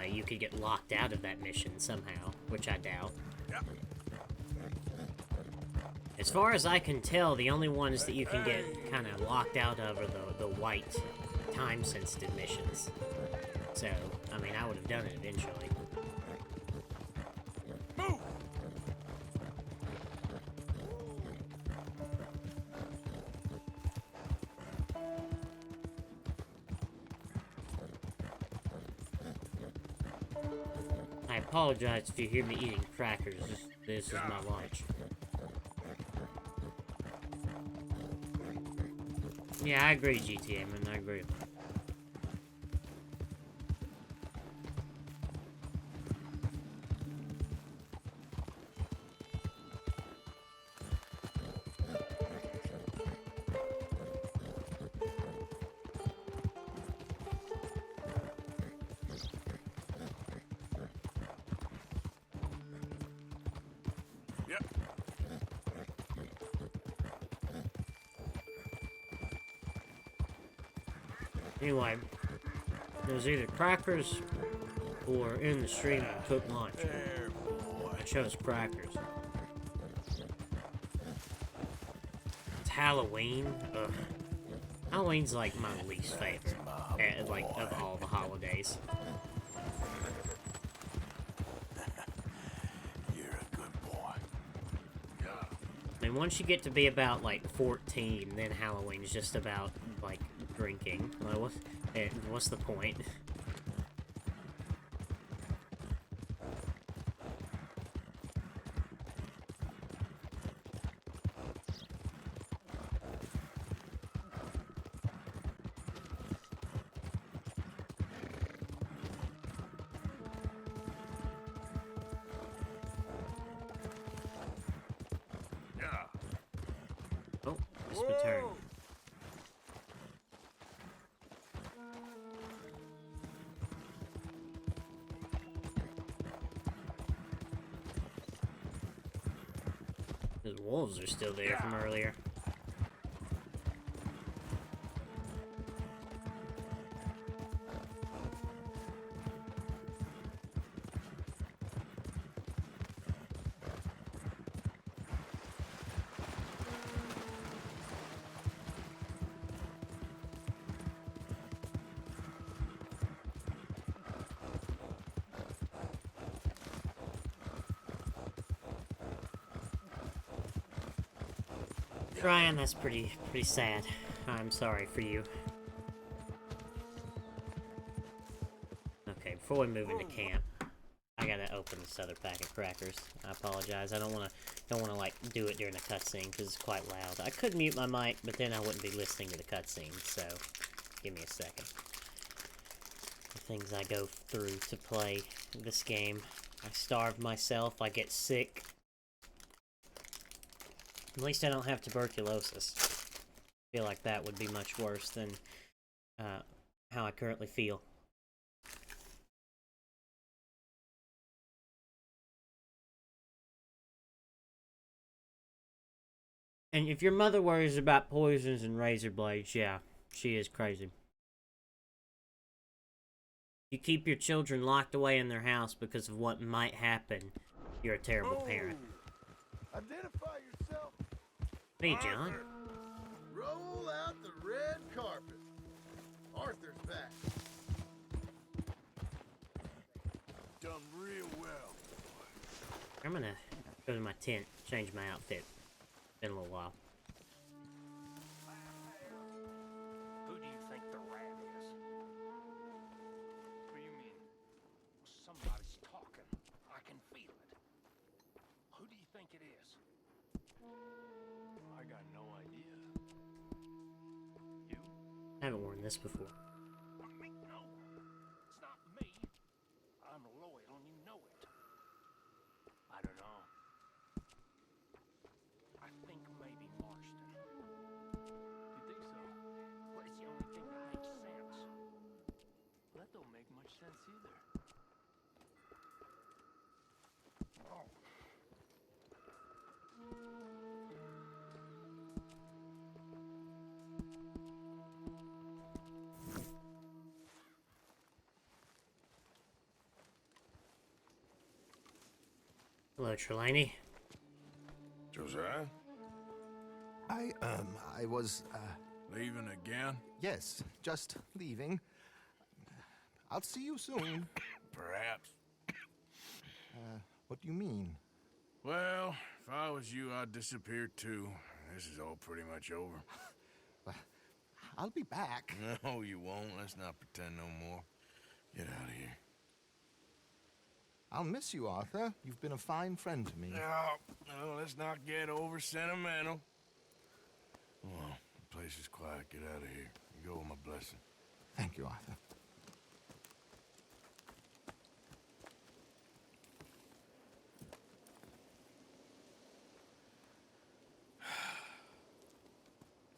you could get locked out of that mission somehow, which I doubt. As far as I can tell, the only ones that you can get kind of locked out of are the white time-sensitive missions. So, I mean, I would have done it eventually.
Move!
I apologize if you hear me eating crackers. This is my lunch. Yeah, I agree, GTA, man. I agree. Anyway, it was either crackers before in the stream and cook lunch. I chose crackers. It's Halloween. Ugh. Halloween's like my least favorite, like of all the holidays.
You're a good boy.
I mean, once you get to be about like 14, then Halloween is just about like drinking. Like, what's the point? Oh, it's my turn. Those wolves are still there from earlier. Ryan, that's pretty sad. I'm sorry for you. Okay, before we move into camp, I gotta open this other pack of crackers. I apologize. I don't wanna like do it during the cutscene because it's quite loud. I could mute my mic, but then I wouldn't be listening to the cutscene. So, give me a second. The things I go through to play this game. I starve myself. I get sick. At least I don't have tuberculosis. I feel like that would be much worse than how I currently feel. And if your mother worries about poisons and razor blades, yeah, she is crazy. You keep your children locked away in their house because of what might happen, you're a terrible parent.
Identify yourself.
Hey, John.
Roll out the red carpet. Arthur's back. Done real well.
I'm gonna go to my tent, change my outfit. Been a little while.
Who do you think the rat is? What do you mean? Somebody's talking. I can feel it. Who do you think it is?
I got no idea.
I haven't worn this before.
No, it's not me. I'm loyal and you know it.
I don't know.
I think maybe Marston.
You think so?
Well, it's the only thing that makes sense.
That don't make much sense either.
Oh.
Hello, Trelawney.
Josiah?
I was,
Leaving again?
yes, just leaving. I'll see you soon.
Perhaps.
What do you mean?
Well, if I was you, I'd disappear too. This is all pretty much over.
I'll be back.
No, you won't. Let's not pretend no more. Get out of here.
I'll miss you, Arthur. You've been a fine friend to me.
No, let's not get over sentimental. Well, the place is quiet. Get out of here. You go with my blessing.
Thank you, Arthur.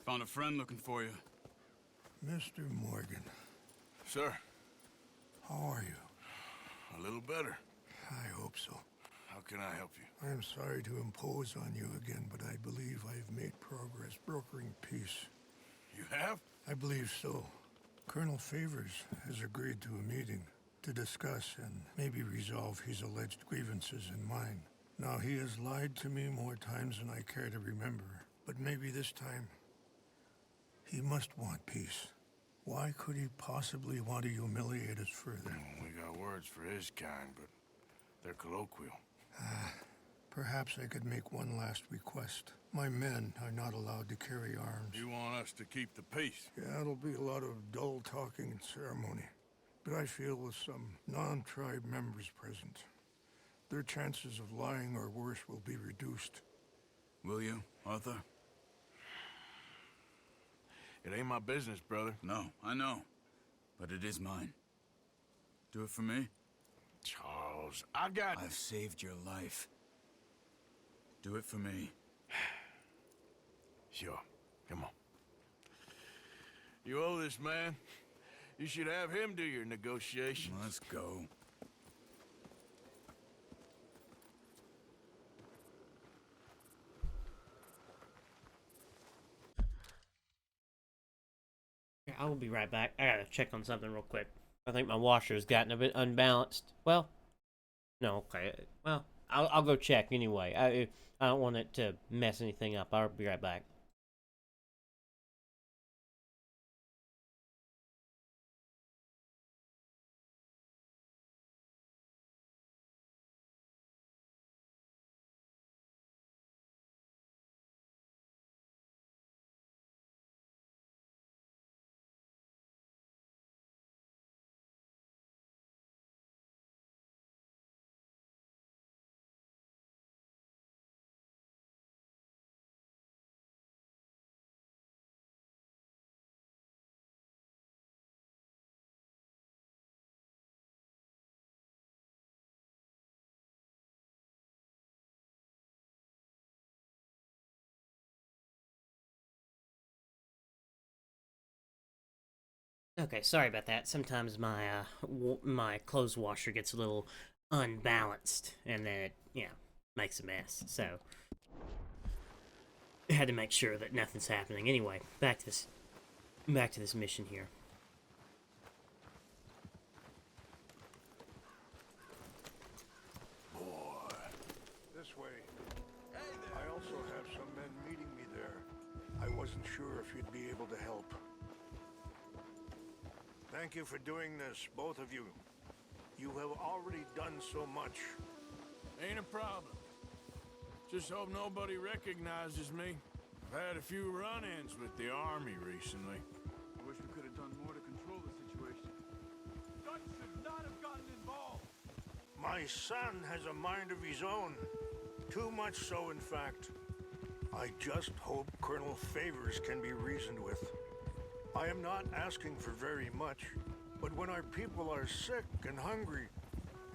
Found a friend looking for you.
Mr. Morgan.
Sir.
How are you?
A little better.
I hope so.
How can I help you?
I'm sorry to impose on you again, but I believe I've made progress brokering peace.
You have?
I believe so. Colonel Favors has agreed to a meeting. to discuss and maybe resolve his alleged grievances and mine. Now, he has lied to me more times than I care to remember, but maybe this time he must want peace. Why could he possibly want to humiliate us further?
We got words for his kind, but they're colloquial.
Perhaps I could make one last request. My men are not allowed to carry arms.
You want us to keep the peace?
Yeah, it'll be a lot of dull talking and ceremony. But I feel with some non-tribe members present, their chances of lying or worse will be reduced.
Will you, Arthur?
It ain't my business, brother.
No, I know. But it is mine. Do it for me?
Charles,
I've saved your life. Do it for me.
Sure. Come on. You owe this man. You should have him do your negotiations.
Let's go.
Yeah, I will be right back. I gotta check on something real quick. I think my washer's gotten a bit unbalanced. Well, no, okay. Well, I'll go check anyway. I don't want it to mess anything up. I'll be right back. Okay, sorry about that. Sometimes my my clothes washer gets a little unbalanced, and then it, makes a mess. So I had to make sure that nothing's happening. Anyway, back to this mission here.
Boy. This way. I also have some men meeting me there. I wasn't sure if you'd be able to help. Thank you for doing this, both of you. You have already done so much.
Ain't a problem. Just hope nobody recognizes me. I've had a few run-ins with the army recently.
I wish we could have done more to control the situation. Dutch should not have gotten involved.
My son has a mind of his own. Too much so, in fact. I just hope Colonel Favors can be reasoned with. I am not asking for very much, but when our people are sick and hungry,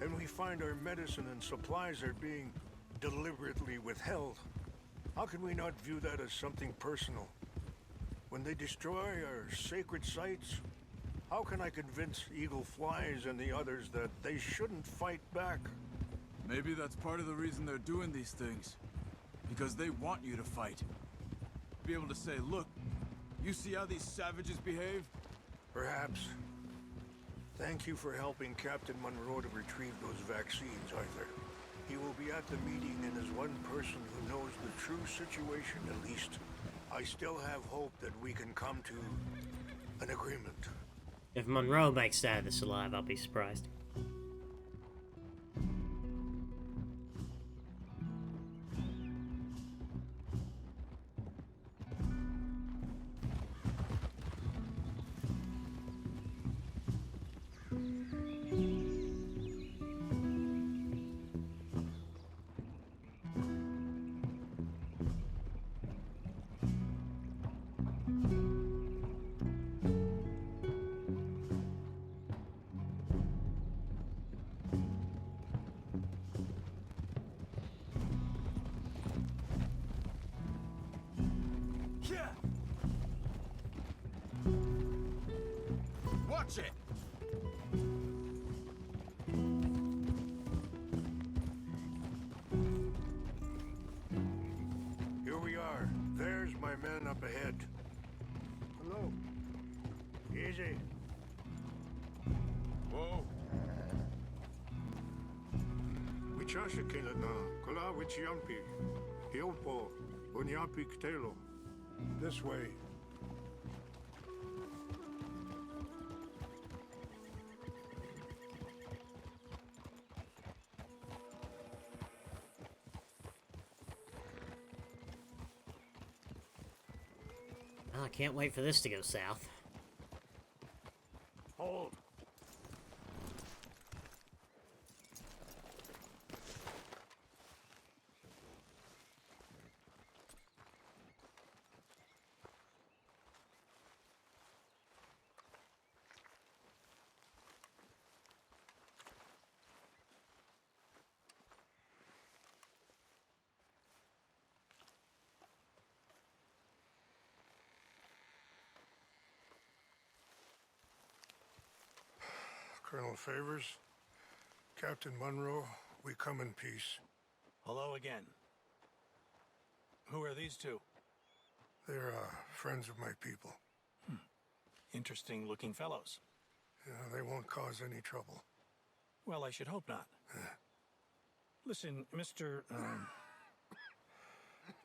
and we find our medicine and supplies are being deliberately withheld, how can we not view that as something personal? When they destroy our sacred sites, how can I convince Eagle Flies and the others that they shouldn't fight back?
Maybe that's part of the reason they're doing these things. Because they want you to fight. Be able to say, look, you see how these savages behave?
Perhaps. Thank you for helping Captain Monroe to retrieve those vaccines, Arthur. He will be at the meeting and is one person who knows the true situation, at least. I still have hope that we can come to an agreement.
If Monroe makes it out of this alive, I'll be surprised.
Watch it!
Here we are. There's my men up ahead. Hello. Easy.
Whoa.
Ashikilana, Kula Wichiampi, Hiopo, Unyapi Ktelo. This way.
Oh, I can't wait for this to go south.
Hold. Colonel Favors, Captain Monroe, we come in peace.
Hello again. Who are these two?
They're friends of my people.
Interesting looking fellows.
Yeah, they won't cause any trouble.
Well, I should hope not. Listen, Mr.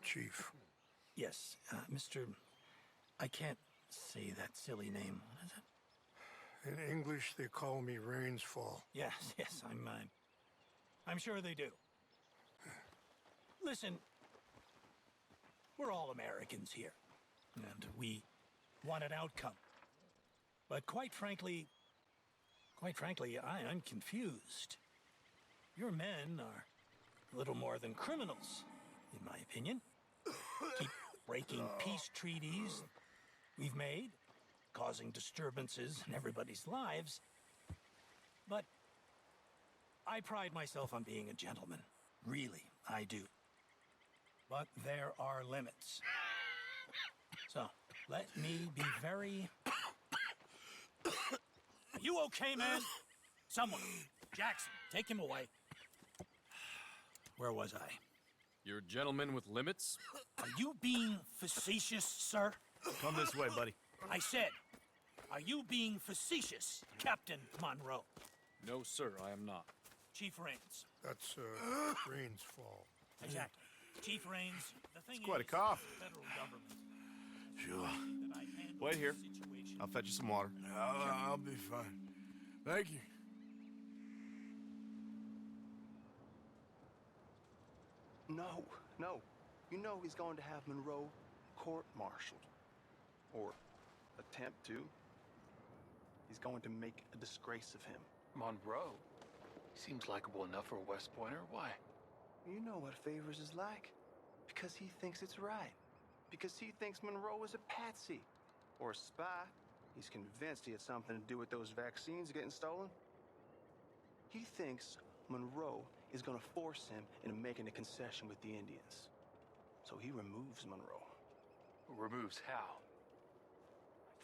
Chief.
Yes, Mr. I can't say that silly name. What is it?
In English, they call me Rainsfall.
Yes, I'm sure they do. Listen, we're all Americans here, and we want an outcome. But quite frankly, I'm confused. Your men are little more than criminals, in my opinion. Keep breaking peace treaties we've made, causing disturbances in everybody's lives. But I pride myself on being a gentleman. Really, I do. But there are limits. So, let me be very... Are you okay, man? Someone. Jackson, take him away. Where was I?
You're a gentleman with limits?
Are you being facetious, sir?
Come this way, buddy.
I said, are you being facetious, Captain Monroe?
No, sir, I am not.
Chief Rains.
That's, Rainsfall.
Exactly. Chief Rains, the thing
It's quite a
is,
cough.
the federal government.
Sure. Wait here. I'll fetch you some water.
I'll be fine. Thank you.
No. You know he's going to have Monroe court-martialed. Or attempt to. He's going to make a disgrace of him.
Monroe? Seems likable enough for a West Pointer. Why?
You know what Favors is like. Because he thinks it's right. Because he thinks Monroe is a patsy. Or a spy. He's convinced he had something to do with those vaccines getting stolen. He thinks Monroe is going to force him into making a concession with the Indians. So he removes Monroe.
Removes how?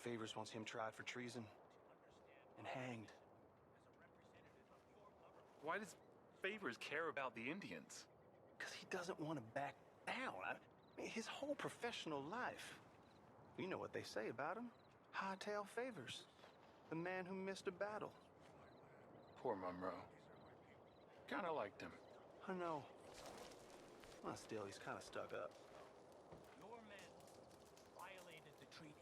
Favors wants him tried for treason and hanged.
Why does Favors care about the Indians?
Because he doesn't want to back down. I mean, his whole professional life. You know what they say about him. Hightail Favors. The man who missed a battle.
Poor Monroe. Kinda liked him.
I know. Well, still, he's kind of stuck up.
Your men violated the treaty.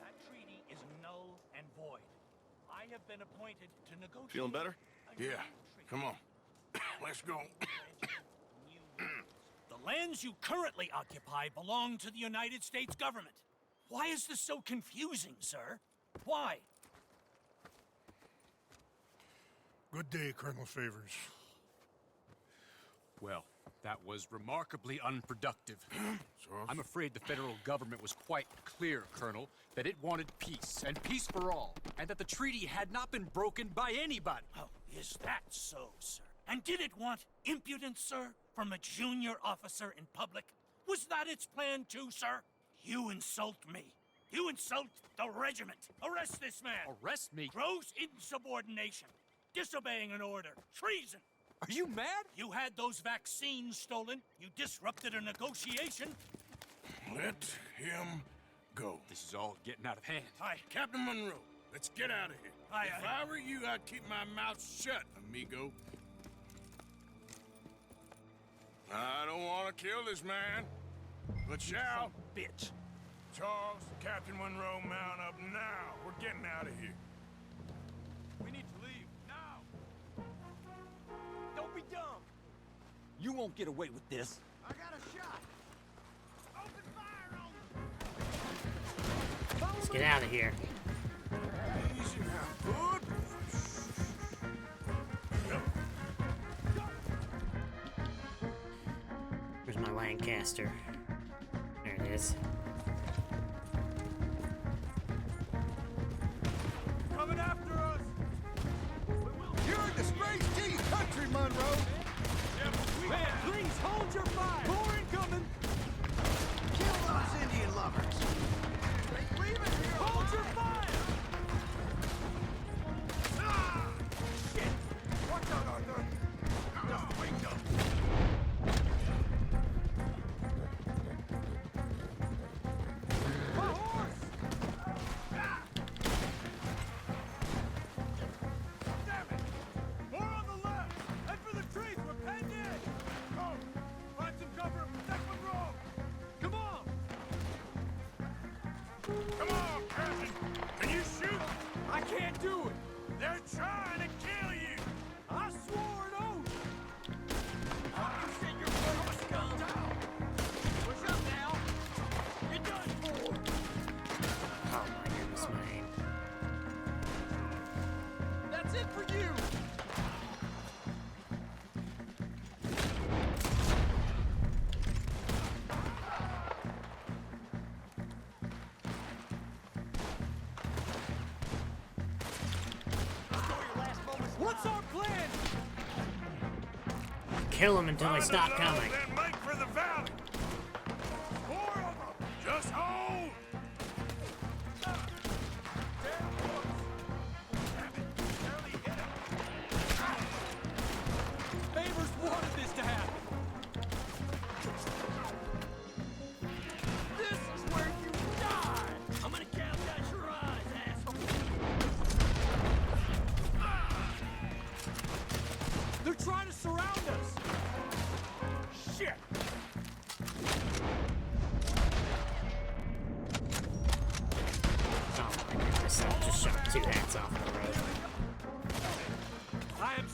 That treaty is null and void. I have been appointed to negotiate...
Feeling better? Yeah. Come on. Let's go.
The lands you currently occupy belong to the United States government. Why is this so confusing, sir? Why?
Good day, Colonel Favors.
Well, that was remarkably unproductive. I'm afraid the federal government was quite clear, Colonel, that it wanted peace, and peace for all, and that the treaty had not been broken by anybody.
Oh, is that so, sir? And did it want impudence, sir, from a junior officer in public? Was that its plan too, sir? You insult me. You insult the regiment. Arrest this man.
Arrest me?
Gross insubordination. Disobeying an order. Treason.
Are you mad?
You had those vaccines stolen. You disrupted a negotiation.
Let him go.
This is all getting out of hand.
Aye.
Captain Monroe, let's get out of here.
Aye,
if I were you, I'd keep my mouth shut, amigo. not kill this man, but shall.
Bitch.
Charles, Captain Monroe, mount up now. We're getting out of here.
We need to leave now.
Don't be dumb. You won't get away with this.
I got a shot. Open fire on them.
Let's get out of here.
Easy now. Good.
Where's my Lancaster? There it is.
Coming after us.
You're in the Springs Tea country, Monroe.
Man, please hold your fire. More incoming.
Kill those Indian lovers. They leave it here.
Hold your fire.
Ah! Shit! Watch out, Arthur. Just wake up.
My horse.
Damn it! More on the left! Head for the trees! We're penned in! Go! Find some cover and protect Monroe!
Come on.
Come on, Captain. Can you shoot?
I can't do it.
They're trying to kill you.
I swore an oath. You said you're going to skull down. Push up now. You're done for.
Oh my goodness, man.
That's it for you. What's our plan?
Kill them until they
Find
stop
a load,
coming.
Then make for the valley. 4 of them. Just hold.
Favors wanted this to happen. This is where you die. I'm gonna gouge out your eyes, asshole. They're trying to surround us. Shit.
Oh my goodness, I just shot 2 hats off the road.
I am.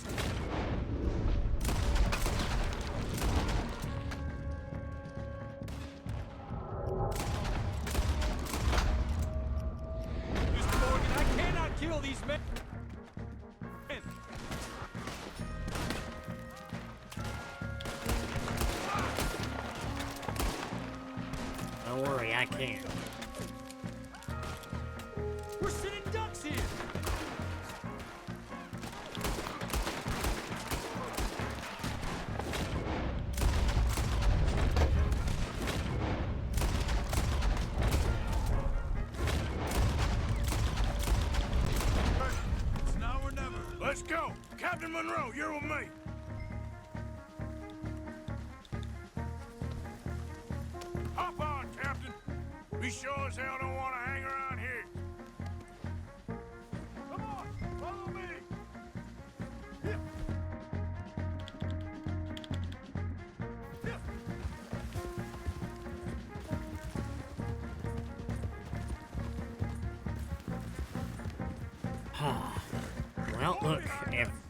Mr. Morgan, I cannot kill these men.
Don't worry, I can.
We're sitting ducks here.
It's now or never. Let's go. Captain Monroe, you're with me. Hop on, Captain. We sure as hell don't want to hang around here. Come on, follow me. Yep. Yep.
Well, look,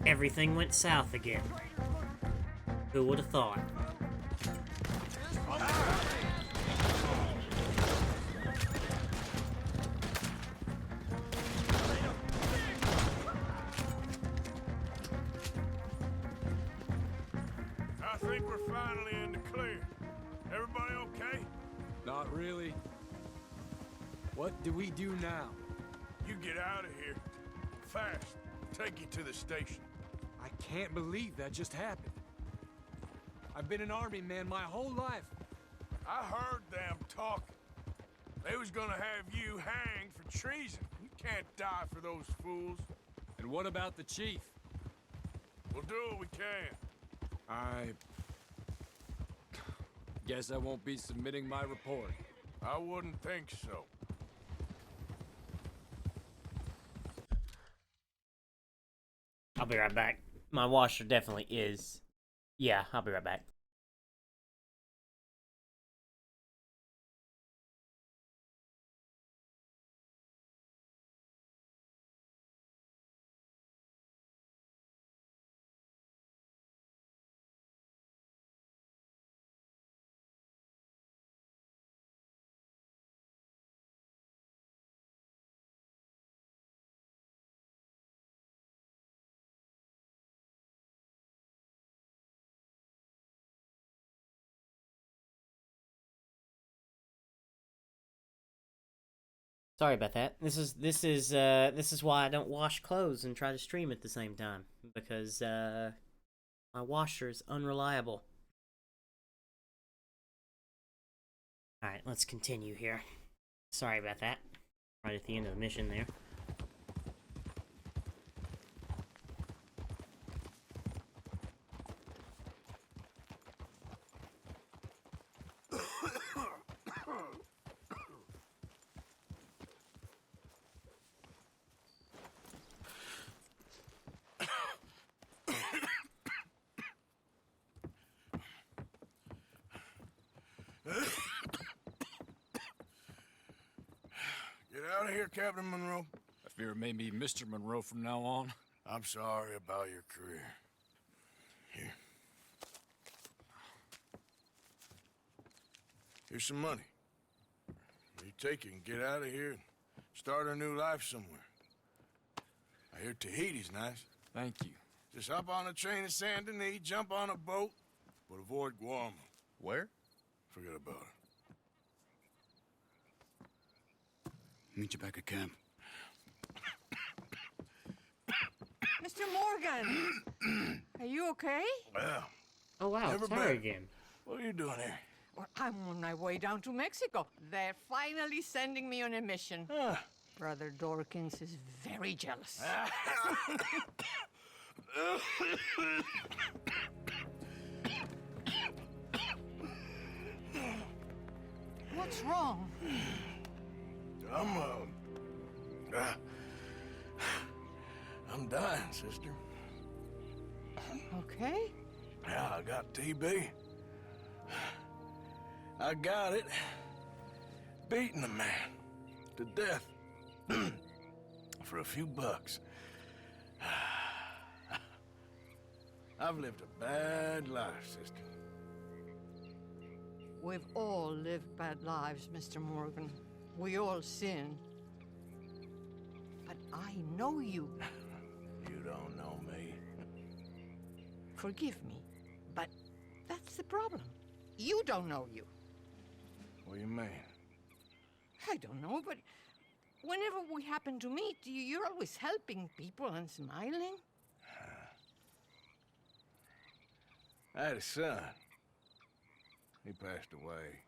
everything went south again. Who would have thought?
I think we're finally in the clear. Everybody okay?
Not really. What do we do now?
You get out of here. Fast. Take you to the station.
I can't believe that just happened. I've been an army man my whole life.
I heard them talking. They was gonna have you hanged for treason. You can't die for those fools.
And what about the chief?
We'll do what we can.
I guess I won't be submitting my report.
I wouldn't think so.
I'll be right back. My washer definitely is. Yeah, I'll be right back. Sorry about that. This is why I don't wash clothes and try to stream at the same time, because my washer is unreliable. All right, let's continue here. Sorry about that. Right at the end of the mission there.
Get out of here, Captain Monroe.
I fear it may be Mr. Monroe from now on.
I'm sorry about your career. Here. Here's some money. You take it and get out of here and start a new life somewhere. I hear Tahiti's nice.
Thank you.
Just hop on a train to Saint Denis, jump on a boat, but avoid Guam.
Where?
Forget about it.
Meet you back at camp.
Mr. Morgan! Are you okay?
Well.
Oh, wow,
never
Tara
been.
again.
What are you doing here?
Well, I'm on my way down to Mexico. They're finally sending me on a mission. Brother Dorkins is very jealous. What's wrong?
I'm dying, sister.
Okay.
Yeah, I got TB. I got it. Beating a man to death for a few bucks. I've lived a bad life, sister.
We've all lived bad lives, Mr. Morgan. We all sin. But I know you.
You don't know me.
Forgive me, but that's the problem. You don't know you.
What do you mean?
I don't know, but whenever we happen to meet, you're always helping people and smiling.
I had a son. He passed away.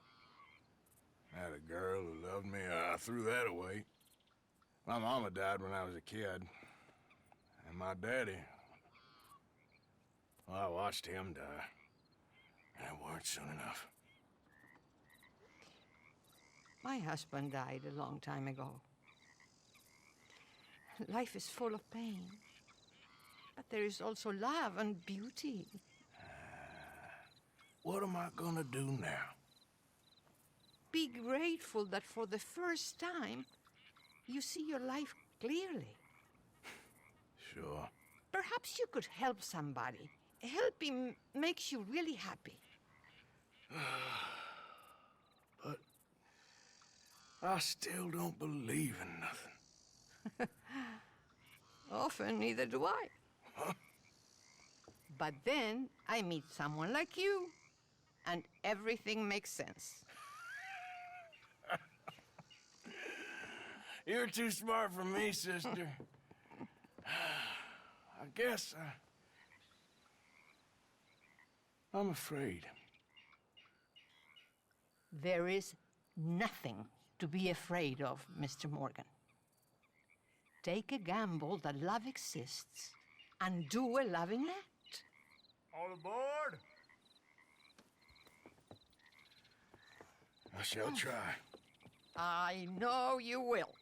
I had a girl who loved me. I threw that away. My mama died when I was a kid. And my daddy, well, I watched him die. And it weren't soon enough.
My husband died a long time ago. Life is full of pain. But there is also love and beauty.
What am I gonna do now?
Be grateful that for the first time, you see your life clearly.
Sure.
Perhaps you could help somebody. Helping makes you really happy.
But I still don't believe in nothing.
Often, neither do I.
Huh?
But then I meet someone like you, and everything makes sense.
You're too smart for me, sister. I guess I'm afraid.
There is nothing to be afraid of, Mr. Morgan. Take a gamble that love exists and do a loving act.
All aboard! I shall try.
I know you will.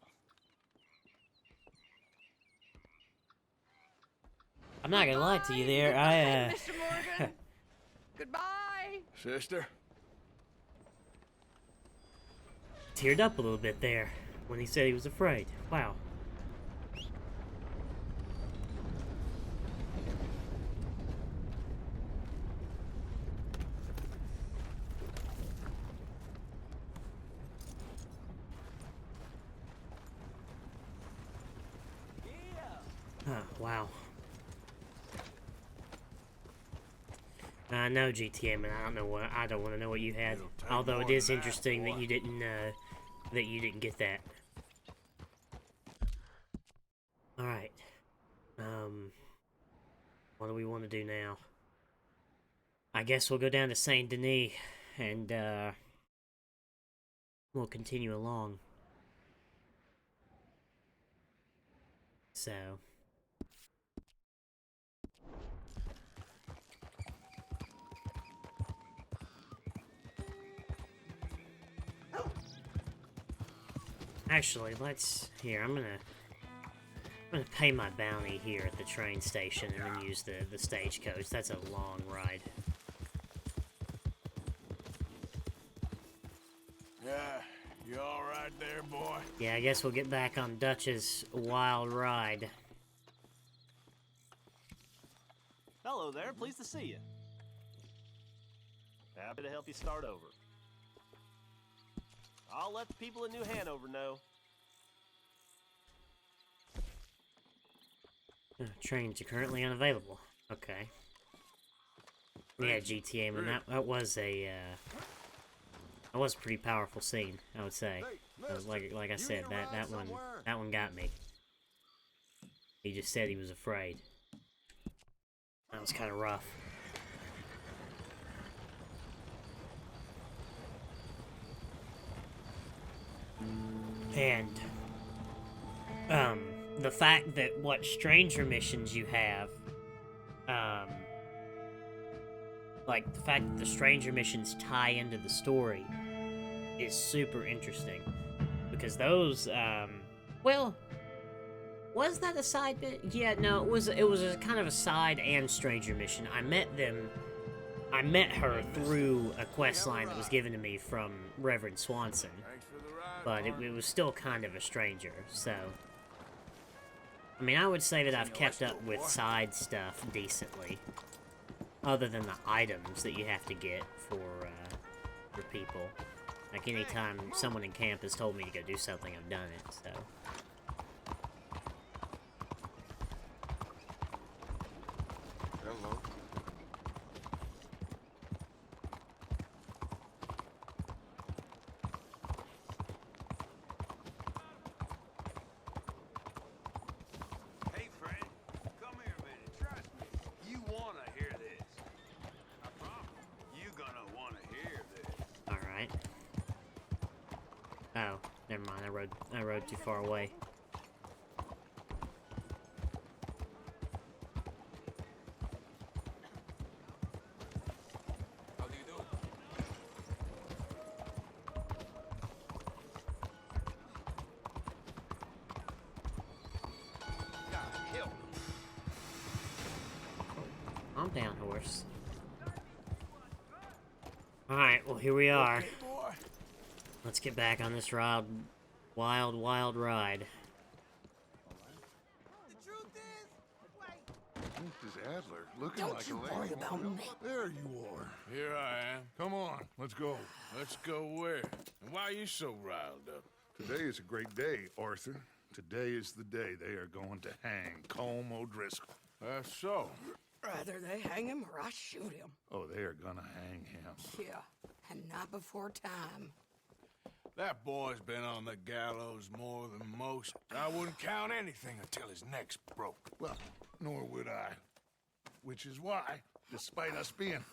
I'm not gonna lie to you there.
Goodbye, Mr. Morgan. Goodbye.
Sister?
Teared up a little bit there when he said he was afraid. Wow. Oh, wow. I know GTM, and I don't know what I don't want to know what you had. Although it is interesting that you didn't get that. Alright. What do we want to do now? I guess we'll go down to Saint Denis and we'll continue along. So actually, I'm gonna pay my bounty here at the train station and then use the stagecoach. That's a long ride.
Yeah, you all right there, boy?
Yeah, I guess we'll get back on Dutch's wild ride.
Hello there, pleased to see you. Happy to help you start over. I'll let the people in New Hanover know.
Trains are currently unavailable. Okay. Yeah, GTA, man, that was a pretty powerful scene, I would say. Like I said, that one got me. He just said he was afraid. That was kind of rough. And the fact that what stranger missions you have, like the fact that the stranger missions tie into the story is super interesting, because those, well, was that a side bit? Yeah, no, it was a kind of a side and stranger mission. I met her through a quest line that was given to me from Reverend Swanson, but it was still kind of a stranger, so I mean, I would say that I've kept up with side stuff decently, other than the items that you have to get for people. Like, anytime someone in camp has told me to go do something, I've done it, so.
Hello.
Hey, friend. Come here a minute. Trust me. You wanna hear this. I promise. You gonna wanna hear this.
Alright. Oh, never mind, I rode too far away.
How do you do?
Calm down, horse. Alright, well, here we are.
Okay, boy.
Let's get back on this wild ride.
Mrs. Adler, looking
Don't
like
you
a lady.
worry about me.
There you are.
Here I am. Come on, let's go. Let's go where? And why are you so riled up?
Today is a great day, Arthur. Today is the day they are going to hang Colm O'Driscoll.
That's so.
Rather they hang him or I shoot him.
Oh, they are gonna hang him.
Yeah, and not before time.
That boy's been on the gallows more than most. I wouldn't count anything until his neck's broke.
Well, nor would I. Which is why, despite us being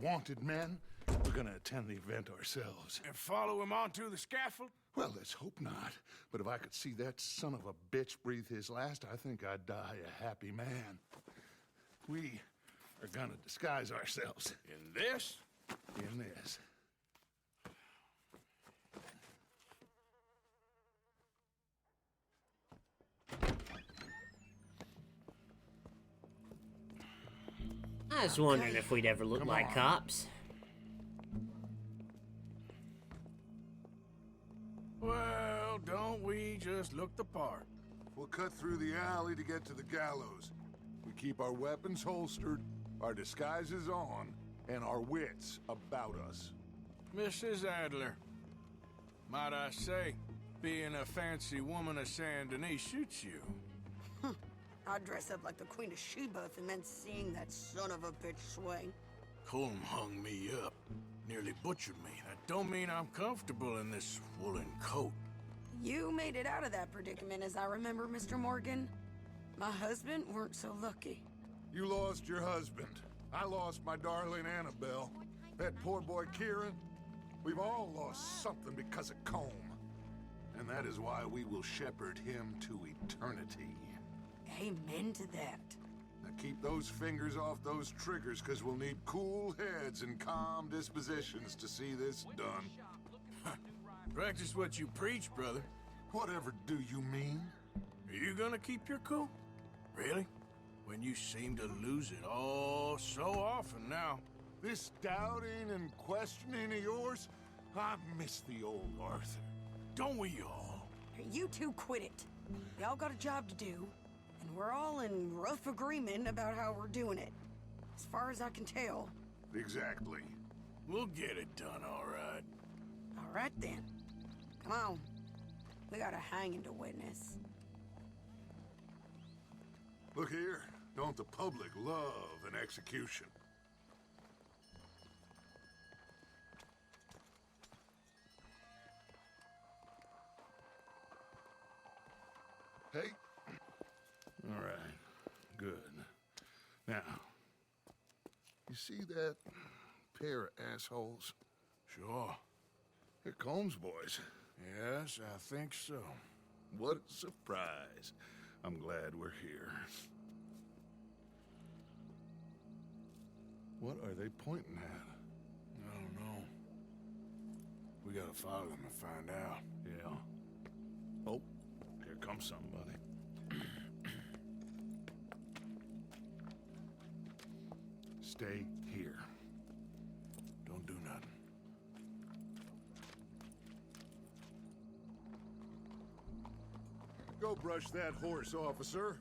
wanted men, we're gonna attend the event ourselves.
And follow him onto the scaffold?
Well, let's hope not. But if I could see that son of a bitch breathe his last, I think I'd die a happy man. We are gonna disguise ourselves.
In this?
In this.
I was wondering if we'd ever look like cops.
Well, don't we just look the part?
We'll cut through the alley to get to the gallows. We keep our weapons holstered, our disguises on, and our wits about us.
Mrs. Adler, might I say, being a fancy woman of Saint Denis suits you.
I'd dress up like the Queen of Sheba if it meant seeing that son of a bitch swing.
Colm hung me up, nearly butchered me. That don't mean I'm comfortable in this woolen coat.
You made it out of that predicament, as I remember, Mr. Morgan.
My husband weren't so lucky.
You lost your husband. I lost my darling Annabelle. That poor boy Kieran. We've all lost something because of Combe. And that is why we will shepherd him to eternity.
Amen to that.
Now keep those fingers off those triggers, because we'll need cool heads and calm dispositions to see this done.
Practice what you preach, brother.
Whatever do you mean?
Are you gonna keep your cool? Really? When you seem to lose it all so often now.
This doubting and questioning of yours, I miss the old Arthur.
Don't we all?
You two quit it. Y'all got a job to do, and we're all in rough agreement about how we're doing it. As far as I can tell.
Exactly.
We'll get it done, all right.
All right, then. Come on. We got a hanging to witness.
Look here, don't the public love an execution? Hey.
All right, good. Now,
You see that pair of assholes?
sure.
They're Combs boys.
Yes, I think so.
What a surprise. I'm glad we're here. What are they pointing at?
I don't know. We gotta follow them and find out.
Yeah. Oh, here comes somebody. Stay here.
Don't do nothing.
Go brush that horse, officer.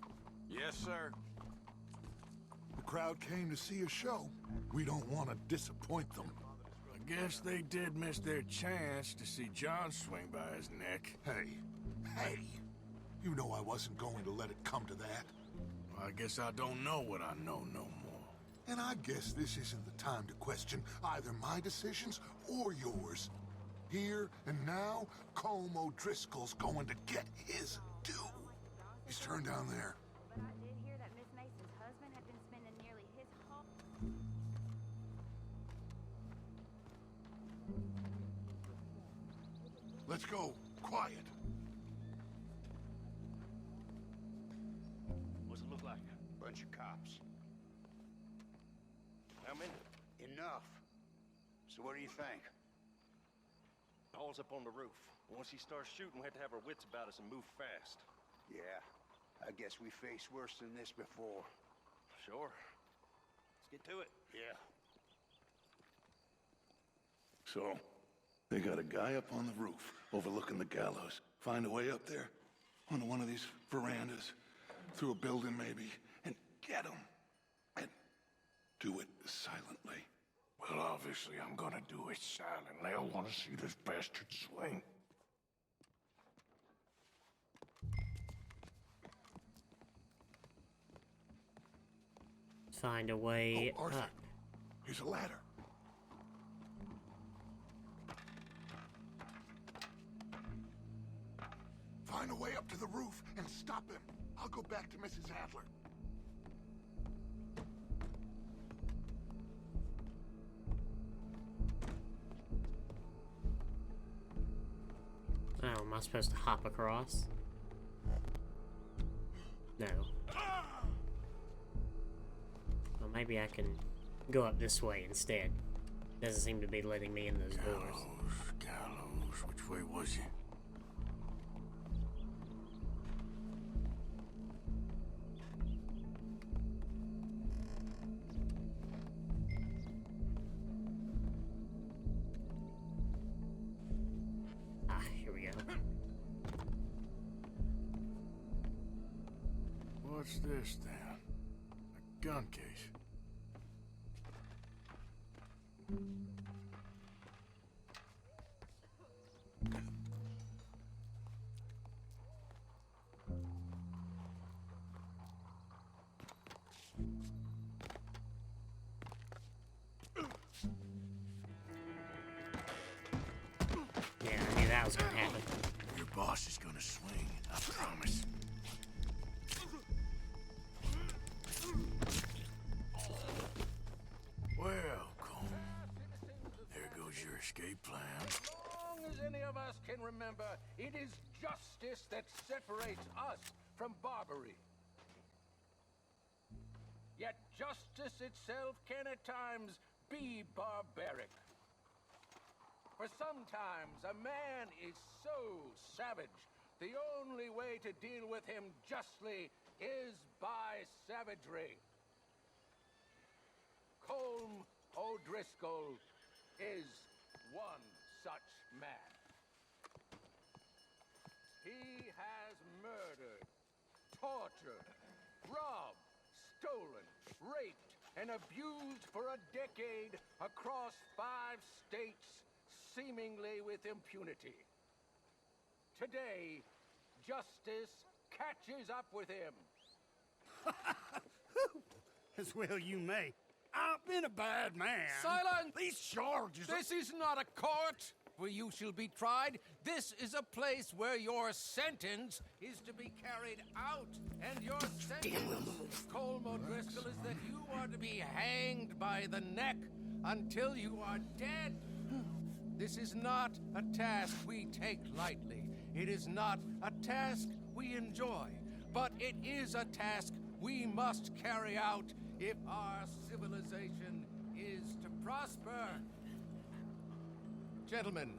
Yes, sir.
The crowd came to see a show. We don't want to disappoint them.
I guess they did miss their chance to see John swing by his neck.
Hey, you know I wasn't going to let it come to that.
I guess I don't know what I know no more.
And I guess this isn't the time to question either my decisions or yours. Here and now, Colm O'Driscoll's going to get his due. He's turned down there.
But I did hear that Miss Mason's husband had been spending nearly his whole...
Let's go. Quiet.
What's it look like?
Bunch of cops.
How many?
Enough. So what do you think?
Paul's up on the roof. Once he starts shooting, we have to have our wits about us and move fast.
Yeah, I guess we faced worse than this before.
Sure. Let's get to it.
Yeah.
So, they got a guy up on the roof overlooking the gallows. Find a way up there, onto one of these verandas, through a building maybe, and get him. And do it silently.
Well, obviously, I'm gonna do it silently. I want to see this bastard swing.
Find a way
Arthur,
up.
here's a ladder. Find a way up to the roof and stop him. I'll go back to Mrs. Adler.
Oh, am I supposed to hop across? No. Well, maybe I can go up this way instead. Doesn't seem to be letting me in those doors.
Gallows, which way was he?
Ah, here we go.
What's this then? A gun case.
Yeah, I knew that was gonna happen.
Your boss is gonna swing, I promise. escape plan.
As long as any of us can remember, it is justice that separates us from barbary. Yet justice itself can at times be barbaric. For sometimes a man is so savage, the only way to deal with him justly is by savagery. Colm O'Driscoll is one such man. He has murdered, tortured, robbed, stolen, raped, and abused for a decade across 5 states, seemingly with impunity. Today, justice catches up with him.
As well you may. I've been a bad man.
Silence!
These charges...
This is not a court where you shall be tried. This is a place where your sentence is to be carried out. And your sentence, Colm O'Driscoll, is that you are to be hanged by the neck until you are dead. This is not a task we take lightly. It is not a task we enjoy. But it is a task we must carry out if our civilization is to prosper. Gentlemen,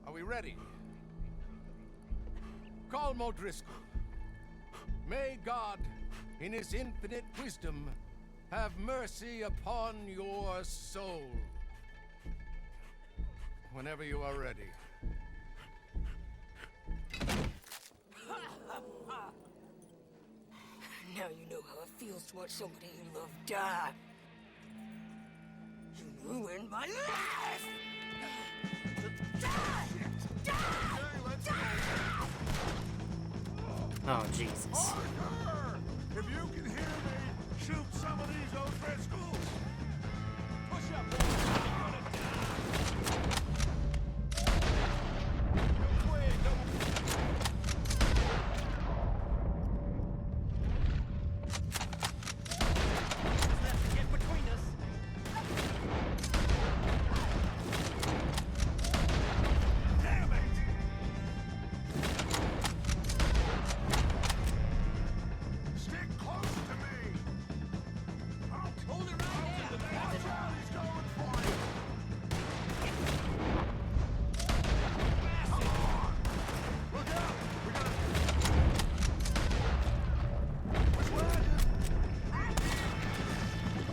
are we ready? Colm O'Driscoll, may God, in his infinite wisdom, have mercy upon your soul. Whenever you are ready.
Now you know how it feels to watch somebody you love die. You ruined my life! Die! Die! Die!
Oh, Jesus.
Arthur! If you can hear me, shoot some of these O'Driscolls! Push up, boys!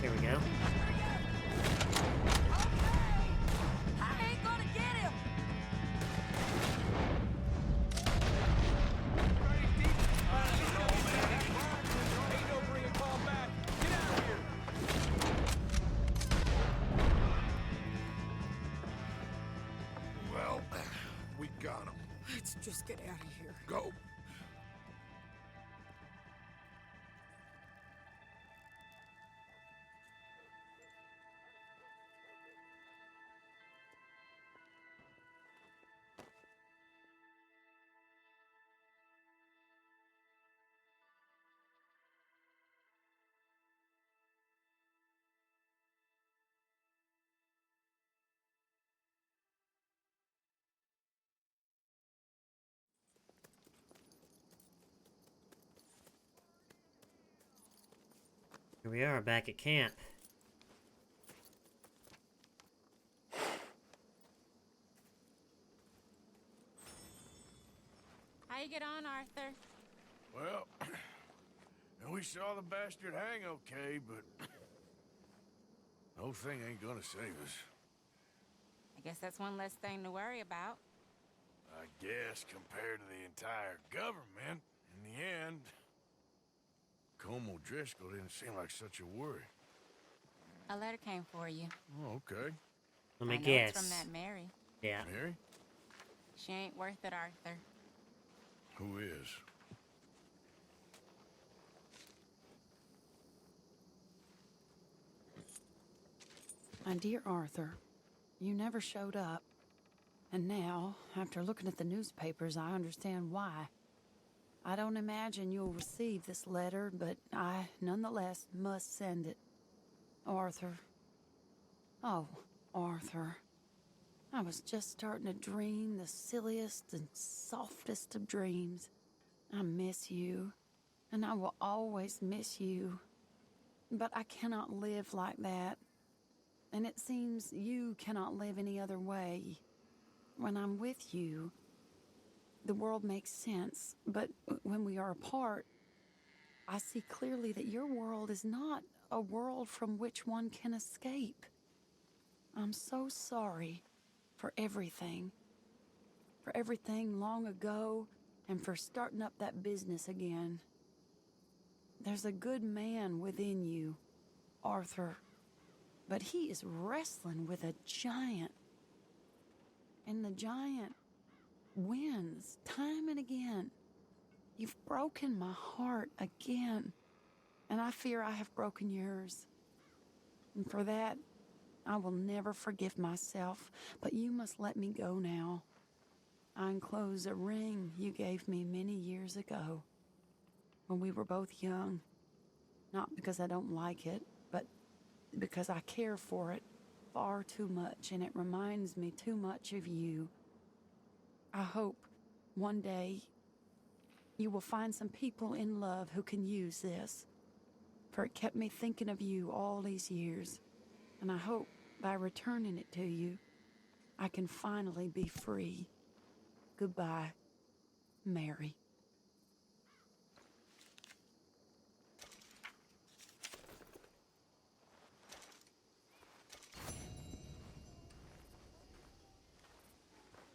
Here we go.
Well, we got him.
Let's just get out of here.
Go.
Here we are, back at camp.
How you get on, Arthur?
Well, and we saw the bastard hang okay, but the whole thing ain't gonna save us.
I guess that's one less thing to worry about.
I guess compared to the entire government, in the end, Colm O'Driscoll didn't seem like such a worry.
A letter came for you.
Oh, okay.
Let me
I know
guess.
It's from that Mary.
Yeah.
Mary?
She ain't worth it, Arthur.
Who is?
My dear Arthur, you never showed up. And now, after looking at the newspapers, I understand why. I don't imagine you'll receive this letter, but I, nonetheless, must send it. Arthur. Oh, Arthur. I was just starting to dream the silliest and softest of dreams. I miss you, and I will always miss you. But I cannot live like that. And it seems you cannot live any other way. When I'm with you, the world makes sense. But when we are apart, I see clearly that your world is not a world from which one can escape. I'm so sorry for everything. For everything long ago, and for starting up that business again. There's a good man within you, Arthur. But he is wrestling with a giant. And the giant wins time and again. You've broken my heart again. And I fear I have broken yours. And for that, I will never forgive myself. But you must let me go now. I enclose a ring you gave me many years ago, when we were both young. Not because I don't like it, but because I care for it far too much, and it reminds me too much of you. I hope one day you will find some people in love who can use this, for it kept me thinking of you all these years, and I hope by returning it to you, I can finally be free. Goodbye, Mary.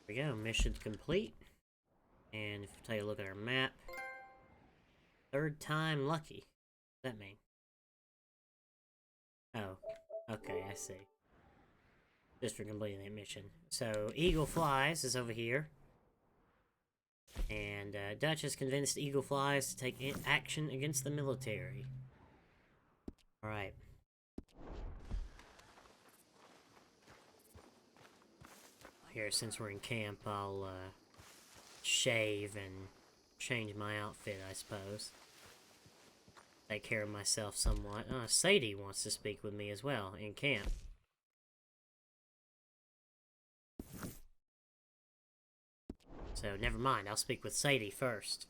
There we go, mission complete. And if we take a look at our map, third time lucky. What does that mean? Oh, okay, I see. Just for completing that mission. So, Eagle Flies is over here. And Dutch has convinced Eagle Flies to take action against the military. Alright. Here, since we're in camp, I'll shave and change my outfit, I suppose. Take care of myself somewhat. Sadie wants to speak with me as well, in camp. So, never mind, I'll speak with Sadie first.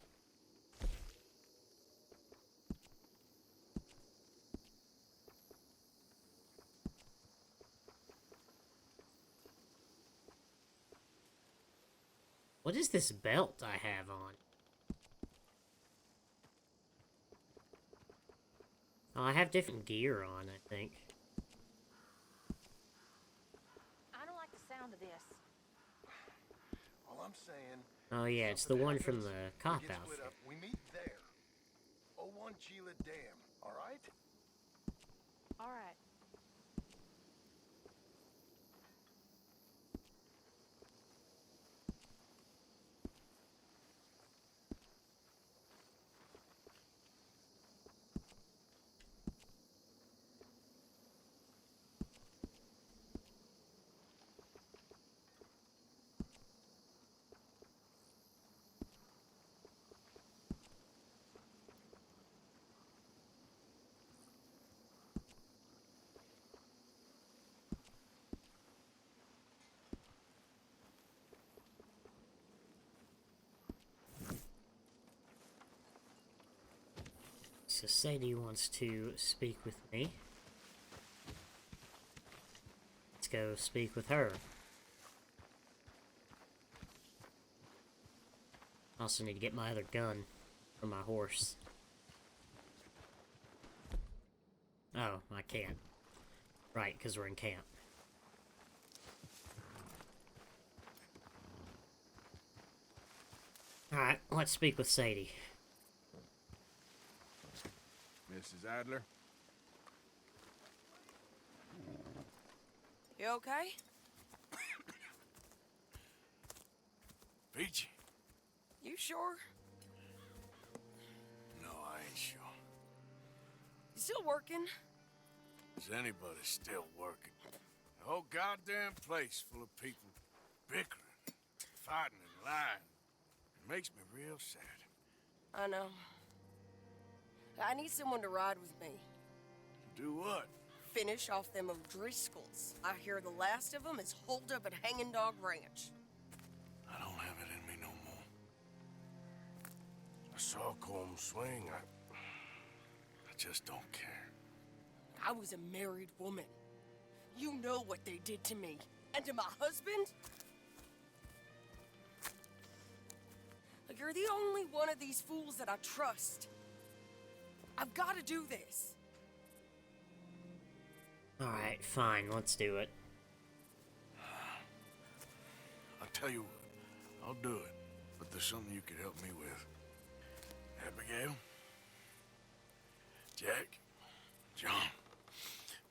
What is this belt I have on? Oh, I have different gear on, I think.
I don't like the sound of this.
All I'm saying.
Oh yeah, it's the one from the cop outfit.
We meet there. 01 Gila Dam, all right?
All right.
So Sadie wants to speak with me. Let's go speak with her. Also need to get my other gun for my horse. Oh, I can't. Right, because we're in camp. Alright, let's speak with Sadie.
Mrs. Adler?
You okay?
Peachy?
You sure?
No, I ain't sure.
You still working?
Is anybody still working? The whole goddamn place full of people bickering, fighting and lying. It makes me real sad.
I know. I need someone to ride with me.
Do what?
finish off them O'Driscolls. I hear the last of them is holed up at Hanging Dog Ranch.
I don't have it in me no more. I saw Colm swing. I just don't care.
I was a married woman. You know what they did to me. And to my husband? Like, you're the only one of these fools that I trust. I've got to do this.
Alright, fine, let's do it.
I'll tell you what, I'll do it. But there's something you could help me with. Abigail? Jack? John?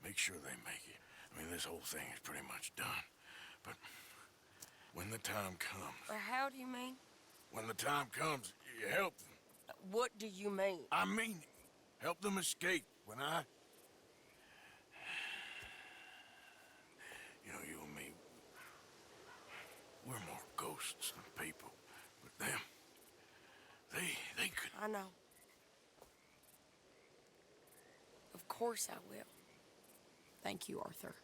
Make sure they make it. I mean, this whole thing is pretty much done. But when the time comes...
How do you mean?
When the time comes, you help them.
What do you mean?
I mean, help them escape. When I... You know, you and me, we're more ghosts than people. But them, they could...
I know. Of course I will. Thank you, Arthur.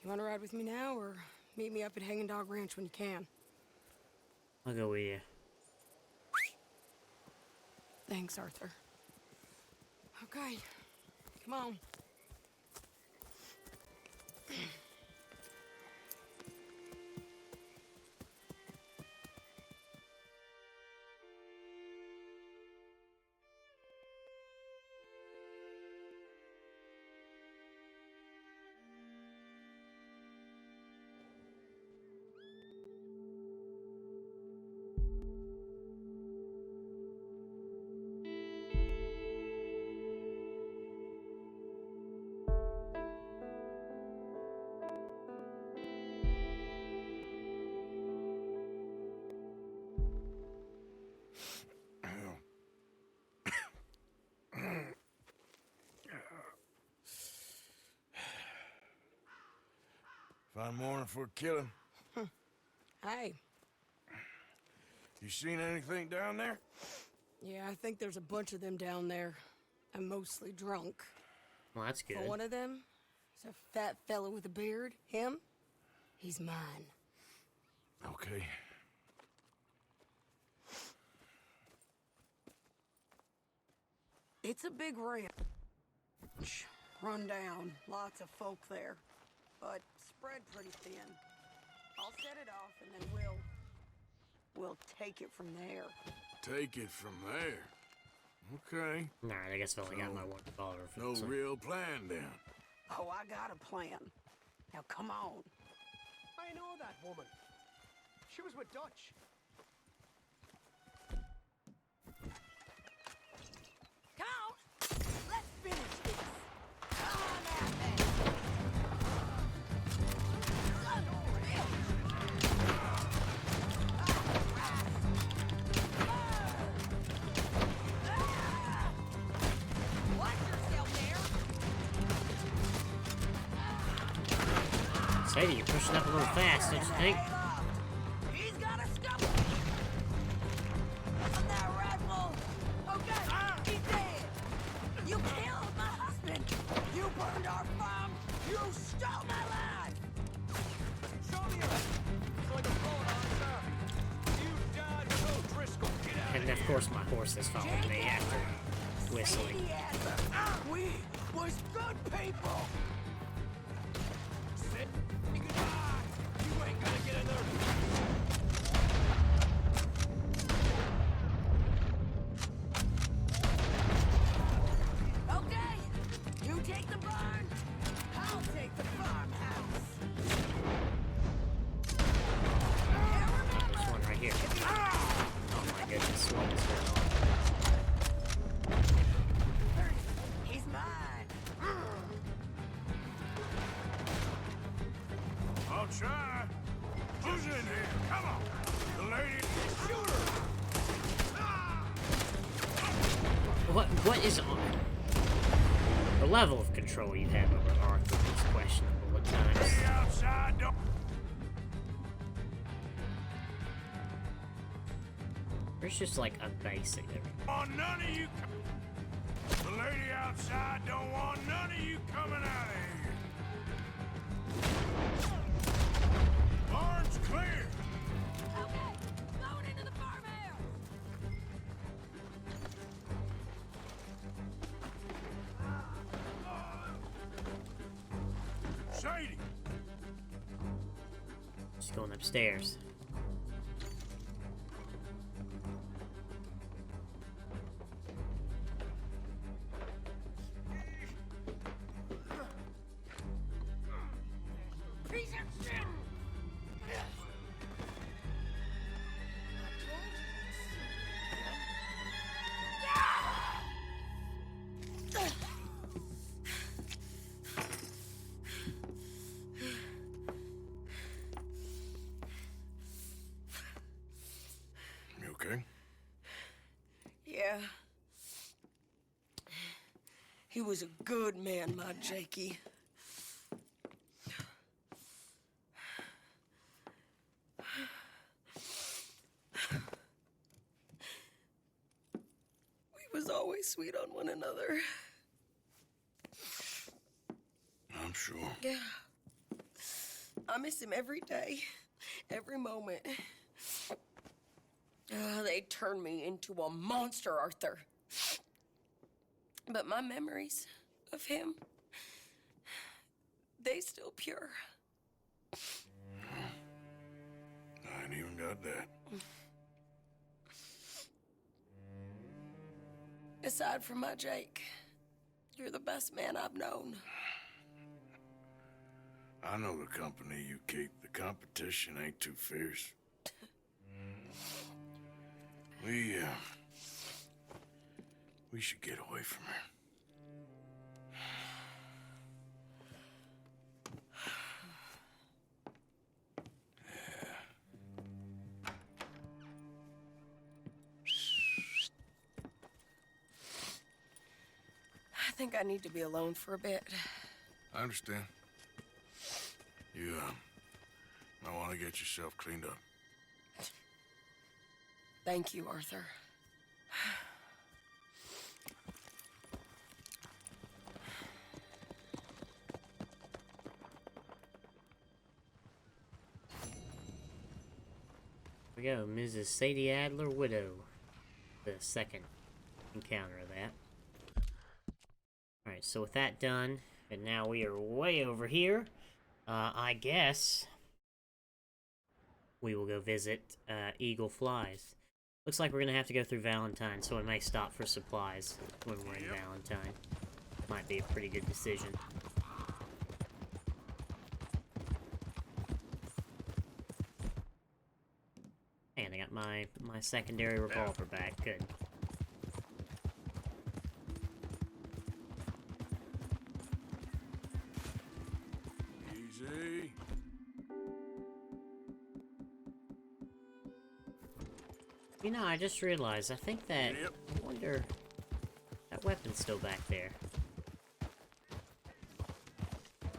You want to ride with me now, or meet me up at Hanging Dog Ranch when you can?
I'll go with you.
Thanks, Arthur. Okay, come on.
Fine morning for a killing.
Hey.
You seen anything down there?
Yeah, I think there's a bunch of them down there. I'm mostly drunk.
Well, that's good.
But one of them is a fat fella with a beard. Him, he's mine.
Okay.
It's a big ranch. Run down. Lots of folk there. But spread pretty thin. I'll set it off and then we'll take it from there.
Take it from there? Okay.
Nah, I guess I've only got my one revolver.
No real plan then.
Oh, I got a plan. Now come on.
I know that woman. She was with Dutch.
Count! Let's finish this. Come on out there. Son of a bitch. Watch yourself there.
Sadie, you're pushing up a little fast, don't you think?
He's got a scope. On that rifle. Okay, he's dead. You killed my husband. You burned our farm. You stole my life.
Show me your... It's like a bullet on the side. You died with O'Driscoll. Get out
And of course my horse is following me after whistling.
We was good people.
Say goodbye. You ain't gonna get another...
Okay, you take the barn. I'll take the farmhouse.
This one right here. Oh my goodness, what is going on?
He's mine.
I'll try. Who's in here? Come on. The lady... Shoot her!
What is on? The level of control you have over Arthur is questionable at times.
Stay outside, don't...
There's just like a basic.
Oh, none of you... The lady out outside don't want none of you coming out of here. Barn's clear.
Okay, going into the farmhouse.
Sadie.
Just going upstairs.
Piece of shit!
You okay?
Yeah. He was a good man, my Jakey. We was always sweet on one another.
I'm sure.
Yeah. I miss him every day, every moment. They turned me into a monster, Arthur. But my memories of him, they still pure.
I ain't even got that.
Aside from my Jake, you're the best man I've known.
I know the company you keep. The competition ain't too fierce. We should get away from her.
I think I need to be alone for a bit.
I understand. You, might want to get yourself cleaned up.
Thank you, Arthur.
We go, Mrs. Sadie Adler, widow. The second encounter of that. Alright, so with that done, and now we are way over here, I guess we will go visit Eagle Flies. Looks like we're gonna have to go through Valentine, so we may stop for supplies when we're in Valentine. Might be a pretty good decision. And I got my secondary revolver back. Good.
Easy.
You know, I just realized, I think that... I wonder... That weapon's still back there.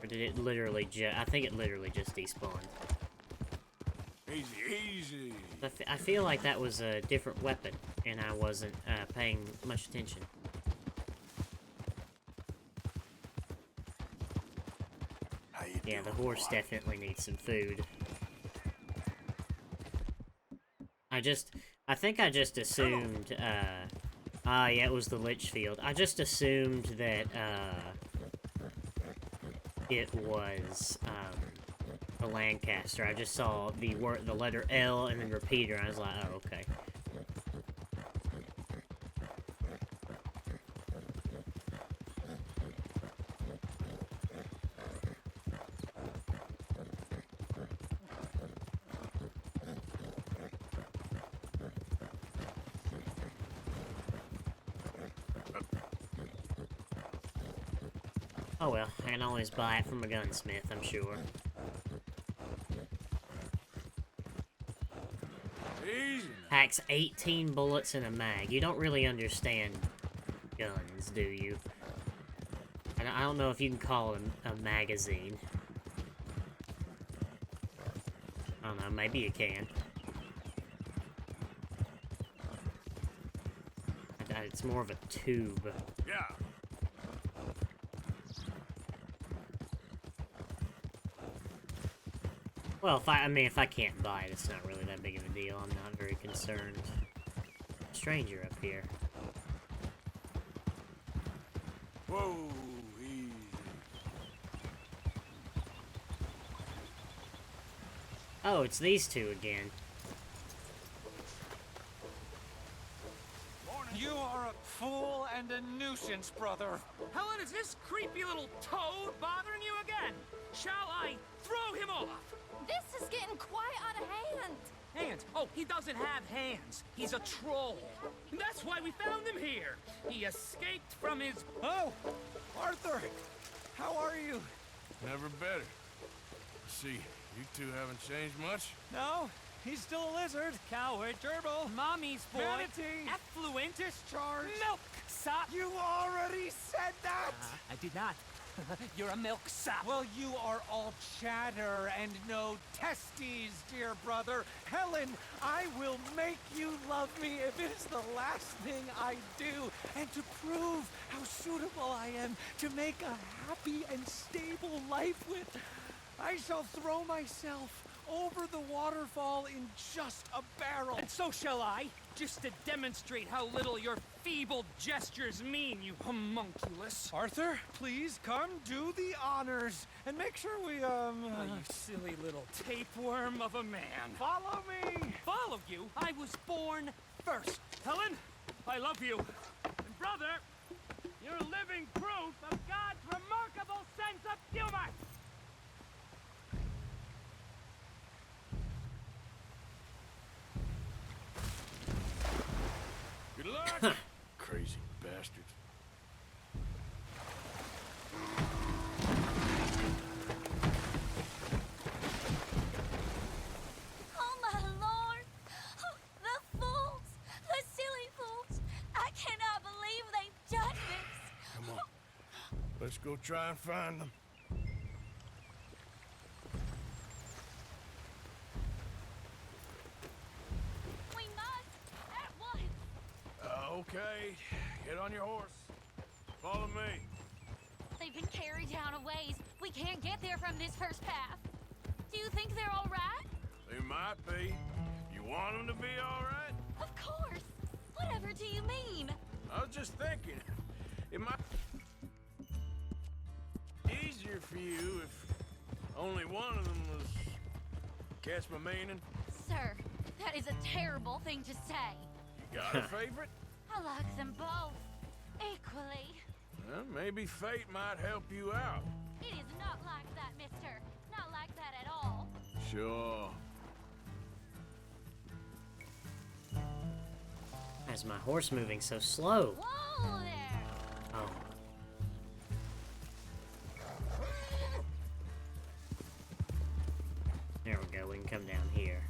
Or did it literally I think it literally just despawned.
Easy, easy.
I feel like that was a different weapon, and I wasn't paying much attention. Yeah, the horse definitely needs some food. I think I just assumed, yeah, it was the Litchfield. I just assumed that, it was, the Lancaster. I just saw the letter L and then repeater, and I was like, oh, okay. Oh well, I can always buy it from a gunsmith, I'm sure. Packs 18 bullets in a mag. You don't really understand guns, do you? And I don't know if you can call it a magazine. I don't know, maybe you can. It's more of a tube.
Yeah.
Well, if I can't buy it, it's not really that big of a deal. I'm not very concerned. Stranger up here.
Whoa, easy.
Oh, it's these two again.
You are a fool and a nuisance, brother.
Helen, is this creepy little toad bothering you again? Shall I throw him off?
This is getting quite out of hand.
Hands? Oh, he doesn't have hands. He's a troll. And that's why we found him here. He escaped from his...
Oh, Arthur, how are you?
Never better. See, you two haven't changed much?
No, he's still a lizard. Coward, gerbil,
Mommy's boy.
manatee,
Effluent.
discharge.
Milk sop.
You already said that!
I did not. You're a milk sop.
Well, you are all chatter and no testes, dear brother. Helen, I will make you love me if it is the last thing I do, and to prove how suitable I am to make a happy and stable life with, I shall throw myself over the waterfall in just a barrel.
And so shall I, just to demonstrate how little your feeble gestures mean, you homunculus.
Arthur, please come do the honors and make sure we,
Oh, you silly little tapeworm of a man.
Follow me!
Follow you? I was born first. Helen, I love you. And brother, you're living proof of God's remarkable sense of humor.
Good luck! Crazy bastards.
Oh my lord! Oh, the fools! The silly fools! I cannot believe they've done this!
Come on. Let's go try and find them.
We must! At once!
Okay. Get on your horse. Follow me.
They've been carried down a ways. We can't get there from this first path. Do you think they're all right?
They might be. You want them to be all right?
Of course! Whatever do you mean?
I was just thinking. It might be easier for you if only one of them was... Catch my meaning?
Sir, that is a terrible thing to say.
You got a favorite?
I like them both. Equally.
Well, maybe fate might help you out.
It is not like that, mister. Not like that at all.
Sure.
Why is my horse moving so slow?
Whoa there!
Oh. There we go, we can come down here.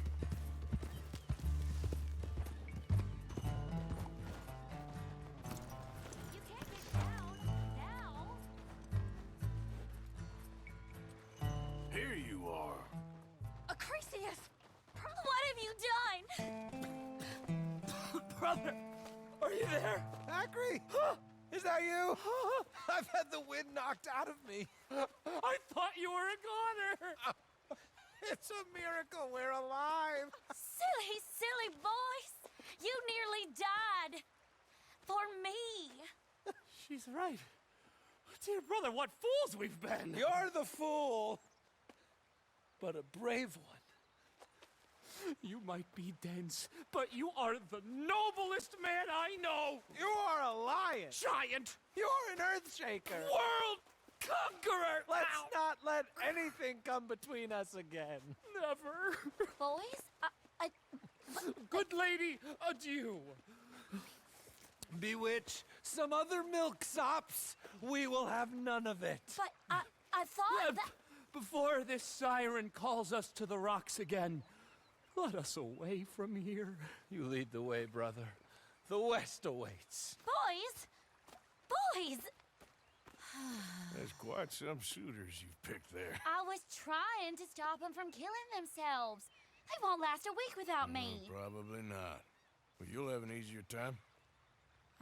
You can't get down now.
Here you are.
Acrisius! What have you done?
Brother, are you there? Acri! Is that you? I've had the wind knocked out of me.
I thought you were a goner.
It's a miracle we're alive.
Silly, silly voice! You nearly died. For me.
She's right. Dear brother, what fools we've been.
You're the fool, but a brave one.
You might be dense, but you are the noblest man I know.
You are a lion.
Giant.
You are an earthshaker.
World conqueror.
Let's not let anything come between us again.
Never.
Boys,
Good lady, adieu.
Bewitch some other milksops. We will have none of it.
but I thought that...
Before this siren calls us to the rocks again, let us away from here.
You lead the way, brother. The West awaits.
Boys! Boys!
There's quite some suitors you've picked there.
I was trying to stop them from killing themselves. They won't last a week without me.
Probably not. But you'll have an easier time.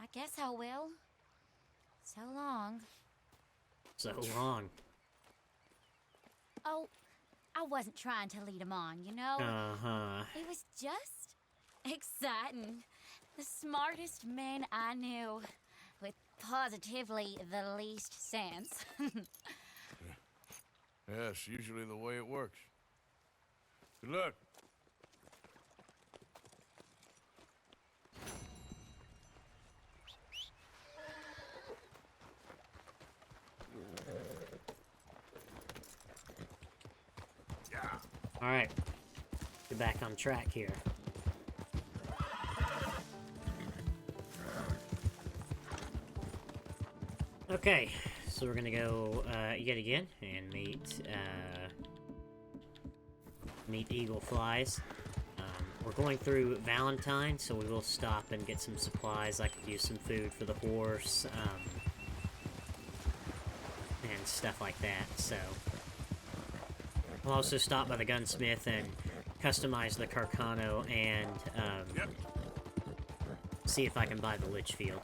I guess I will. So long.
So long.
Oh, I wasn't trying to lead him on, you know?
Uh-huh.
It was just exciting. The smartest man I knew, with positively the least sense.
Yeah, it's usually the way it works. Good luck.
Alright. Get back on track here. Okay, so we're gonna go yet again and meet eagle flies. We're going through Valentine, so we will stop and get some supplies. I could use some food for the horse, and stuff like that, so... We'll also stop by the gunsmith and customize the Carcano and, see if I can buy the Litchfield.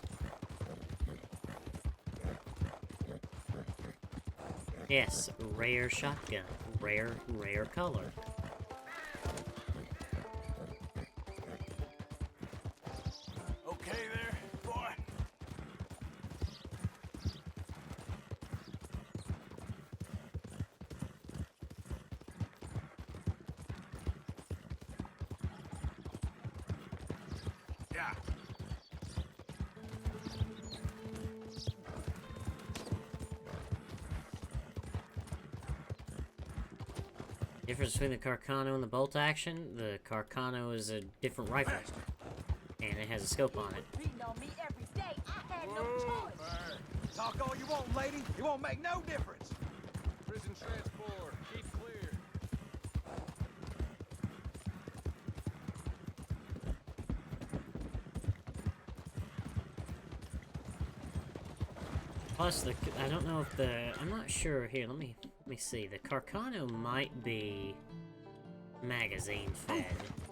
Yes, rare shotgun. Rare color.
Okay there, boy? Yeah.
Difference between the Carcano and the bolt action, the Carcano is a different rifle. And it has a scope on it.
Beating on me every day. I had no choice.
Talk all you want, lady. It won't make no difference.
Prison transport, keep clear.
Plus, I don't know if I'm not sure here, let me see. The Carcano might be magazine fed.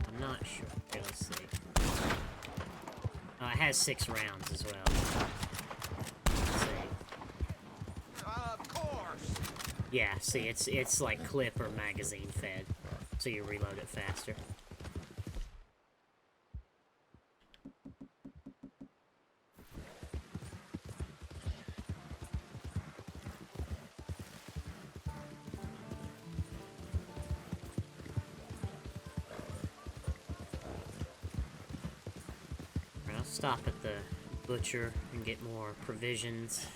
I'm not sure. Okay, let's see. It has 6 rounds as well. Let's see.
Of course.
Yeah, see, it's like clip or magazine fed, so you reload it faster. I'll stop at the butcher and get more provisions.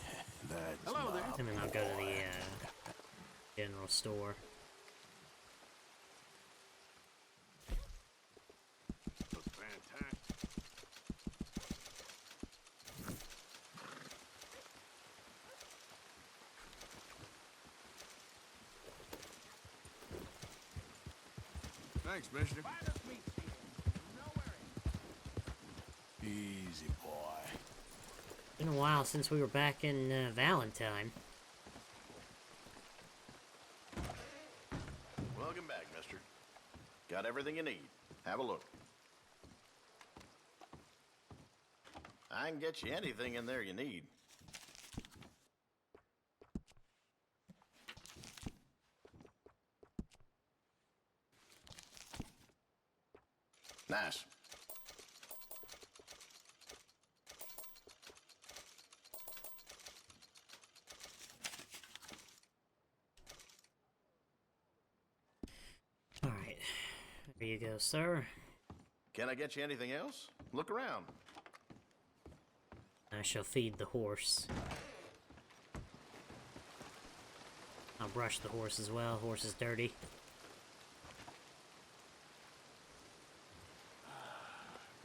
Hello there.
And then I'll go to the general store.
Looks fantastic. Thanks, mister. Easy, boy.
Been a while since we were back in Valentine.
Welcome back, mister. Got everything you need. Have a look. I can get you anything in there you need. Nice.
Alright. There you go, sir.
Can I get you anything else? Look around.
I shall feed the horse. I'll brush the horse as well. Horse is dirty.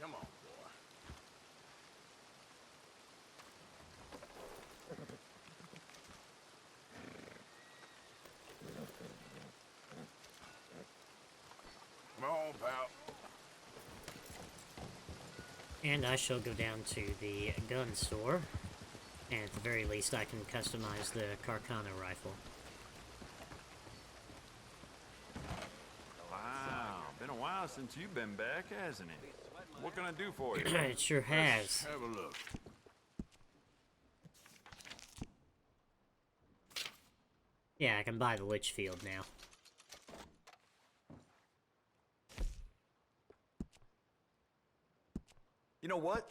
Come on, boy. Come on, pal.
And I shall go down to the gun store. And at the very least, I can customize the Carcano rifle.
Wow, been a while since you've been back, hasn't it? What can I do for you?
It sure has.
Let's have a look.
Yeah, I can buy the Litchfield now.
You know what?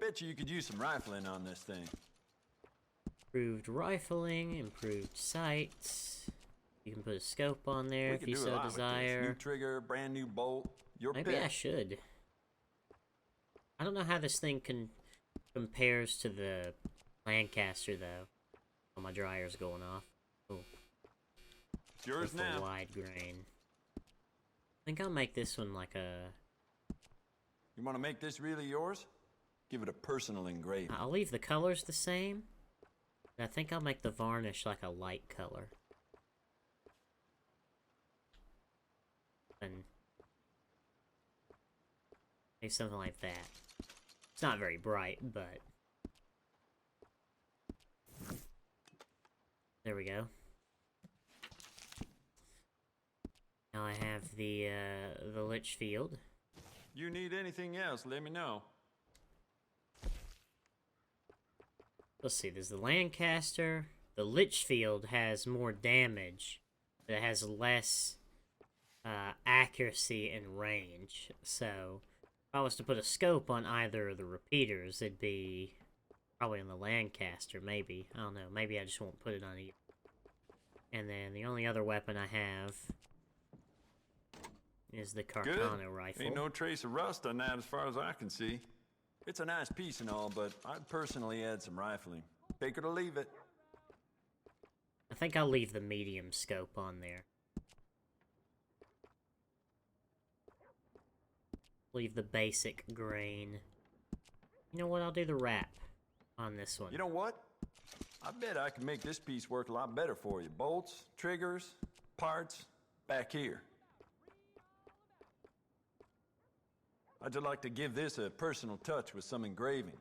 Bet you could use some rifling on this thing.
Improved rifling, improved sights. You can put a scope on there if you so desire.
New trigger, brand new bolt. Your
Maybe
pick.
I should. I don't know how this thing compares to the Lancaster though. Oh, my dryer's going off. Oh.
It's yours
with
now.
A wide grain. I think I'll make this one like a...
You want to make this really yours? Give it a personal engraving.
I'll leave the colors the same. But I think I'll make the varnish like a light color. And maybe something like that. It's not very bright, but there we go. Now I have the Litchfield.
You need anything else, let me know.
Let's see, there's the Lancaster. The Litchfield has more damage, but it has less accuracy and range. So, if I was to put a scope on either of the repeaters, it'd be probably on the Lancaster, maybe. I don't know, maybe I just won't put it on either. And then the only other weapon I have is the Carcano rifle.
Ain't no trace of rust on that as far as I can see. It's a nice piece and all, but I'd personally add some rifling. Take it or leave it.
I think I'll leave the medium scope on there. Leave the basic grain. You know what? I'll do the wrap on this one.
You know what? I bet I can make this piece work a lot better for you. Bolts, triggers, parts, back here. I'd just like to give this a personal touch with some engraving.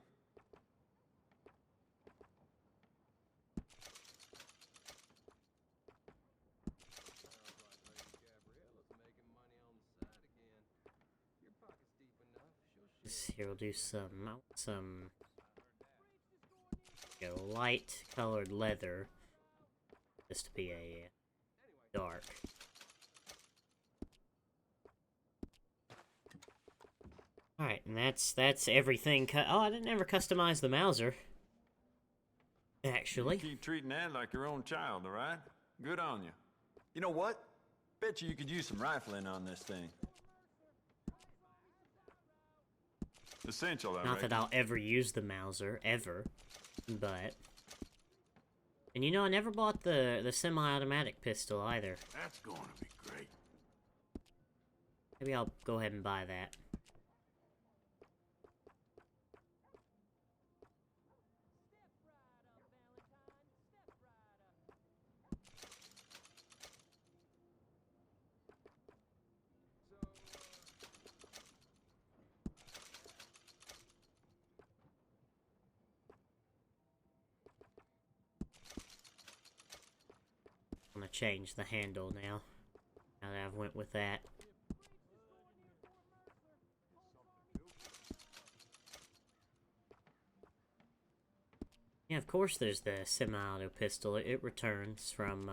Here we'll do some light colored leather. This to be a dark. Alright, and that's everything oh, I didn't ever customize the Mauser. Actually.
You keep treating that like your own child, alright? Good on you. You know what? Bet you could use some rifling on this thing. Essential, I
Not
reckon.
that I'll ever use the Mauser, ever. But... And you know, I never bought the semi-automatic pistol either.
That's going to be great.
Maybe I'll go ahead and buy that. I'm gonna change the handle now. Now that I've went with that. Yeah, of course there's the semi-auto pistol. It returns from,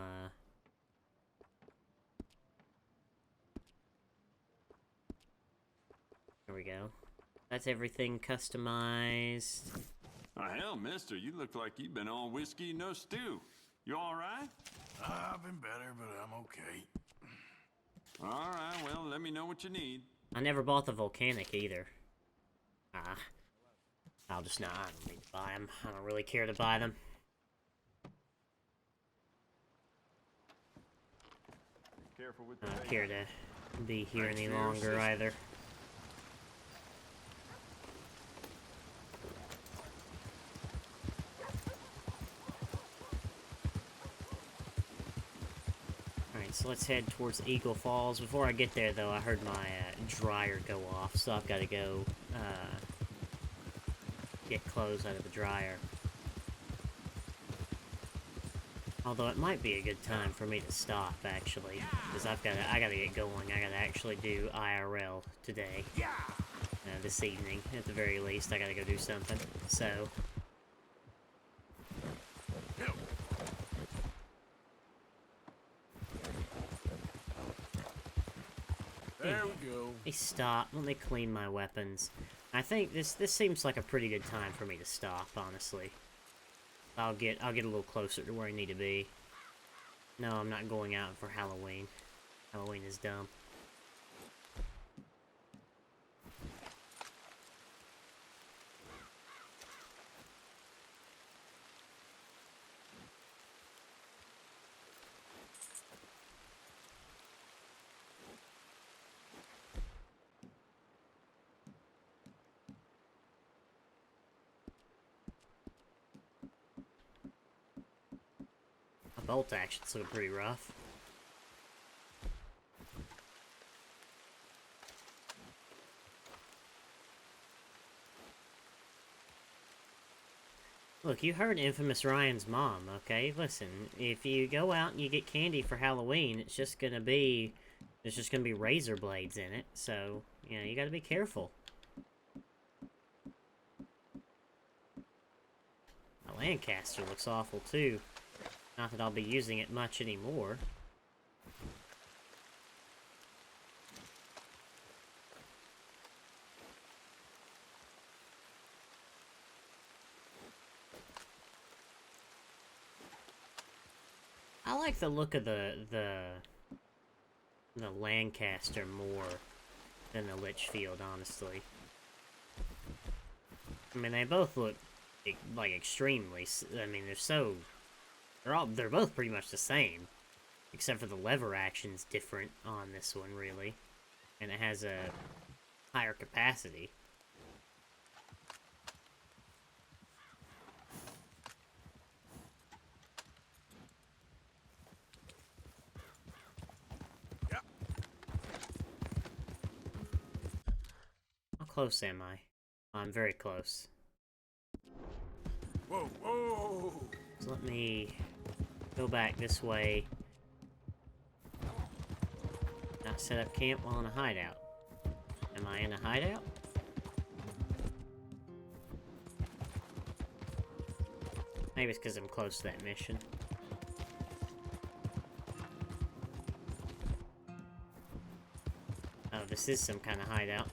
There we go. That's everything customized.
Oh, hell, mister, you look like you've been on whiskey, no stew. You alright?
I've been better, but I'm okay.
Alright, well, let me know what you need.
I never bought the Volcanic either. I'll just not. I don't need to buy them. I don't really care to buy them.
Careful with
I don't care to be here any longer either. Alright, so let's head towards Eagle Falls. Before I get there, though, I heard my dryer go off, so I've got to go get clothes out of the dryer. Although it might be a good time for me to stop, actually, because I gotta get going. I gotta actually do IRL today. This evening, at the very least. I gotta go do something. So.
There we go.
Hey, stop. Let me clean my weapons. I think this seems like a pretty good time for me to stop, honestly. I'll get a little closer to where I need to be. No, I'm not going out for Halloween. Halloween is dumb. My bolt action's looking pretty rough. Look, you heard Infamous Ryan's mom, okay? Listen, if you go out and you get candy for Halloween, it's just gonna be razor blades in it, so, you know, you gotta be careful. My Lancaster looks awful, too. Not that I'll be using it much anymore. I like the look of the Lancaster more than the Litchfield, honestly. I mean, they both look like extremely. I mean, they're both pretty much the same, except for the lever action's different on this one, really, and it has a higher capacity. How close am I? I'm very close.
Whoa, whoa!
So let me go back this way. Not set up camp while in a hideout. Am I in a hideout? Maybe it's because I'm close to that mission. Oh, this is some kind of hideout.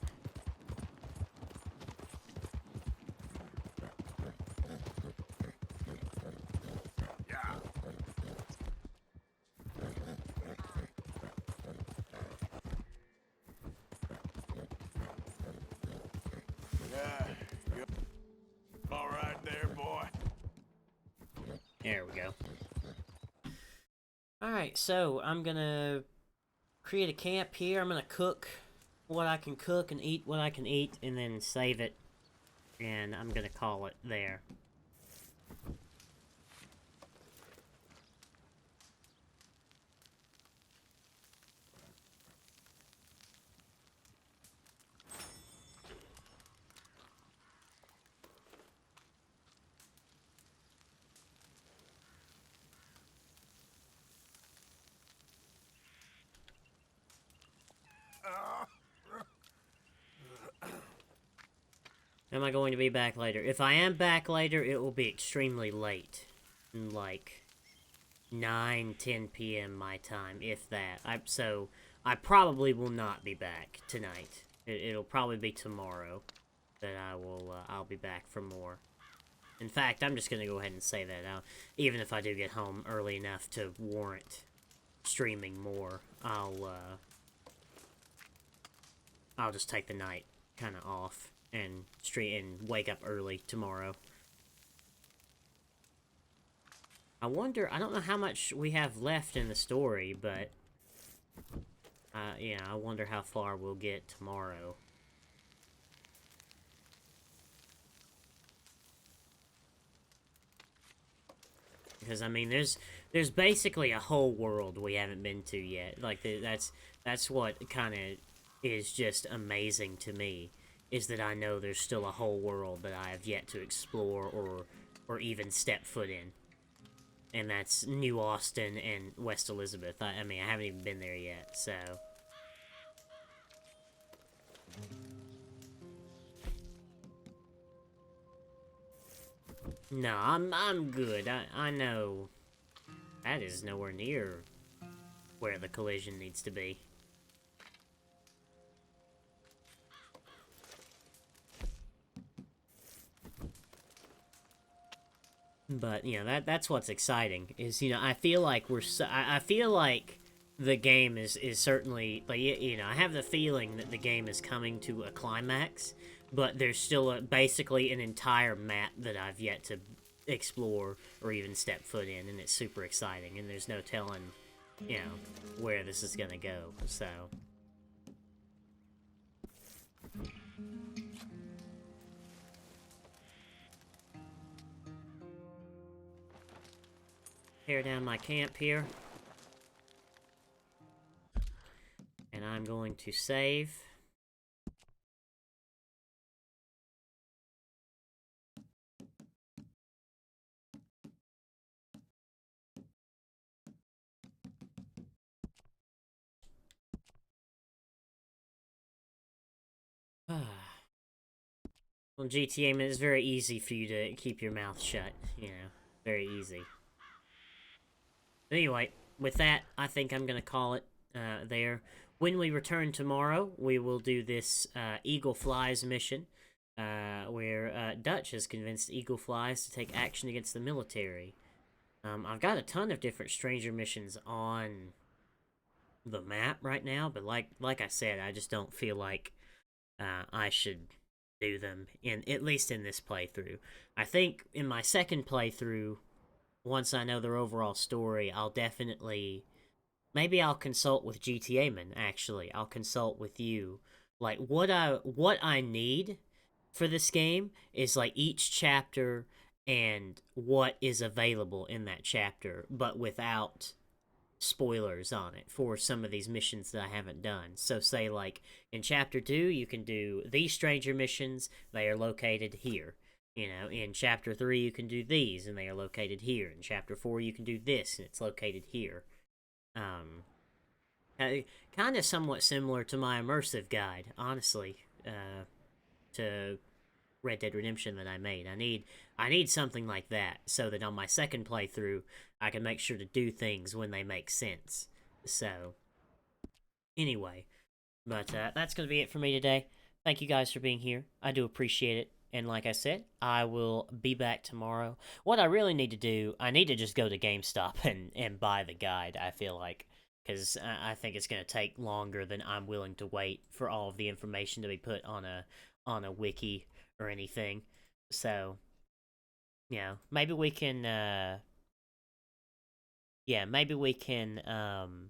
There we go. Alright, so I'm gonna create a camp here. I'm gonna cook what I can cook and eat what I can eat, and then save it. And I'm gonna call it there. Am I going to be back later? If I am back later, it will be extremely late. Like 9, 10 p.m. my time, if that. So I probably will not be back tonight. It'll probably be tomorrow that I'll be back for more. In fact, I'm just gonna go ahead and say that out. Even if I do get home early enough to warrant streaming more, I'll just take the night kind of off and wake up early tomorrow. I don't know how much we have left in the story, but yeah, I wonder how far we'll get tomorrow. Because I mean, there's basically a whole world we haven't been to yet. Like that's what kind of is just amazing to me, is that I know there's still a whole world that I have yet to explore or even step foot in. And that's New Austin and West Elizabeth. I mean, I haven't even been there yet, so. No, I'm good. I know that is nowhere near where the collision needs to be. But you know that's what's exciting is I feel like I feel like the game is certainly like I have the feeling that the game is coming to a climax, but there's still basically an entire map that I've yet to explore or even step foot in, and it's super exciting, and there's no telling where this is gonna go. So tear down my camp here. And I'm going to save. Well, GTA, man, it's very easy for you to keep your mouth shut, very easy. Anyway, with that, I think I'm gonna call it there. When we return tomorrow, we will do this Eagle Flies mission, where Dutch has convinced Eagle Flies to take action against the military. I've got a ton of different stranger missions on the map right now, but like I said, I just don't feel like I should do them at least in this playthrough. I think in my second playthrough, once I know their overall story, I'll definitely maybe I'll consult with GTA Man. Actually, I'll consult with you. Like what I need for this game is like each chapter and what is available in that chapter, but without spoilers on it for some of these missions that I haven't done. So say like in chapter 2 you can do these stranger missions, they are located here. In chapter 3 you can do these and they are located here. In chapter 4 you can do this and it's located here. Kind of somewhat similar to my immersive guide, honestly, to Red Dead Redemption that I made. I need something like that so that on my second playthrough I can make sure to do things when they make sense. So anyway, but that's going to be it for me today. Thank you guys for being here. I do appreciate it. And like I said, I will be back tomorrow. What I really need to do, I need to just go to GameStop and buy the guide, I feel like. Because I think it's going to take longer than I'm willing to wait for all of the information to be put on a wiki or anything. So, maybe we can, maybe we can,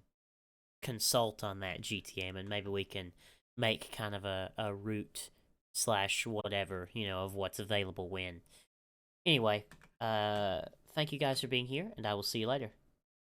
consult on that GTA, and maybe we can make kind of a route / whatever, of what's available when. Anyway, thank you guys for being here, and I will see you later.